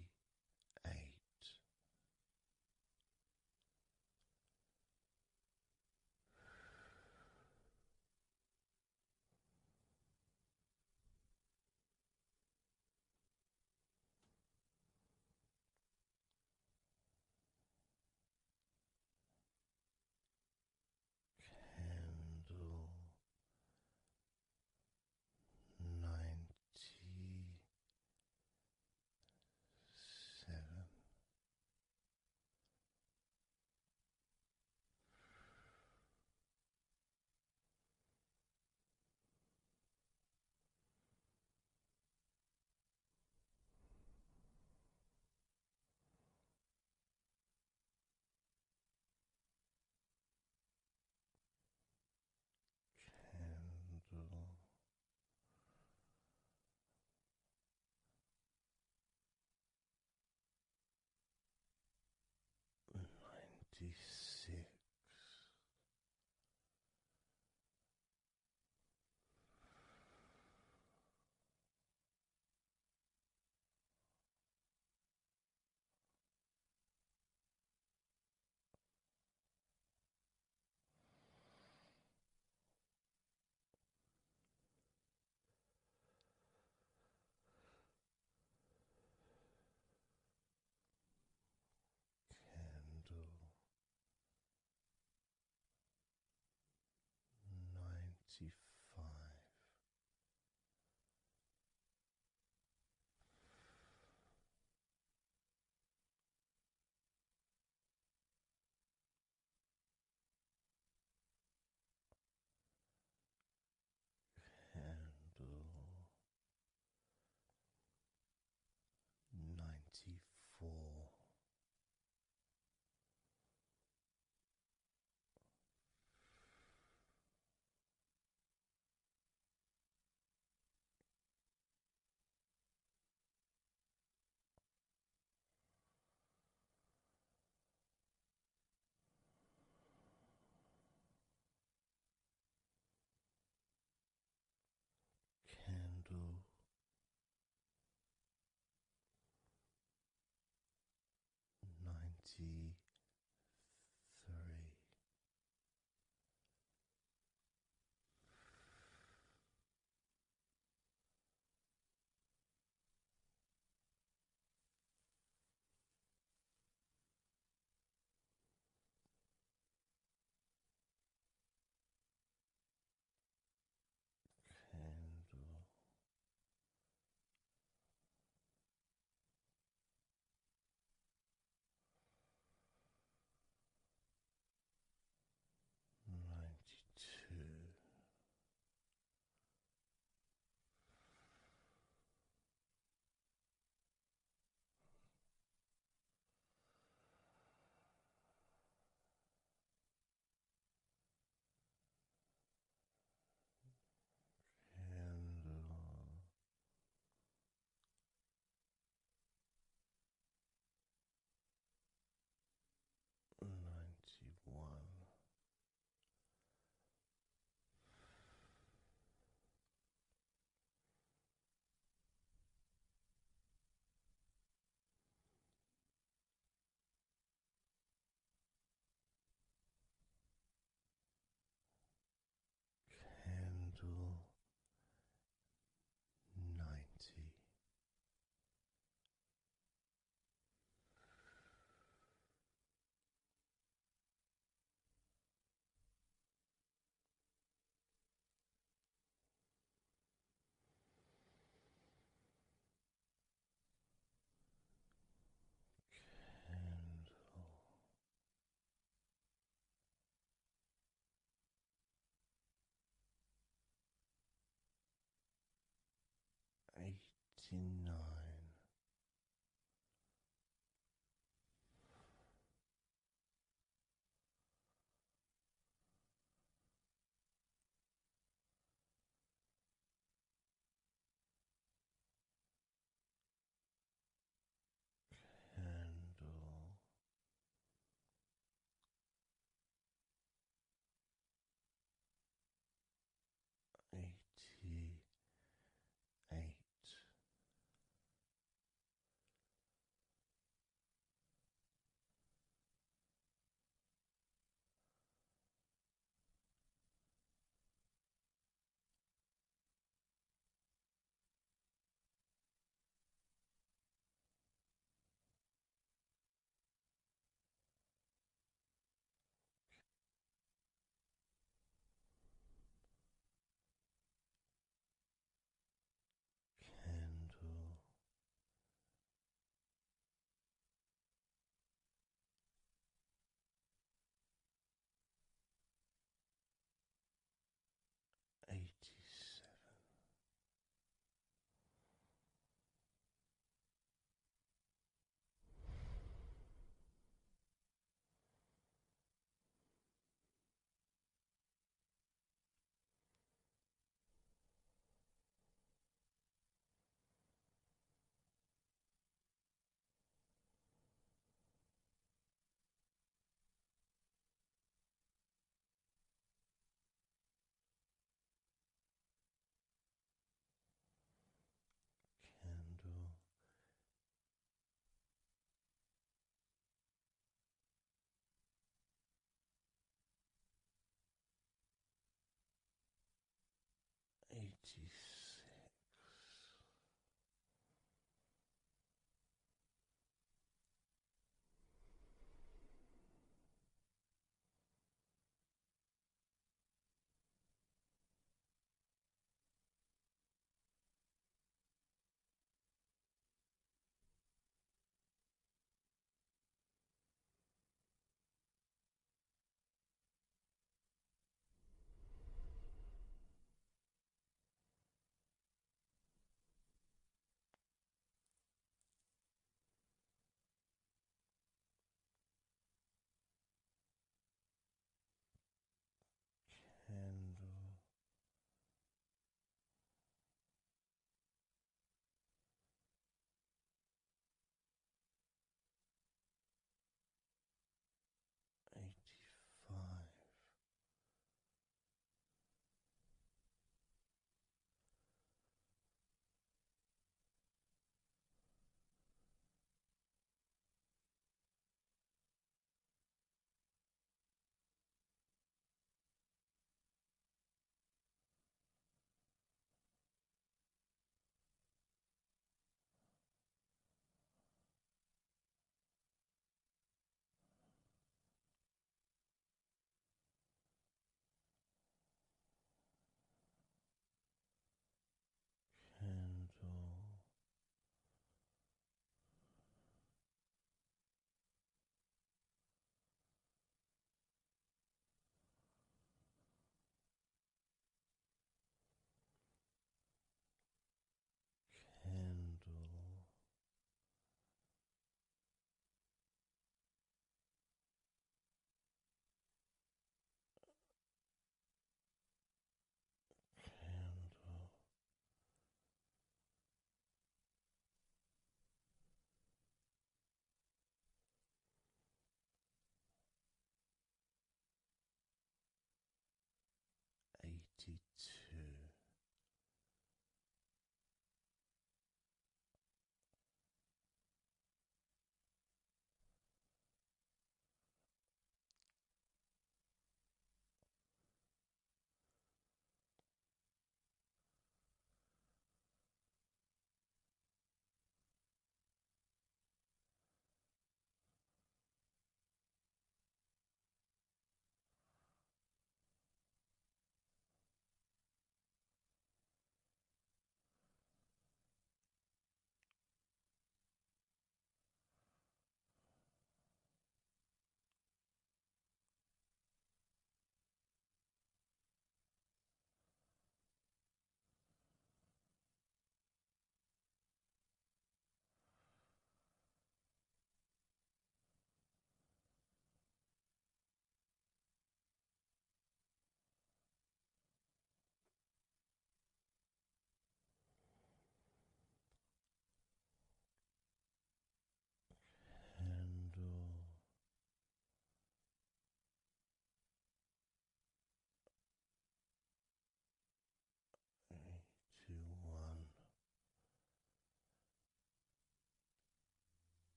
Candle 94. Candle 93. Candle 92. Candle 91. Candle 90. Candle 89. Candle 88. Candle 87. Candle 86.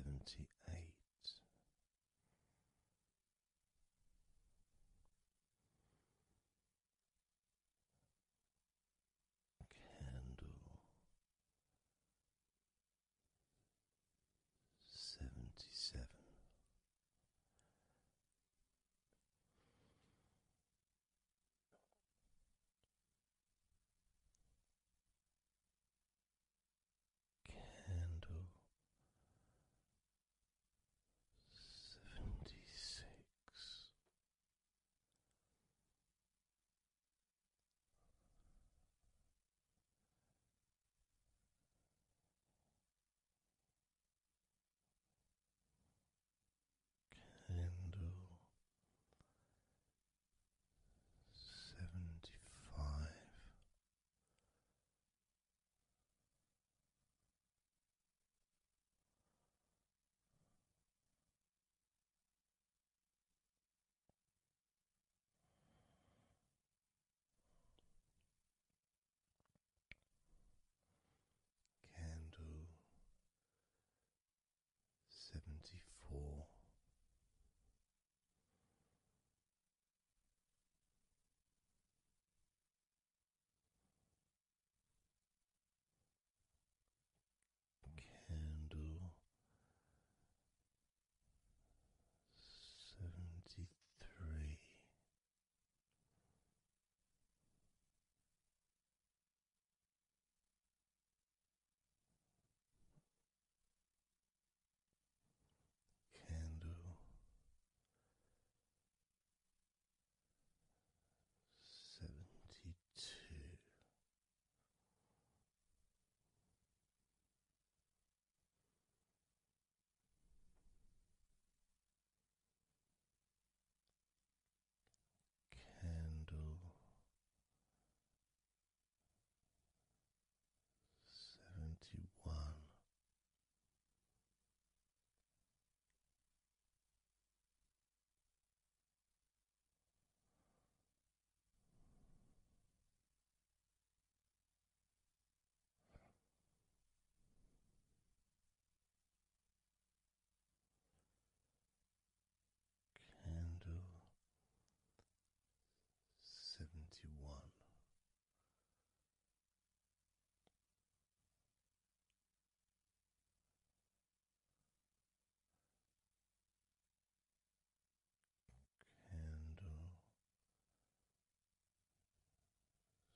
78. Candle 77. Candle 76. Candle 75. Candle 74. Candle 73. Candle 72. Candle 71. Candle 71. Candle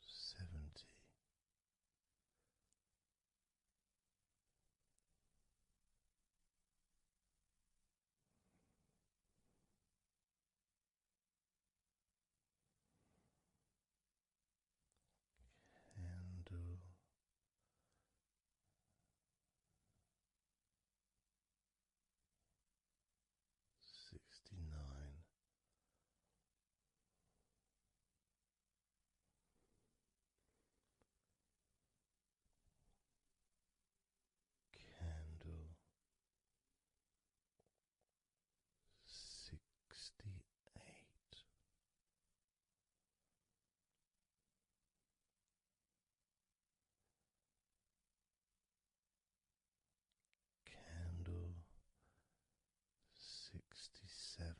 70. Candle 69. Candle 68. Candle 67.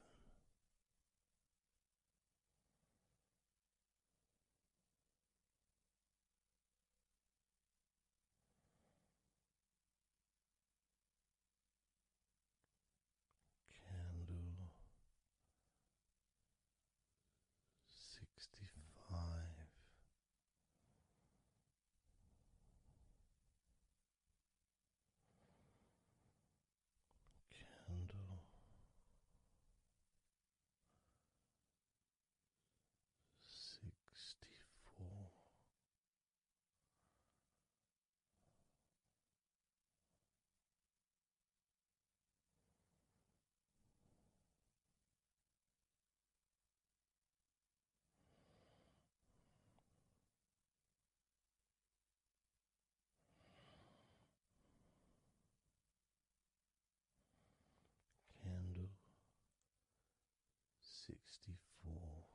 Candle 65. Candle 64. Candle 64.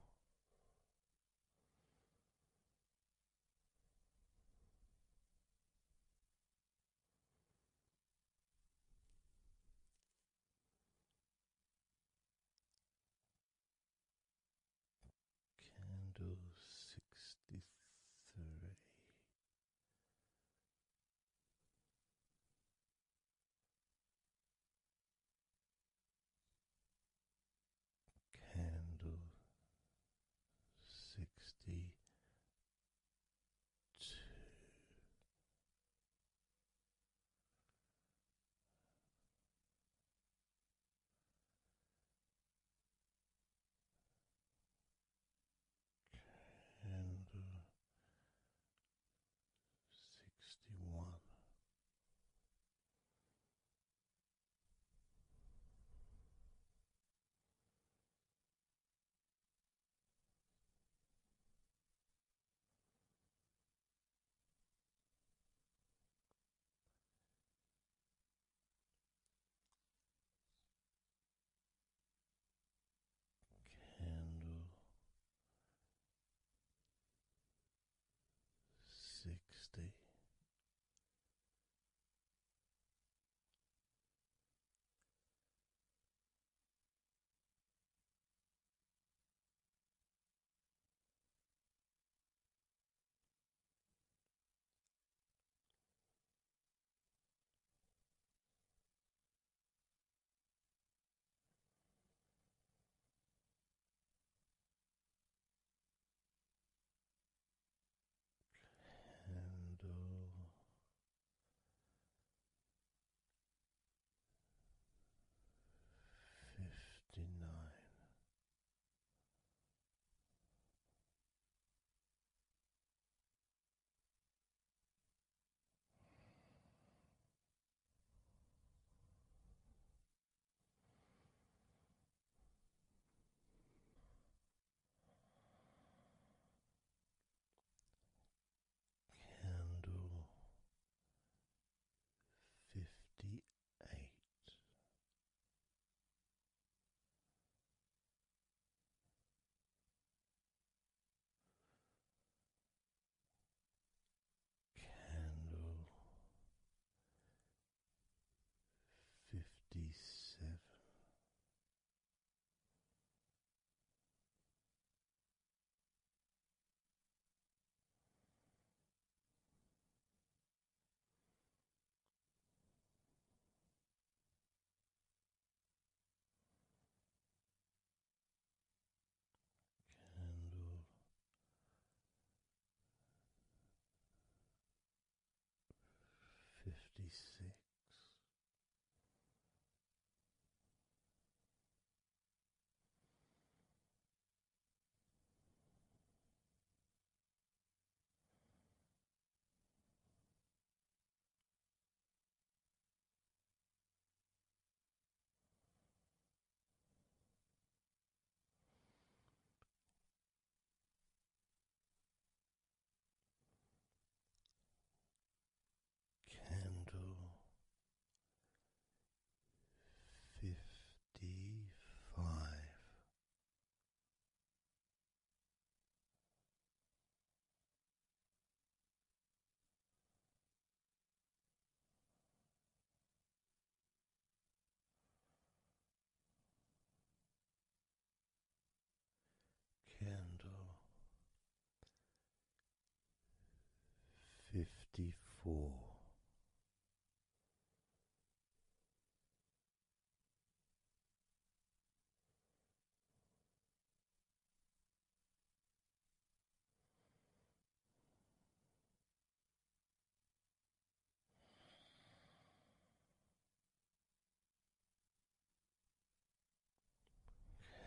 54.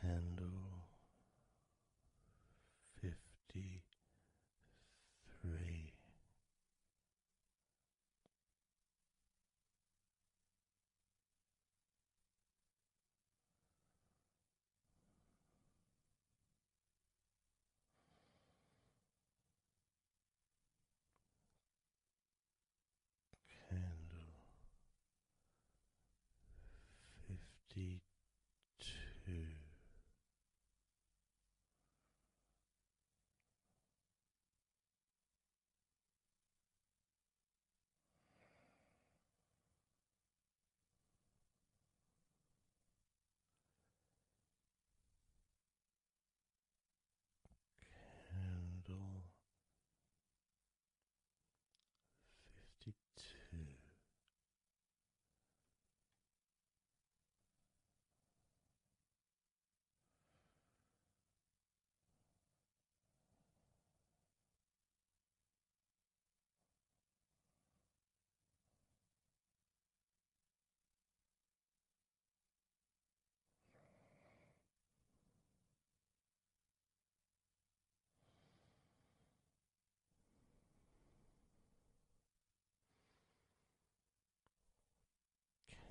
Candle 53. Candle 52.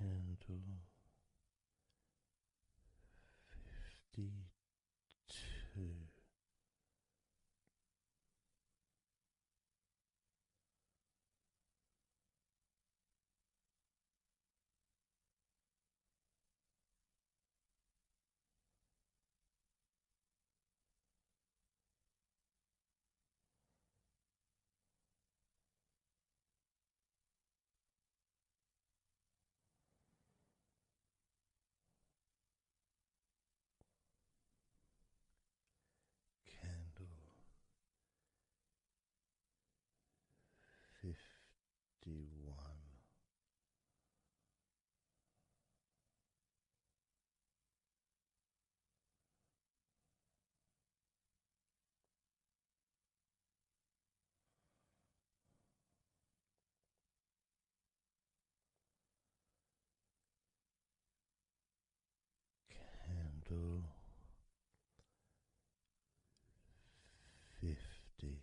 Candle 52. Candle 52. Candle 51. Candle 50.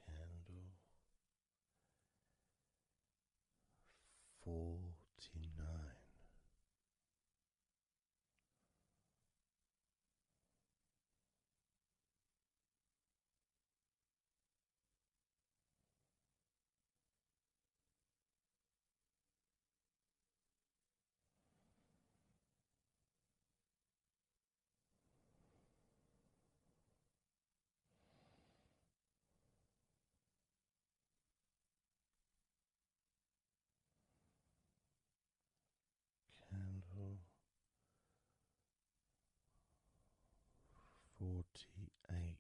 Candle 49. Candle 48.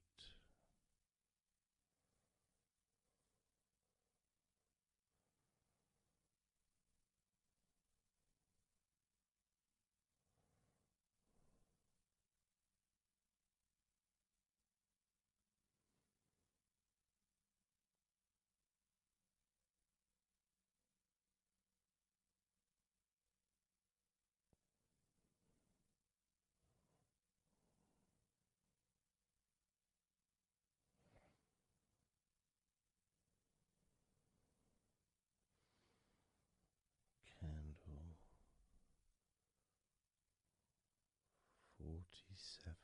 Candle 47.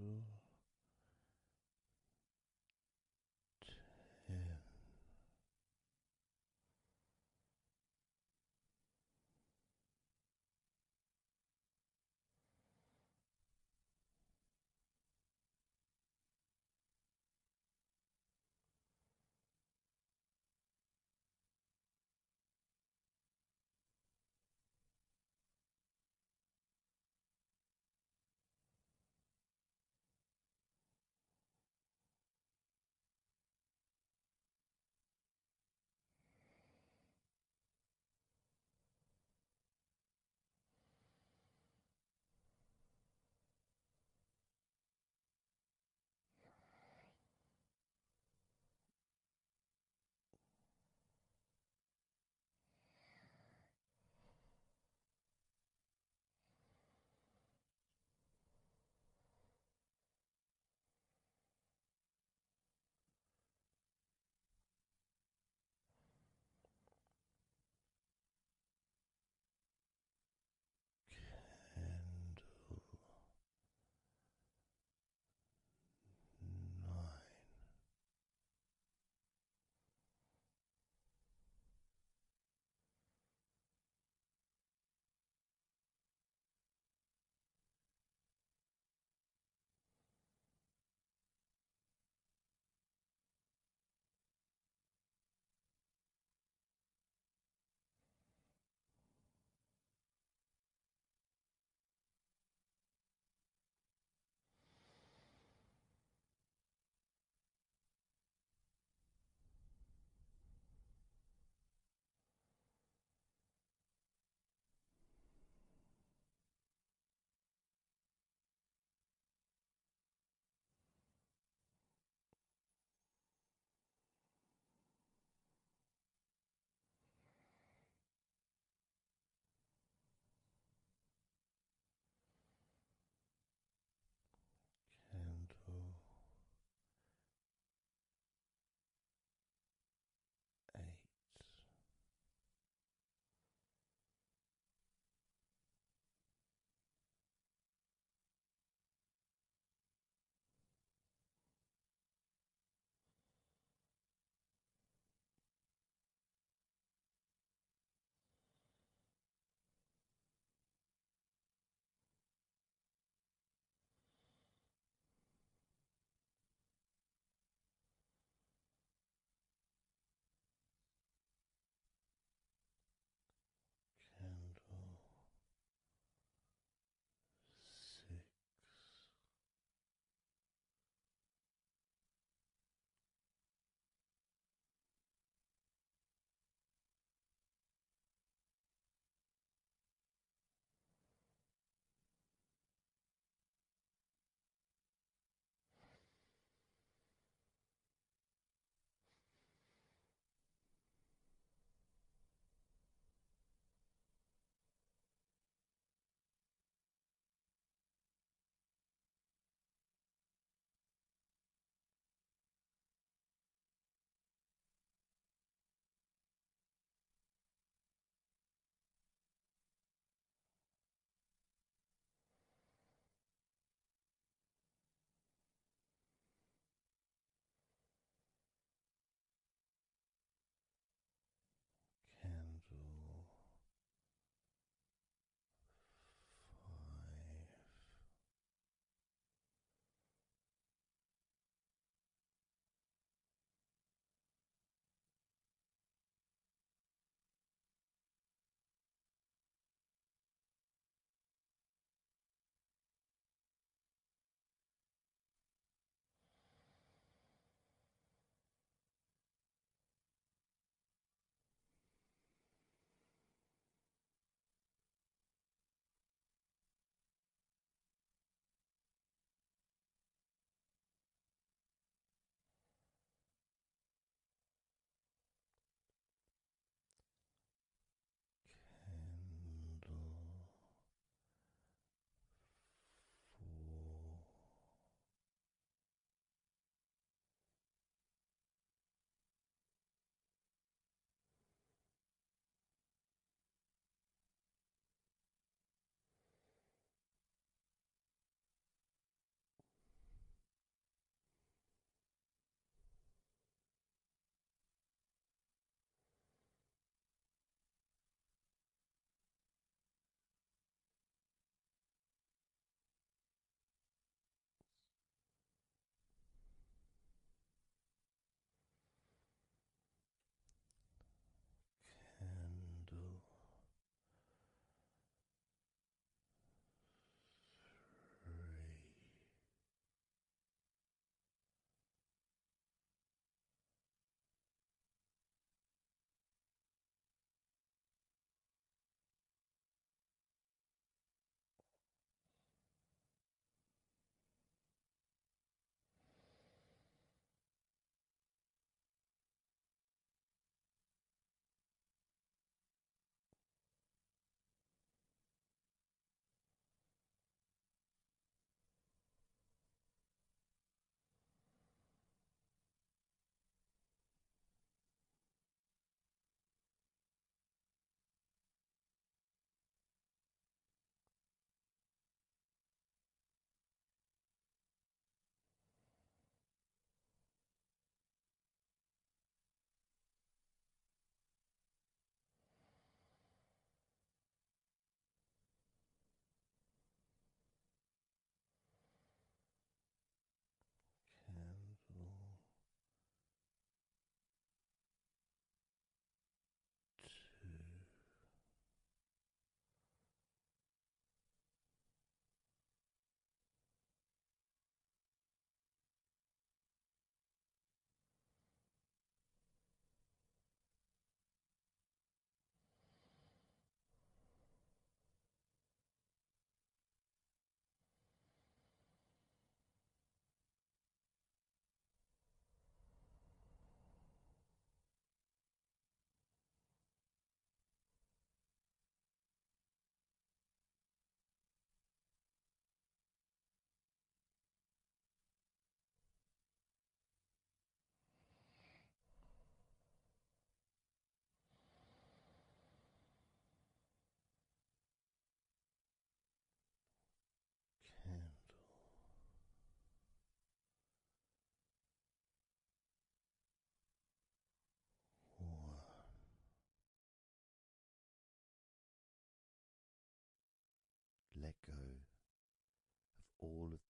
10.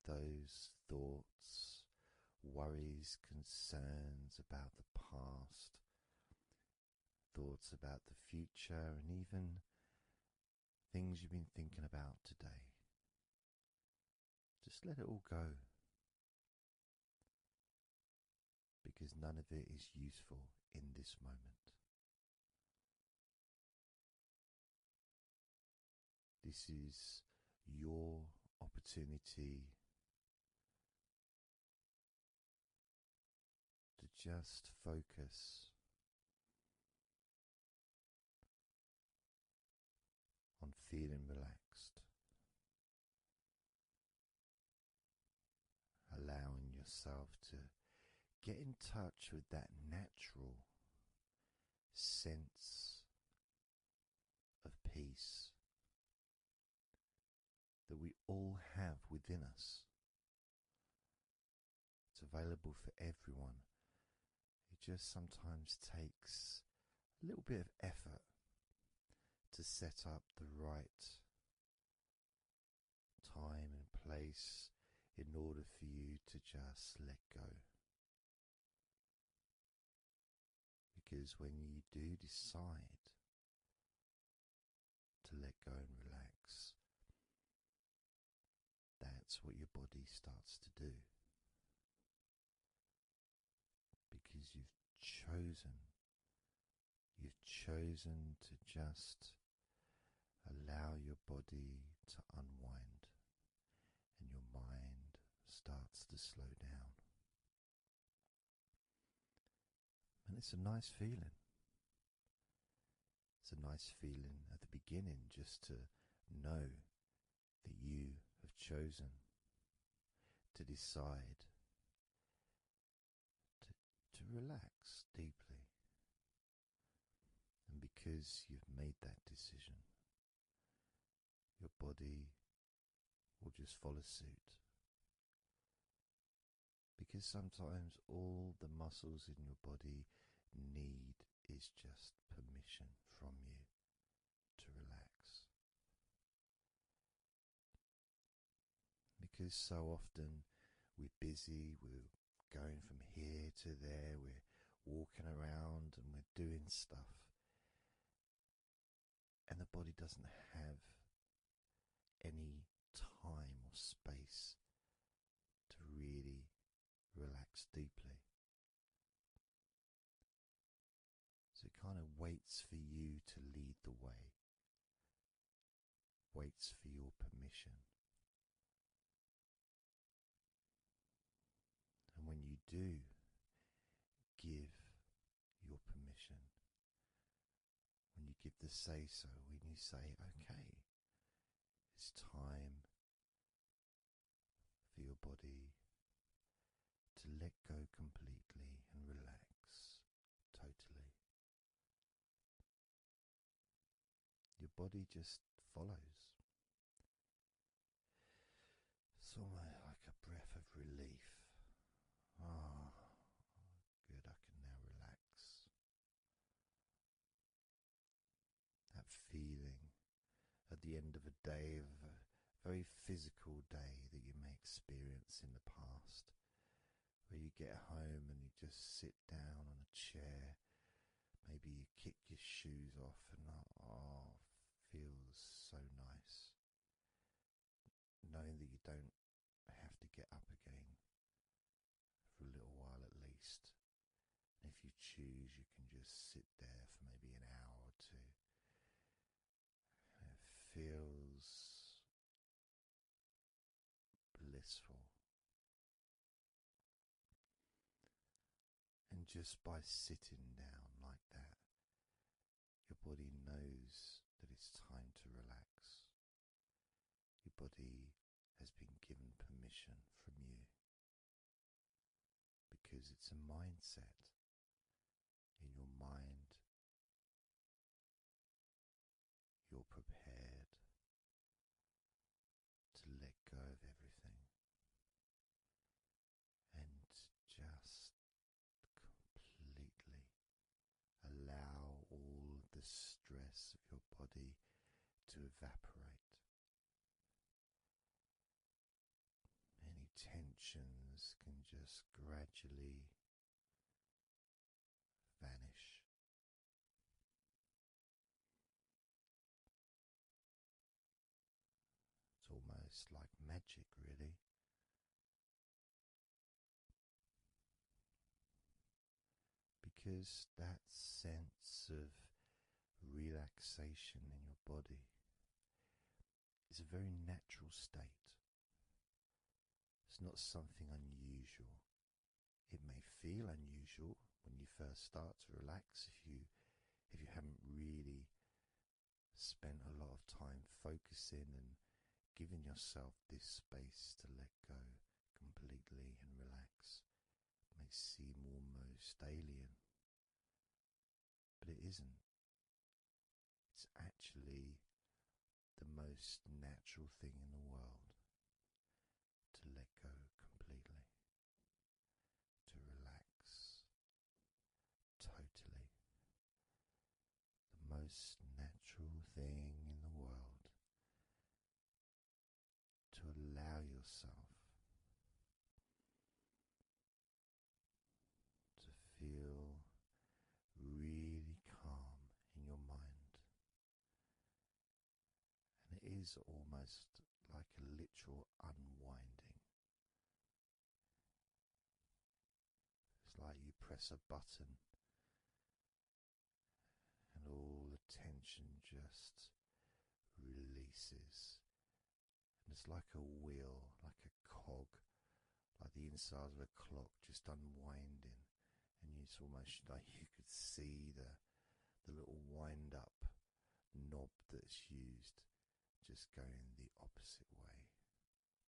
those thoughts, worries, concerns about the past, thoughts about the future, and even things you've been thinking about today. Just let it all go, because none of it is useful in this moment. This is your opportunity to just focus on feeling relaxed, allowing yourself to get in touch with that natural sense of peace that we all have within us. It's available for everyone. It just sometimes takes a little bit of effort to set up the right time and place in order for you to just let go. Because when you do decide to let go and relax, that's what your body starts to do. Because you've chosen to just allow your body to unwind, and your mind starts to slow down. And it's a nice feeling. It's a nice feeling at the beginning just to know that you have chosen to decide to relax deeply. And because you've made that decision, your body will just follow suit. Because sometimes all the muscles in your body need is just permission from you to relax. Because so often we're busy, we're going from here to there, we're walking around and we're doing stuff, and the body doesn't have any time or space to really relax deeply. So it kind of waits for you to lead the way, waits for your permission. And when you do give your permission, when you give the say-so, when you say, okay, it's time for your body to let go completely and relax totally, your body just follows. It's almost like a breath of relief. Ah, good, I can now relax. That feeling at the end of a day, of a very physical day that you may experience in the past, where you get home and you just sit down on a chair, maybe you kick your shoes off and feels so nice. Knowing that you don't have to get up again for a little while at least. And if you choose, you can just sit there for maybe an hour or two. And it feels blissful. And just by sitting down like that, your body knows that it's time to relax. Your body has been given permission from you, because it's a mindset. In your mind, you're prepared to let go of everything and just completely allow all the stress of your body to evaporate. just gradually vanish. It's almost like magic, really. Because that sense of relaxation in your body is a very natural state. It's not something unusual. It may feel unusual when you first start to relax if you haven't really spent a lot of time focusing and giving yourself this space to let go completely and relax. It may seem almost alien, but it isn't. It's actually the most natural thing in the world to let go completely, to relax totally. The most natural thing in the world to allow yourself to feel really calm in your mind. And it is almost like a literal unwinding. It's like you press a button and all the tension just releases. And it's like a wheel, like a cog, like the inside of a clock just unwinding. And it's almost like you could see the little wind up knob that's used just going the opposite way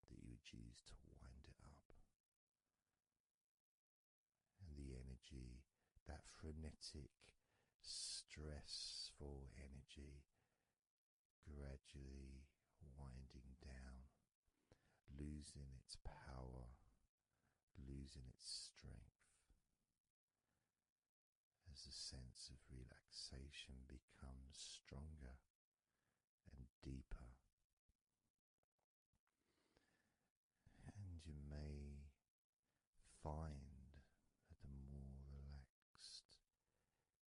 that you would use to wind it up. And the energy, that frenetic, stressful energy, gradually winding down, losing its power, losing its strength, as the sense of relaxation becomes stronger and deeper. And you may find that the more relaxed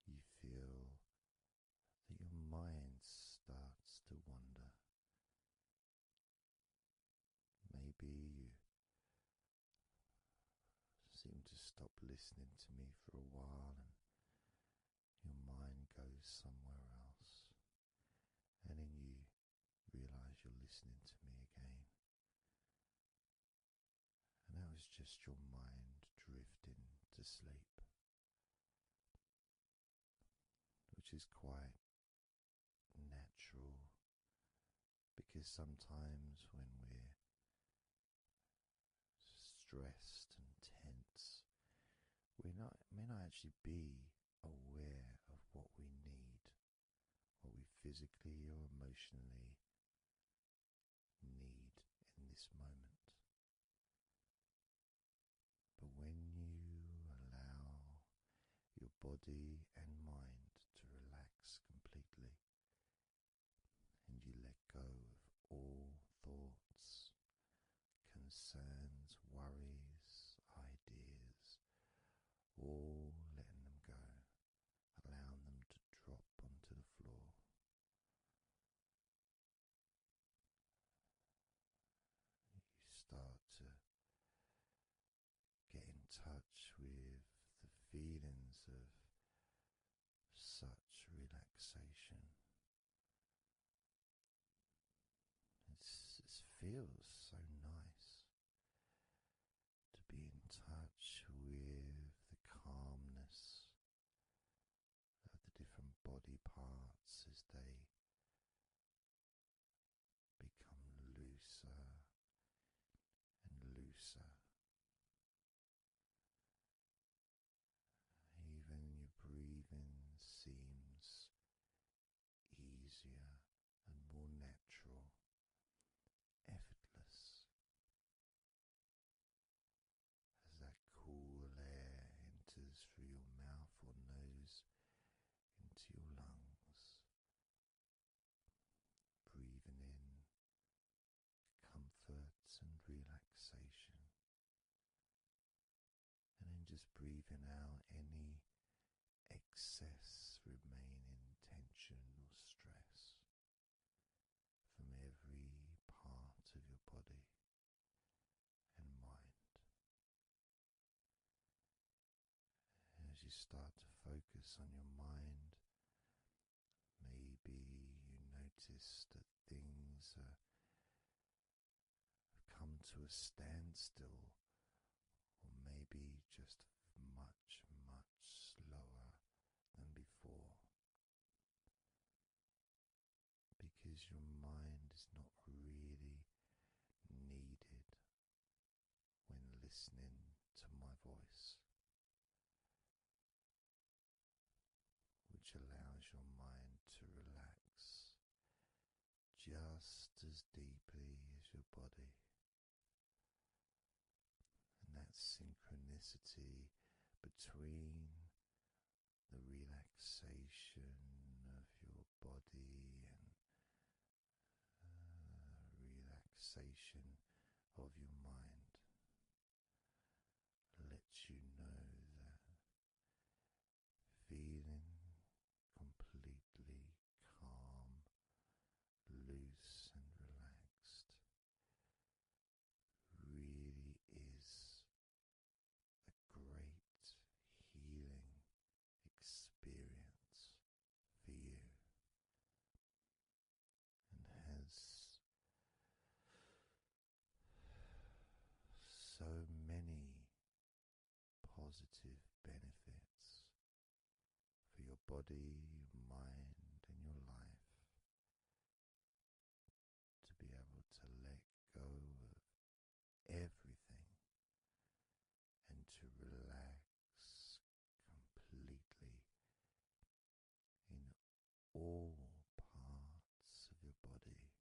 you feel, that your mind starts to wander. Maybe you seem to stop listening to me for a while and your mind goes somewhere else, and then you realize you're listening to me again. And that was just your mind drifting to sleep, which is quite natural, because sometimes when we're stressed and tense, we may not actually be aware of what we need, what we physically or emotionally need in this moment. But when you allow your body and mind to relax completely, and you let go of all thoughts, concerns, worries, ideas, all letting them go, allowing them to drop onto the floor. You start to get in touch with the feelings of such relaxation. It feels so nice to be in touch with the calmness of the different body parts as they become looser and looser. Even your breathing seems easier and more natural, effortless, as that cool air enters through your mouth or nose into your lungs breathing out any excess remaining tension or stress from every part of your body and mind. As you start to focus on your mind, maybe you notice that things have come to a standstill, or maybe just much, much slower than before, because your mind is not really needed when listening to my voice, which allows your mind to relax just as deeply as your body. And that synchronicity between the relaxation of your body and relaxation of your mind lets you know that feeling completely calm, loose and relaxed really is a great healing experience for you, and has so many positive benefits for your body, your mind, and your life, to be able to let go of everything and to relax completely in all parts of your body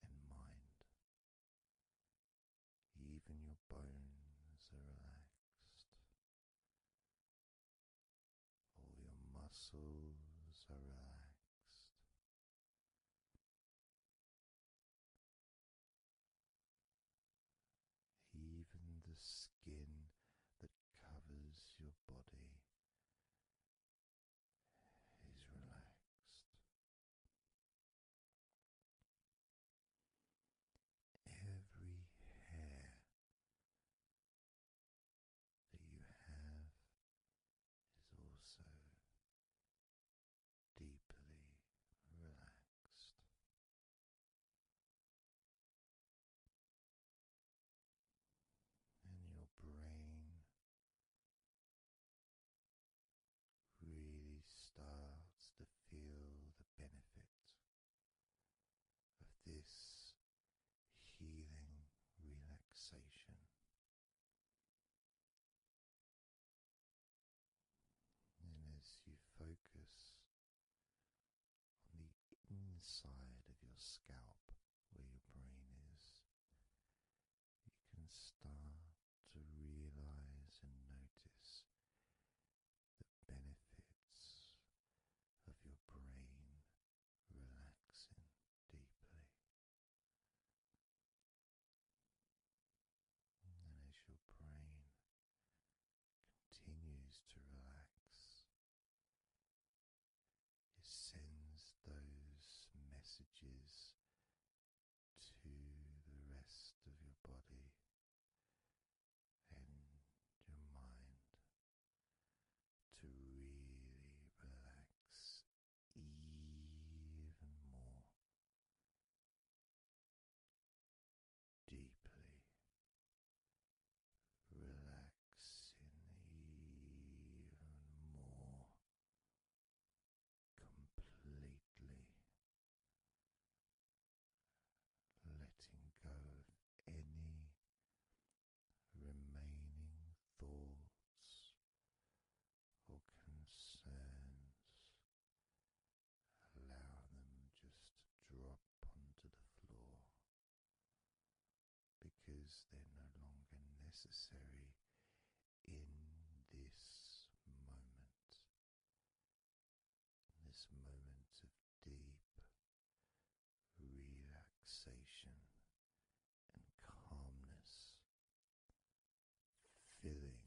and mind. Even your bones are relaxed. All your muscles are relaxed. Even the skin that covers your body is relaxed. Every hair that you have is also deeply relaxed. And your brain really starts to feel the benefit of this healing relaxation. And as you focus on the inside of your scalp where your brain is, you can start to realize and notice the benefits of your brain relaxing deeply. And as your brain continues to relax, it sends those messages to the rest of your body and your mind to really relax even more deeply, relaxing even more completely, letting go of any remaining thoughts or concerns. Allow them just to drop onto the floor, because they're no longer necessary in this moment. This moment of deep relaxation and calmness, filling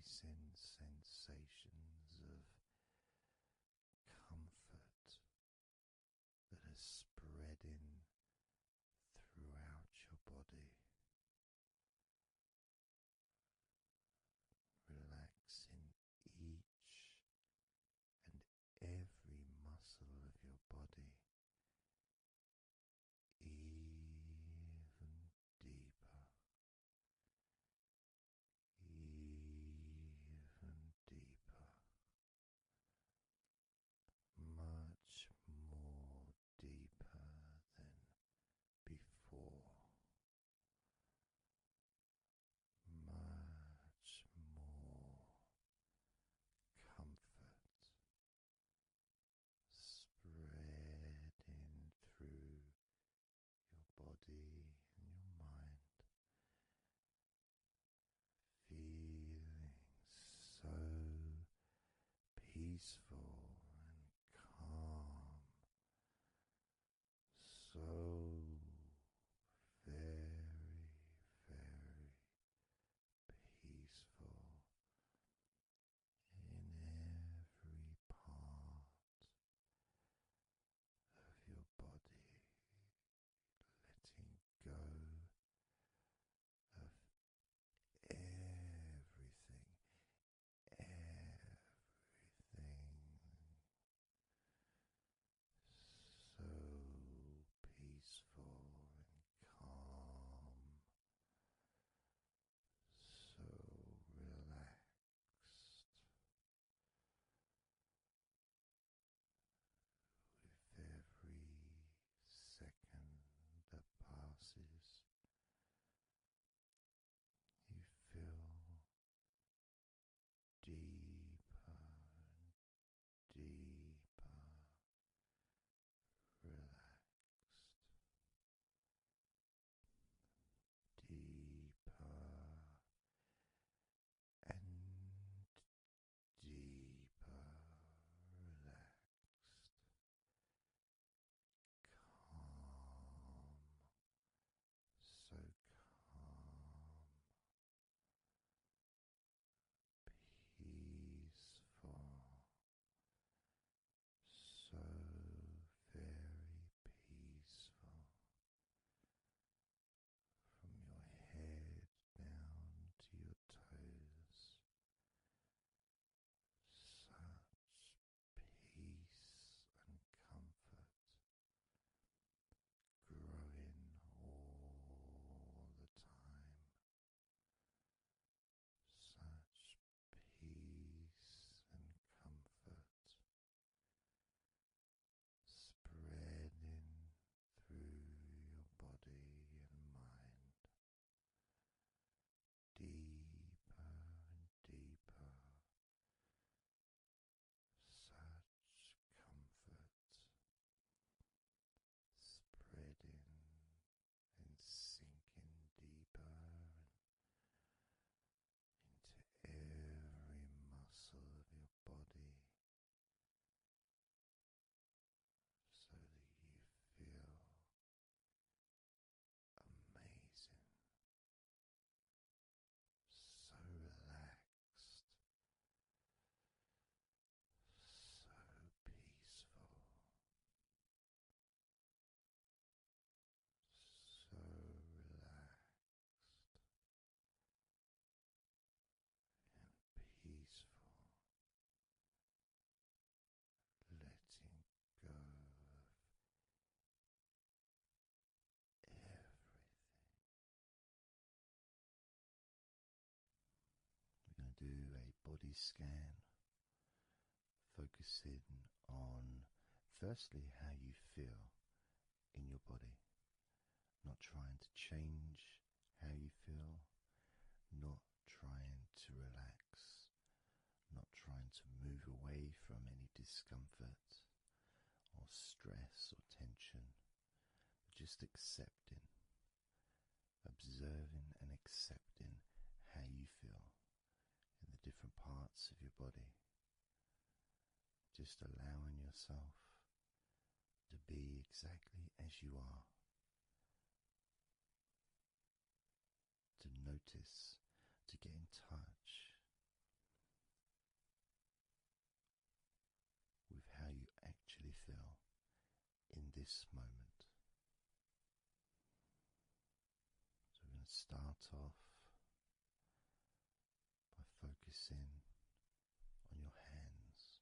amazing sensations of comfort that are spreading throughout your body, relaxing each and every muscle of your body even deeper, even deeper, much more deeper than before, much more comfort spreading through your body and your mind, feeling so peaceful and calm, so very, very peaceful in every part of your body, letting go of everything, so peaceful and calm, so relaxed, with every second that passes. You feel deeper and deeper relaxed, deeper and deeper relaxed, calm, so calm, peaceful, so very peaceful, from your head down to your toes, such peace and comfort growing all the time, such peace and comfort spreading through your body and mind, deeper and deeper, such comfort spreading and sinking deeper into every muscle of your body, so that you feel amazing, so relaxed, so peaceful, so relaxed and peaceful, letting go of everything. We're going to do a body scan, focusing on firstly how you feel in your body, not trying to change how you feel, not trying to relax, not trying to move away from any discomfort or stress or tension, but just accepting, observing and accepting how you feel in the different parts of your body. Just allowing yourself to be exactly as you are, to notice, to get in touch this moment. So we're going to start off by focusing on your hands.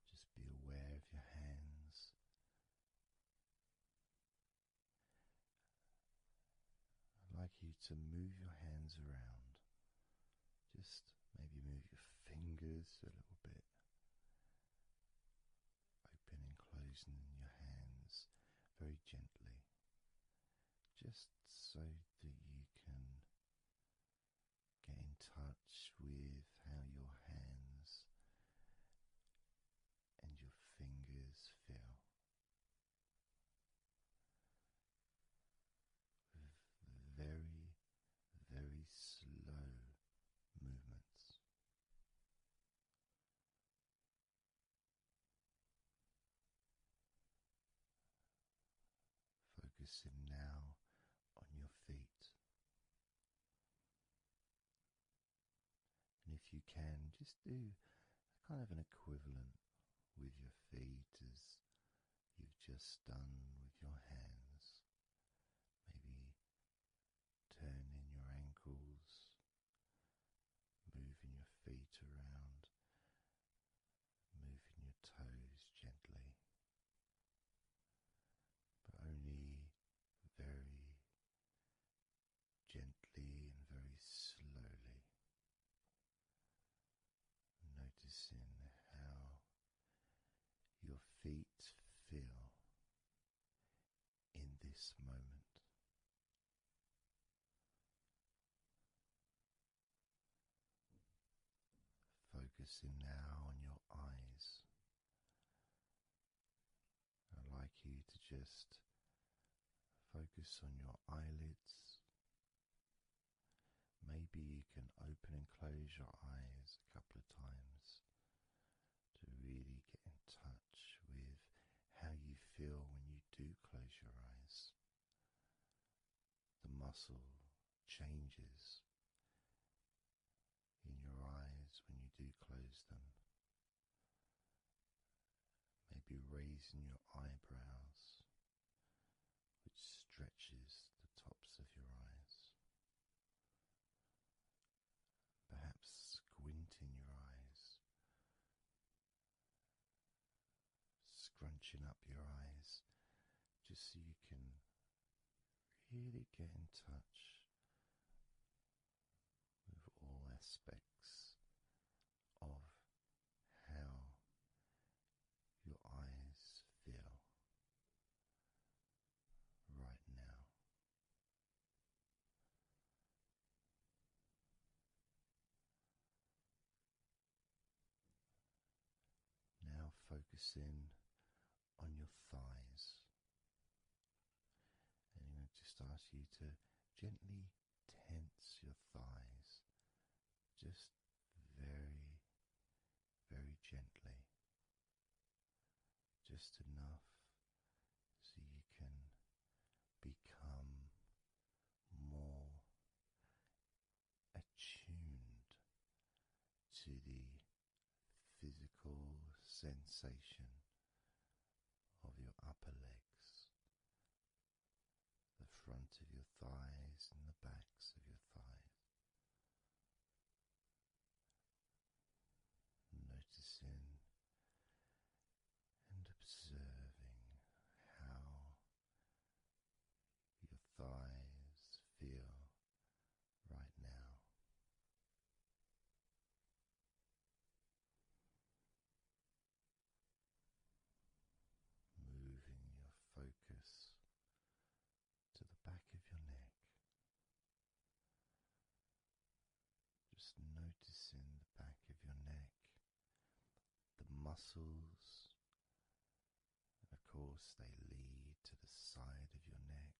Just be aware of your hands. I'd like you to move your hands around. Just maybe move your fingers a little bit, opening and closing your hands very gently, just so that you can get in touch with how your hands and your fingers feel, with very, very slow movements. Focusing now on your feet. And if you can, just do kind of an equivalent with your feet as you've just done with your hands. Maybe turning your ankles, moving your feet around, moving your toes gently, but only very gently and very slowly, noticing how your feet feel in this moment. Focusing now on your eyes. I'd like you to just focus on your eyelids. Maybe you can open and close your eyes a couple of times to really get in touch with how you feel when you do close your eyes. The muscle changes in your eyes when you do close them. Maybe raising your eyebrows, which stretches the tops of your eyes. Perhaps squinting your eyes, scrunching up your eyes, just so you can really get in touch with all aspects of how your eyes feel right now. Now focusing on your thighs. And I'm going to just ask you to gently tense your thighs, just very, very gently, just enough so you can become more attuned to the physical sensation of your upper legs, the front of your thighs and the backs of your thighs. Noticing and observing how your thighs feel right now. Moving your focus to the back of your neck. Just noticing the back of your neck, the muscles, and of course they lead to the side of your neck.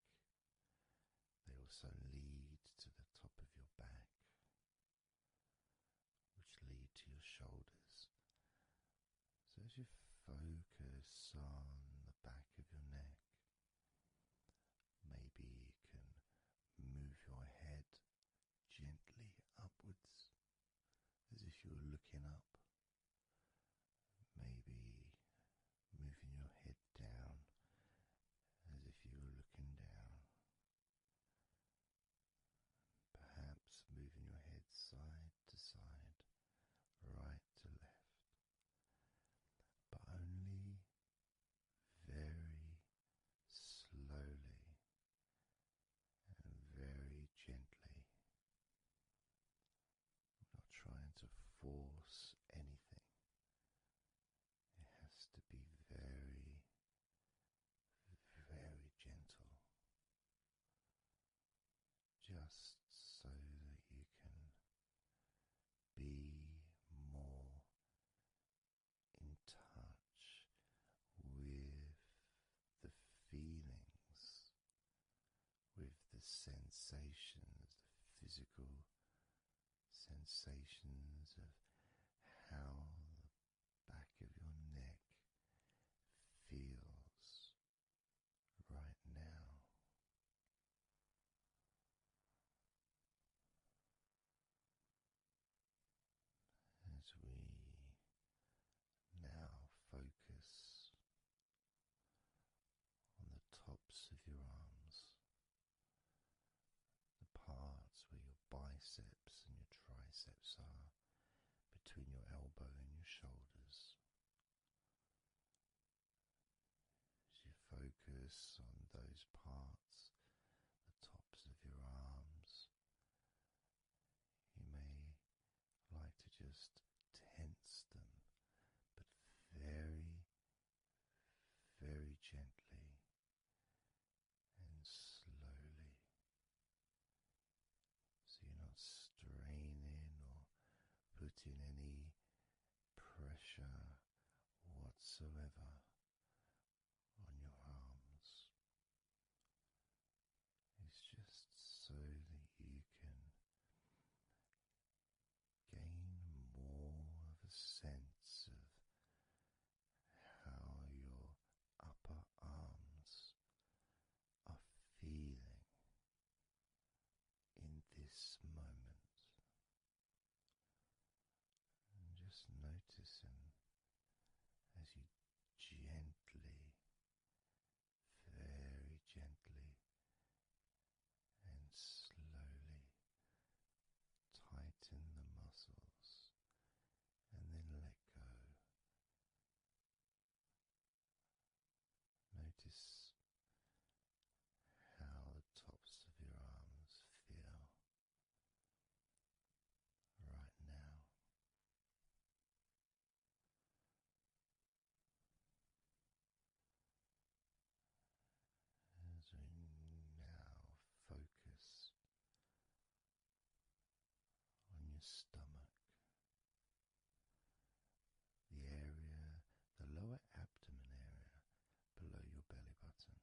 They also lead to the top of your back, which lead to your shoulders. So as you focus on the back of your neck, maybe you can move your head gently upwards as if you were looking up. Maybe force anything. It has to be very, very gentle, just so that you can be more in touch with the feelings, with the sensations, the physical sensations of how the back of your neck feels right now. As we now focus on the tops of your arms, the parts where your biceps and your triceps are, between your elbow and your shoulders. As you focus on those parts, the tops of your arms, you may like to just tense them, but very, very gently and slowly, so you're not straining or putting any pressure whatsoever on your arms. It's just so that you can gain more of a sense of how your upper arms are feeling in this moment. And just noticing as you gently, very gently and slowly tighten the muscles and then let go. Notice how the tops of your arms feel right now. As we now focus on your stomach, the area, the lower abdomen area below your belly button,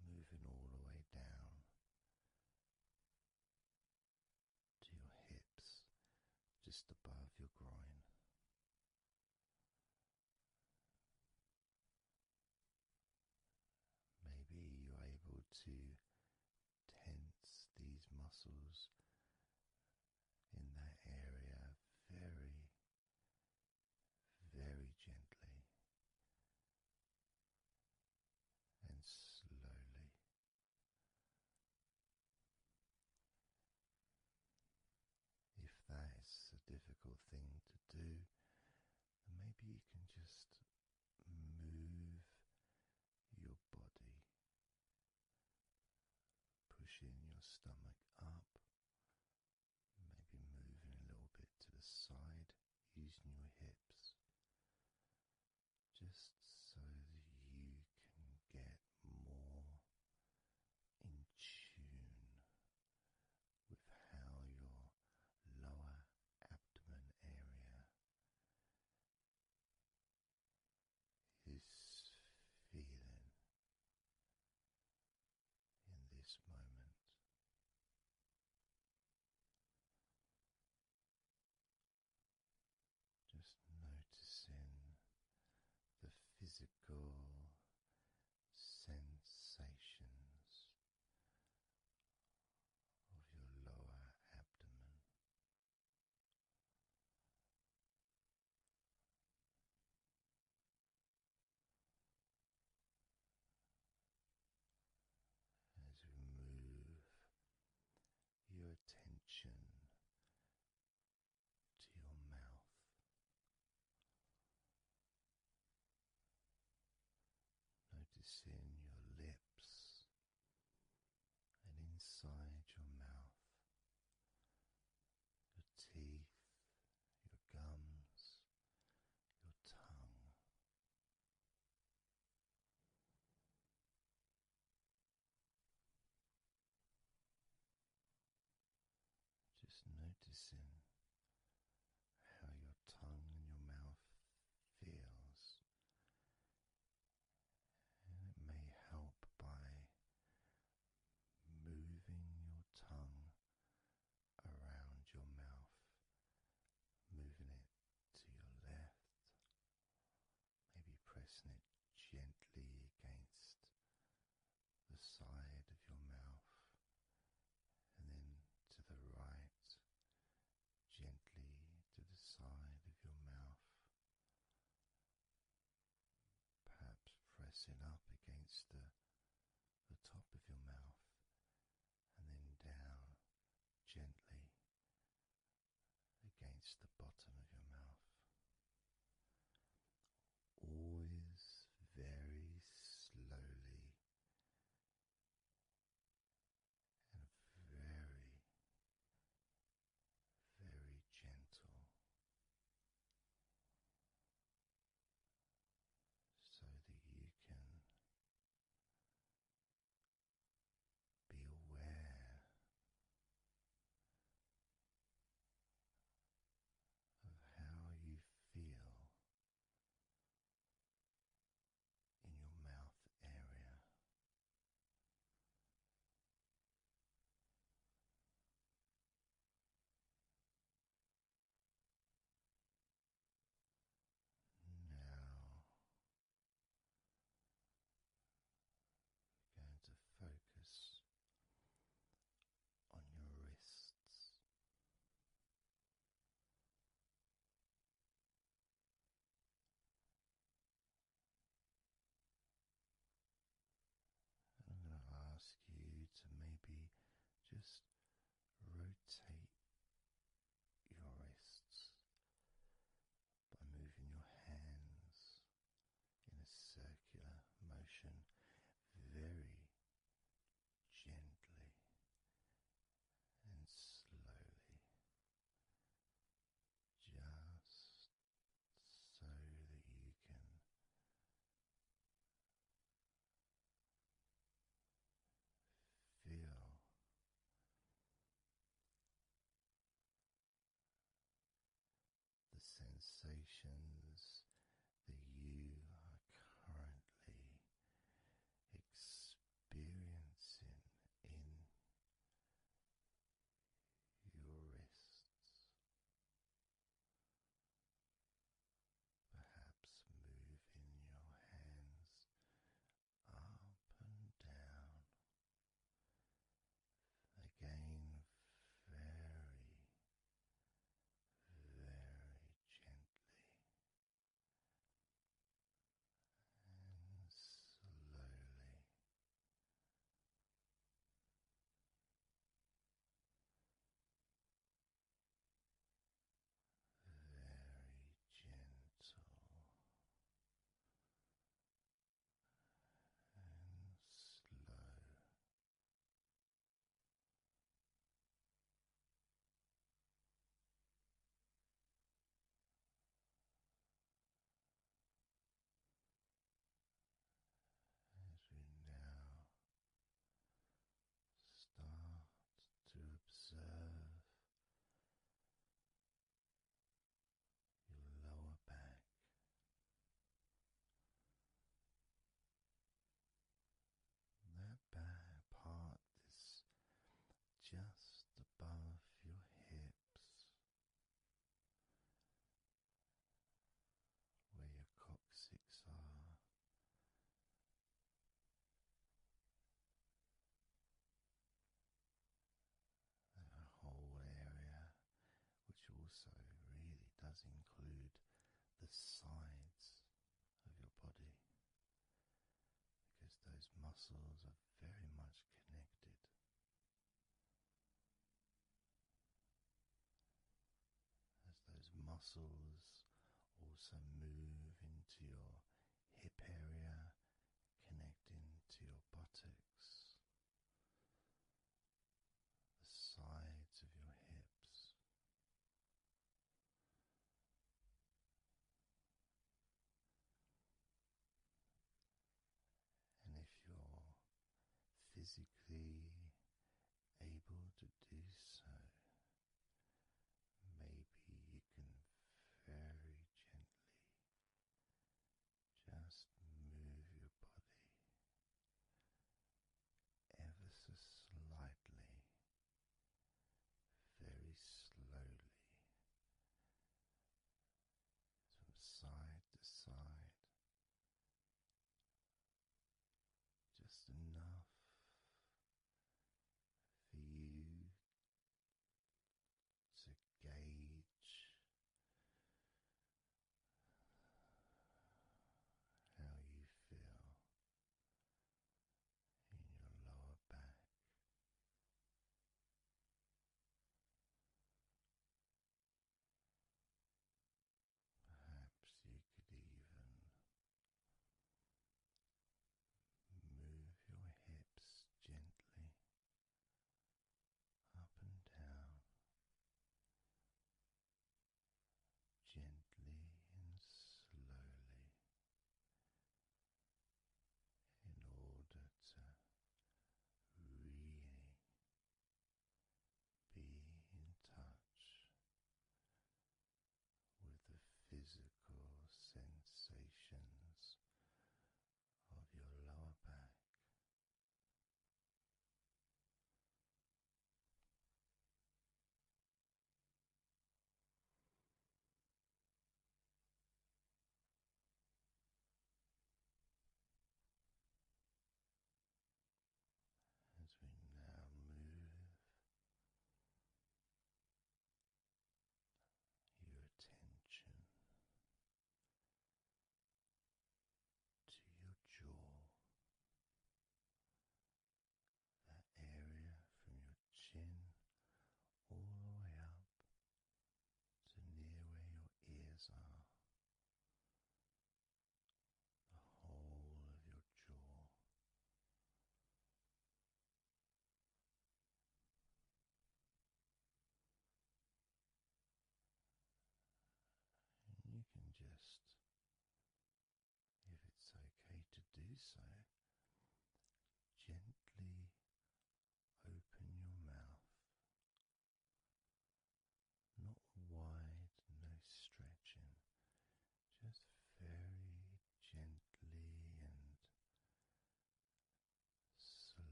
moving all the way down to your hips, just above your groin. Maybe you're able to tense these muscles in that area very, very gently and slowly. If that is a difficult thing to do, then maybe you can just move your body, pushing your stomach up, maybe moving a little bit to the side, using your hips, just so that you can get more in tune with how your lower abdomen area is feeling in this moment. focusing up against the top of your mouth and then down gently against the bottom of your mouth. Always very slowly and very, very gentle, so that you can be aware of how you feel in your mouth area. Now we're going to focus on your wrists. And I'm going to ask you to maybe just rotate your wrists by moving your hands in a circular motion very gently and slowly, just so that you can feel the sensations that you are currently experiencing in your wrists. Perhaps moving your hands up and down again, very, very gently and slowly. Very gentle and slow. As we now start to observe your lower back, that back part is just above your hips, where your coccyx are. That whole area, which also really does include the sides of your body, because those muscles are very much connected. As those muscles also move into your hip area, connecting to your buttocks, the sides of your hips. And if you're physically able to do so, maybe you can very gently just move your body ever so slightly, very slowly, from side to side, just enough for you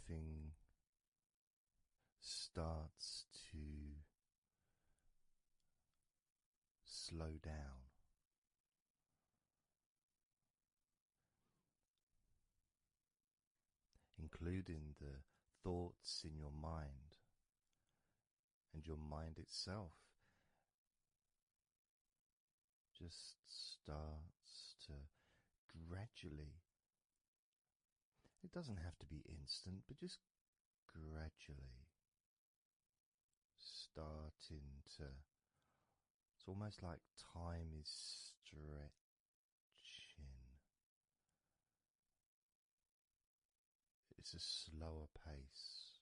everything starts to slow down, including the thoughts in your mind, and your mind itself just starts to gradually, it doesn't have to be instant, but just gradually starting to, it's almost like time is stretching. It's a slower pace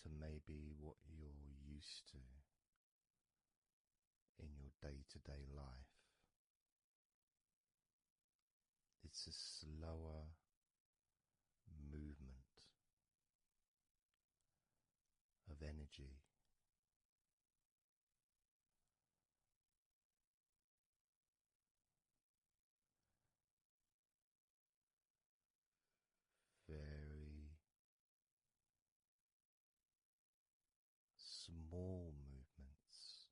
to maybe what you're used to in your day-to-day life. It's a slower movement of energy. Very small movements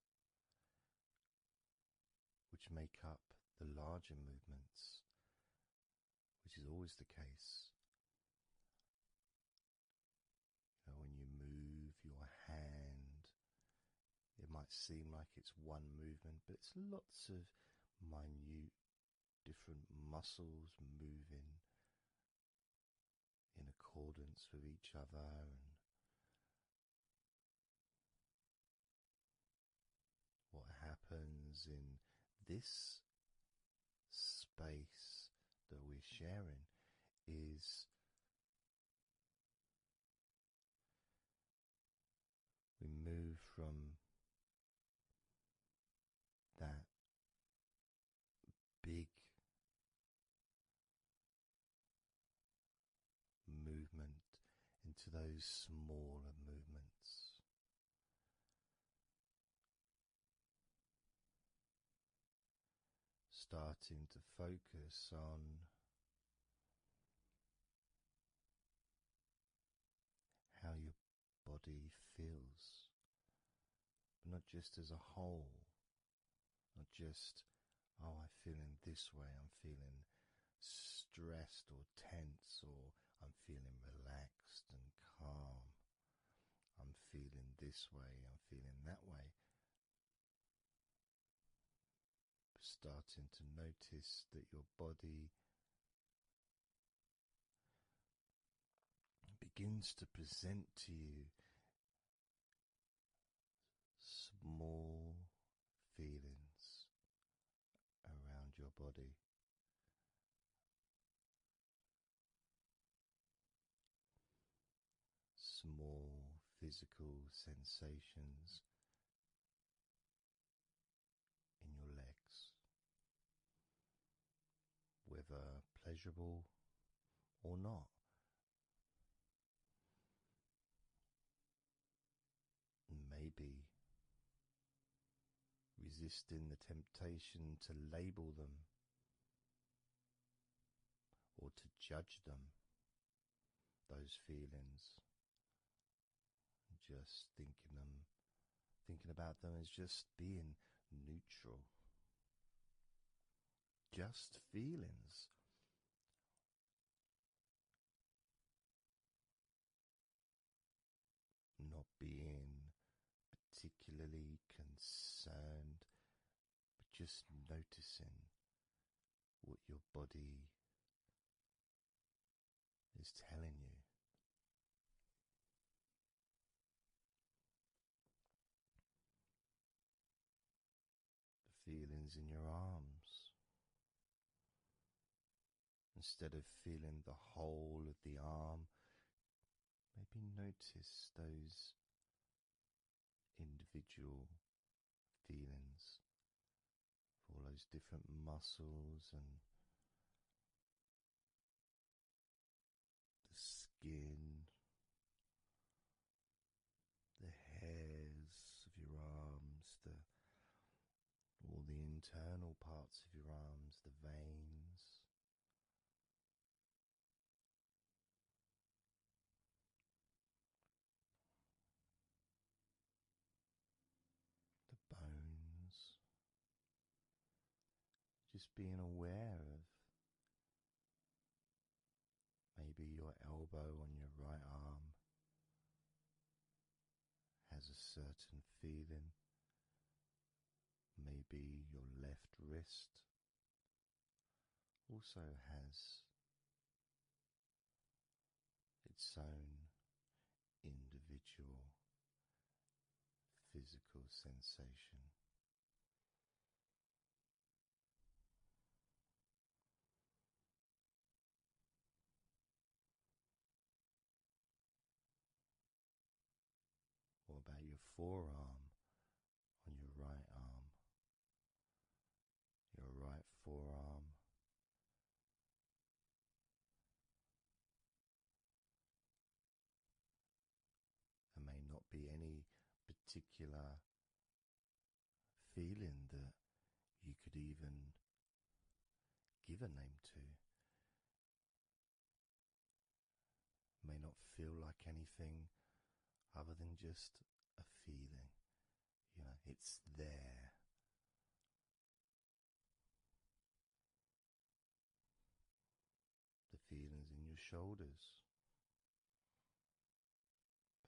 which make up the larger movements, which is always the case. You know, when you move your hand, it might seem like it's one movement, but it's lots of minute different muscles moving in accordance with each other, and what happens in this space that we're sharing is we move from that big movement into those smaller movements. Starting to focus on how your body feels, but not just as a whole, not just, oh, I'm feeling this way, I'm feeling stressed or tense, or I'm feeling relaxed and calm, I'm feeling this way, I'm feeling that way. Starting to notice that your body begins to present to you small feelings around your body. Small physical sensations in your legs, whether pleasurable or not. Maybe resisting the temptation to label them or to judge them, those feelings, just thinking about them as just being neutral, just feelings. Not being particularly concerned, but just noticing what your body is telling you. The feelings in your arms. Instead of feeling the whole of the arm, maybe notice those individual feelings of all those different muscles and the skin, the hairs of your arms, all the internal parts of your arms, the veins, just being aware of maybe your elbow on your right arm has a certain feeling. Maybe your left wrist also has its own individual physical sensation. What about your forearm on your right arm? Your right forearm. There may not be any particular feeling that you could even give a name to. May not feel like anything other than just a feeling. You know, it's there. The feelings in your shoulders.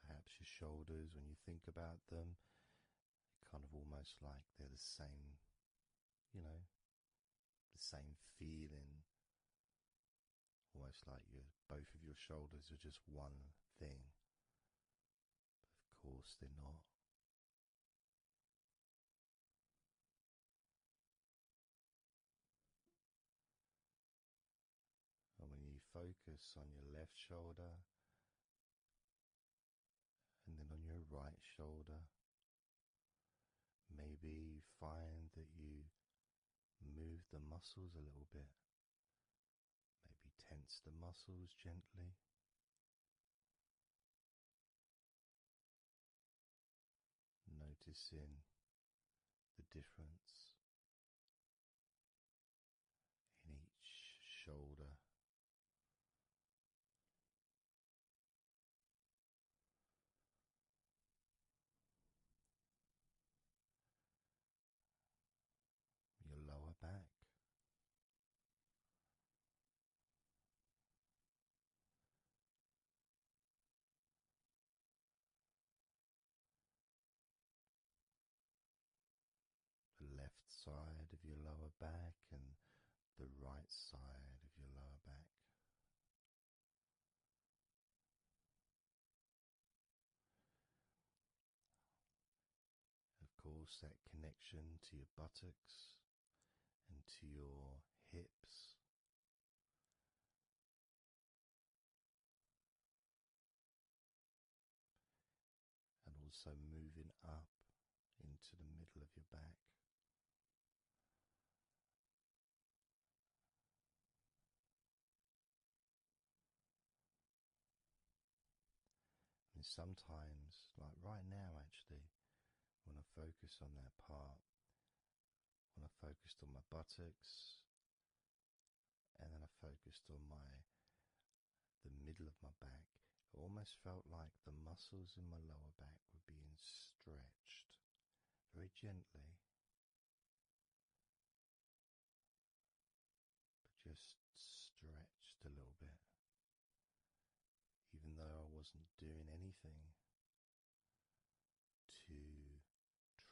Perhaps your shoulders, when you think about them, kind of almost like they're the same, you know, the same feeling. Almost like both of your shoulders are just one thing. Of course they're not. And when you focus on your left shoulder and then on your right shoulder, maybe you find that you move the muscles a little bit. Maybe tense the muscles gently. Noticing the difference in each shoulder. Your lower back. The left side of your lower back and the right side of your lower back. Of course, that connection to your buttocks and to your hips. And also moving up into the middle of your back. And sometimes, like right now actually, when I focus on that part, when I focused on my buttocks, and then I focused on the middle of my back, it almost felt like the muscles in my lower back were being stretched very gently, but just stretched a little bit, even though I wasn't doing anything to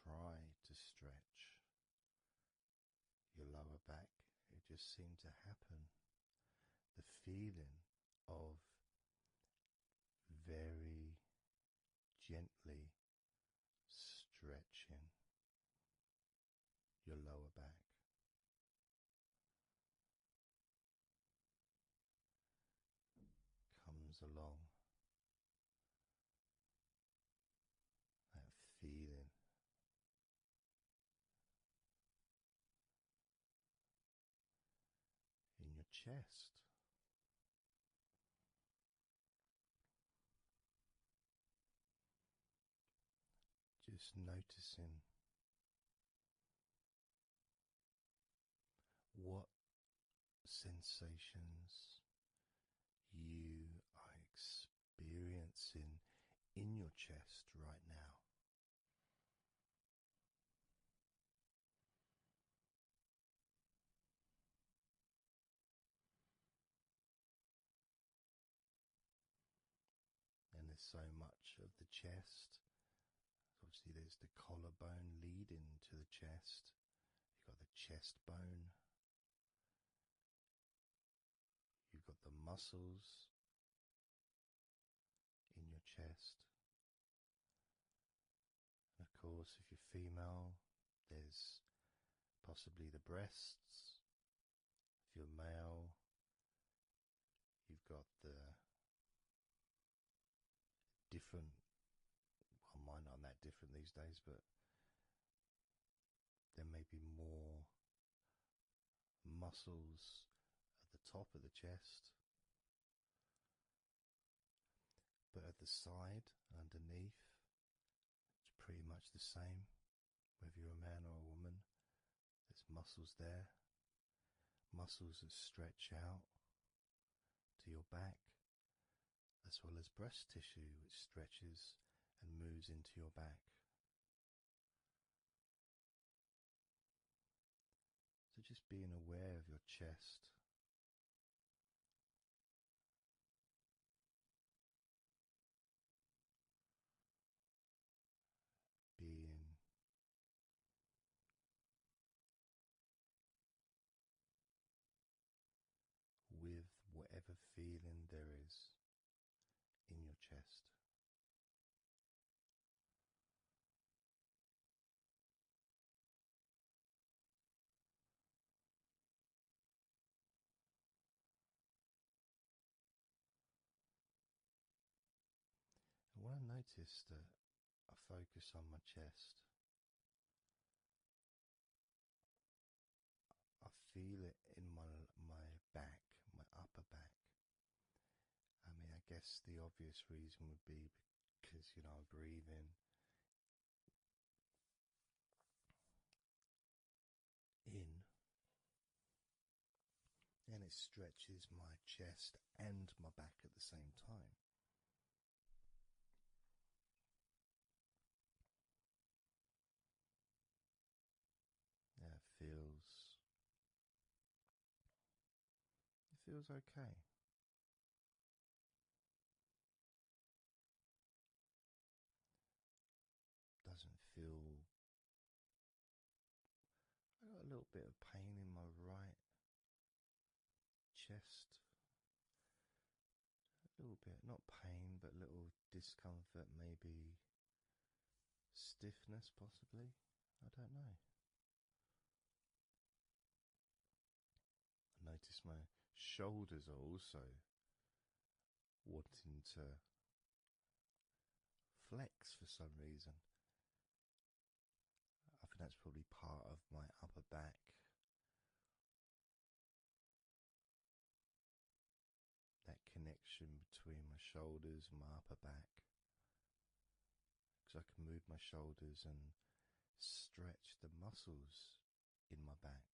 try to stretch your lower back. It just seemed to happen. The feeling of very gently stretching your lower back. Comes along, that feeling. In your chest. Just noticing what sensations you are experiencing in your chest right now. there's so much of the chest. Obviously, there's the collarbone leading to the chest. You've got the chest bone. You've got the muscles in your chest. And of course, if you're female, there's possibly the breasts. If you're male, you've got the different, well, mine aren't that different these days, but there may be more muscles at the top of the chest, but at the side, underneath, it's pretty much the same. Whether you're a man or a woman, there's muscles there, muscles that stretch out to your back, as well as breast tissue which stretches and moves into your back. So just being aware of your chest, being with whatever feeling there is in your chest. And when I notice that I focus on my chest, I feel it in my back, my upper back. I mean, I guess the obvious reason would be because, I'm breathing in, and it stretches my chest and my back at the same time. Yeah, it feels okay. Doesn't feel. I got a little bit of pain in my right chest. A little bit, not pain, but little discomfort, maybe stiffness, possibly. I don't know. I notice my shoulders are also wanting to flex for some reason. I think that's probably part of my upper back. That connection between my shoulders and my upper back. Because I can move my shoulders and stretch the muscles in my back.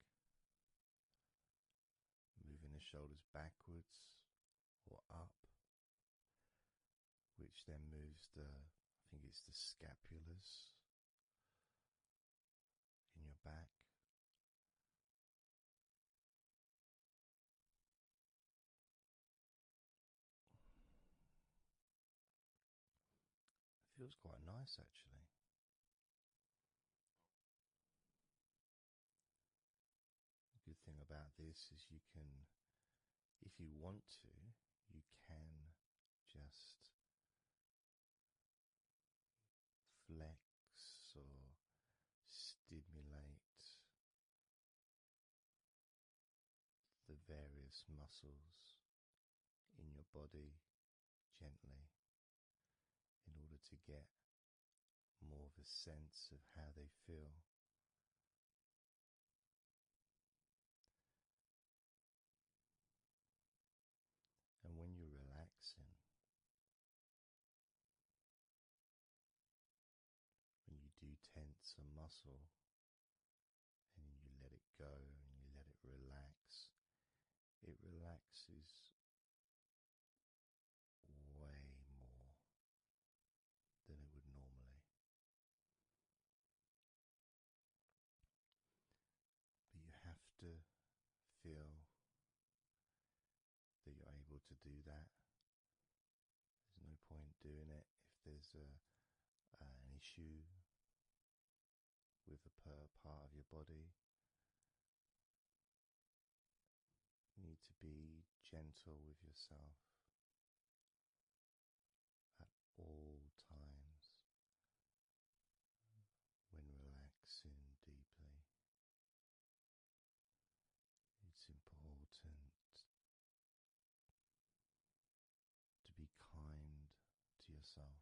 Moving the shoulders backwards or up, which then moves I think it's the scapulars in your back. It feels quite nice, actually. The good thing about this is you can, if you want to, you can just flex or stimulate the various muscles in your body gently in order to get more of a sense of how they feel. And when you're relaxing, when you do tense a muscle and you let it go and you let it relaxes way more than it would normally. But you have to feel that you're able to do that. There's no point doing it. If there's an issue with a part of your body, you need to be gentle with yourself at all times when relaxing deeply. It's important to be kind to yourself.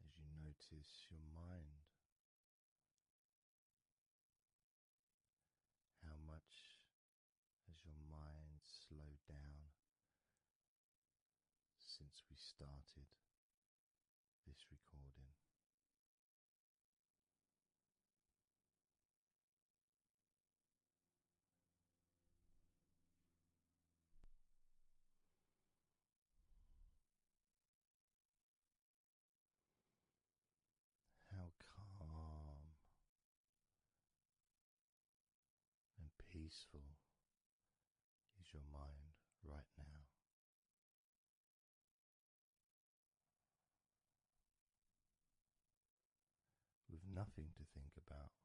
As you notice your mind, how much has your mind slowed down since we started this recording? How calm and peaceful is your mind right now? With nothing to think about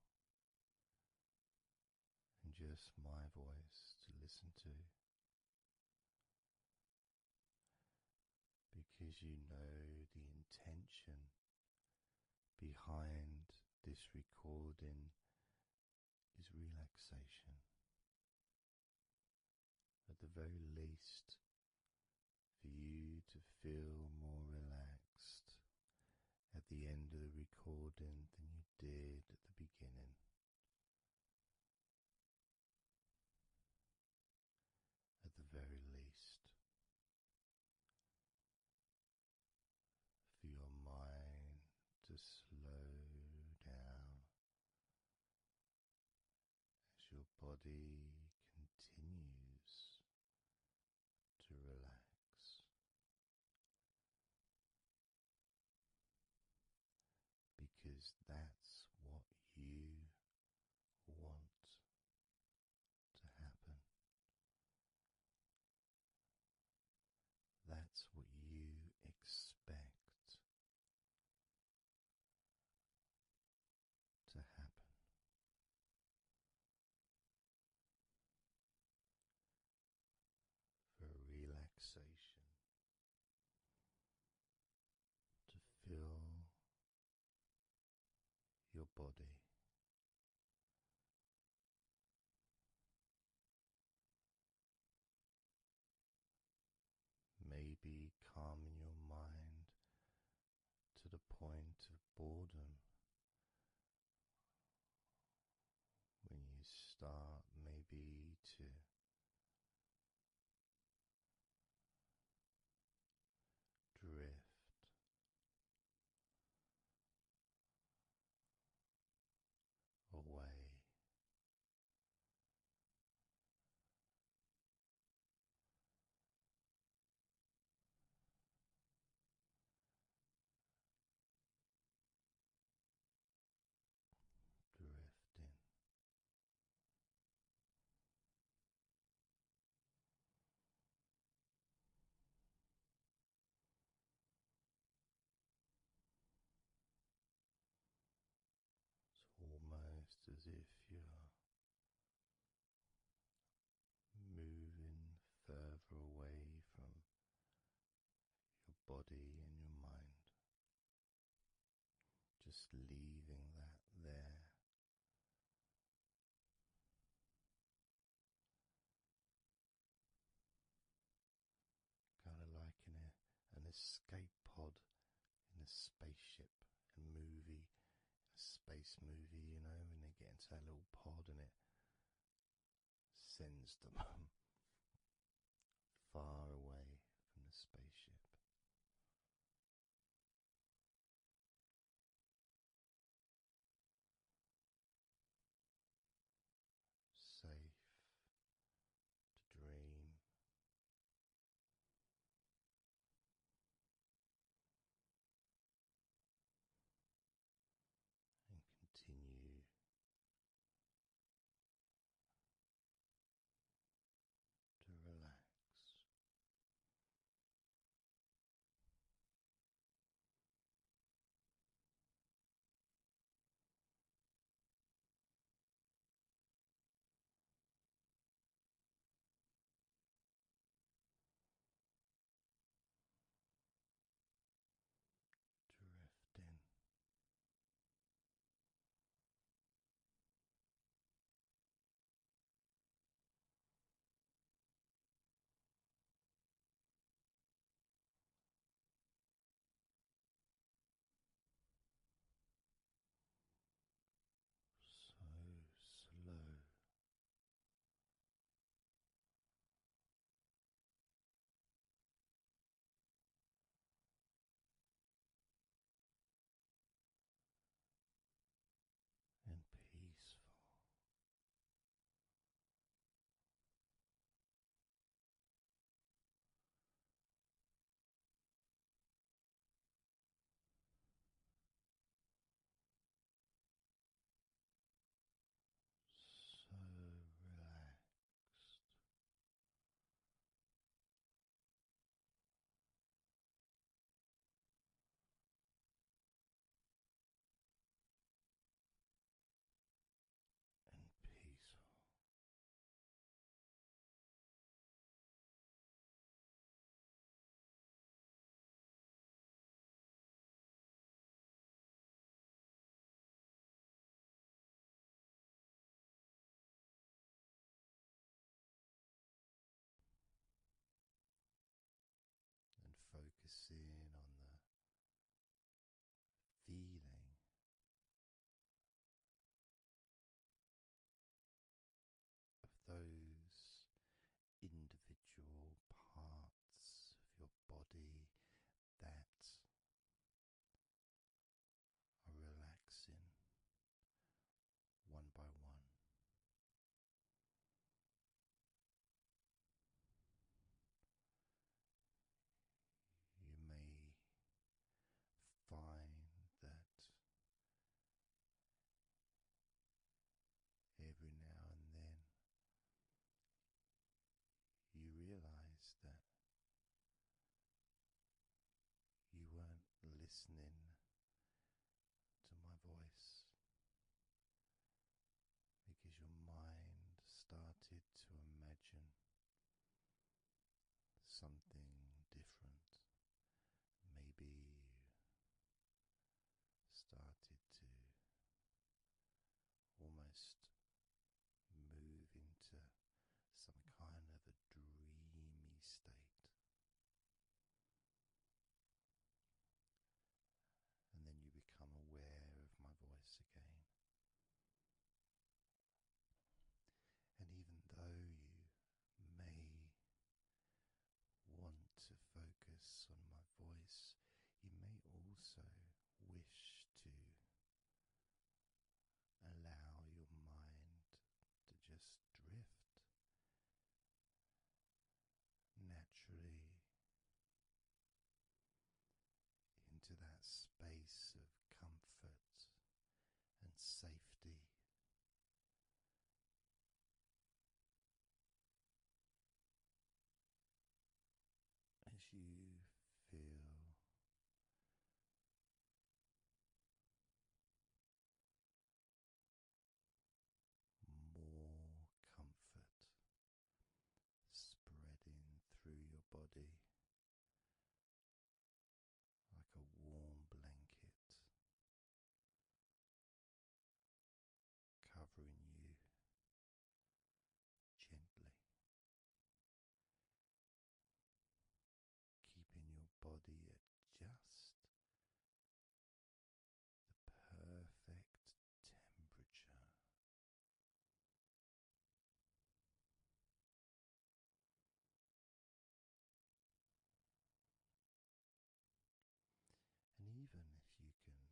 and just my voice to listen to, because you know the intention behind this recording is relaxation. At the very least, for you to feel more relaxed at the end of the recording than you did at the beginning. At the very least, for your mind to slow down as your body continues to relax, because that's what you want to happen. That's what you expect to happen. For relaxation to fill your body, maybe calming your mind to the point of boredom when you start maybe to drift away. Drifting. It's almost as if you're moving further away from your body and your mind, just leaving that there. Kind of like in an escape pod in a spaceship and movie, a space movie, you know, when they get into that little pod and it sends them far away from the spaceship. Safe to dream. And continue listening to my voice because your mind started to imagine something different. Maybe you started to almost move into some kind of a dreamy state. And then you become aware of my voice again. And even though you may want to focus on my voice, you may also wish to allow your mind to just drift naturally into that space of comfort and safety. As you feel more comfort spreading through your body like a warm blanket, covering you gently, keeping your body at just the perfect temperature. And even if you can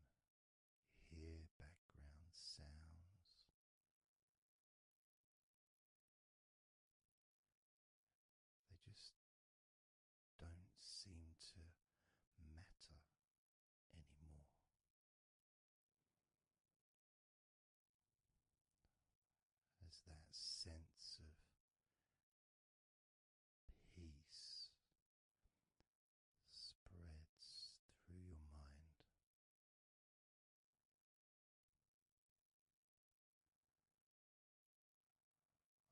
hear background sounds, they just don't seem to matter anymore. As that sense of peace spreads through your mind,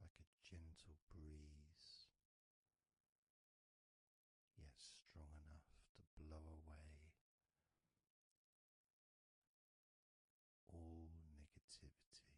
like a gentle breeze, yet strong enough to blow away all negativity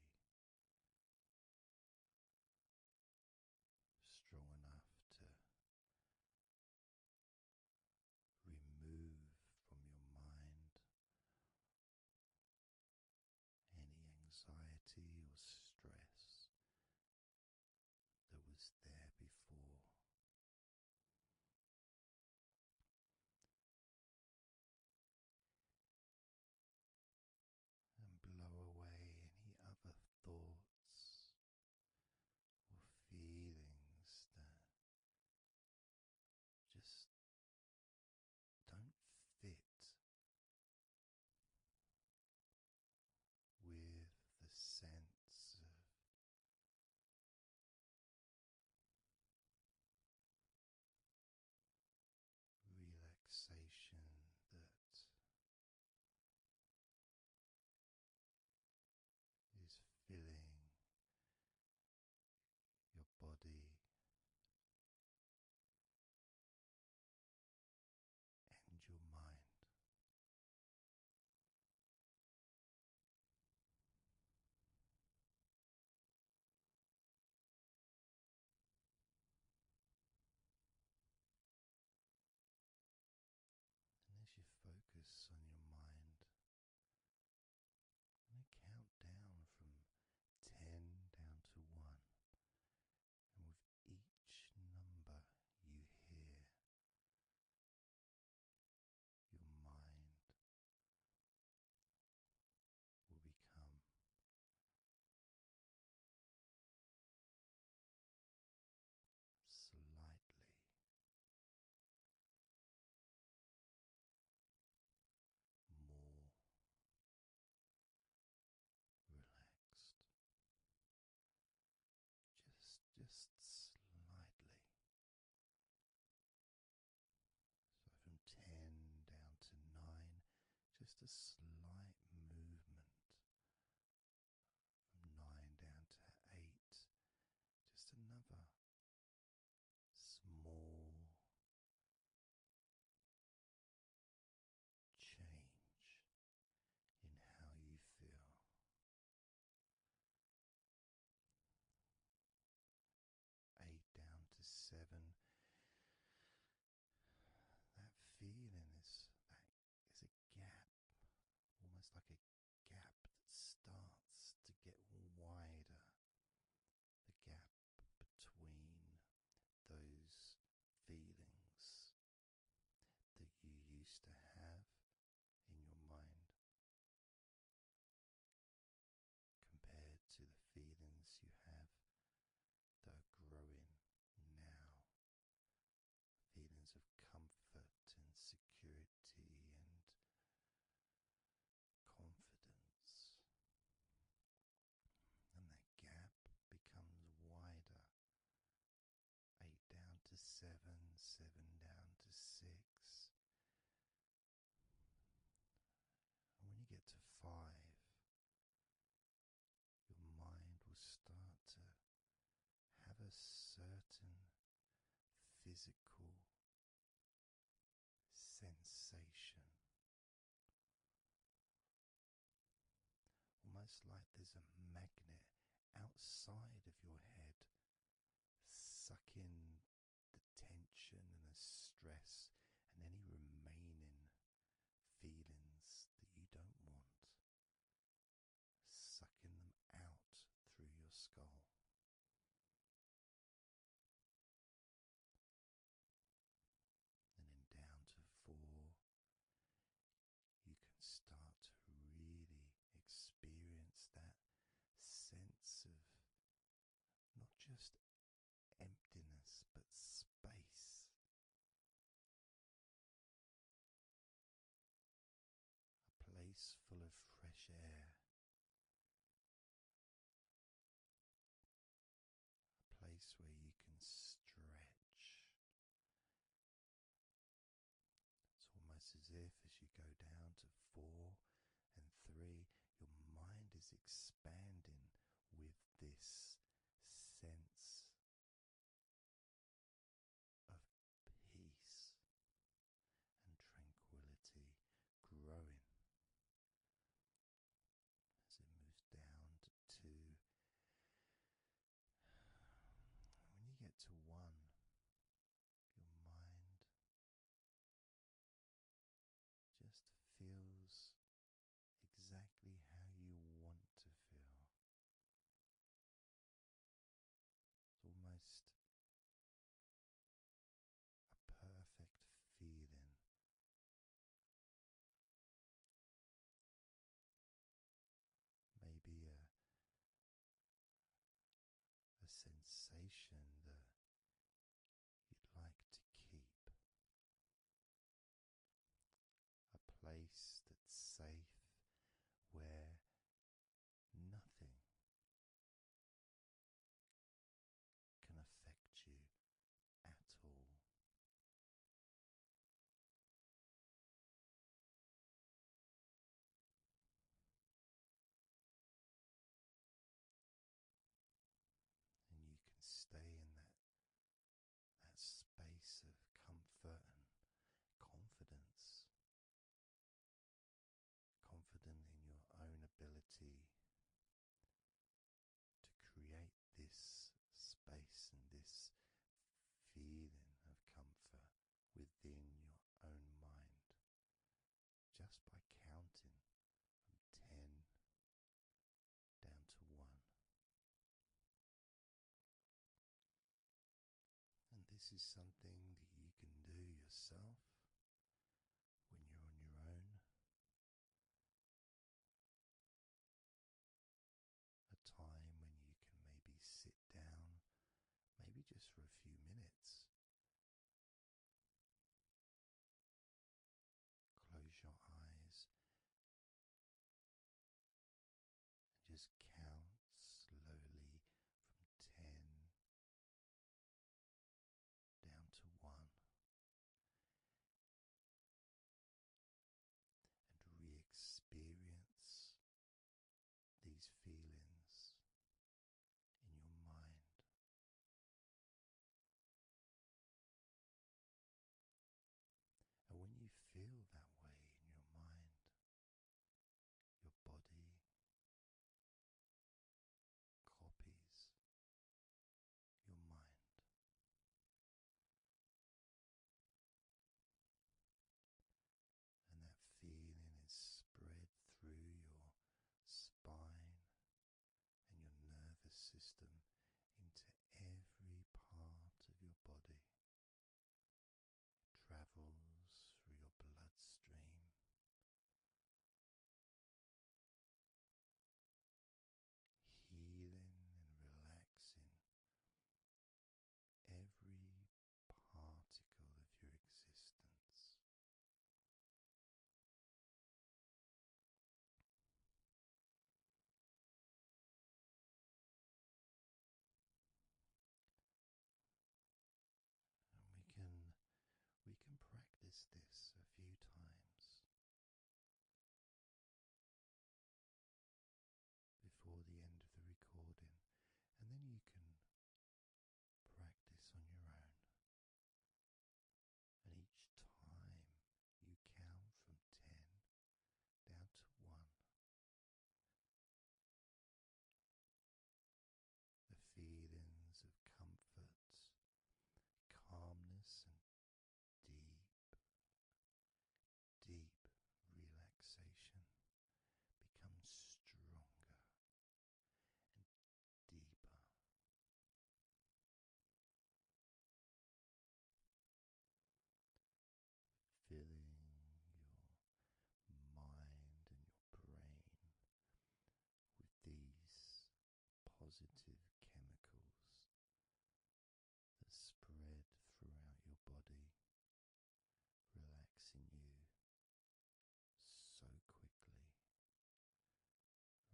physical sensation, almost like there's a magnet outside of your head, sucking the tension and the stress and any remaining feelings that you don't want, sucking them out through your skull. And then down to 4, you can start to really experience that sense of not just emptiness but space. A place full of fresh air. A place where you can stretch. It's almost as if as you go down to 4 and 3, your mind is expanding with this sense of peace and tranquility growing as it moves down to 2. When you get to 1, your mind just feels exactly how you want to feel. It's almost a perfect feeling. Maybe a sensation that you'd like to keep. A place that's safe where nothing can affect you at all. And you can stay in that space of comfort and confidence. Confident in your own ability to create this space and this feeling of comfort within your own mind, just by counting from 10 down to 1. And this is something that you can do yourself when you're on your own. A time when you can maybe sit down, maybe just for a few minutes. Close your eyes and just count slowly from 10 down to 1, and re-experience these feelings in your mind. positive chemicals that spread throughout your body, relaxing you so quickly,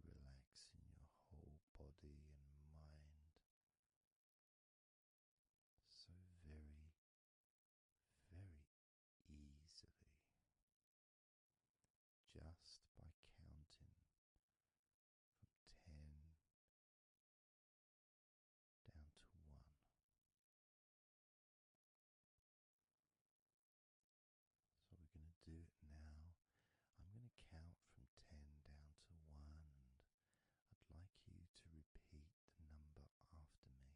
relaxing your whole body and mind so very, very easily, just by counting from 10 down to 1. So we're going to do it now. I'm going to count from 10 down to 1, and I'd like you to repeat the number after me.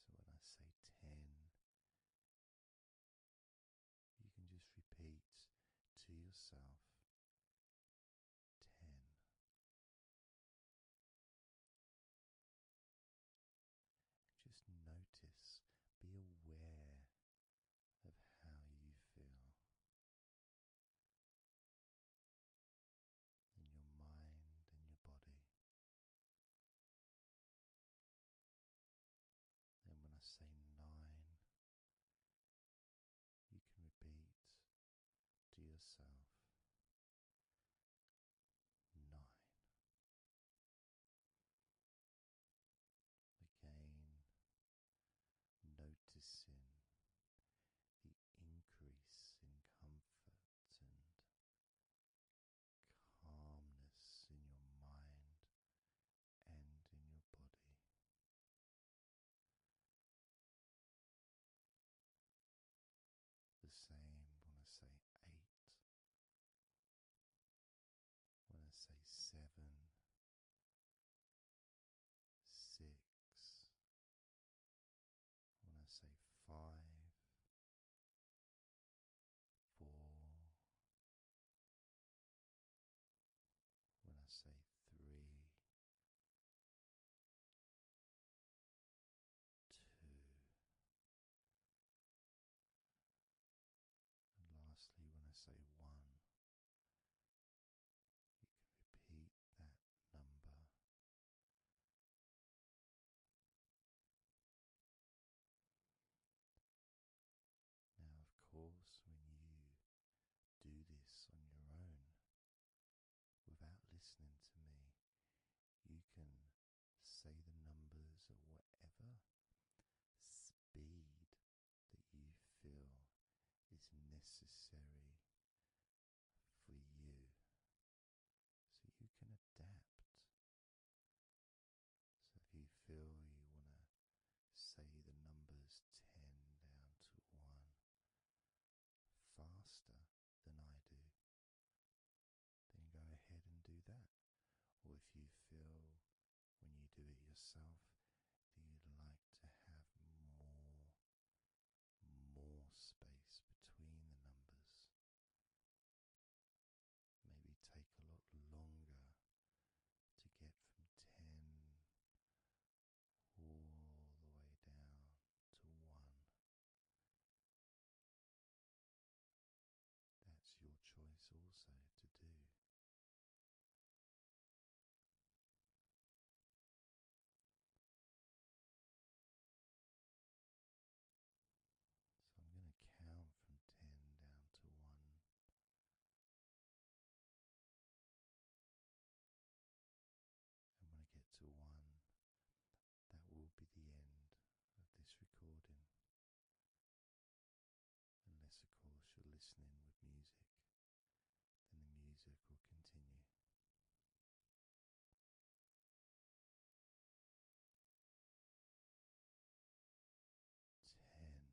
So when I say 10, you can just repeat to yourself 10. Just notice, be aware of how you feel in your mind and your body. Then when I say 9, you can repeat to yourself 9. Again, noticing the increase in comfort and calmness in your mind and in your body. The same when I say 8, when I say 7, 6, when I say 5, 4, when I say 3, 2, and lastly when I say 1, you can repeat that number. Now, of course, when you do this on your own, without listening to me, you can say the numbers at whatever speed that you feel is necessary for you, so you can adapt. So if you feel you want to say the numbers 10 down to 1 faster than I do, then go ahead and do that. Or if you feel when you do it yourself that you'd like to have more space between the numbers, maybe take a lot longer to get from 10 all the way down to 1. That's your choice also to do. So I'm going to count from 10 down to 1. And when I get to 1, that will be the end of this recording. Unless, of course, you're listening with music, then the music will continue. 10, 9,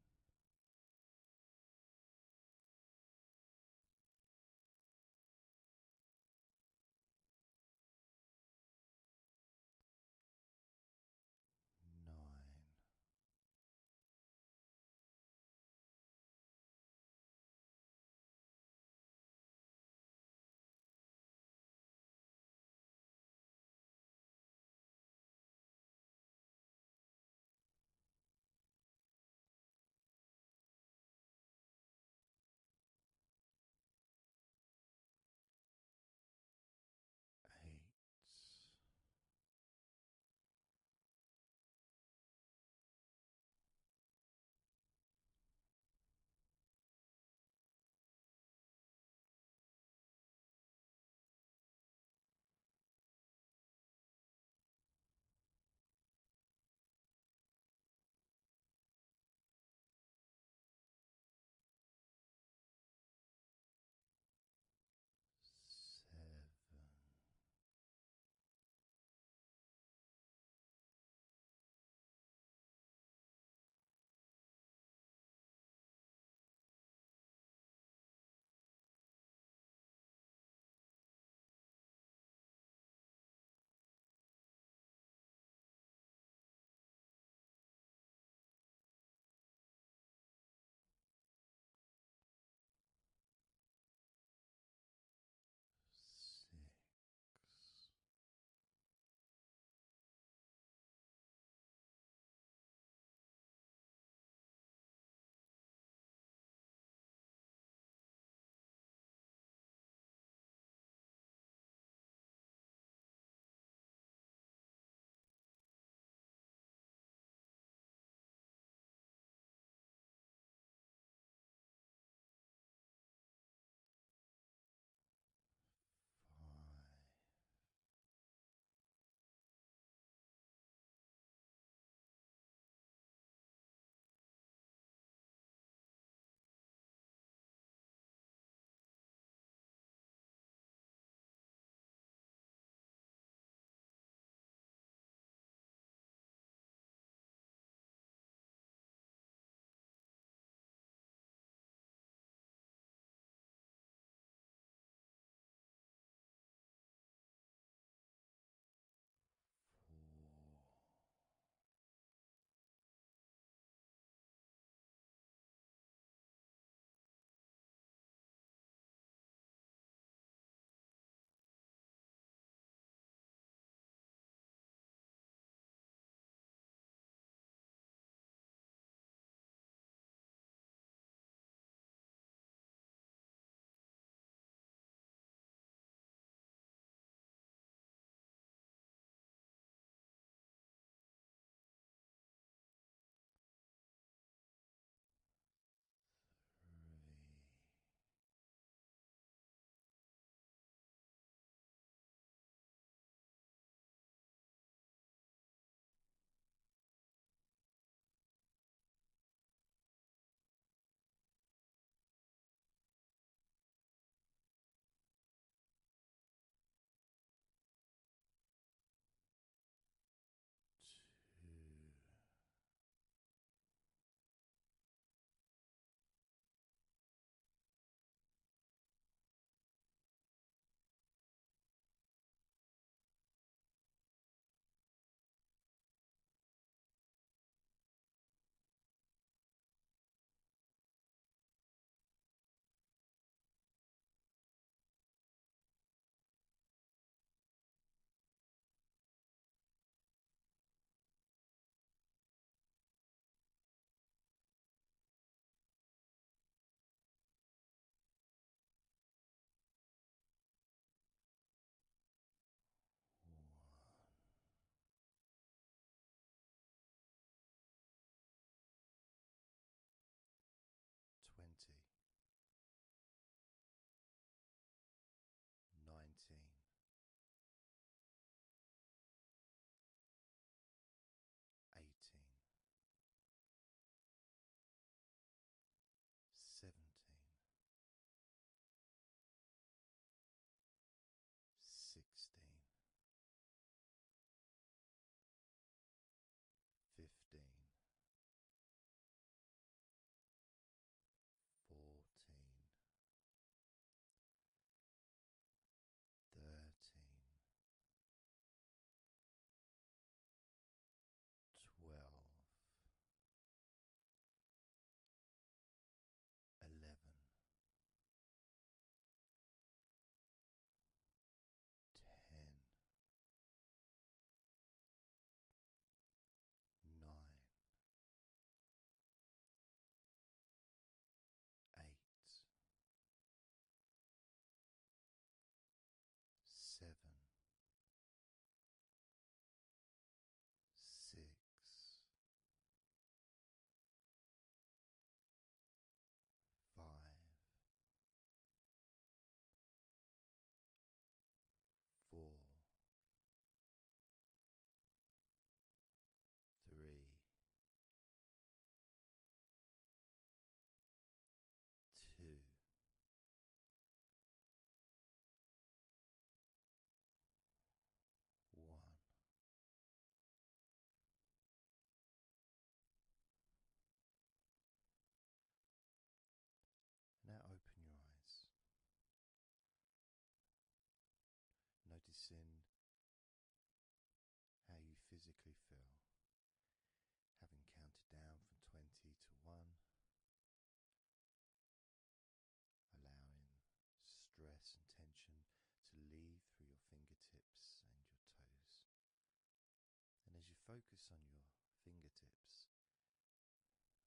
focus on your fingertips,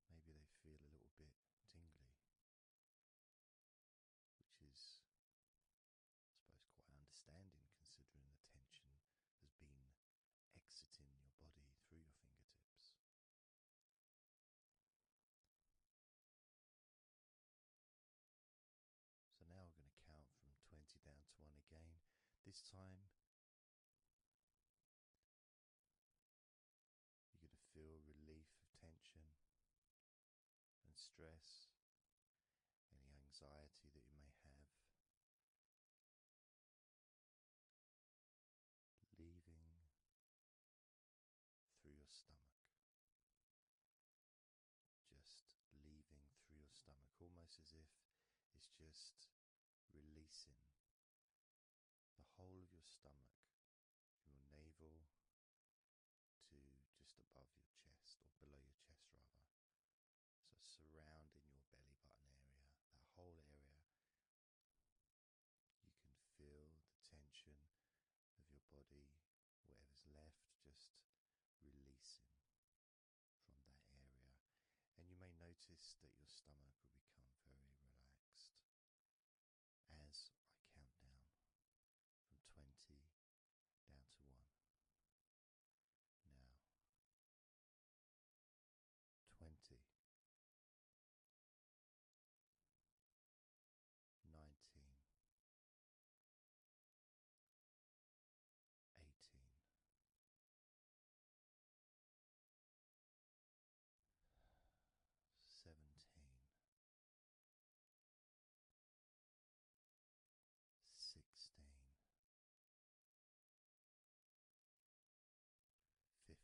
maybe they feel a little bit tingly, which is, I suppose, quite understanding considering the tension has been exiting your body through your fingertips. So now we're going to count from 20 down to 1 again. This time you're going to feel relief of tension and stress, any anxiety that you may have, leaving through your stomach. Just leaving through your stomach, almost as if it's just releasing the whole of your stomach, from your navel to just above your chest, or below your chest rather. So surrounding your belly button area, that whole area, you can feel the tension of your body, whatever's left, just releasing from that area. And you may notice that your stomach will become very relaxed as I count down from 20 down to 1. Now, 20, 19, 18, 17, 16, 15, 14,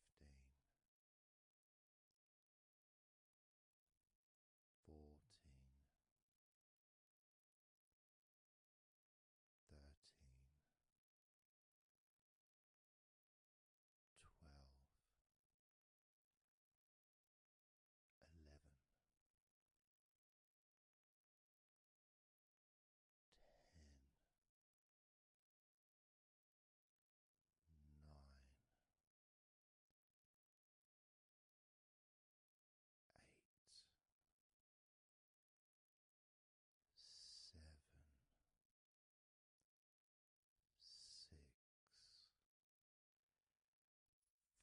13, 12, 11, 10, 9, 8, 7, 6,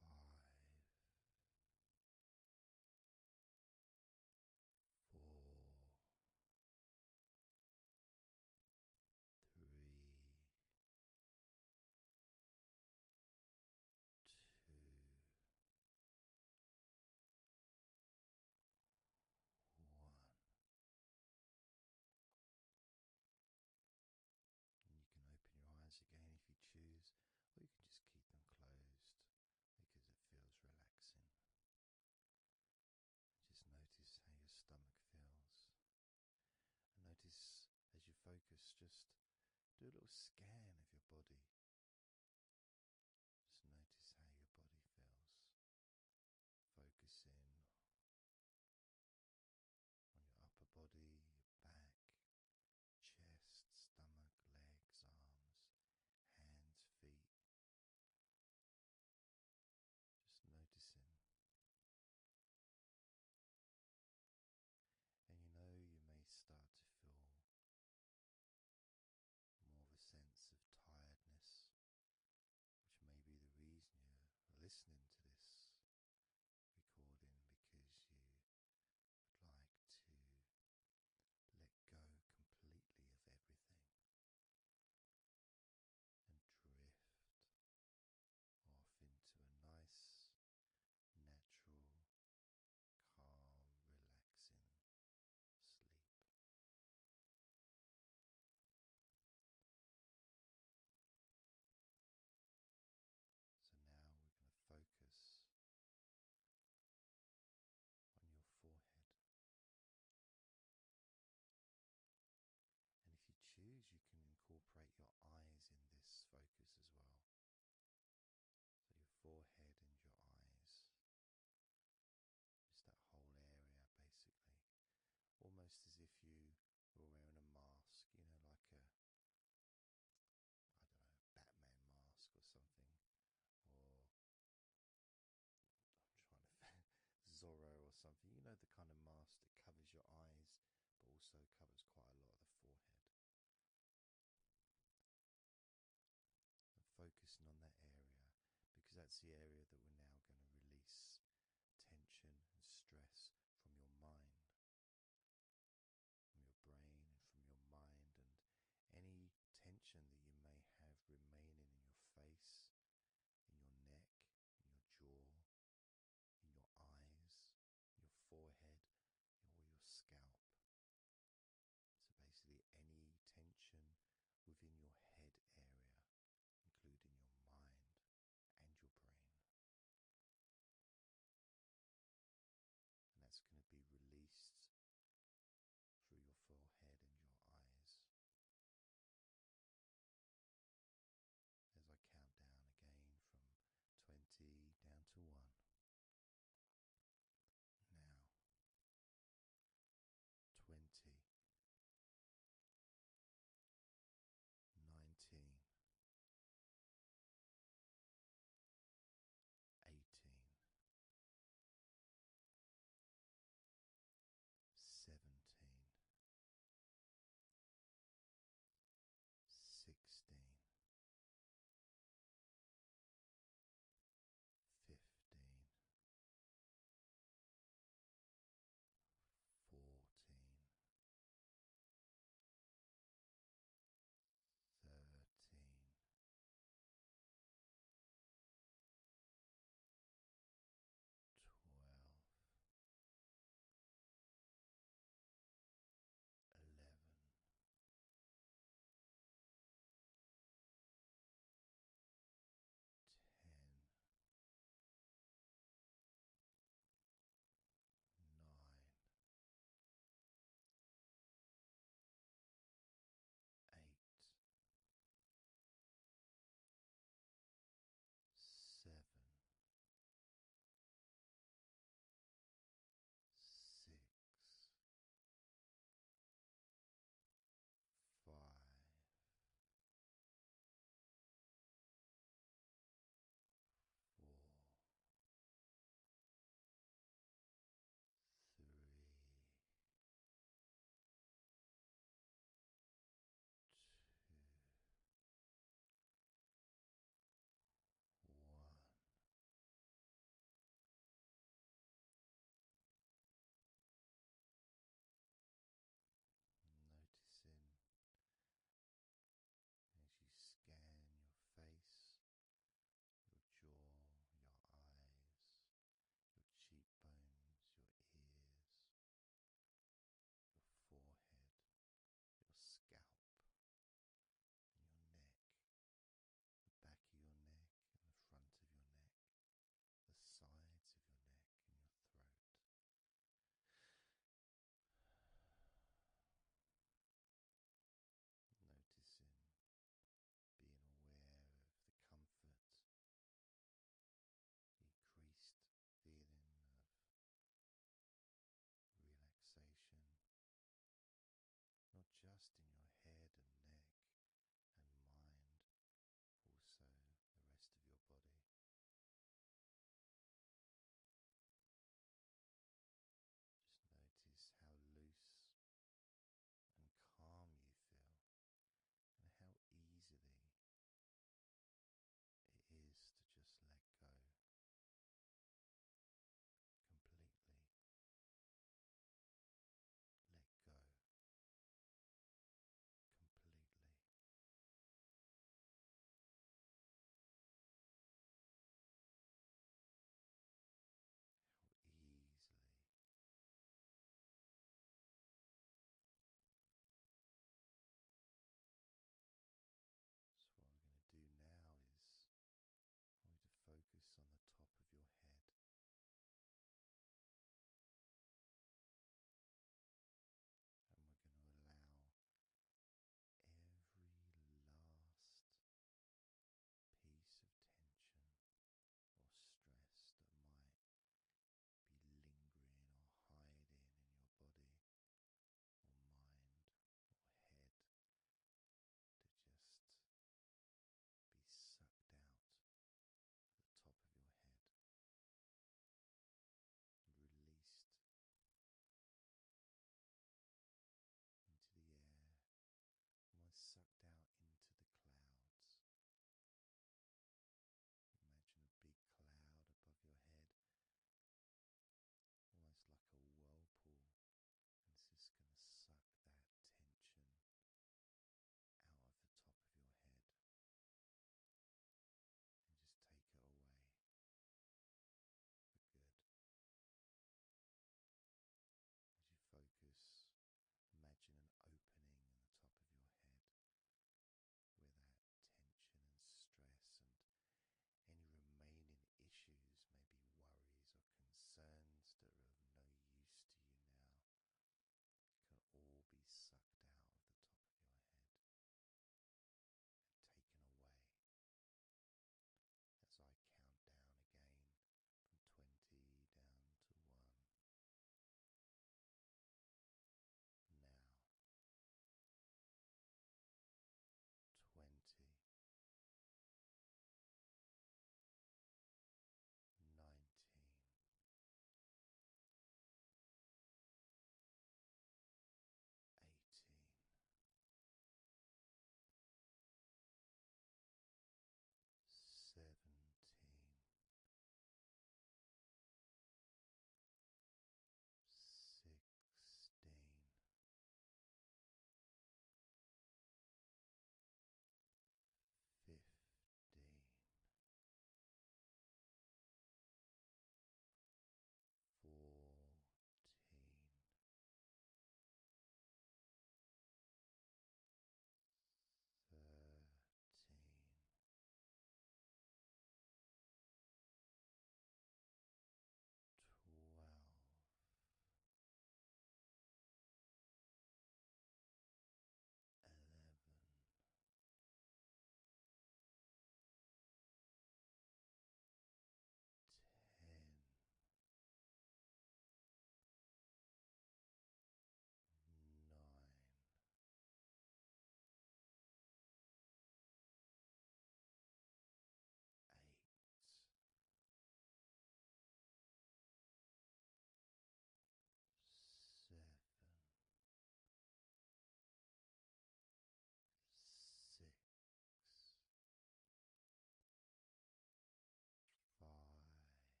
5, 4, 3, 2, 1. And you can open your eyes again if you choose, or you can just keep them closed because it feels relaxing. Just notice how your stomach feels. And notice as you focus, just do a little scan of your body. Just notice how your body feels. Focusing on your upper body, your back, chest, stomach, legs, arms, hands, feet. Just noticing. And you may start to feel more of a sense of tiredness something, you know, the kind of mask that covers your eyes but also covers quite a lot of the forehead. And focusing on that area, because that's the area that we're now going to release tension and stress from your mind, from your brain and from your mind, and any tension that you may have remaining in your face, in your neck, in your jaw, in your eyes, your forehead, or your scalp. So basically any tension within your head area, including your mind and your brain.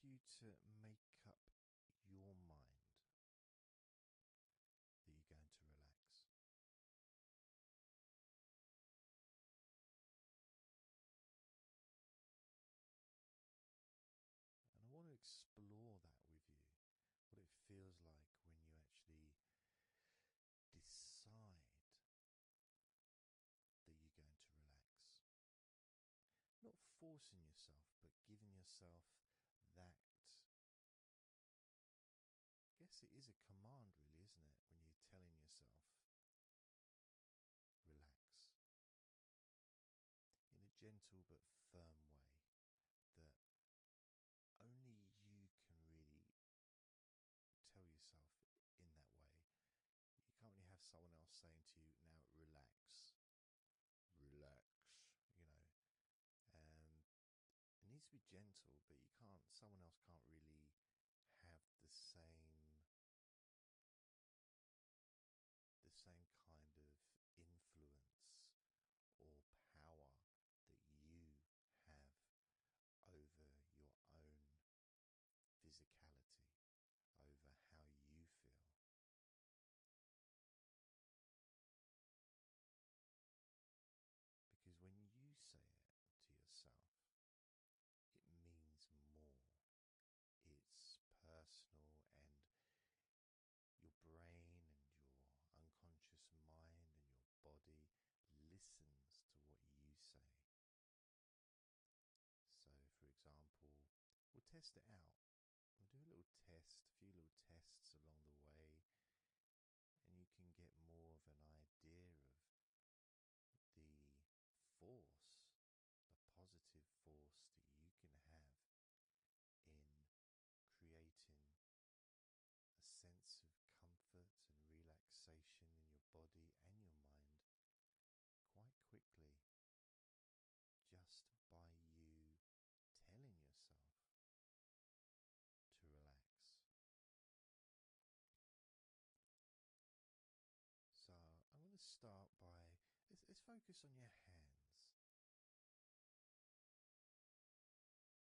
you to make up your mind that you're going to relax. And I want to explore that with you, what it feels like when you actually decide that you're going to relax. Not forcing yourself, but giving yourself that. I guess it is a command, really, isn't it? When you're telling yourself, relax. In a gentle but firm way that only you can really tell yourself in that way. You can't really have someone else saying to you, now relax, and it needs to be gentle, but someone else can't really have the same kind of influence or power that you have over your own physicality, over how you feel. Because when you say it to yourself, it means more. It's personal, and your brain and your unconscious mind and your body listens to what you say. So, for example, we'll test it out. We'll do a few little tests along the way, and you can get more of an idea of the force, the positive force that you can have in creating a sense of comfort and relaxation in your body and your mind quite quickly, just by you telling yourself to relax. So I'm going to start by, let's focus on your hands.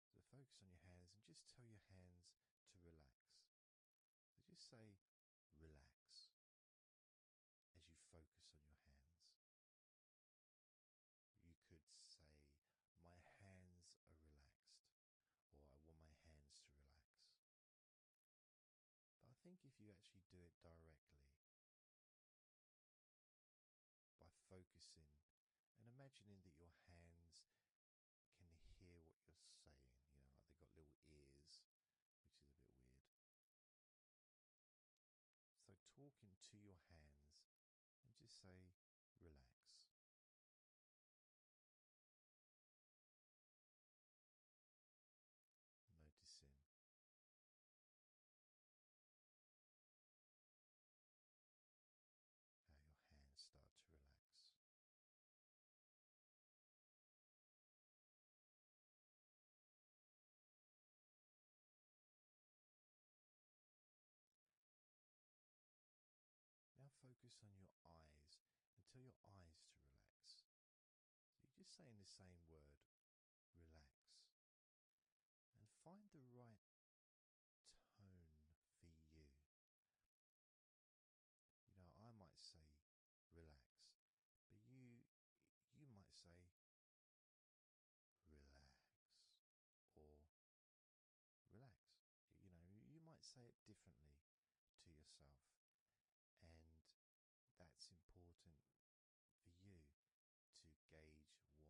So focus on your hands and just tell your hands to relax. So just say relax as you focus on your hands. You could say, my hands are relaxed, or I want my hands to relax. But I think if you actually do it directly, by focusing and imagining that your hands can hear what you're saying, like they've got little ears, which is a bit weird. So talking to your hands and just say, relax. Noticing how your hands start to relax. Now focus on your eyes and tell your eyes to relax. So you're just saying the same word, relax. And find the right tone for you. I might say relax, but you might say relax or relax. You might say it differently to yourself, and that's important for you to gauge what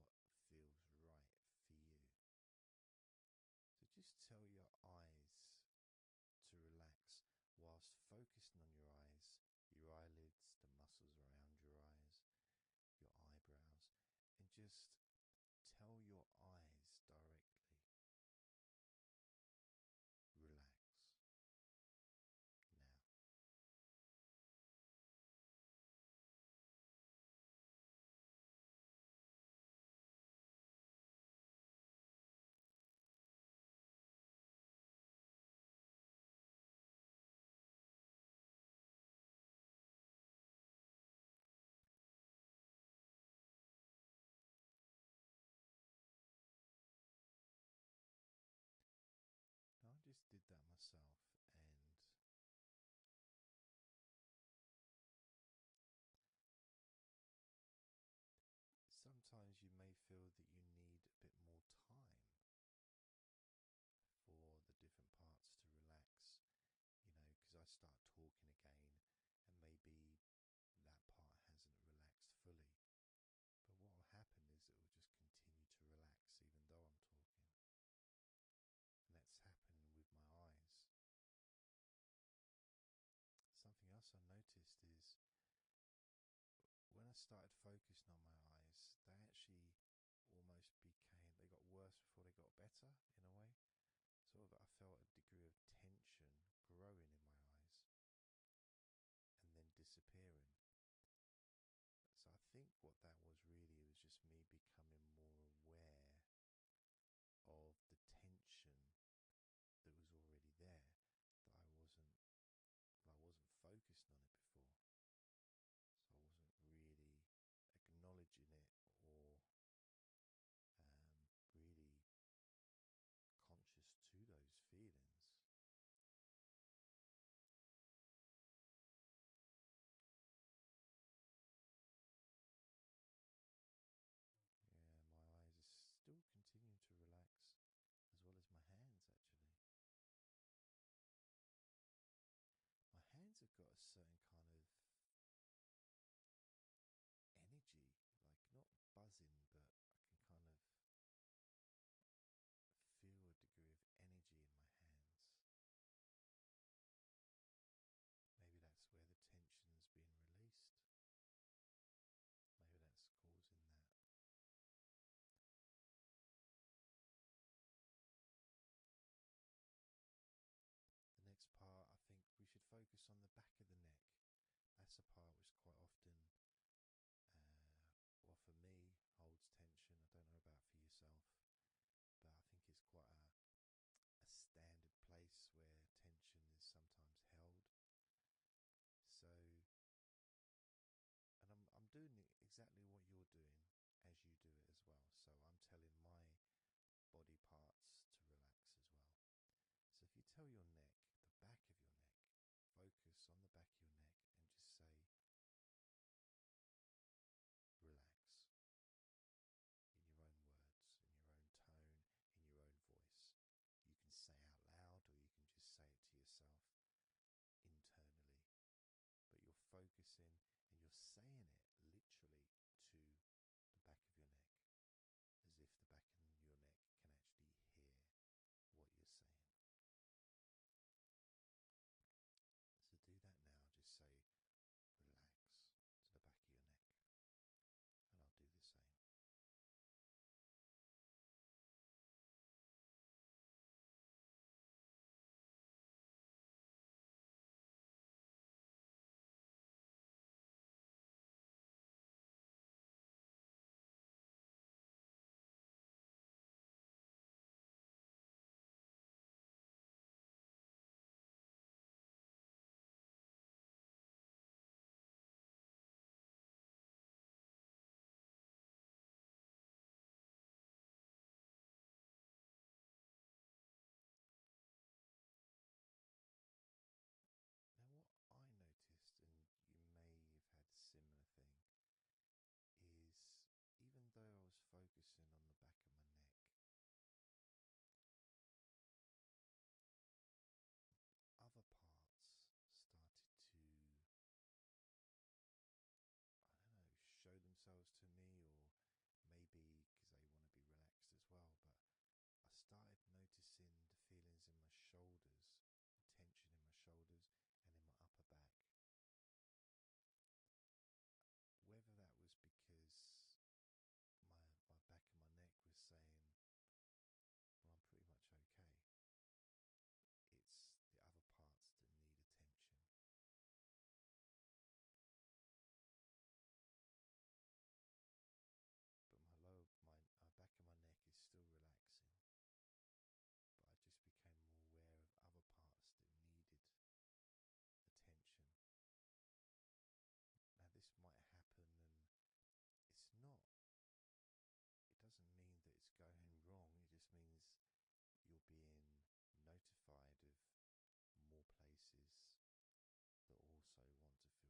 feels right for you. So just tell your eyes to relax whilst focusing on your eyes, your eyelids, the muscles around your eyes, your eyebrows, and just tell your eyes directly, relax. Now, may feel that you need a bit more time for the different parts to relax, because I start talking again and maybe that part hasn't relaxed fully. But what will happen is it will just continue to relax even though I'm talking. And that's happening with my eyes. Something else I noticed is when I started focusing on my eyes, they actually they got worse before they got better in a way. Sort of, I felt a degree of tension growing in my eyes and then disappearing. So I think what that was really, it was just me becoming more aware of the tension that was already there, that I wasn't focused on it before. So I wasn't really acknowledging it or really conscious to those feelings. Yeah, my eyes are still continuing to relax, as well as my hands actually. My hands have got a certain kind of energy, like not buzzing, but I can kind of feel a degree of energy in my hands. Maybe that's where the tension's being released. Maybe that's causing that. The next part, I think we should focus on the back of the neck. That's a part which quite often, well, for me, holds tension. I don't know about for yourself, but I think it's quite a standard place where tension is sometimes held. So, and I'm doing exactly what you're doing as you do it as well. So I'm telling my body parts to relax as well. So if you tell your neck, the back of your neck, focus on the back of your neck and just say, relax, in your own words, in your own tone, in your own voice. You can say out loud or you can just say it to yourself internally. But you're focusing and you're saying it literally to the back of your neck, as if the back of your neck can actually hear what you're saying. So do that now. Just say relax to the back of your neck, and I'll do the same. Now, what I noticed, and you may have had a similar thing, is even though I was focusing on the back of my neck, other parts started to, I don't know, show themselves to me, or maybe because they want to be relaxed as well, but I started noticing the feelings in my shoulders, tension in my shoulders and in my upper back. Whether that was because my back of my neck was saying, well, I'm pretty much okay. It's the other parts that need attention. But my back of my neck is still relaxing. But I just became more aware of other parts that needed attention. Now this might happen, and it doesn't mean that it's going wrong. It just means you're being notified of more places that also want to